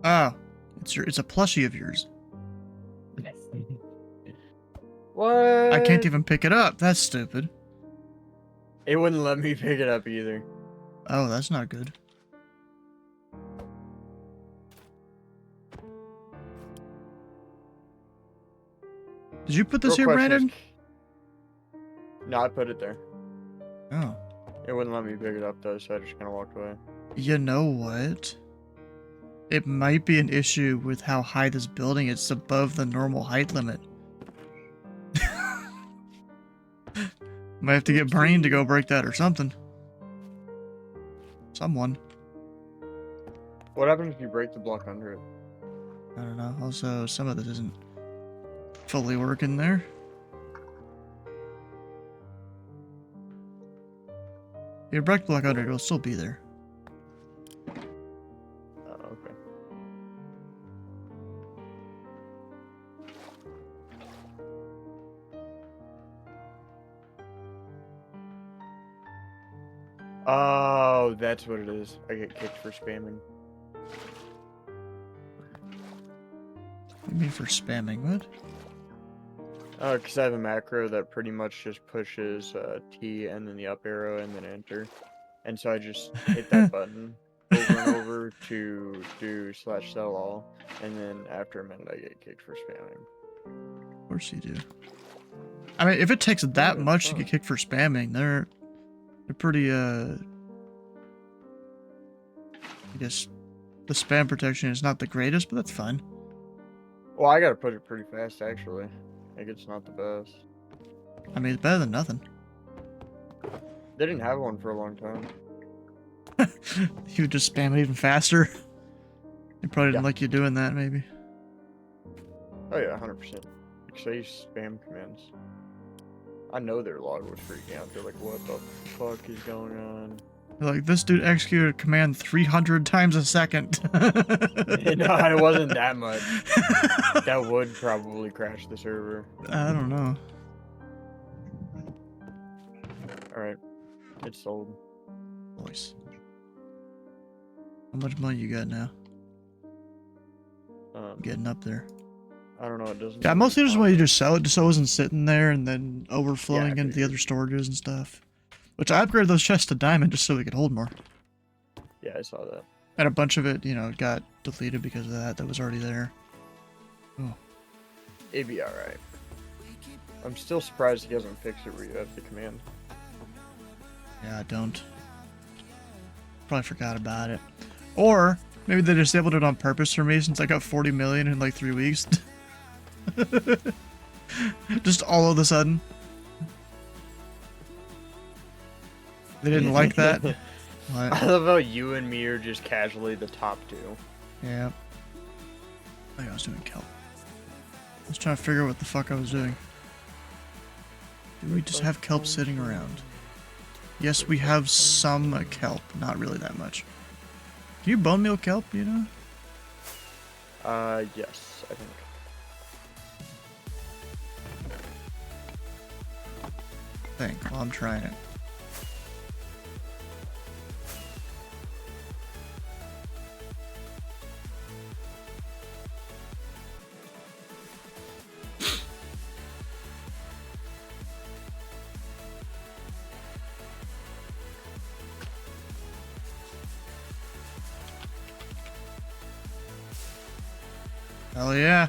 Ah, it's a plushie of yours. What? I can't even pick it up. That's stupid. It wouldn't let me pick it up either. Oh, that's not good. Did you put this Real here, question Brandon? No, I put it there. Oh. It wouldn't let me pick it up though, so I just kind of walked away. You know what? It might be an issue with how high this building is. It's above the normal height limit. Might have to get Brain to go break that or something. Someone. What happens if you break the block under it? I don't know. Also, some of this isn't fully working there. Your break block under it'll still be there. Oh, okay. Oh, that's what it is. I get kicked for spamming. What do you mean for spamming? What? Oh, because I have a macro that pretty much just pushes T and then the up arrow and then enter. And so I just hit that button over and over to do /sell all. And then after a minute, I get kicked for spamming. Of course you do. I mean, if it takes that much to get kicked for spamming, they're pretty, I guess the spam protection is not the greatest, but that's fine. Well, I gotta put it pretty fast, actually. Like, it's not the best. I mean, it's better than nothing. They didn't have one for a long time. You would just spam it even faster. They probably didn't like you doing that, maybe. Oh yeah, 100%. Because I use spam commands. I know their log was freaking out. They're like, what the fuck is going on? They're like, this dude executed a command 300 times a second. No, it wasn't that much. That would probably crash the server. I don't know. Alright. It's sold. Voice. How much money you got now? Getting up there. I don't know, it doesn't. Yeah, mostly just want you to sell it just so it wasn't sitting there and then overflowing into the other storages and stuff. Which I upgraded those chests to diamond just so we could hold more. Yeah, I saw that. And a bunch of it, you know, got deleted because of that. That was already there. Oh. It'd be alright. I'm still surprised he hasn't fixed it where you have the command. Yeah, I don't. Probably forgot about it. Or maybe they disabled it on purpose for me since I got 40 million in like 3 weeks. Just all of a sudden. They didn't like that. What? I love how you and me are just casually the top two. Yeah. I think I was doing kelp. I was trying to figure out what the fuck I was doing. Do we just have kelp sitting around? Yes, we have some kelp. Not really that much. Can you bone meal kelp, you know? Yes, I think. Well, I'm trying it. Hell yeah.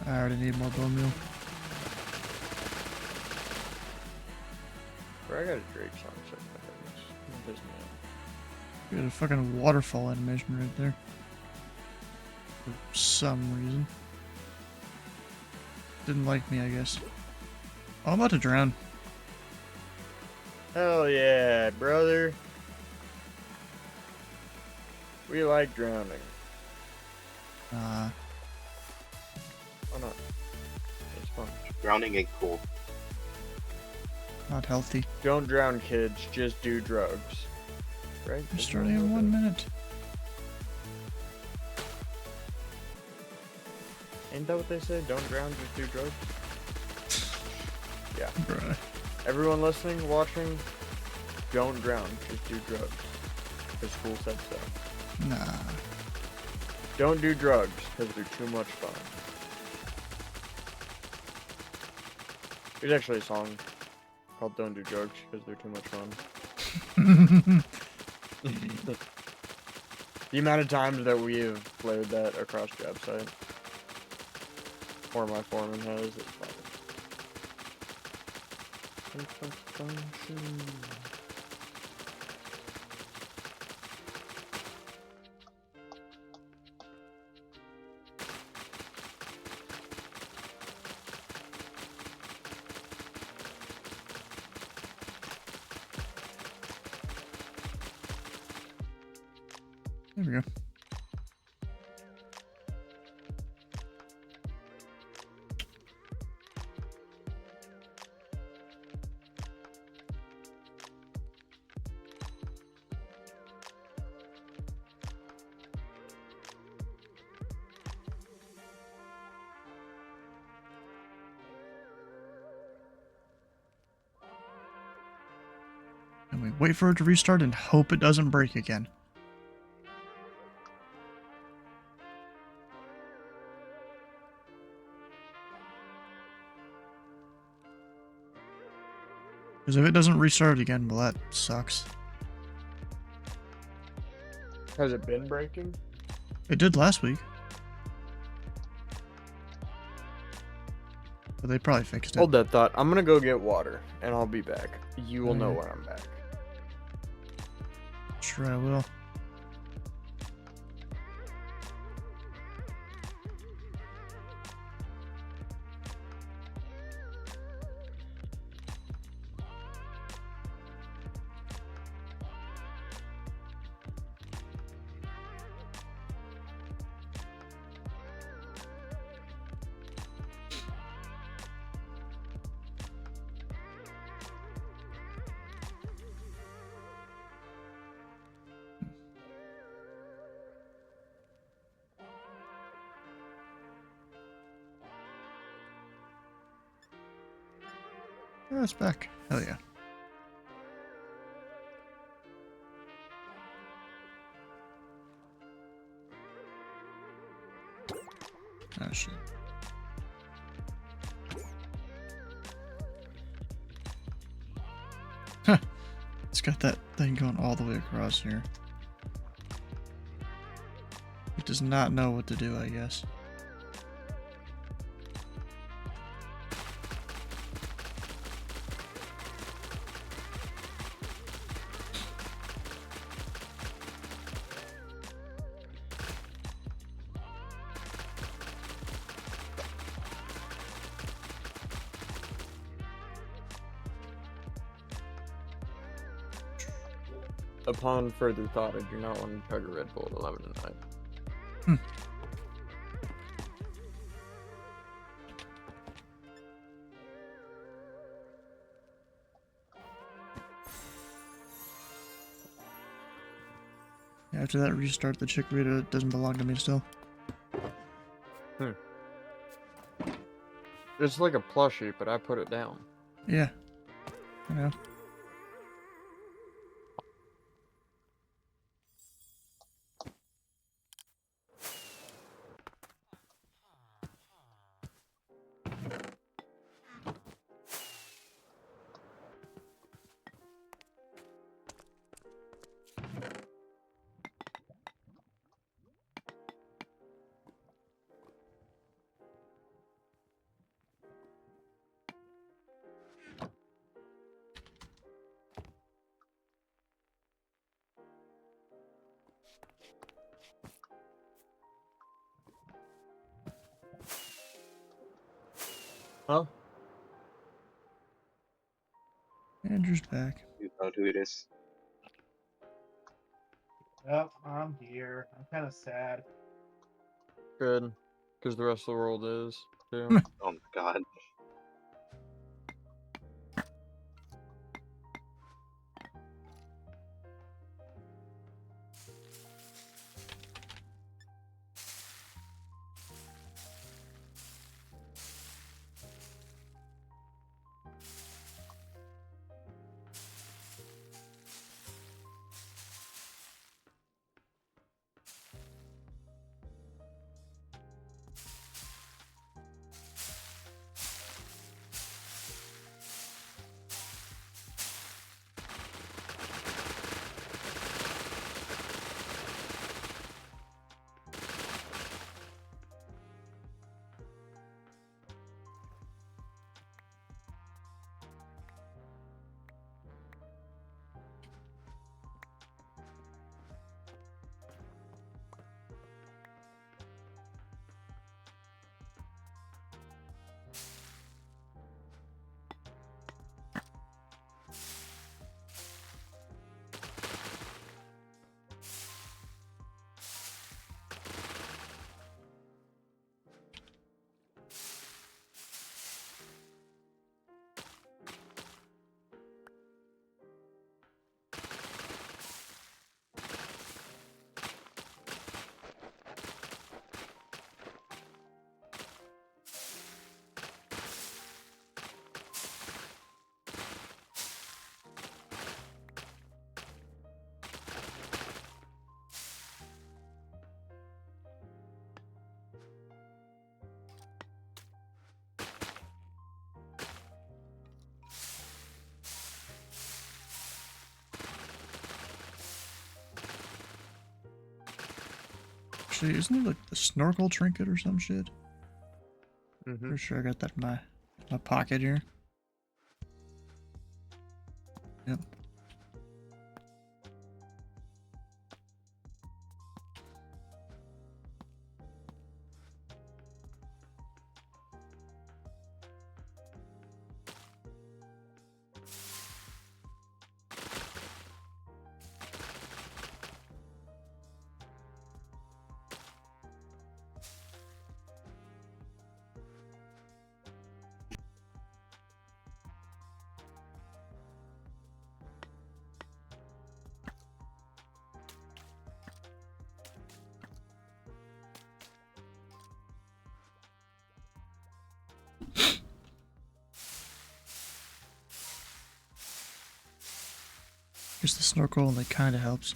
I already need more bone meal. Bro, I got a Drake song set in my head. What is that? Got a fucking waterfall animation right there. For some reason. Didn't like me, I guess. Oh, I'm about to drown. Hell yeah, brother. We like drowning. Why not? It's fun. Drowning ain't cool. Not healthy. Don't drown, kids. Just do drugs. Right? We're starting in 1 minute. Ain't that what they say? Don't drown, just do drugs? Yeah. Bruh. Everyone listening, watching, don't drown, just do drugs. The school said so. Nah. Don't do drugs, because they're too much fun. There's actually a song called Don't Do Drugs, because they're too much fun. The amount of times that we have played that across job site, or my foreman has, it's fine. There we go. And we wait for it to restart and hope it doesn't break again. Because if it doesn't restart again, well, that sucks. Has it been breaking? It did last week. But they probably fixed it. Hold that thought. I'm gonna go get water, and I'll be back. You will know when I'm back. Sure I will. Oh, it's back. Hell yeah. Oh shit. Huh. It's got that thing going all the way across here. It does not know what to do, I guess. Upon further thought, I do not want to chug a Red Bull at 11 at night. After that restart, the chikorita doesn't belong to me still. It's like a plushie, but I put it down. Yeah. I know. Huh? Andrew's back. You know who it is. Yep, I'm here. I'm kind of sad. Good. Because the rest of the world is, too. Oh my god. Actually, isn't it like the snorkel trinket or some shit? Mm-hmm. Pretty sure I got that in my pocket here. Yep. Guess the snorkel only kind of helps.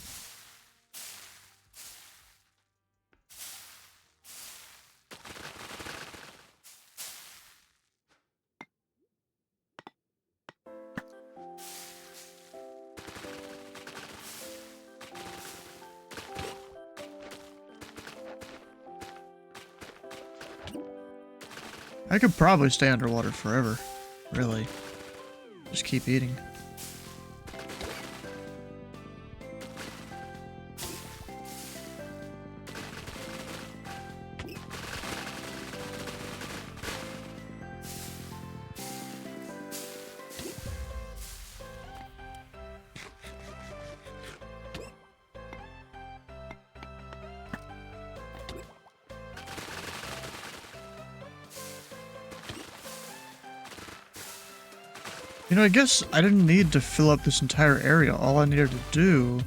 I could probably stay underwater forever, really. Just keep eating. You know, I guess I didn't need to fill up this entire area. All I needed to do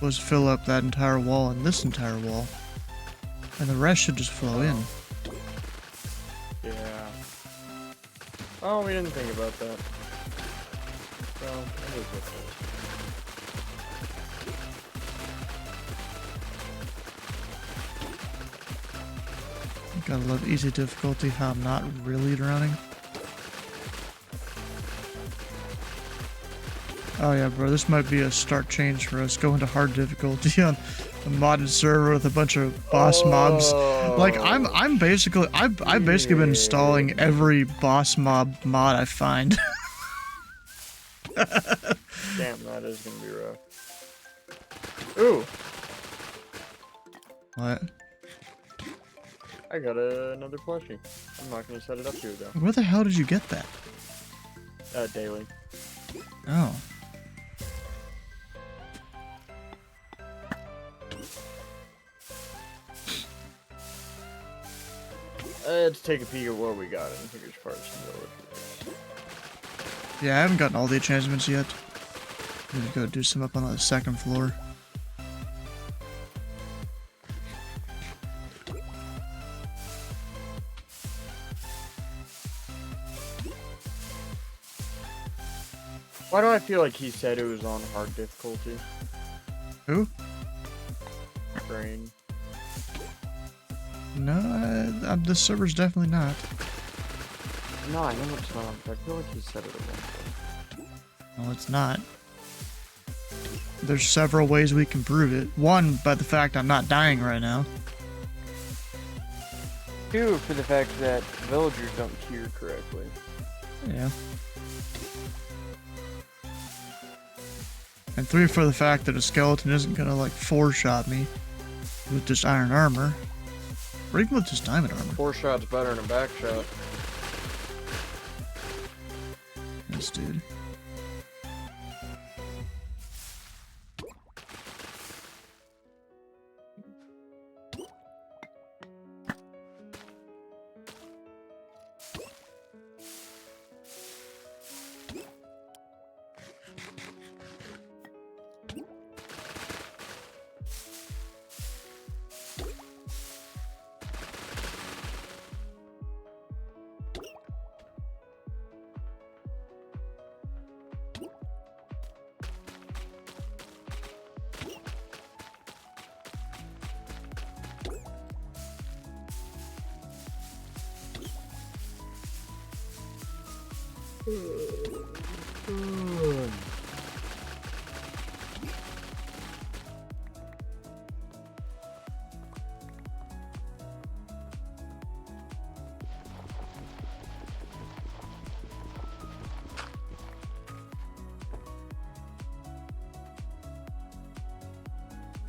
was fill up that entire wall and this entire wall. And the rest should just flow in. Yeah. Oh, we didn't think about that. Well, that is what it is. Gotta love easy difficulty, how I'm not really drowning. Oh yeah, bro, this might be a stark change for us. Going to hard difficulty on a modded server with a bunch of boss mobs. Like I'm basically I've basically been installing every boss mob mod I find. Damn, that is gonna be rough. Ooh, What? I got another plushie. I'm not gonna set it up here though. Where the hell did you get that? Daily. Oh. Let's take a peek at what we got in Fingers First. Yeah, I haven't gotten all the enchantments yet. I'm gonna go do some up on the second floor. Why do I feel like he said it was on hard difficulty? Who? Brain. No, the server's definitely not. No, I know it's not, but I feel like he said it at one point. No, it's not. There's several ways we can prove it. One, by the fact I'm not dying right now. Two, for the fact that villagers don't cure correctly. Yeah. And three, for the fact that a skeleton isn't gonna like four-shot me with just iron armor. Or even with just diamond armor. 4 shots better than a back shot. Yes, dude.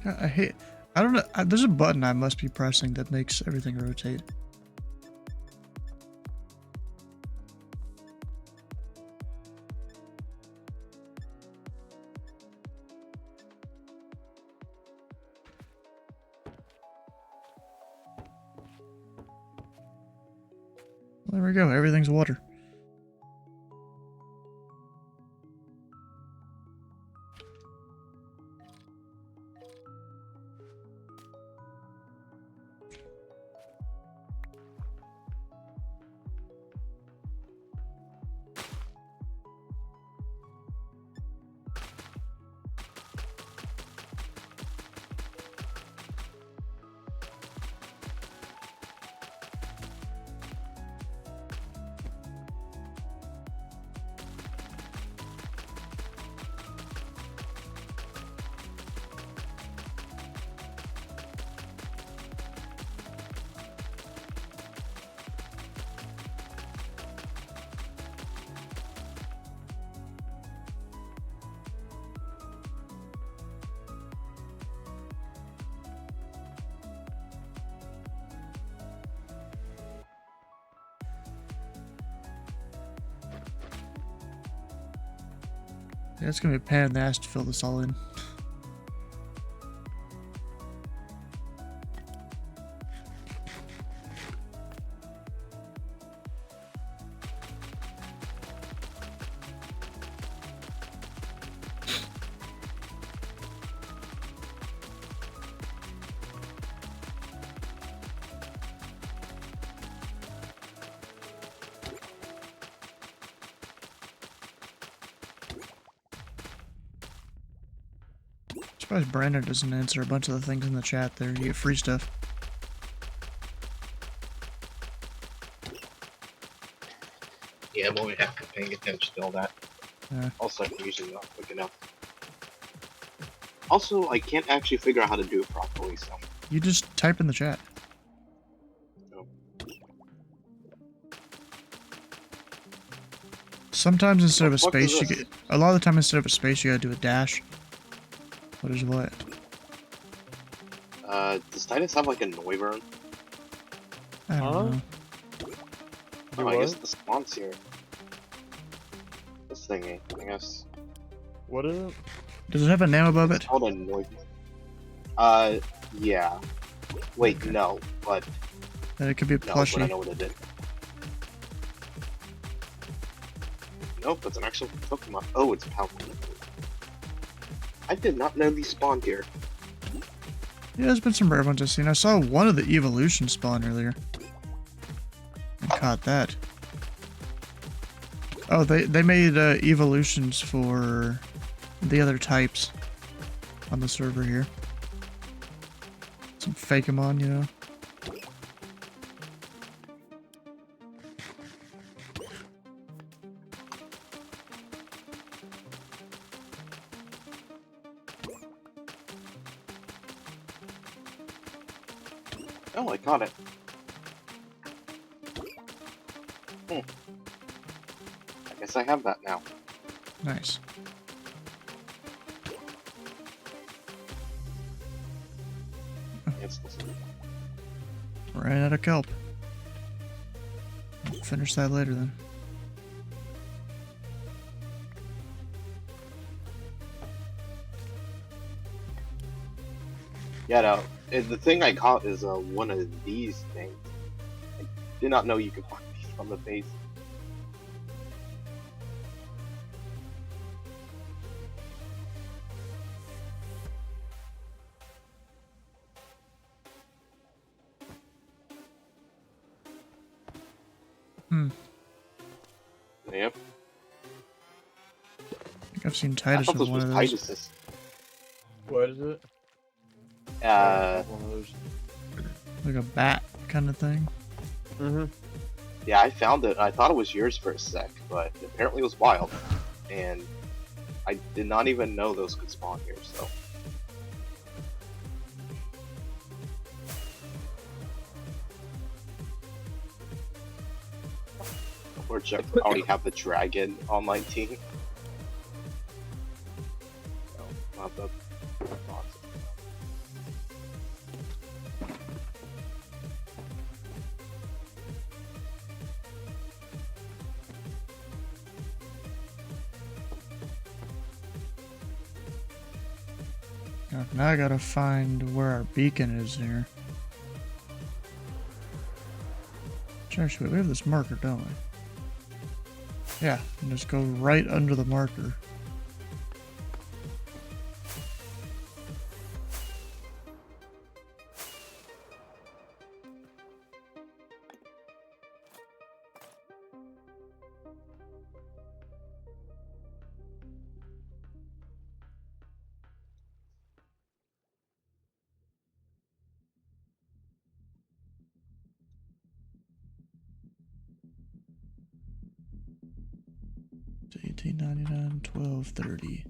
I hate. I don't know. There's a button I must be pressing that makes everything rotate. There we go. Everything's water. Yeah, it's gonna be a pain in the ass to fill this all in. Surprised Brandon doesn't answer a bunch of the things in the chat there. You get free stuff. Yeah, I'm only have to paying attention to all that. Yeah. Also, I'm usually not quick enough. Also, I can't actually figure out how to do it properly, so. You just type in the chat. No. Sometimes instead of a What the fuck space, is you this? get. A lot of the time instead of a space, you gotta do a dash. What is what? Does Titus have like a Noivern? I don't know. Oh, I guess the spawn's here. This thingy, I guess. What is it? Does it have a name above it? It's called a Noivern. Yeah. Wait, no, but. Then it could be a No, but I plushie. know what it did. Nope, that's an actual Pokemon. Oh, it's Palpable. I did not know these spawned here. Yeah, there's been some rare ones I've seen. I saw one of the evolution spawn earlier. I caught that. Oh, they made evolutions for the other types on the server here. Some Fakemon, you know. Oh, I caught it. I guess I have that now. Nice. Yes, Ran out of kelp. Finish that later then. Yeah, no. The thing I caught is one of these things. I did not know you could find these from the base. Yep. I think I've seen I Titus thought with this one was of those. Titus's. What is it? Uh, One of those. Like a bat kind of thing. Mm-hmm. Yeah, I found it. I thought it was yours for a sec, but apparently it was wild. And I did not even know those could spawn here, so. Or Jeff already have the dragon on my team. So, not the Now I gotta find where our beacon is here. Actually, we have this marker, don't we? Yeah, and just go right under the marker. $18.99, $12.30.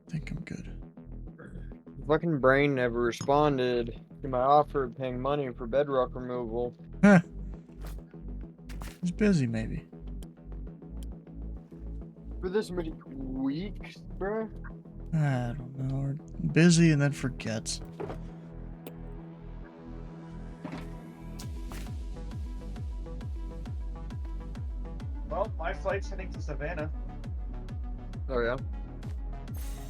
I think I'm good. Fucking brain never responded to my offer of paying money for bedrock removal. He's busy, maybe. For this many weeks, bruh? I don't know. Or busy and then forgets. Well, my flight's heading to Savannah. Oh yeah?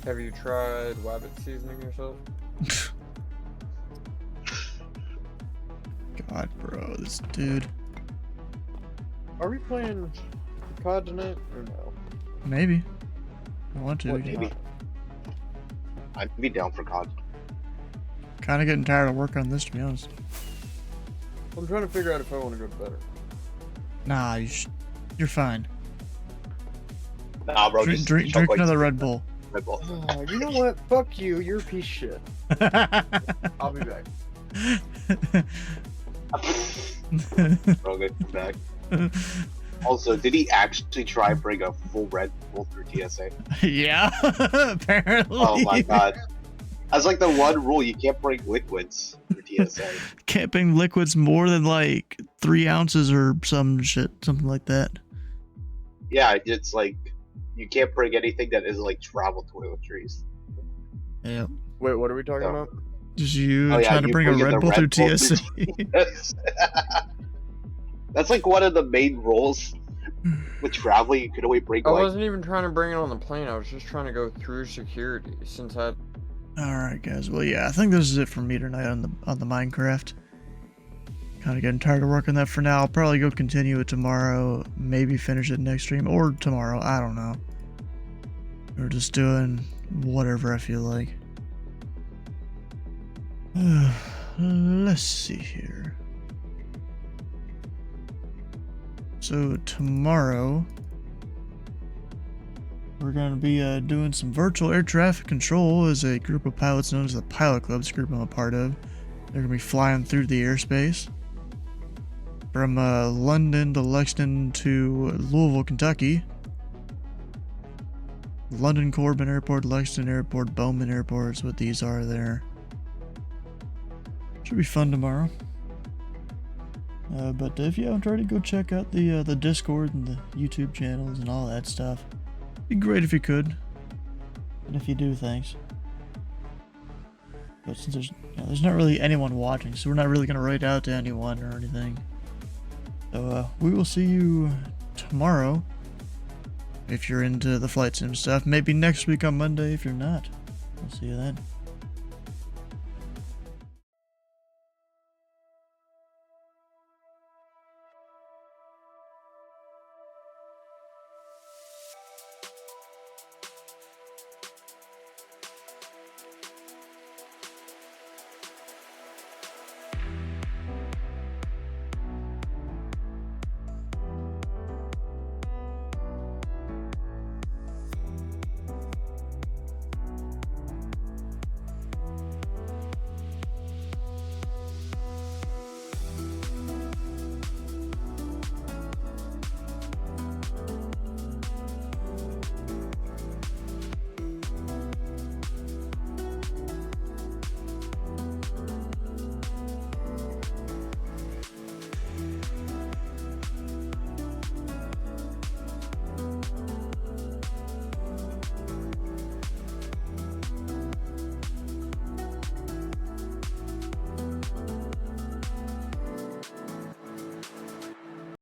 Have you tried wabbit seasoning yourself? God, bro, this dude. Are we playing COD tonight or no? Maybe. I want to. What, maybe. I'd be down for COD. Kind of getting tired of working on this, to be honest. I'm trying to figure out if I want to go to bed. Nah, you're fine. Nah, bro, Drink like another Red Bull. Red Bull. Oh, you know what? Fuck you. You're a piece of shit. I'll be back. Bro, good back. Also, did he actually try and bring a full Red Bull through TSA? Yeah, apparently. Oh my god. That's like the one rule, you can't bring liquids through TSA. Can't bring liquids more than like 3 ounces or some shit, something like that. Yeah, it's like, you can't bring anything that isn't like travel toiletries. Yeah. Wait, what are we talking about? Just you Oh, yeah, trying to you bring a bring in Red the Bull through Red Bull TSA. That's like one of the main rules with traveling. You could only bring I like. wasn't even trying to bring it on the plane. I was just trying to go through security since I. All right, guys. Well, yeah, I think this is it for me tonight on the Minecraft. Kind of getting tired of working that for now. I'll probably go continue it tomorrow. Maybe finish it next stream or tomorrow. I don't know. Or just doing whatever I feel like. Let's see here. So tomorrow we're going to be doing some virtual air traffic control as a group of pilots known as the Pilot Club, this group I'm a part of. They're going to be flying through the airspace from London to Lexington to Louisville, Kentucky. London Corbin Airport, Lexington Airport, Bowman Airport is what these are there. Should be fun tomorrow. But if you haven't already, go check out the Discord and the YouTube channels and all that stuff. It'd be great if you could. And if you do, thanks. But since there's not really anyone watching, so we're not really going to write out to anyone or anything. So we will see you tomorrow. If you're into the flight sim stuff. Maybe next week on Monday if you're not. We'll see you then.